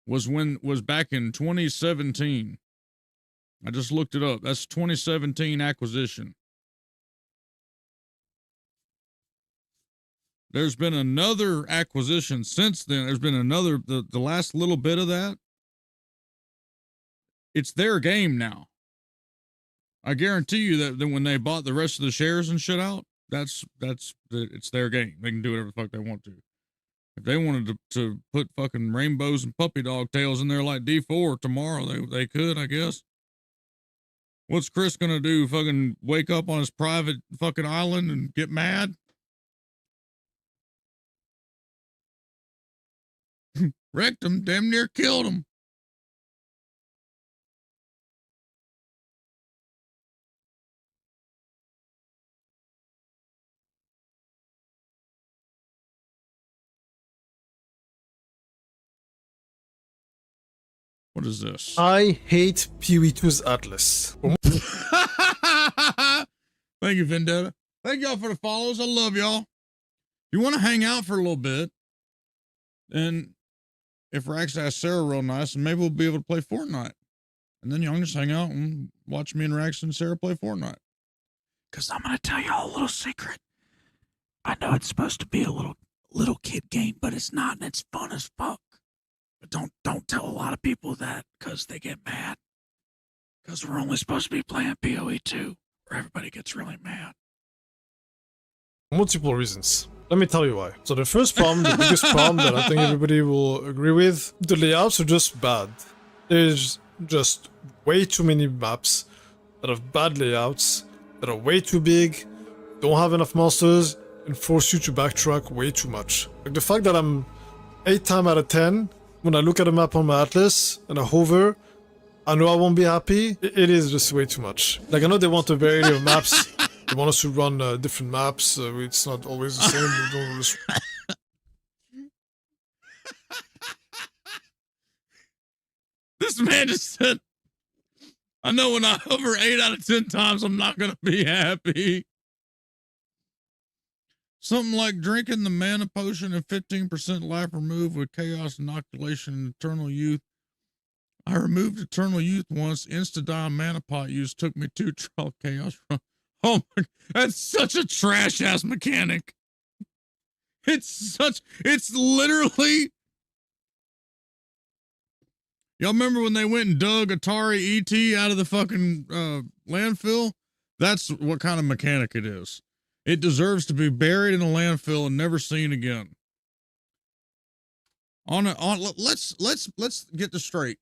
was back in 2017. I just looked it up. That's 2017 acquisition. There's been another acquisition since then. There's been another, the last little bit of that. It's their game now. I guarantee you that when they bought the rest of the shares and shit out, it's their game. They can do whatever the fuck they want to. If they wanted to put fucking rainbows and puppy dog tails in there like D4 tomorrow, they could, I guess. What's Chris gonna do? Fucking wake up on his private fucking island and get mad? Wrecked him, damn near killed him. What is this? I hate PoE2's Atlas. Thank you, Vendetta. Thank y'all for the follows. I love y'all. If you want to hang out for a little bit, then if Rax asks Sarah real nice, and maybe we'll be able to play Fortnite. And then y'all can just hang out and watch me and Rax and Sarah play Fortnite. Because I'm going to tell y'all a little secret. I know it's supposed to be a little kid game, but it's not, and it's fun as fuck. But don't tell a lot of people that, because they get mad. Because we're only supposed to be playing PoE2, where everybody gets really mad. Multiple reasons. Let me tell you why. So the first problem, the biggest problem that I think everybody will agree with, the layouts are just bad. There's just way too many maps that have bad layouts, that are way too big, don't have enough monsters, and force you to backtrack way too much. Like the fact that I'm 8 times out of 10, when I look at a map on my Atlas and I hover, I know I won't be happy. It is just way too much. Like, I know they want a variety of maps. They want us to run different maps. It's not always the same. We don't just... This man just said, I know when I hover 8 out of 10 times, I'm not going to be happy. Something like drinking the mana potion and 15% life removed with chaos inoculation and eternal youth. I removed eternal youth once. Insta-die mana pot use took me 2 trial chaos. Oh my, that's such a trash ass mechanic. It's literally. Y'all remember when they went and dug Atari ET out of the fucking landfill? That's what kind of mechanic it is. It deserves to be buried in a landfill and never seen again. Let's get this straight.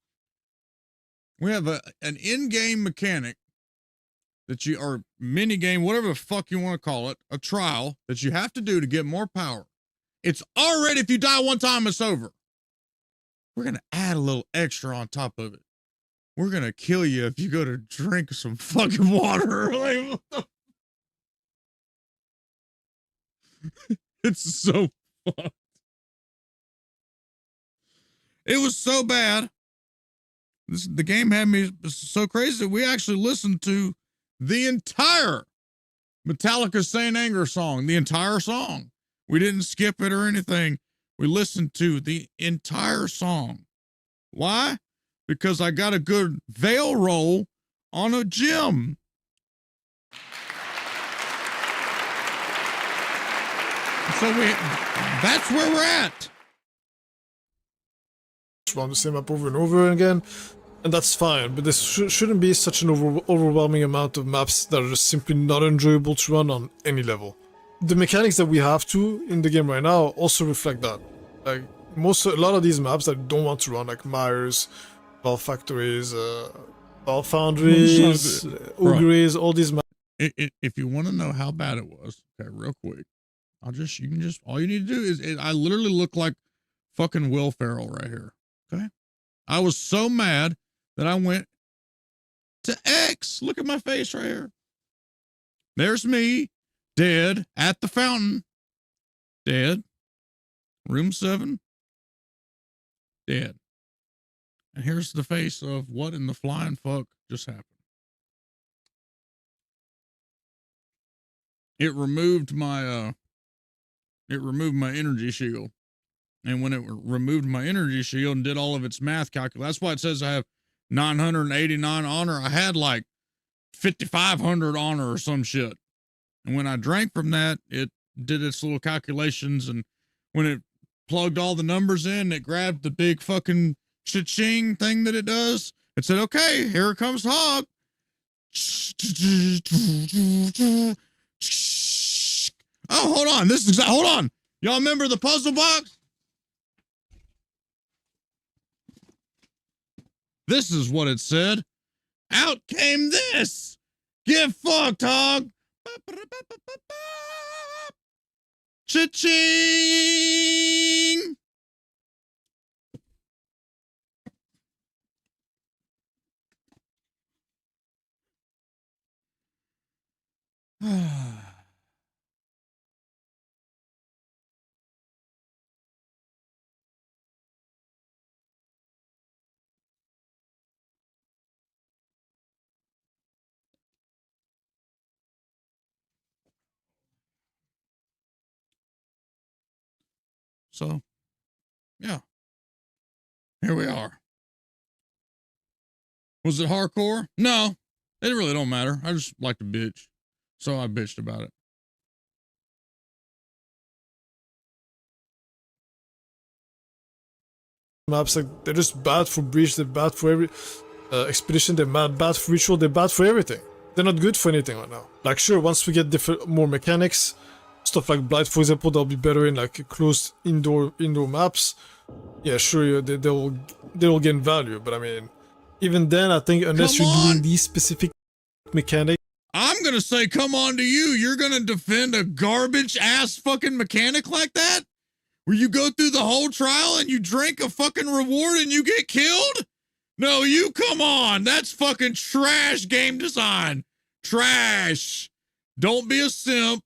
We have an in-game mechanic that or mini game, whatever the fuck you want to call it, a trial that you have to do to get more power. It's already, if you die one time, it's over. We're going to add a little extra on top of it. We're going to kill you if you go to drink some fucking water. Like, what the it's so fucked. It was so bad. The game had me so crazy that we actually listened to the entire Metallica Saint Anger song, the entire song. We didn't skip it or anything. We listened to the entire song. Why? Because I got a good veil roll on a gym. So that's where we're at. Run the same map over and over again, and that's fine, but there shouldn't be such an overwhelming amount of maps that are just simply not enjoyable to run on any level. The mechanics that we have in the game right now also reflect that. Like, a lot of these maps that I don't want to run, like Myers, Valve Factories, Valve Foundries, Auguries, all these maps. If you want to know how bad it was, okay, real quick, all you need to do is, I literally look like fucking Will Ferrell right here. Okay. I was so mad that I went to X. Look at my face right here. There's me, dead at the fountain. Dead. Room 7. Dead. And here's the face of what in the flying fuck just happened. It removed my it removed my energy shield. And when it removed my energy shield and did all of its math calculation, that's why it says I have 989 honor. I had like 5,500 honor or some shit. And when I drank from that, it did its little calculations. And when it plugged all the numbers in, it grabbed the big fucking cha-ching thing that it does. It said, okay, here comes Hawg. Oh, hold on. Hold on. Y'all remember the puzzle box? This is what it said. Out came this. Get fucked, Hawg. Cha-ching. So, yeah. Here we are. Was it hardcore? No. It really don't matter. I just like to bitch. So I bitched about it. Maps, like, they're just bad for Breach, they're bad for every expedition, they're bad for Ritual, they're bad for everything. They're not good for anything right now. Like, sure, once we get more mechanics, stuff like Blight, for example, they'll be better in like closed indoor maps. Yeah, sure, they'll gain value, but I mean, even then, I think unless you're doing these specific mechanics. I'm gonna say, come on to you. You're gonna defend a garbage ass fucking mechanic like that? Where you go through the whole trial and you drink a fucking reward and you get killed? No, you come on. That's fucking trash game design. Trash. Don't be a simp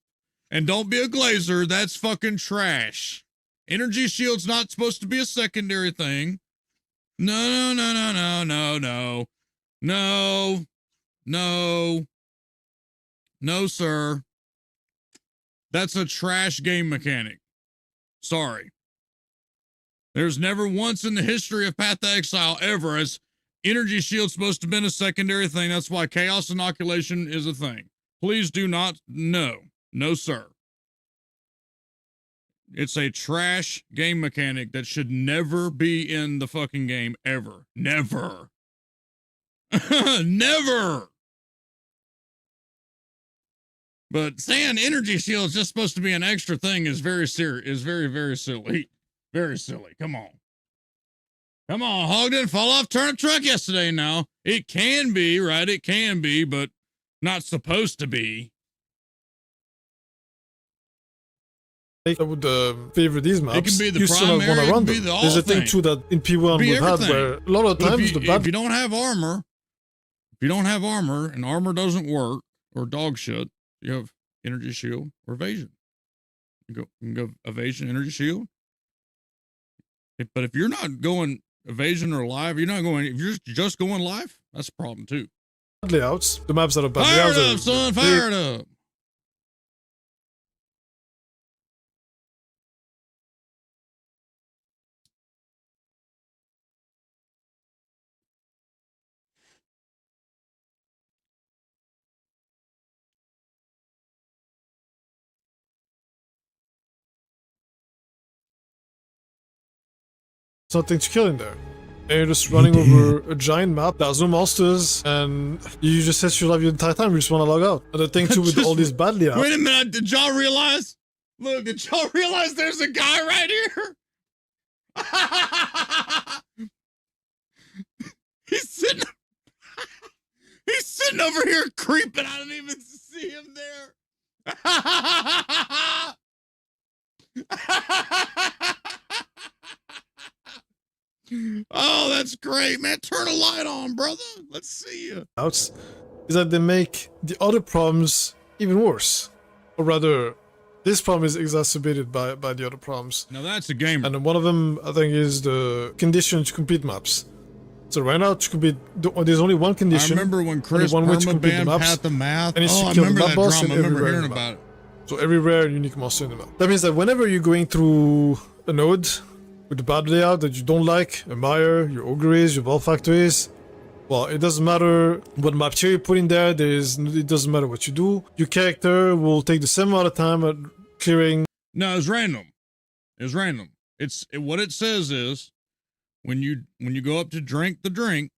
and don't be a glazer. That's fucking trash. Energy shield's not supposed to be a secondary thing. No, no, no, no, no, no. No. No. No, sir. That's a trash game mechanic. Sorry. There's never once in the history of Path to Exile ever as energy shield's supposed to have been a secondary thing. That's why chaos inoculation is a thing. Please do not. No. No, sir. It's a trash game mechanic that should never be in the fucking game ever. Never. Never. But saying energy shield is just supposed to be an extra thing is very serious. Is very, very silly. Very silly. Come on. Come on. Hawg didn't fall off turnip truck yesterday now. It can be, right? It can be, but not supposed to be. I would favor these maps. It can be the you primary, still it run can be them. the all There's a thing. thing too that in P1 we've had where a lot of times if you don't have armor, and armor doesn't work, or dog shit, you have energy shield or evasion. You can go evasion, energy shield. But if you're not going evasion or live, if you're just going live, that's a problem too. Layouts, the maps that are bad Fire layouts it up, son, fire it up. something to kill in there. And you're just running over a giant map, there's no monsters, and you just set your life your entire time, you just want to log out. And the thing too with all these bad layouts. Wait a minute, did y'all realize? Look, did y'all realize there's a guy right here? He's sitting over here creeping. I didn't even see him there. Oh, that's great, man. Turn a light on, brother. Let's see you. Is that they make the other problems even worse. Or rather, this problem is exacerbated by the other problems. Now that's a game. And one of them, I think, is the condition to complete maps. So right now, to complete, there's only one condition. I remember when Chris one way to complete the Permaband maps, had the math. and it's Oh, to I kill remember the that map boss drama. I and remember everywhere hearing in the about map. it. So every rare and unique monster in the map. That means that whenever you're going through a node with a bad layout that you don't like, a mire, your auguries, your ball factories, well, it doesn't matter what map tier you put in there, it doesn't matter what you do. Your character will take the same amount of time at clearing. No, it's random. It's random. What it says is when you go up to drink the drink,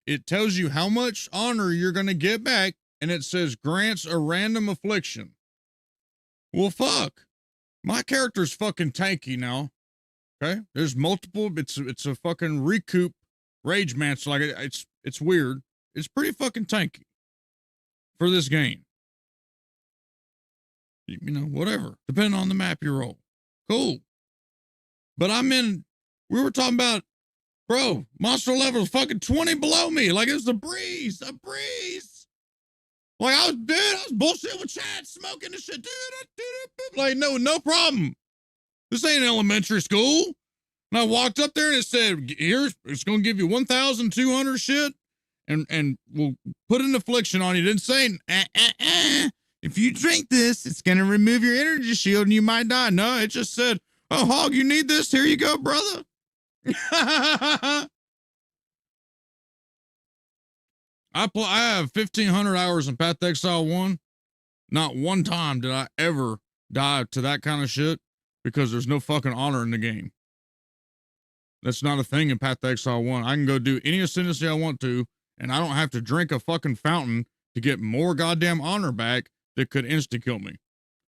it tells you how much honor you're going to get back, and it says grants a random affliction. Well, fuck. My character's fucking tanky now. Okay? There's multiple. It's a fucking recoup Ragemancer. Like, it's weird. It's pretty fucking tanky for this game. You know, whatever. Depending on the map you roll. Cool. But we were talking about, bro, monster level is fucking 20 below me. Like, it was a breeze. Like, I was bullshit with chat, smoking and shit. Like, no problem. This ain't elementary school. And I walked up there and it said, it's going to give you 1,200 shit and we'll put an affliction on you. It didn't say, if you drink this, it's going to remove your energy shield and you might die. No, it just said, oh, Hawg, you need this? Here you go, brother. I have 1,500 hours in Path to Exile 1. Not one time did I ever die to that kind of shit because there's no fucking honor in the game. That's not a thing in Path to Exile 1. I can go do any ascendancy I want to, and I don't have to drink a fucking fountain to get more goddamn honor back that could insta-kill me.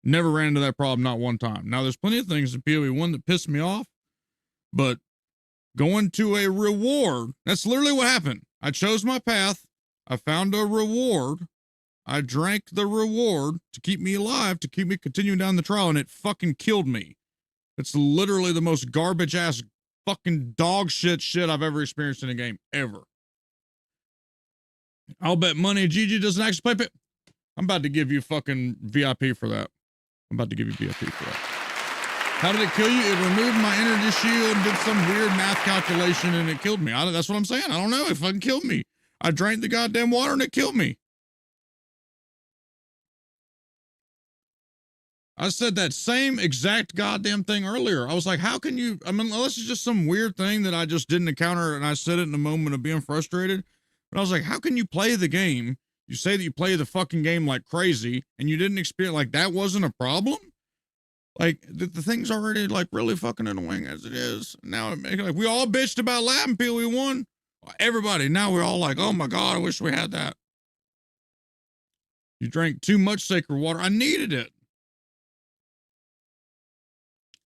Never ran into that problem, not one time. Now, there's plenty of things in PoE 1 that piss me off, but going to a reward, that's literally what happened. I chose my path. I found a reward. I drank the reward to keep me alive, to keep me continuing down the trial, and it fucking killed me. It's literally the most garbage ass fucking dog shit I've ever experienced in a game, ever. I'll bet money GG doesn't actually play. I'm about to give you fucking VIP for that. I'm about to give you VIP for that. How did it kill you? It removed my energy shield and did some weird math calculation and it killed me. That's what I'm saying. I don't know. It fucking killed me. I drank the goddamn water and it killed me. I said that same exact goddamn thing earlier. I was like, how can you, I mean, unless it's just some weird thing that I just didn't encounter and I said it in a moment of being frustrated. But I was like, how can you play the game? You say that you play the fucking game like crazy and you didn't experience, like, that wasn't a problem? Like, the thing's already, like, really fucking annoying as it is. Now, like, we all bitched about lab in PoE 1. Everybody, now we're all like, oh my God, I wish we had that. You drank too much sacred water. I needed it.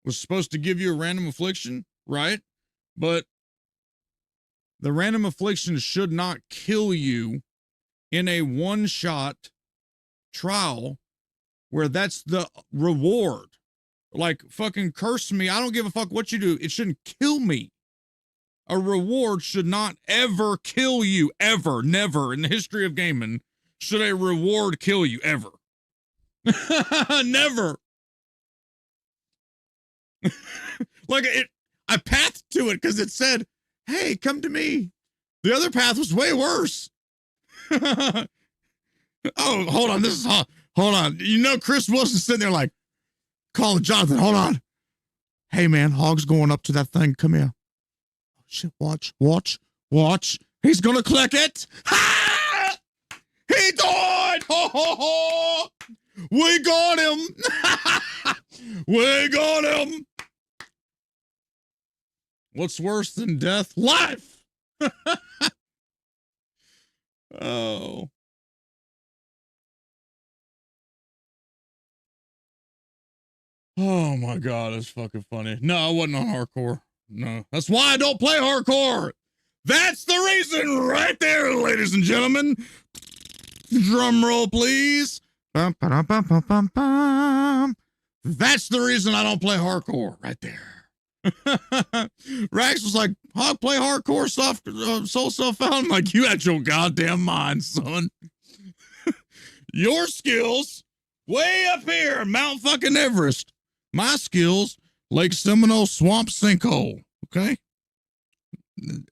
Was supposed to give you a random affliction, right? But the random affliction should not kill you in a one-shot trial where that's the reward. Like, fucking curse me. I don't give a fuck what you do. It shouldn't kill me. A reward should not ever kill you, ever, never. In the history of gaming, should a reward kill you, ever. Never. Like, I pathed to it because it said, hey, come to me. The other path was way worse. Oh, hold on. Hold on. You know, Chris Wilson's sitting there like, calling Jonathan, hold on. Hey, man, Hawg's going up to that thing. Come here. Shit, watch. He's gonna click it. Ha! He died! Ho, ho, ho! We got him! We got him! What's worse than death? Life! Oh. Oh my God, that's fucking funny. No, I wasn't on hardcore. No, that's why I don't play hardcore. That's the reason right there, ladies and gentlemen. Drum roll, please. Bum, ba-dum, bum, bum, bum, bum. That's the reason I don't play hardcore right there. Rax was like, Hawg, play hardcore stuff, soul self-found. I'm like, you had your goddamn mind, son. Your skills way up here, Mount fucking Everest. My skills, Lake Seminole Swamp Sinkhole. Okay.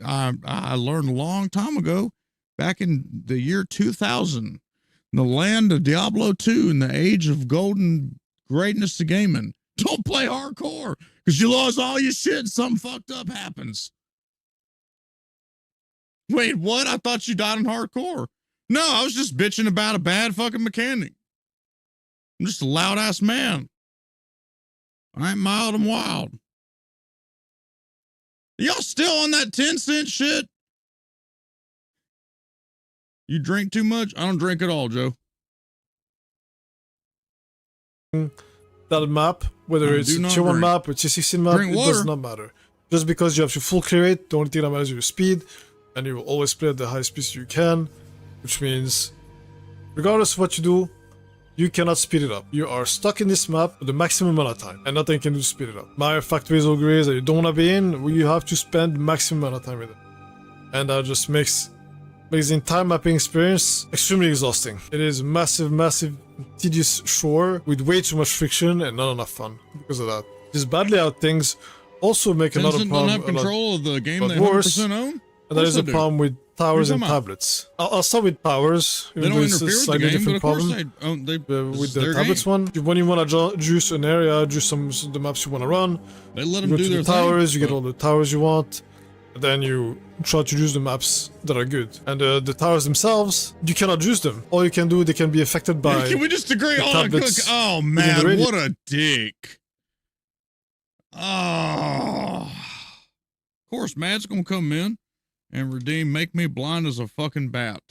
I learned a long time ago, back in the year 2000, The land of Diablo 2 in the age of golden greatness to gaming. Don't play hardcore because you lost all your shit and something fucked up happens. Wait, what? I thought you died in hardcore. No, I was just bitching about a bad fucking mechanic. I'm just a loud ass man. I ain't mild and wild. Y'all still on that 10-cent shit? You drink too much? I don't drink at all, Joe. That map, whether it's a tier 1 map or tier 16 map, it does not matter. Just because you have to full clear it, the only thing that matters is your speed, and you will always play at the highest speed you can, which means, regardless of what you do, you cannot speed it up. You are stuck in this map for the maximum amount of time, and nothing can do to speed it up. My factories or grays that you don't want to be in, you have to spend the maximum amount of time with it. And that just makes the entire mapping experience extremely exhausting. It is massive, tedious chore with way too much friction and not enough fun because of that. These bad layout things also make another problem. Don't have control of the game they worse, 100% own? And that is a problem with towers and tablets. I'll start with towers. They don't interfere with the game, but of course with the tablets one. When you want to juice an area, juice the maps you want to run, they let them you go do to their the towers, thing, you get all the towers you want. Then you try to use the maps that are good. And the towers themselves, you cannot use them. All you can do, they can be affected by. Can we just agree on quick? Oh man, what a dick. Oh. Of course, Matt's gonna come in and redeem make me blind as a fucking bat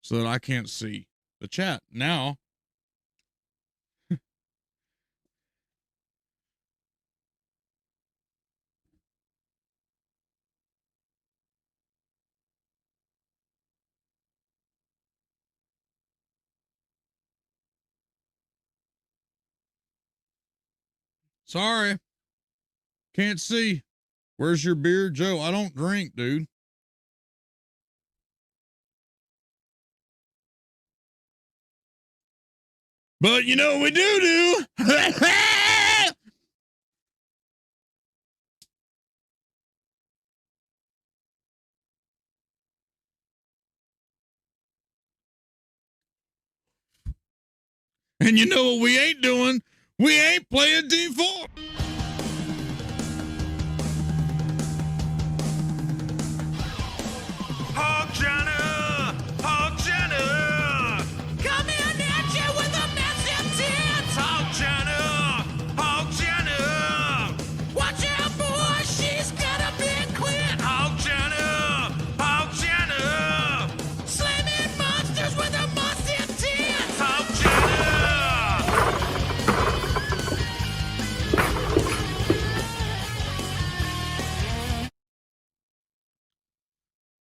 so that I can't see the chat. Now. Sorry. Can't see. Where's your beer? Joe, I don't drink, dude. But you know what we do. And you know what we ain't doing? We ain't playing D4. Hawg Johnny, coming at you with a massive tits. Hawg Johnny, watch out, boy, she's got a big clit. Hawg Johnny, slamming monsters with a massive tits. Hawg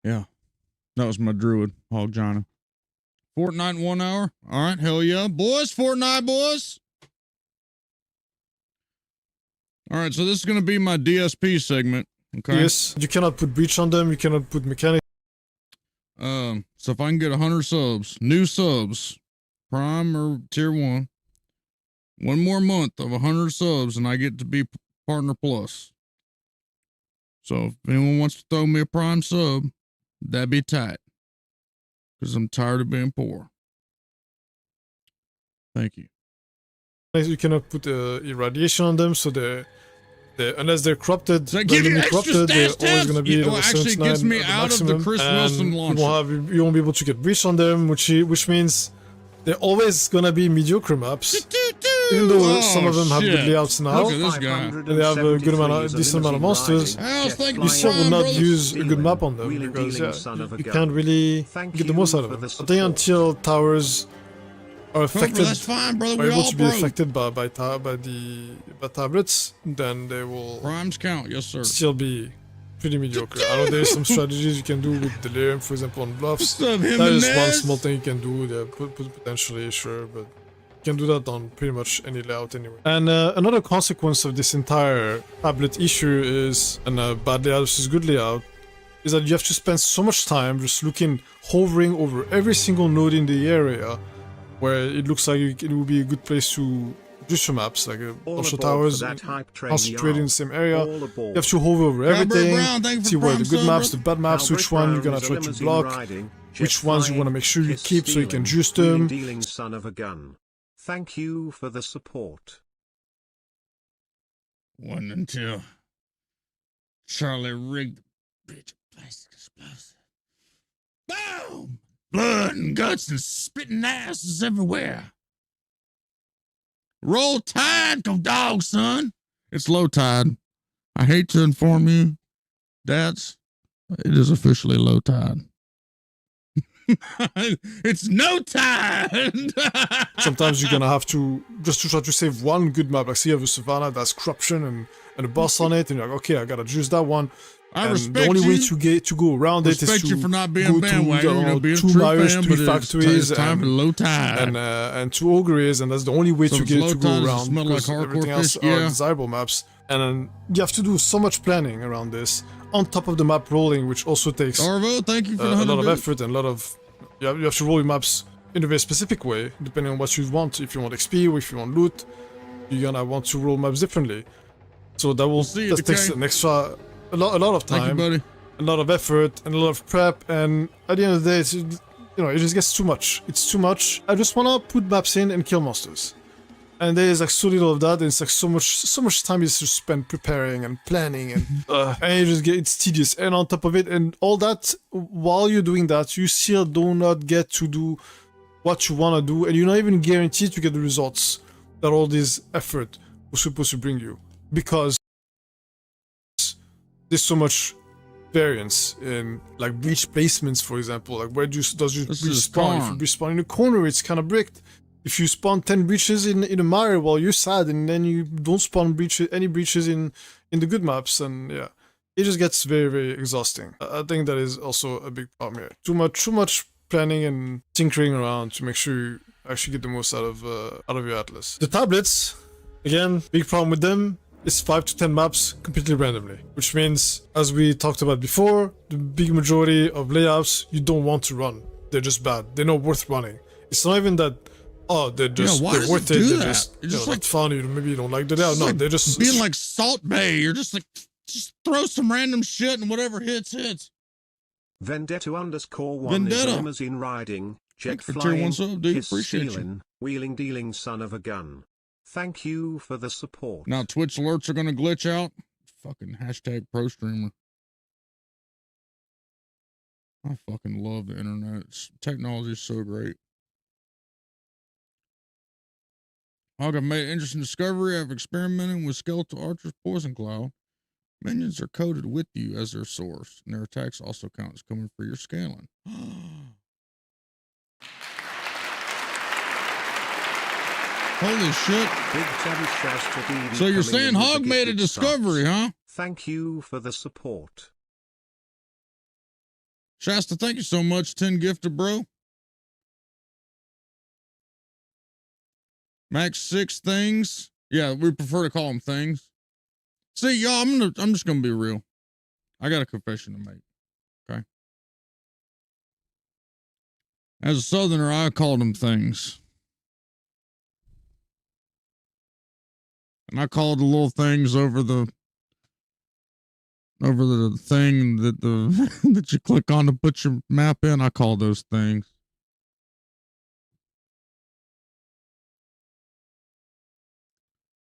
Yeah, that was my druid, Hawg Johnny. Fortnite in 1 hour. All right, hell yeah. Boys, Fortnite boys. All right, so this is going to be my DSP segment. Okay. Yes, you cannot put breach on them. You cannot put mechanic. So if I can get 100 subs, new subs, Prime or Tier 1, one more month of 100 subs and I get to be Partner Plus. So if anyone wants to throw me a Prime sub, that'd be tight. Because I'm tired of being poor. Thank you. You cannot put irradiation on them, so unless they're corrupted, so they're always going to be actually gets me out of the Chris Wilson launcher. You won't be able to get breach on them, which means they're always going to be mediocre maps. Even though some of them have good layouts now, look at this guy. And they have a decent amount of monsters, you still will not use a good map on them because you can't really get the most out of them. I think until towers are affected, that's fine, brother. are able to be affected by tablets, then they will Primes count, yes sir. Still be pretty mediocre. I know there's some strategies you can do with delirium, for example, on bluffs. That is one small thing you can do, potentially, sure, but you can do that on pretty much any layout anyway. And another consequence of this entire tablet issue is, and bad layout versus good layout, is that you have to spend so much time just hovering over every single node in the area, where it looks like it would be a good place to just your maps, like a All bunch of aboard for towers that hype train, concentrated in y'all. the same area. All You aboard. have to hover over Albert everything, Brown, thank you for see where the Prime good sub, maps, brother. the bad maps, which Albert one you're Brown gonna is a try to limousine block, riding, which jet ones you want to flying, make sure you kiss keep so you can stealing, juice wheeling them. dealing son of a gun. Thank you for the support. Wasn't until Charlie rigged the bitch plastic explosive. Boom! Blood and guts and spitting asses everywhere. Roll tide, go dog, son. It's low tide. I hate to inform you, dads, it is officially low tide. It's no tide. Sometimes you're gonna have to just to try to save one good map. Like, see, you have a savannah that's corruption and a boss on it, and you're like, okay, I gotta juice that one. I and respect the only way you. to go around it is Respect to you for not being go to bandwagon, you know, being two true Myers, fan, 3 but factories, it's time for low tide. and 2 ogres, and that's the only way So to if get it's to low go tide, does it around. smell like Because hardcore everything else fish? are Yeah. desirable maps, and then you have to do so much planning around this on top of the map rolling, which also takes Darvo, thank you for the a 100 lot of bits. effort and a lot of you have to roll your maps in a very specific way, depending on what you want. If you want XP or if you want loot, you're gonna want to roll maps differently. So that takes an extra a lot of Thank you, time, buddy. a lot of effort, and a lot of prep. And at the end of the day, it just gets too much. It's too much. I just wanna put maps in and kill monsters. And there is like so little of that, and it's like so much time is to spend preparing and planning, and it's tedious. And on top of it, and all that, while you're doing that, you still do not get to do what you want to do, and you're not even guaranteed to get the results that all this effort was supposed to bring you, because there's so much variance in like breach placements, for example. Like, where does your breach spawn? If you breach spawn in a corner, it's kind of bricked. If you spawn 10 breaches in a mire, well, you're sad, and then you don't spawn any breaches in the good maps, and yeah, it just gets very, very exhausting. I think that is also a big problem here. Too much planning and tinkering around to make sure you actually get the most out of your atlas. The tablets, again, big problem with them is 5 to 10 maps completely randomly, which means, as we talked about before, the big majority of layouts you don't want to run. They're just bad. They're not worth running. It's not even that. Oh, they're just why they're does worth it it. do They're that? just It's just like fun. Maybe you don't like the layout. No, they're just being like Salt Bay. You're just like, just throw some random shit and whatever hits. Vendetta _1 is Vendetta. a limousine riding, jet Thanks for tier 1 flying, sub, dude. kiss Appreciate you. stealing, wheeling dealing son of a gun. Thank you for the support. Now Twitch alerts are gonna glitch out. Fucking hashtag pro streamer. I fucking love the internet. Technology is so great. Hawg, I've made an interesting discovery after experimenting with Skeletal Archer's Poison Cloud. Minions are coded with you as their source, and their attacks also count as coming for your scaling. Holy shit. Big Tabby shouts to BB So you're coming saying in with Hawg the made a gifted discovery, subs. huh? Thank you for the support. Shasta, thank you so much. 10 gifted, bro. Max 6 things. Yeah, we prefer to call them things. See, y'all, I'm just gonna be real. I got a confession to make. Okay. As a southerner, I called them things. And I called the little things over the thing that that you click on to put your map in. I call those things.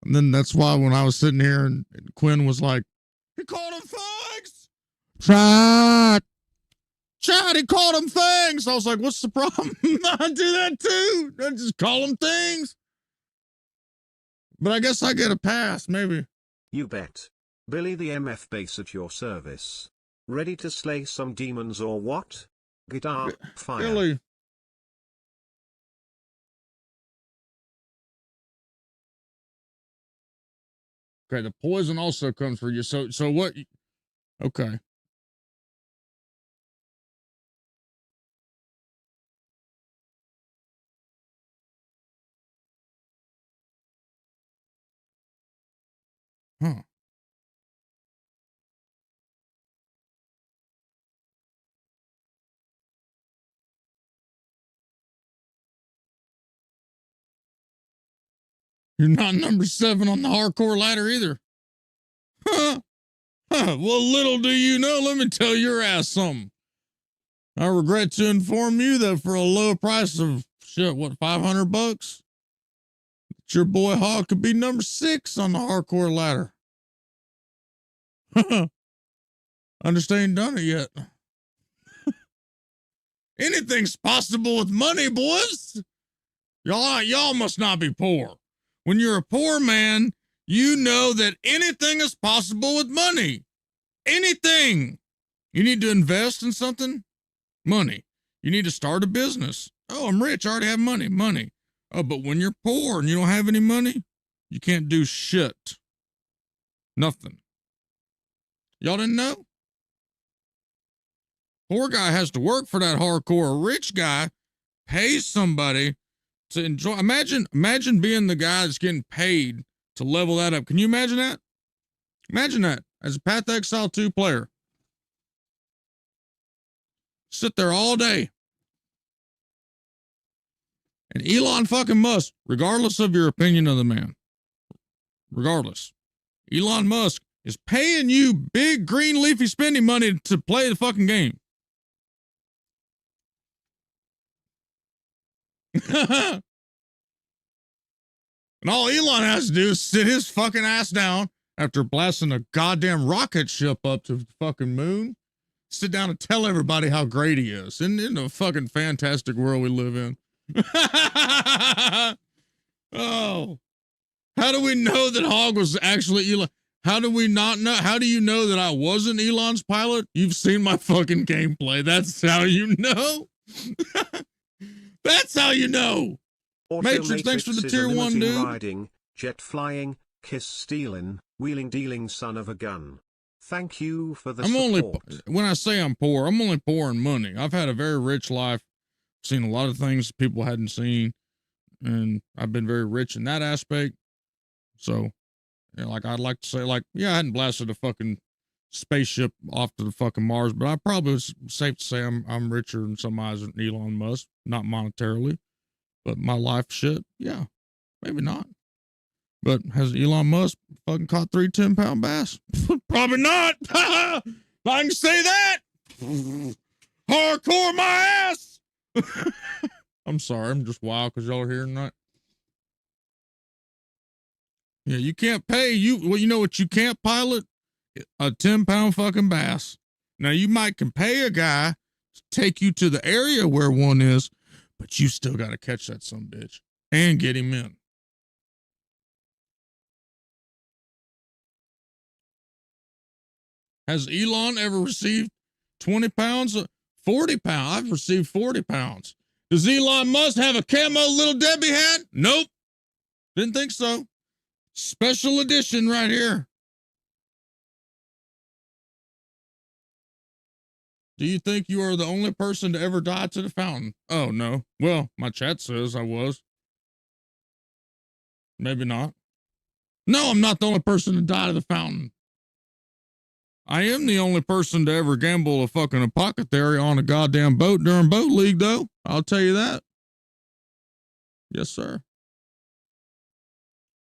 And then that's why when I was sitting here and Quinn was like, he called them things. Shot, he called them things. I was like, what's the problem? I do that too. I just call them things. But I guess I get a pass, maybe. You bet. Billy the MF base at your service. Ready to slay some demons or what? Guitar, fire. Billy. Okay, the poison also comes for you. So what? Okay. Huh. You're not number 7 on the hardcore ladder either. Huh? Huh. Well, little do you know, let me tell your ass something. I regret to inform you that for a low price of, shit, what, $500? Your boy Hawg could be number 6 on the hardcore ladder. Understand, ain't done it yet. Anything's possible with money, boys. Y'all must not be poor. When you're a poor man, you know that anything is possible with money. Anything. You need to invest in something? Money. You need to start a business. Oh, I'm rich. I already have money. Money. Oh, but when you're poor and you don't have any money, you can't do shit. Nothing. Y'all didn't know? Poor guy has to work for that hardcore. A rich guy pays somebody to enjoy. Imagine being the guy that's getting paid to level that up. Can you imagine that? Imagine that as a Path of Exile 2 player. Sit there all day. And Elon fucking Musk, regardless of your opinion of the man, regardless, Elon Musk is paying you big green leafy spending money to play the fucking game. And all Elon has to do is sit his fucking ass down after blasting a goddamn rocket ship up to the fucking moon. Sit down and tell everybody how great he is. In the fucking fantastic world we live in. Oh. How do we know that Hawg was actually Elon? How do we not know? How do you know that I wasn't Elon's pilot? You've seen my fucking gameplay. That's how you know. That's how you know. Matrix, thanks for the tier 1, dude. Riding, jet flying, kiss stealing, wheeling dealing son of a gun. Thank you for the support. When I say I'm poor, I'm only poor in money. I've had a very rich life, seen a lot of things people hadn't seen, and I've been very rich in that aspect. So, you know, like I'd like to say, like, yeah, I hadn't blasted a fucking spaceship off to the fucking Mars, but I probably was safe to say I'm richer in some eyes than Elon Musk, not monetarily, but my life shit, yeah, maybe not. But has Elon Musk fucking caught 3 10-pound bass? Probably not. I can say that. Hardcore my ass. I'm sorry, I'm just wild because y'all are here tonight. Yeah, you can't pay well, you know what you can't pilot? A 10-pound fucking bass. Now you can pay a guy to take you to the area where one is, but you still got to catch that son bitch and get him in. Has Elon ever received 20 pounds? 40 pounds. I've received 40 pounds. Does Elon Musk have a camo Little Debbie hat? Nope. Didn't think so. Special edition right here. Do you think you are the only person to ever die to the fountain? Oh, no. Well, my chat says I was. Maybe not. No, I'm not the only person to die to the fountain. I am the only person to ever gamble a fucking apothecary on a goddamn boat during boat league, though. I'll tell you that. Yes, sir.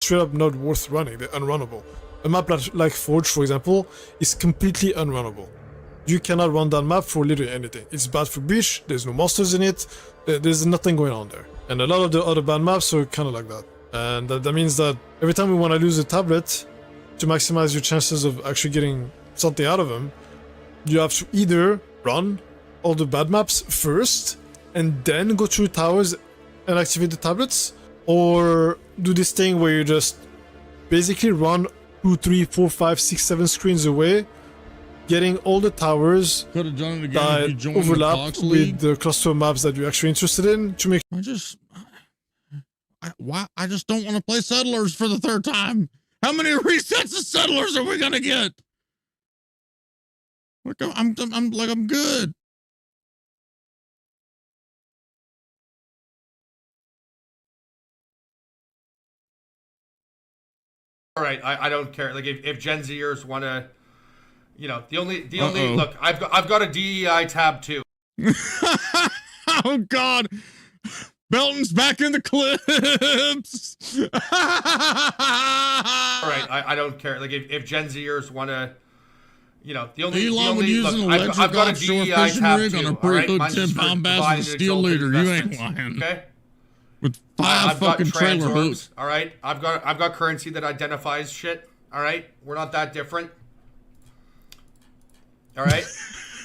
Straight up not worth running. They're unrunnable. A map like Forge, for example, is completely unrunnable. You cannot run that map for literally anything. It's bad for beach, there's no monsters in it, there's nothing going on there. And a lot of the other bad maps are kind of like that. And that means that every time we want to lose a tablet, to maximize your chances of actually getting something out of them, you have to either run all the bad maps first, and then go through towers and activate the tablets, or do this thing where you just basically run 2, 3, 4, 5, 6, 7 screens away, getting all the towers that overlap with the cluster maps that you're actually interested in to make. I just don't want to play Settlers for the 3rd time. How many resets of Settlers are we gonna get? Like I'm good. All right, I don't care. Like if Gen Zers want to, you know, the only look, I've got a DEI tab too. Oh God, Belton's back in the clips. All right, I don't care. Like if Gen Zers want to, you know, the only Elon would use an look, electric I've got a offshore DEI fishing tab rig too, on a all pretty right? good Mine's just 10 for pound bass providing with a steel exalted leader. You ain't investments, lying. Okay. With 5 I've got fucking trailer trans hooks. orbs, all right. I've got currency that identifies shit. All right, we're not that different. All right,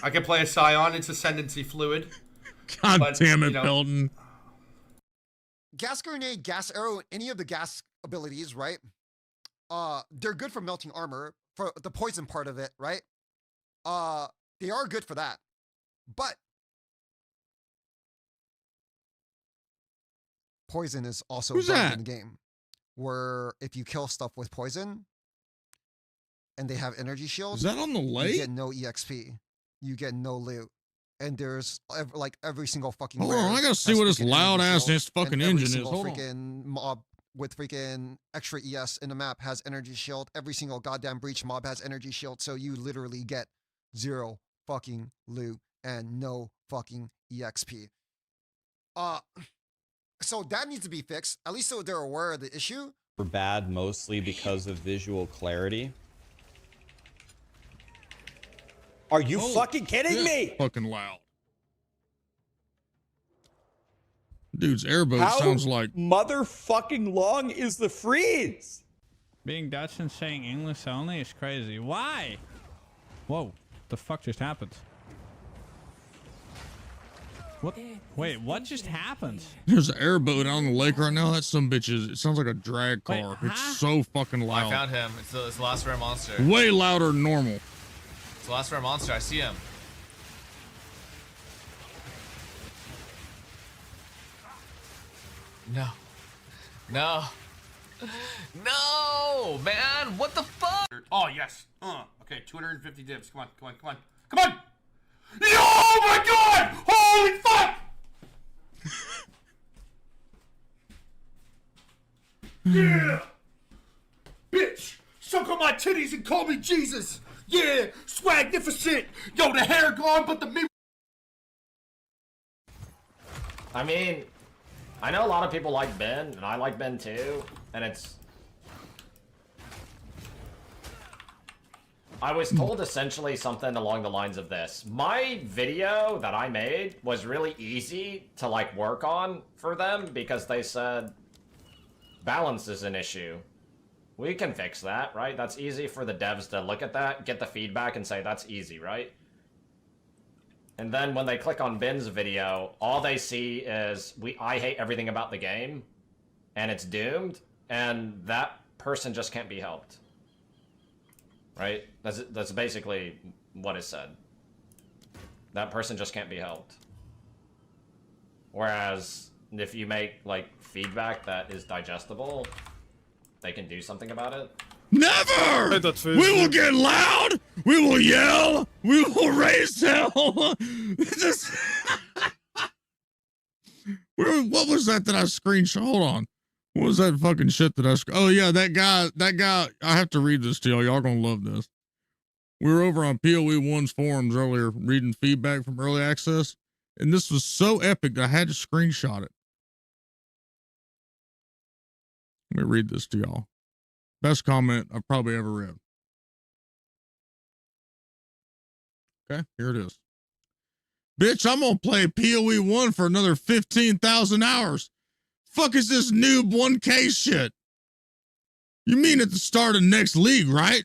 I can play a Scion. It's ascendancy fluid. God but, damn it, you know, Belton. Gas grenade, gas arrow, any of the gas abilities, right? They're good for melting armor, for the poison part of it, right? They are good for that. But poison is also Who's bugged that? in the game. Where if you kill stuff with poison and they have energy shields, Is that on the lake? you get no EXP. You get no loot. And there's every single fucking Hold on, rare I gotta see has what this freaking loud energy ass shield, this fucking and every engine is. single Hold on. freaking mob with freaking extra ES in the map has energy shield. Every single goddamn breach mob has energy shield. So you literally get 0 fucking loot and no fucking EXP. So that needs to be fixed. At least so they're aware of the issue. Were bad mostly because of visual clarity. Are you fucking kidding me? Fucking loud. Dude's airboat How sounds like motherfucking long is the freeze? Being Dutch and saying English only is crazy. Why? Whoa, the fuck just happened? What? Wait, what just happened? there's an airboat out on the lake right now. That some bitch is. It sounds like a drag car. It's so fucking loud. I found him. It's the last rare monster. Way louder than normal. It's the last rare monster. I see him. No. No. No, man. What the fuck? Oh yes. Okay, 250 divs. Come on, come on, come on, come on. Oh my god! Holy fuck! Yeah! Bitch! Suck on my titties and call me Jesus! Yeah! Swagnificent! Yo, the hair gone, but the me. I mean, I know a lot of people like Ben, and I like Ben too, and it's... I was told essentially something along the lines of this. My video that I made was really easy to like work on for them because they said balance is an issue. We can fix that, right? That's easy for the devs to look at that, get the feedback and say that's easy, right? And then when they click on Ben's video, all they see is I hate everything about the game and it's doomed, and that person just can't be helped. Right? That's basically what is said. That person just can't be helped. Whereas if you make like feedback that is digestible, they can do something about it. Never! We will get loud! We will yell! We will raise hell! This... What was that I screenshot? Hold on. What was that fucking shit that I... Oh, yeah, that guy... I have to read this to y'all. Y'all gonna love this. We were over on PoE1's forums earlier reading feedback from early access, and this was so epic that I had to screenshot it. Let me read this to y'all. Best comment I've probably ever read. Okay, here it is. Bitch, I'm gonna play PoE1 for another 15,000 hours. Fuck is this noob 1K shit? You mean at the start of next league, right?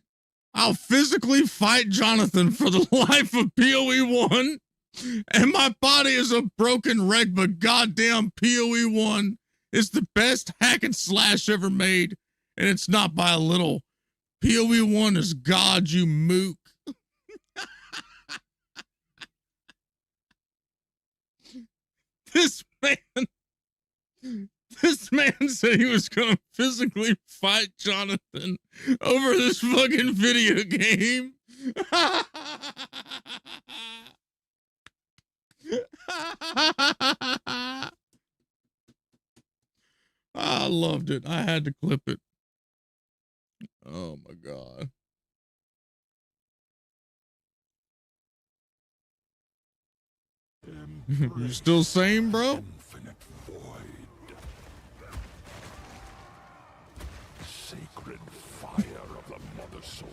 I'll physically fight Jonathan for the life of PoE1, and my body is a broken wreck, but goddamn PoE1 is the best hack and slash ever made, and it's not by a little. PoE1 is God, you mook. This man said he was gonna physically fight Jonathan over this fucking video game. I loved it. I had to clip it. Oh my god. You still sane, bro? sacred fire of the mother soul.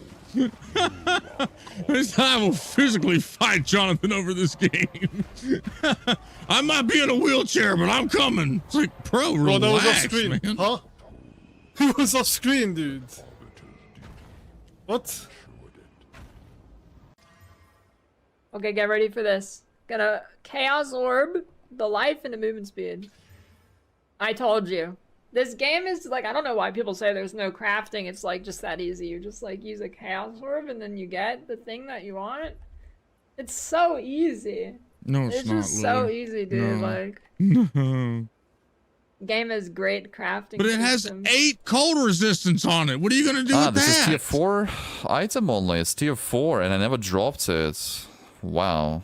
I will physically fight Jonathan over this game. I might be in a wheelchair, but I'm coming. It's like, bro, relax, that was off screen, man. huh? It was off screen, dude. What? Okay, get ready for this. Got a Chaos Orb, the life, and the movement speed. I told you. This game is like, I don't know why people say there's no crafting. It's like just that easy. You just like use a Chaos Orb and then you get the thing that you want. It's so easy. No, it's not, just so Lily. easy, dude. No. Like, No. game has great crafting. But it has system. 8 cold resistance on it. What are you gonna do with this that? is tier 4 item only. It's tier 4 and I never dropped it. Wow.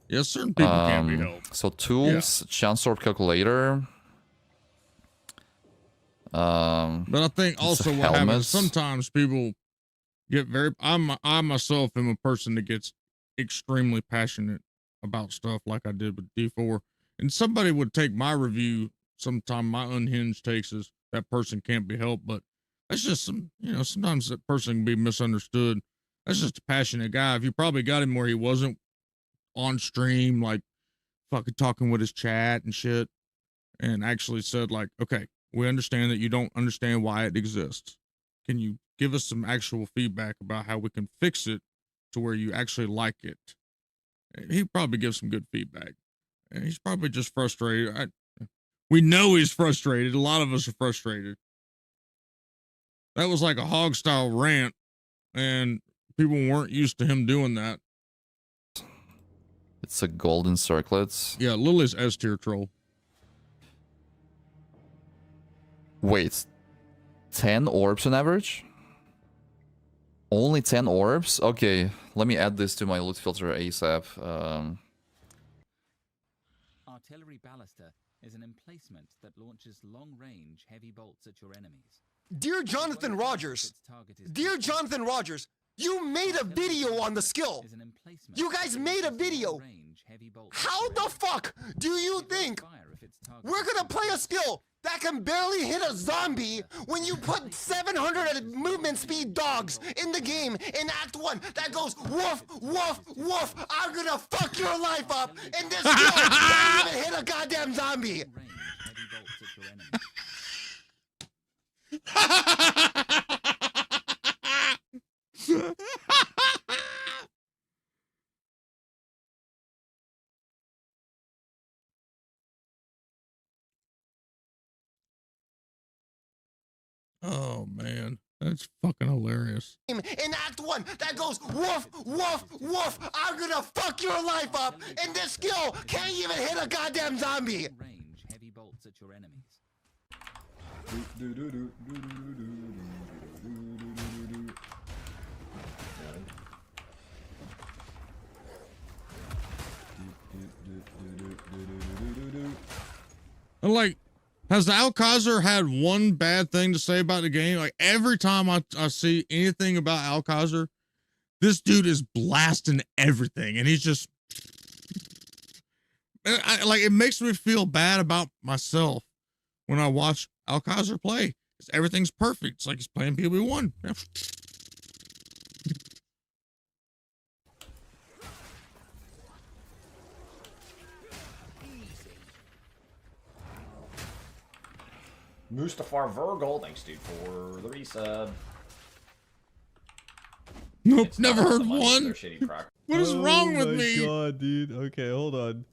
Yes, certain people can't be helped. So tools, chance orb calculator. But I think also what happens, sometimes people get very, I myself am a person that gets extremely passionate about stuff like I did with D4. And somebody would take my review, sometime my unhinged takes is that person can't be helped, but that's just some, sometimes that person can be misunderstood. That's just a passionate guy. If you probably got him where he wasn't on stream, like fucking talking with his chat and shit, and actually said like, okay, we understand that you don't understand why it exists. Can you give us some actual feedback about how we can fix it to where you actually like it? He probably gives some good feedback. And he's probably just frustrated. We know he's frustrated. A lot of us are frustrated. That was like a Hawg style rant, and people weren't used to him doing that. It's a golden circlet. Yeah, Lily's S tier troll. Wait, 10 orbs on average? Only 10 orbs? Okay, let me add this to my loot filter ASAP. Artillery Ballaster is an emplacement that launches long-range heavy bolts at your enemies. Dear Jonathan Rogers, you made a video on the skill. You guys made a video. How the fuck do you think we're gonna play a skill that can barely hit a zombie when you put 700 movement speed dogs in the game in Act 1 that goes woof, woof, woof, I'm gonna fuck your life up, and this skill can't even hit a goddamn zombie? Oh man, that's fucking hilarious. In Act 1 that goes woof, woof, woof, I'm gonna fuck your life up, and this skill can't even hit a goddamn zombie. Range heavy bolts at your enemies. And like, has the Alcazar had one bad thing to say about the game? Like every time I see anything about Alcazar, this dude is blasting everything, and he's just like, it makes me feel bad about myself when I watch Alcazar play. Everything's perfect. It's like he's playing PB1. Mustafar Virgil, thanks dude for the resub. Nope, It's not never all heard the money, one. they're shitty proc- What is wrong with Oh my me? God, dude. Okay, hold on.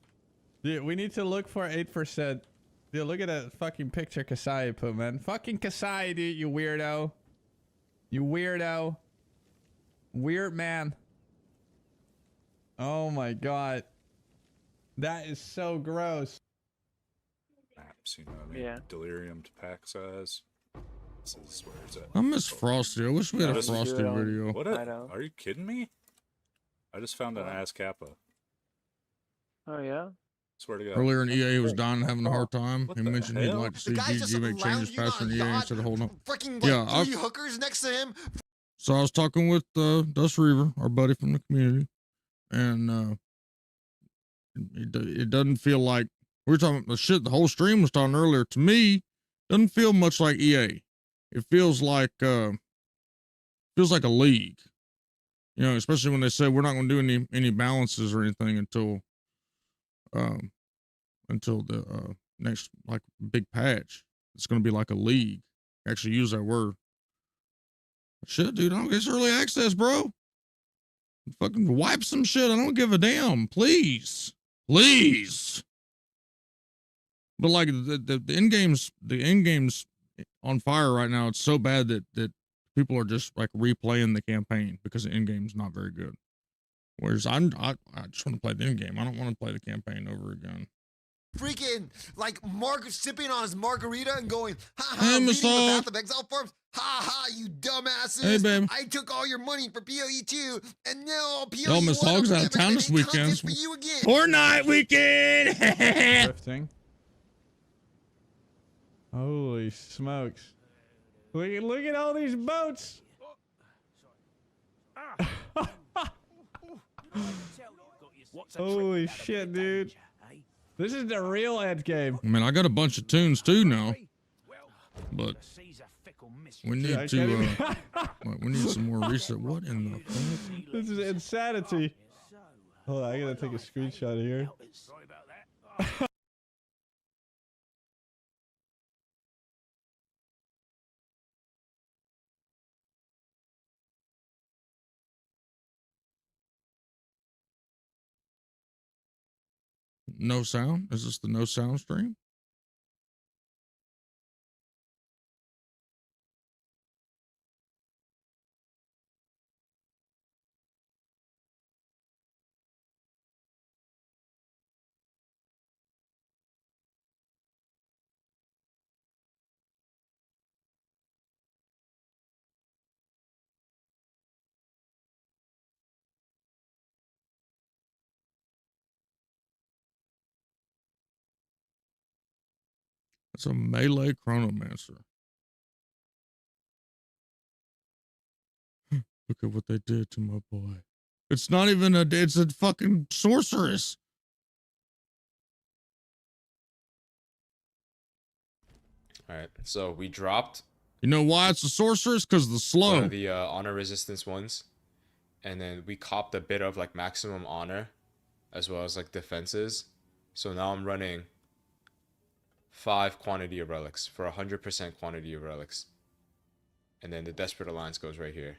Dude, we need to look for 8%. Dude, look at that fucking picture Kasai put, man. Fucking Kasai, dude, you weirdo. You weirdo. Weird man. Oh my God. That is so gross. Maps, you know what I mean? Yeah. Delirium to pack size. This is where it's at. I miss Frosty. I wish we had a Just- Frosty video. What? Are you kidding me? I just found an ass kappa. Oh yeah. Swear to God. Earlier in EA, he was dying and having a hard time. He mentioned he'd hell? like to see The guy's just GG make changes lounging faster in on EA yacht, instead of holding up. Freaking like Yeah, three hookers next to him. So I was talking with Dust Reaver, our buddy from the community, and it doesn't feel like we were talking the shit. The whole stream was talking earlier. To me, doesn't feel much like EA. it feels like a league. You know, especially when they say we're not going to do any balances or anything until the next like big patch. It's going to be like a league. Actually use that word. Shit, dude, I don't get early access, bro. Fucking wipe some shit. I don't give a damn. Please. Please. But like the end game's on fire right now. It's so bad that people are just like replaying the campaign because the end game's not very good. Whereas I just want to play the end game. I don't want to play the campaign over again. Freaking like sipping on his margarita and going, ha ha, Hey, reading Miss the Hawg. Path of Exile forms. Ha ha, you dumbasses. Hey, babe. I took all your money for PoE2 and now PoE1 Yo, Miss Hogg's out of town this weekend. for you again. Fortnite weekend. Drifting. Holy smokes. Look at all these boats. Holy shit, dude. This is the real end game. I mean, I got a bunch of tunes too now, but we need to we need some more research. What in the fuck? This is insanity. Hold on, I gotta take a screenshot here. No sound? Is this the no sound stream? It's a melee chronomancer. Look at what they did to my boy. It's not even it's a fucking sorceress. Alright, so we dropped. You know why it's a sorceress? Because the slow. One of the honor resistance ones. And then we copped a bit of like maximum honor. As well as like defenses. So now I'm running 5 quantity of relics for 100% quantity of relics. And then the Desperate Alliance goes right here.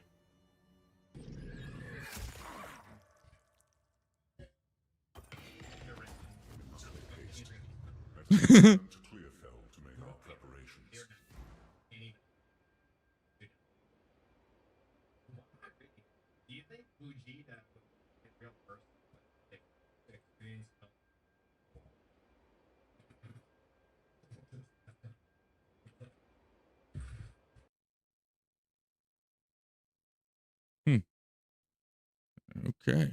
Okay.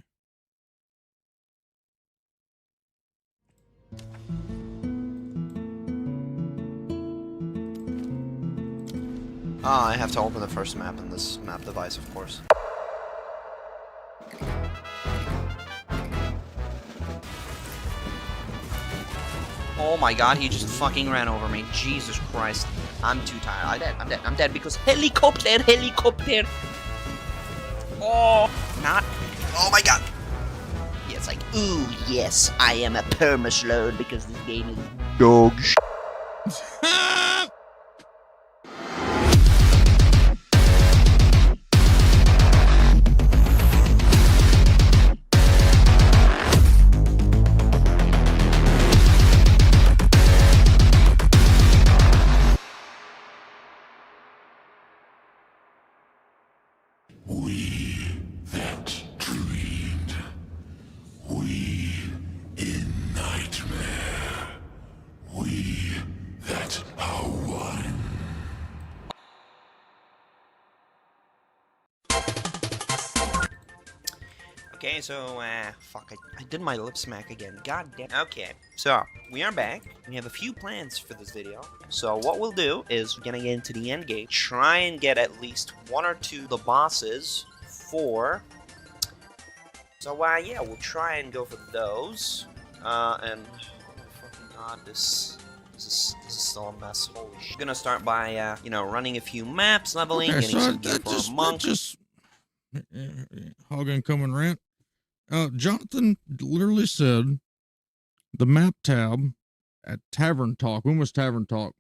I have to open the first map in this map device, of course. Oh my god, he just fucking ran over me. Jesus Christ. I'm too tired. I'm dead because helicopter. Oh, not. Oh my god. Yeah, it's like, ooh, yes, I am a perma-slowed because this game is dog shit. Okay, so, fuck, I did my lip smack again. God damn. Okay, so, we are back. We have a few plans for this video. So, what we'll do is we're gonna get into the end game, try and get at least 1 or 2 of the bosses for... So, yeah, we'll try and go for those. And, oh my fucking god, this This is still a mess. Holy shit. I'm gonna start by, you know, running a few maps, leveling, Okay, getting so some gear for a monk. Hawg incoming rant. Jonathan literally said the map tab at Tavern Talk. When was Tavern Talk?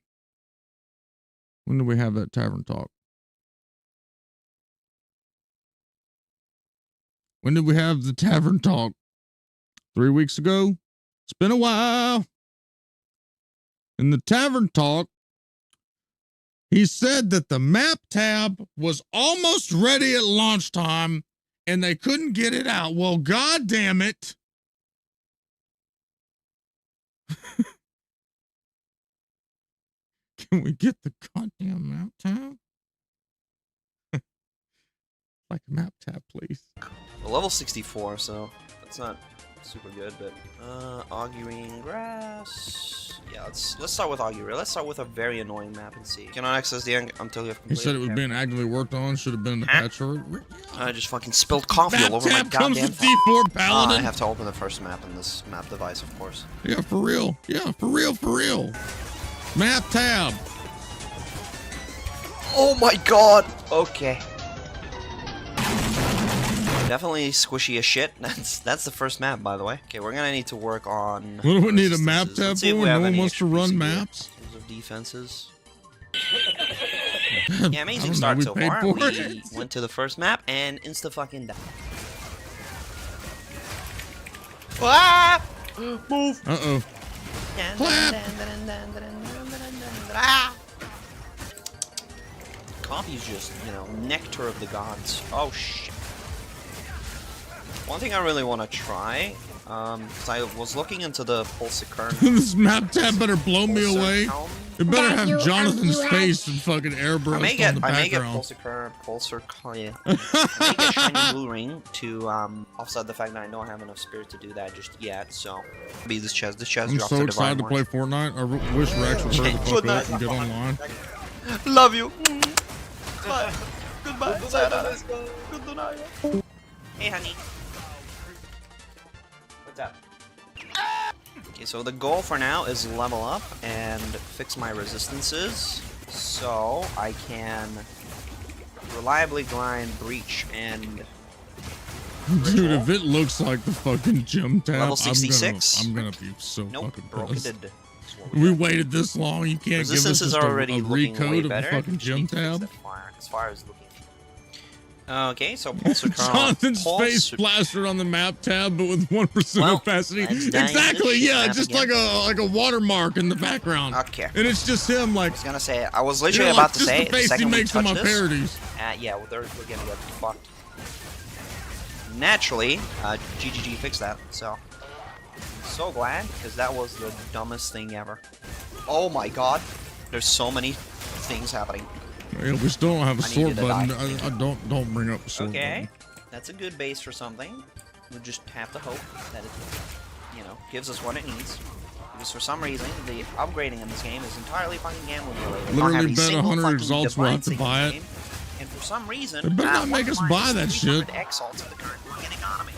When did we have that Tavern Talk? When did we have the Tavern Talk? 3 weeks ago? It's been a while. In the Tavern Talk, he said that the map tab was almost ready at launch time and they couldn't get it out. Well, God damn it. Can we get the goddamn map tab? Like a map tab, please. Well, level 64, so that's not super good, but auguring grass. Yeah, let's start with augury. Let's start with a very annoying map and see. Cannot access the end until you have He completed. said it was being actively worked on. Should have been in the patch already. I just fucking spilled coffee all over my comes goddamn with D4 Paladin. I have to open the first map in this map device, of course. Yeah, for real. Yeah, for real, for real. Map tab. Oh my god. Okay. Definitely squishy as shit. That's the first map, by the way. Okay, we're gonna need to work on. What do we need a map tab Let's see if for? we have No one any wants to run maps. in terms of defenses. I Yeah, amazing don't start know, so we paid far. for We it. went to the first map and insta fucking died. Ah! Move! Uh-oh. Clap! Ah! Coffee's just, you know, nectar of the gods. Oh shit. One thing I really want to try, because I was looking into the pulsar current. This map tab better blow me away. It better have Jonathan's face and fucking airbrushed I may get background. pulsar current, yeah. I may get shiny blue ring to offset the fact that I don't have enough spirit to do that just yet. So, be this chest. This chest I'm drops so a divine excited to play horn. Fortnite. I wish Rex would hurry the fuck up and get online. Love you. Bye. Goodbye. Sayonara. Good night. Hey, honey. What's up? Okay, so the goal for now is level up and fix my resistances so I can reliably grind breach and Dude, if it looks like the fucking gym tab, level 66. I'm gonna be so fucking pissed. Broken. We waited this long. You can't give us Resistances just are a already looking way recode of the better. fucking gym tab. As far as looking. Okay, so pulsar current. Jonathan's face plastered on the map tab, but with 1% opacity. Exactly, yeah, just like a watermark in the background. Okay. And it's just him, like. I was gonna say, I was literally you know, about to just say, the face the second he we makes in touch my this, parodies. yeah, well, we're gonna get fucked. Naturally, GGG fixed that, so. So glad, because that was the dumbest thing ever. Oh my god, there's so many things happening. Yeah, we still don't have a I need sword you to button. die. I don't bring up the sword Okay, button. that's a good base for something. We just have to hope that it, you know, gives us what it needs. Because for some reason, the upgrading in this game is entirely fucking gambling related. Literally bet 100 exalts we'll have to buy it. And for some reason, They better not make us buy that shit. exalts in the current fucking economy.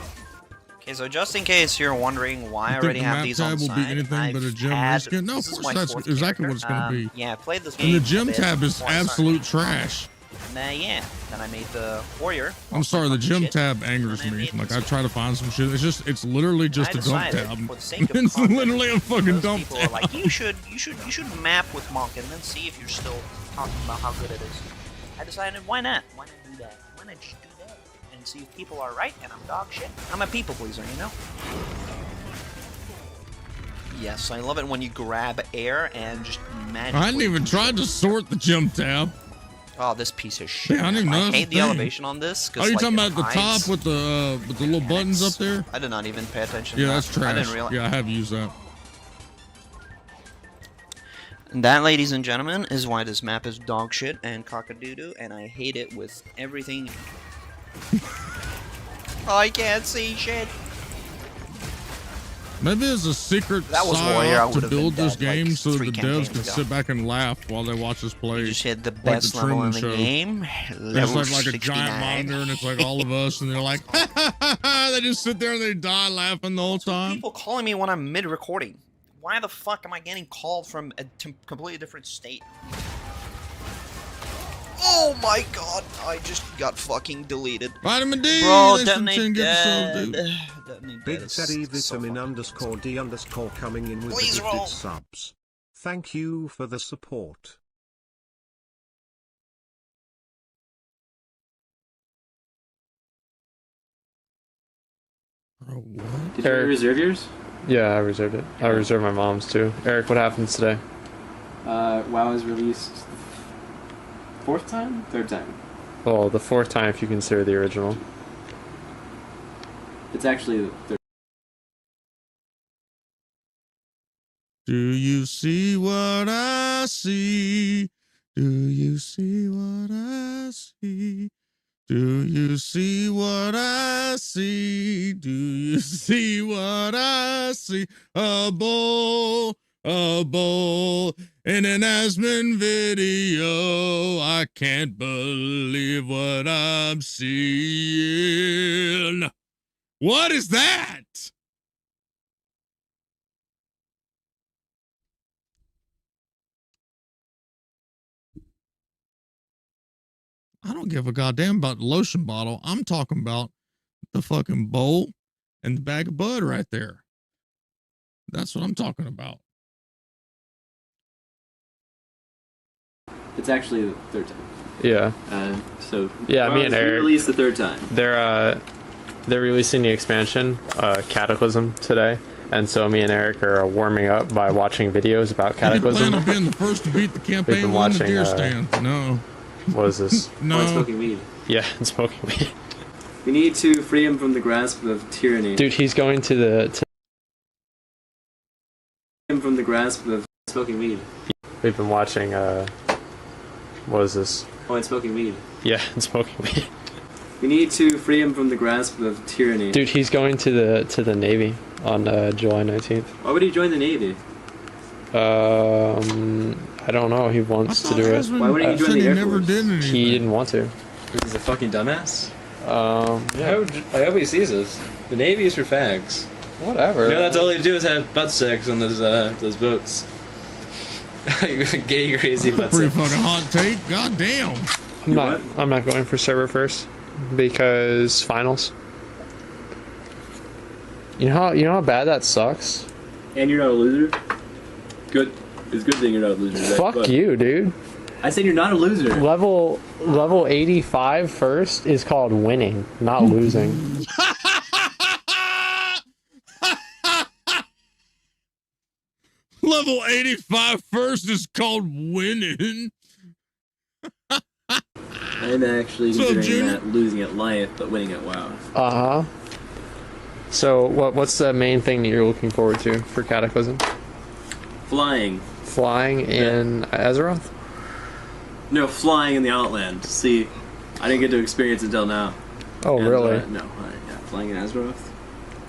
Okay, so just in case you're wondering why I You think already the have map these on tab the will be side, anything but a gym reskin? No, of course that's exactly what it's going to be. Yeah, I played this game. And the a gym bit tab is before I started. absolute trash. And, yeah, then I made the warrior. I'm sorry, the gym tab angers me. Like I try to find some shit. It's literally just a dump decided, tab. for the sake of It's content, literally a fucking dump People tab. are like, you should map with Monk and then see if you're still talking about how good it is. I decided, why not? Why not do that? Why not just do that and see if people are right and I'm dog shit? I'm a people pleaser, you know. Yes, I love it when you grab air and just magically. I hadn't even tried to sort the gym tab. Oh, this piece of shit. Yeah, I didn't even man. know I that's hate a the thing. elevation on this. Oh, you talking it about the hides top with the little buttons up there? I did not even pay attention. Yeah, to that's that. I trash. didn't realize. Yeah, I have used that. And that, ladies and gentlemen, is why this map is dog shit and cock-a-doo-doo, and I hate it with everything. I can't see shit. Maybe there's a secret That was Warrior, I psyop to would've build been this dead, like, game so that 3 the devs campaigns can ago. sit back and laugh while they watch us play. You just hit the like best level Truman in the Show. game. There's Level like a 69. giant monitor and it's like all of us and they're like, they just sit there and they die laughing the whole time. People calling me when I'm mid-recording. Why the fuck am I getting called from a completely different state? Oh my god, I just got fucking deleted. Vitamin D! Bro, less than 10 detonate episodes, dead. dude. Detonate Big dead is Teddy so Vitamin fucking underscore D underscore coming in with Please the gifted roll. subs. Thank you for the support. Did you reserve yours? Yeah, I reserved it. I reserved my mom's too. Eric, what happens today? WoW is released fourth time? Third time? Well, the fourth time if you consider the original. It's actually the third. Do you see what I see? Do you see what I see? Do you see what I see? Do you see what I see? A bowl in an Aspen video. I can't believe what I'm seeing. What is that? I don't give a goddamn about the lotion bottle. I'm talking about the fucking bowl and the bag of bud right there. That's what I'm talking about. It's actually the third time. Yeah. So Yeah, WoW me and is Eric. released the third time. They're releasing the expansion, Cataclysm, today. And so me and Eric are warming up by watching videos about Cataclysm. You plan on being the first to beat the campaign We've been on the watching, deer stand. No. What is this? No. Oh, it's smoking weed. Yeah, it's smoking weed. We need to free him from the grasp of tyranny. Dude, he's going to the... Him from the grasp of smoking weed. We've been watching, what is this? Oh, it's smoking weed. Yeah, it's smoking weed. We need to free him from the grasp of tyranny. Dude, he's going to the Navy on July 19th. Why would he join the Navy? I don't know. He wants to do it. Why wouldn't he join the Air Force? He didn't want to. He's a fucking dumbass. Yeah. I hope he sees us. The Navy is for fags. Whatever. You know, that's all they do is have butt sex on those boats. Gay crazy butt Pretty sex. fucking hot take. God damn. I'm not going for server first because finals. You know how bad that sucks? And you're not a loser? Good. It's a good thing you're not a loser. Right? Fuck But you, dude. I said you're not a loser. Level 85 first is called winning, not losing. Level 85 first is called winning. I'm actually considering that losing at life, but winning at WoW. Uh-huh. So what's the main thing that you're looking forward to for Cataclysm? Flying. Flying in Azeroth? No, flying in the Outland. See, I didn't get to experience it until now. Oh, And, really? No, yeah, flying in Azeroth.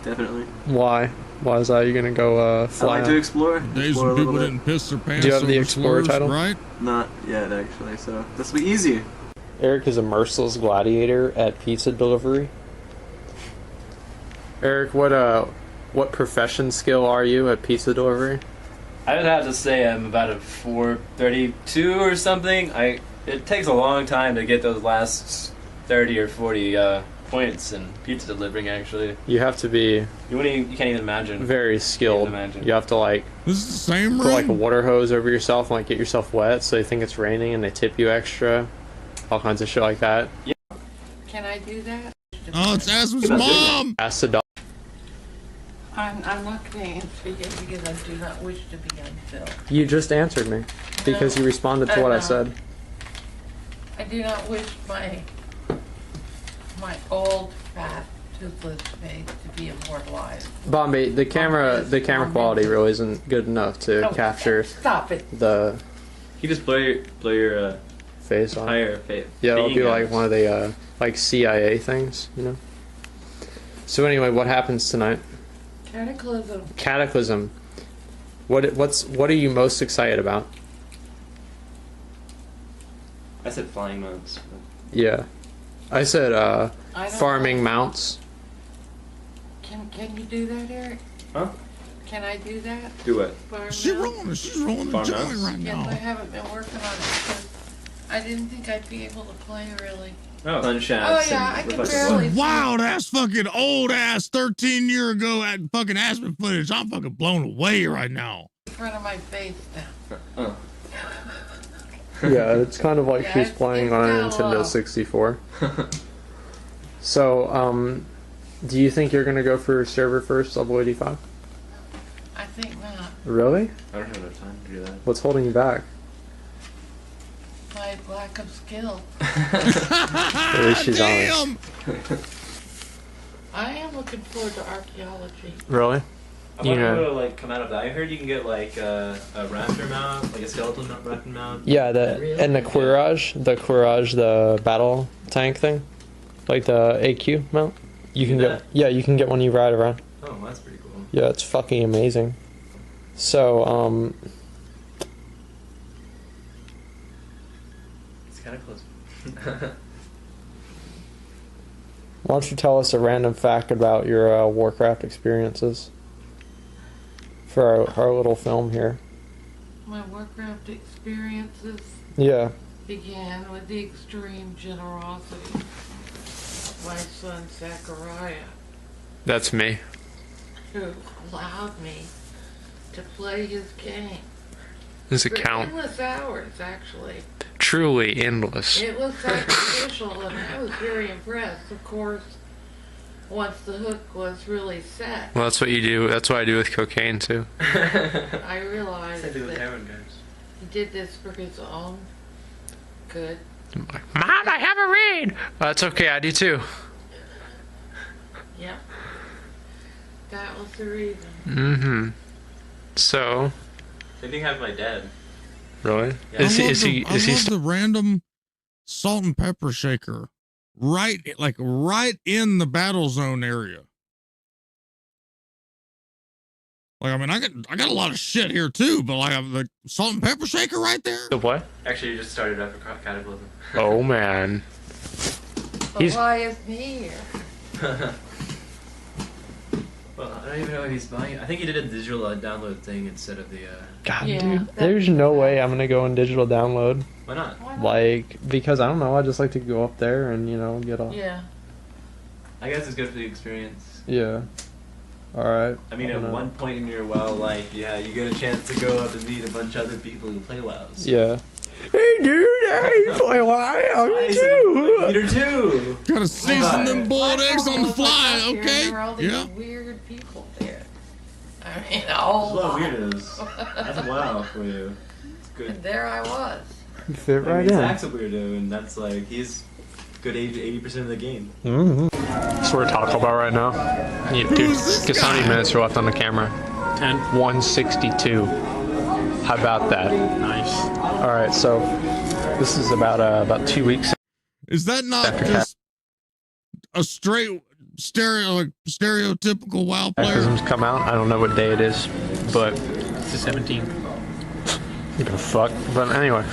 Definitely. Why? Why is that? You're gonna go I fly? like to explore. Days Explore a when people little bit. didn't piss their pants. Do you have the over Explorer slurs, title? Right? Not yet, actually. So this will be easy. Eric is a merciless gladiator at pizza delivery. Eric, what profession skill are you at pizza delivery? I would have to say I'm about a 432 or something. It takes a long time to get those last 30 or 40 points in pizza delivering. Actually, You have to be you can't even imagine. very skilled. imagine. You have to like This is the same put like a ring? water hose over yourself and like get yourself wet so they think it's raining and they tip you extra. All kinds of shit like that. Can I do that? Oh, it's Aspen's mom! Ask the dog. I'm not going to answer you because I do not wish to be unfilled. You just answered me because you responded to what I said. I do not wish my old, fat, toothless face to be immortalized. Bombay, the camera quality really isn't good enough to Oh, capture stop it. the You just blur your face on. entire face. Yeah, it'll be like one of the like CIA things, you know. So anyway, what happens tonight? Cataclysm. Cataclysm. What are you most excited about? I said flying mounts. Yeah, I said I don't farming mounts. Can you do that, Eric? Huh? Can I do that? Do it. She's rolling a joint right Yes, now. I haven't been working on it because I didn't think I'd be able to play really. Oh, sunshots. Oh yeah, I can barely. Wild ass fucking old ass 13-year ago at fucking Aspen footage. I'm fucking blown away right now. In front of my face now. Oh. Yeah, it's kind of like Yeah, she's it's playing on a down Nintendo low. 64. So, do you think you're gonna go for server first, level 85? I think not. Really? I don't have enough time to do that. What's holding you back? My lack of skill. At least she's honest. I am looking forward to archaeology. Really? I want to like come out of that. I heard you can get like a raptor mount, like a skeleton raptor mount. Yeah, and the Courage, the battle tank thing, like the AQ mount. You can get, yeah, you can get one you ride around. Oh, that's pretty cool. Yeah, it's fucking amazing. So, It's kind of close. why don't you tell us a random fact about your Warcraft experiences for our little film here? My Warcraft experiences Yeah. began with the extreme generosity of my son Zachariah, That's me. who allowed me to play his game. His For account. endless hours, actually. Truly endless. It was sacrificial, and I was very impressed. Of course, once the hook was really set, Well, that's what you do. That's what I do with cocaine too. I realized Same thing with that heroin, guys. he did this for his own good. Mom, I have a read. That's okay. I do too. Yep. That was the reason. Mm-hmm. So, Same thing happened with my dad. really? Yeah. I love the random salt and pepper shaker right in the battle zone area. Like, I mean, I got a lot of shit here too, but like the salt and pepper shaker right there. The what? Actually, you just started after Cataclysm. Oh man. But why isn't he here? Well, I don't even know if he's buying it. I think he did a digital download thing instead of the. God, Yeah, dude. There's no way I'm gonna go in digital download. Why not? Like, because I don't know. I just like to go up there and get off. Yeah. I guess it's good for the experience. Yeah. All right. I mean, don't at know. one point in your WoW life, yeah, you get a chance to go up and meet a bunch of other people who play WoWs. Yeah. Hey, dude. Hey, play WoW. Me too. Peter too. Gotta season them boiled eggs on the fly, Here, okay? There were all these Yeah. weird people there. I mean, a whole There's a lot lot. of weirdos. That's WoW for you. It's good. And there I was. You fit I right mean, in. Zach's a weirdo, and that's like he's good 80% of the game. Mm-hmm. That's what we're talking about right now. Yeah, dude, guess how many minutes are left on the camera? 10. 162. How about that? Nice. All right, so this is about 2 weeks. Is that not After just a straight stereotypical WoW player? Cataclysm's come out. I don't know what day it is, but It's the 17th. you can fuck. But anyway,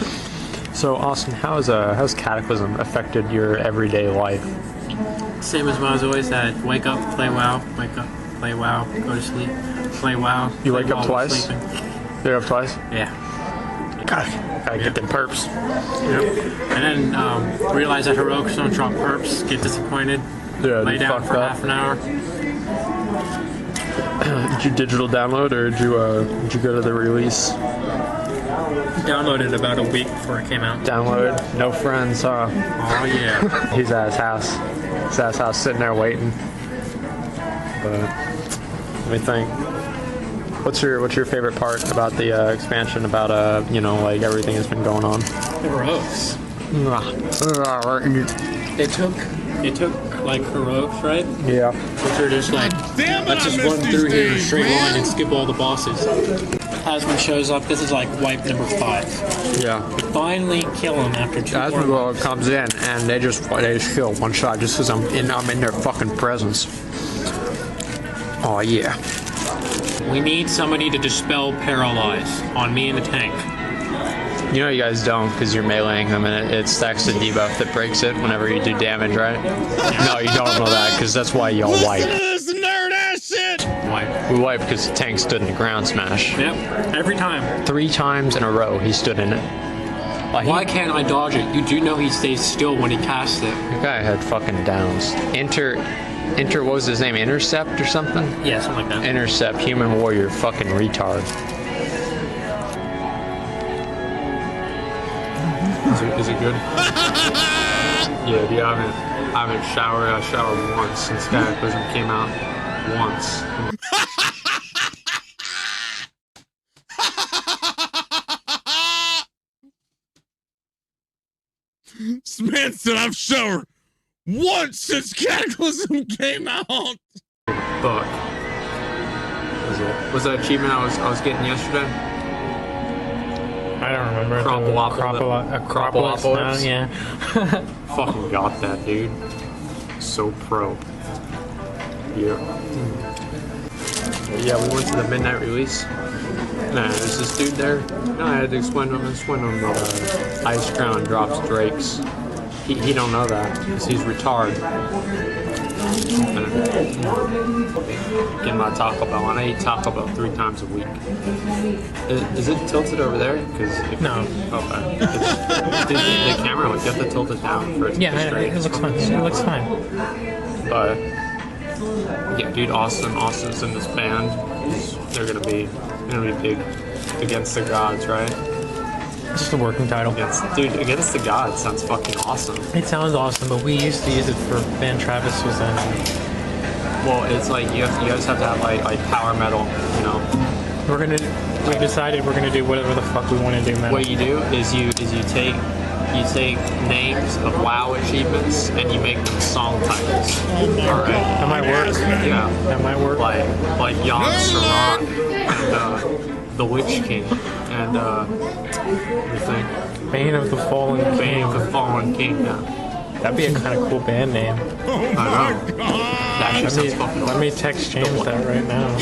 so Austin, how's Cataclysm affected your everyday life? Same as what I was always had. Wake up, play WoW. Wake up, play WoW. Go to sleep, play WoW. You play wake up WoW while twice? sleeping. You're up twice? Yeah. Gotta get them perps. Yep. And then realize that heroics don't drop perps. Get disappointed. Yeah, Lay you down fucked for up. half an hour. Did you digital download or did you go to the release? Downloaded about a week before it came out. Download, no friends, huh? Oh yeah. He's at his house. He's at his house sitting there waiting. But let me think. What's your favorite part about the expansion? About like everything that's been going on? Heroics. It took like heroics, right? Yeah. Which are just like, let's just run through here in a straight line and skip all the bosses. Asmund shows up. This is like wipe number 5. Yeah. Finally kill him after 2 Asmund comes in and they just kill one shot just because I'm in their fucking presence. Oh yeah. We need somebody to dispel paralyze on me and the tank. You know you guys don't because you're meleeing them and it stacks the debuff that breaks it whenever you do damage, right? No, you don't know that because that's why y'all wipe. Listen to this nerd ass shit. Wipe. We wiped because the tank stood in the ground smash. Yep, every time. 3 times in a row he stood in it. Why can't I dodge it? You do know he stays still when he casts it. The guy had fucking downs. What was his name? Intercept or something? Yeah, something like that. Intercept, human warrior, fucking retard. Is it good? Yeah, dude, I haven't showered. I showered once since Cataclysm came out. Once. This man said I've showered once since Cataclysm came out. Fuck. Was that achievement I was getting yesterday? I don't remember. Acropolis? Yeah. Fucking got that, dude. So pro. Yeah. Yeah, we went to the midnight release. Nah, there's this dude there. No, I had to explain to him that Ice Crown drops Drakes. He don't know that because he's retarded. Getting my Taco Bell, and I eat Taco Bell 3 times a week. Is it tilted over there? No. Okay. The camera, like, you have to tilt it down for it to be straight. It looks fine. It looks fine. But yeah, dude, Austin's in this band. They're gonna be big against the gods, right? Just a working title. Against the gods sounds fucking awesome. It sounds awesome, but we used to use it for band Travis was in. Well, it's like you guys have to have like power metal, you know. We decided we're gonna do whatever the fuck we want to do, man. What you do is you take names of WoW achievements and you make them song titles. All right. That might work. Yeah. That might work. Like Yon Sarat and the Witch King and everything. Bane of the Fallen King. Bane of the Fallen King. Yeah. That'd be a kind of cool band name. I know. Let me text James that right now.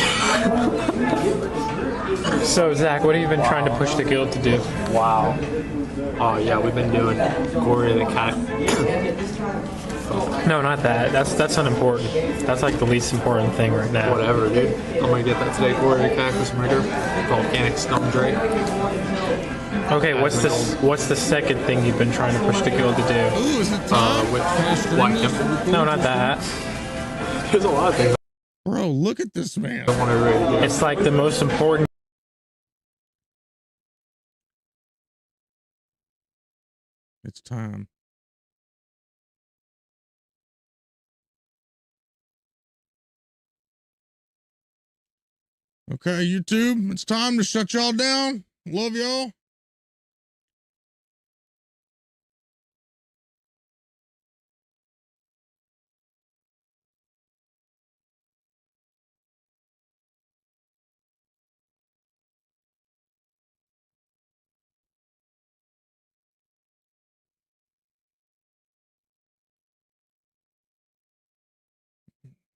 So Zach, what have you been trying to push the guild to do? Wow. Oh yeah, we've been doing Glory of the Cat. No, not that. That's unimportant. That's like the least important thing right now. Whatever, dude. I'm gonna get that today. Glory of the Cactus Murder. Volcanic Stone Drake. Okay, what's the second thing you've been trying to push the guild to do? Ooh, is it time? With White Temple. No, not that. There's a lot of things. Bro, look at this man. I want to really do. It's like the most important. It's time. Okay, YouTube, it's time to shut y'all down. Love y'all.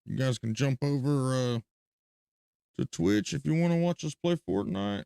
You guys can jump over to Twitch if you want to watch us play Fortnite.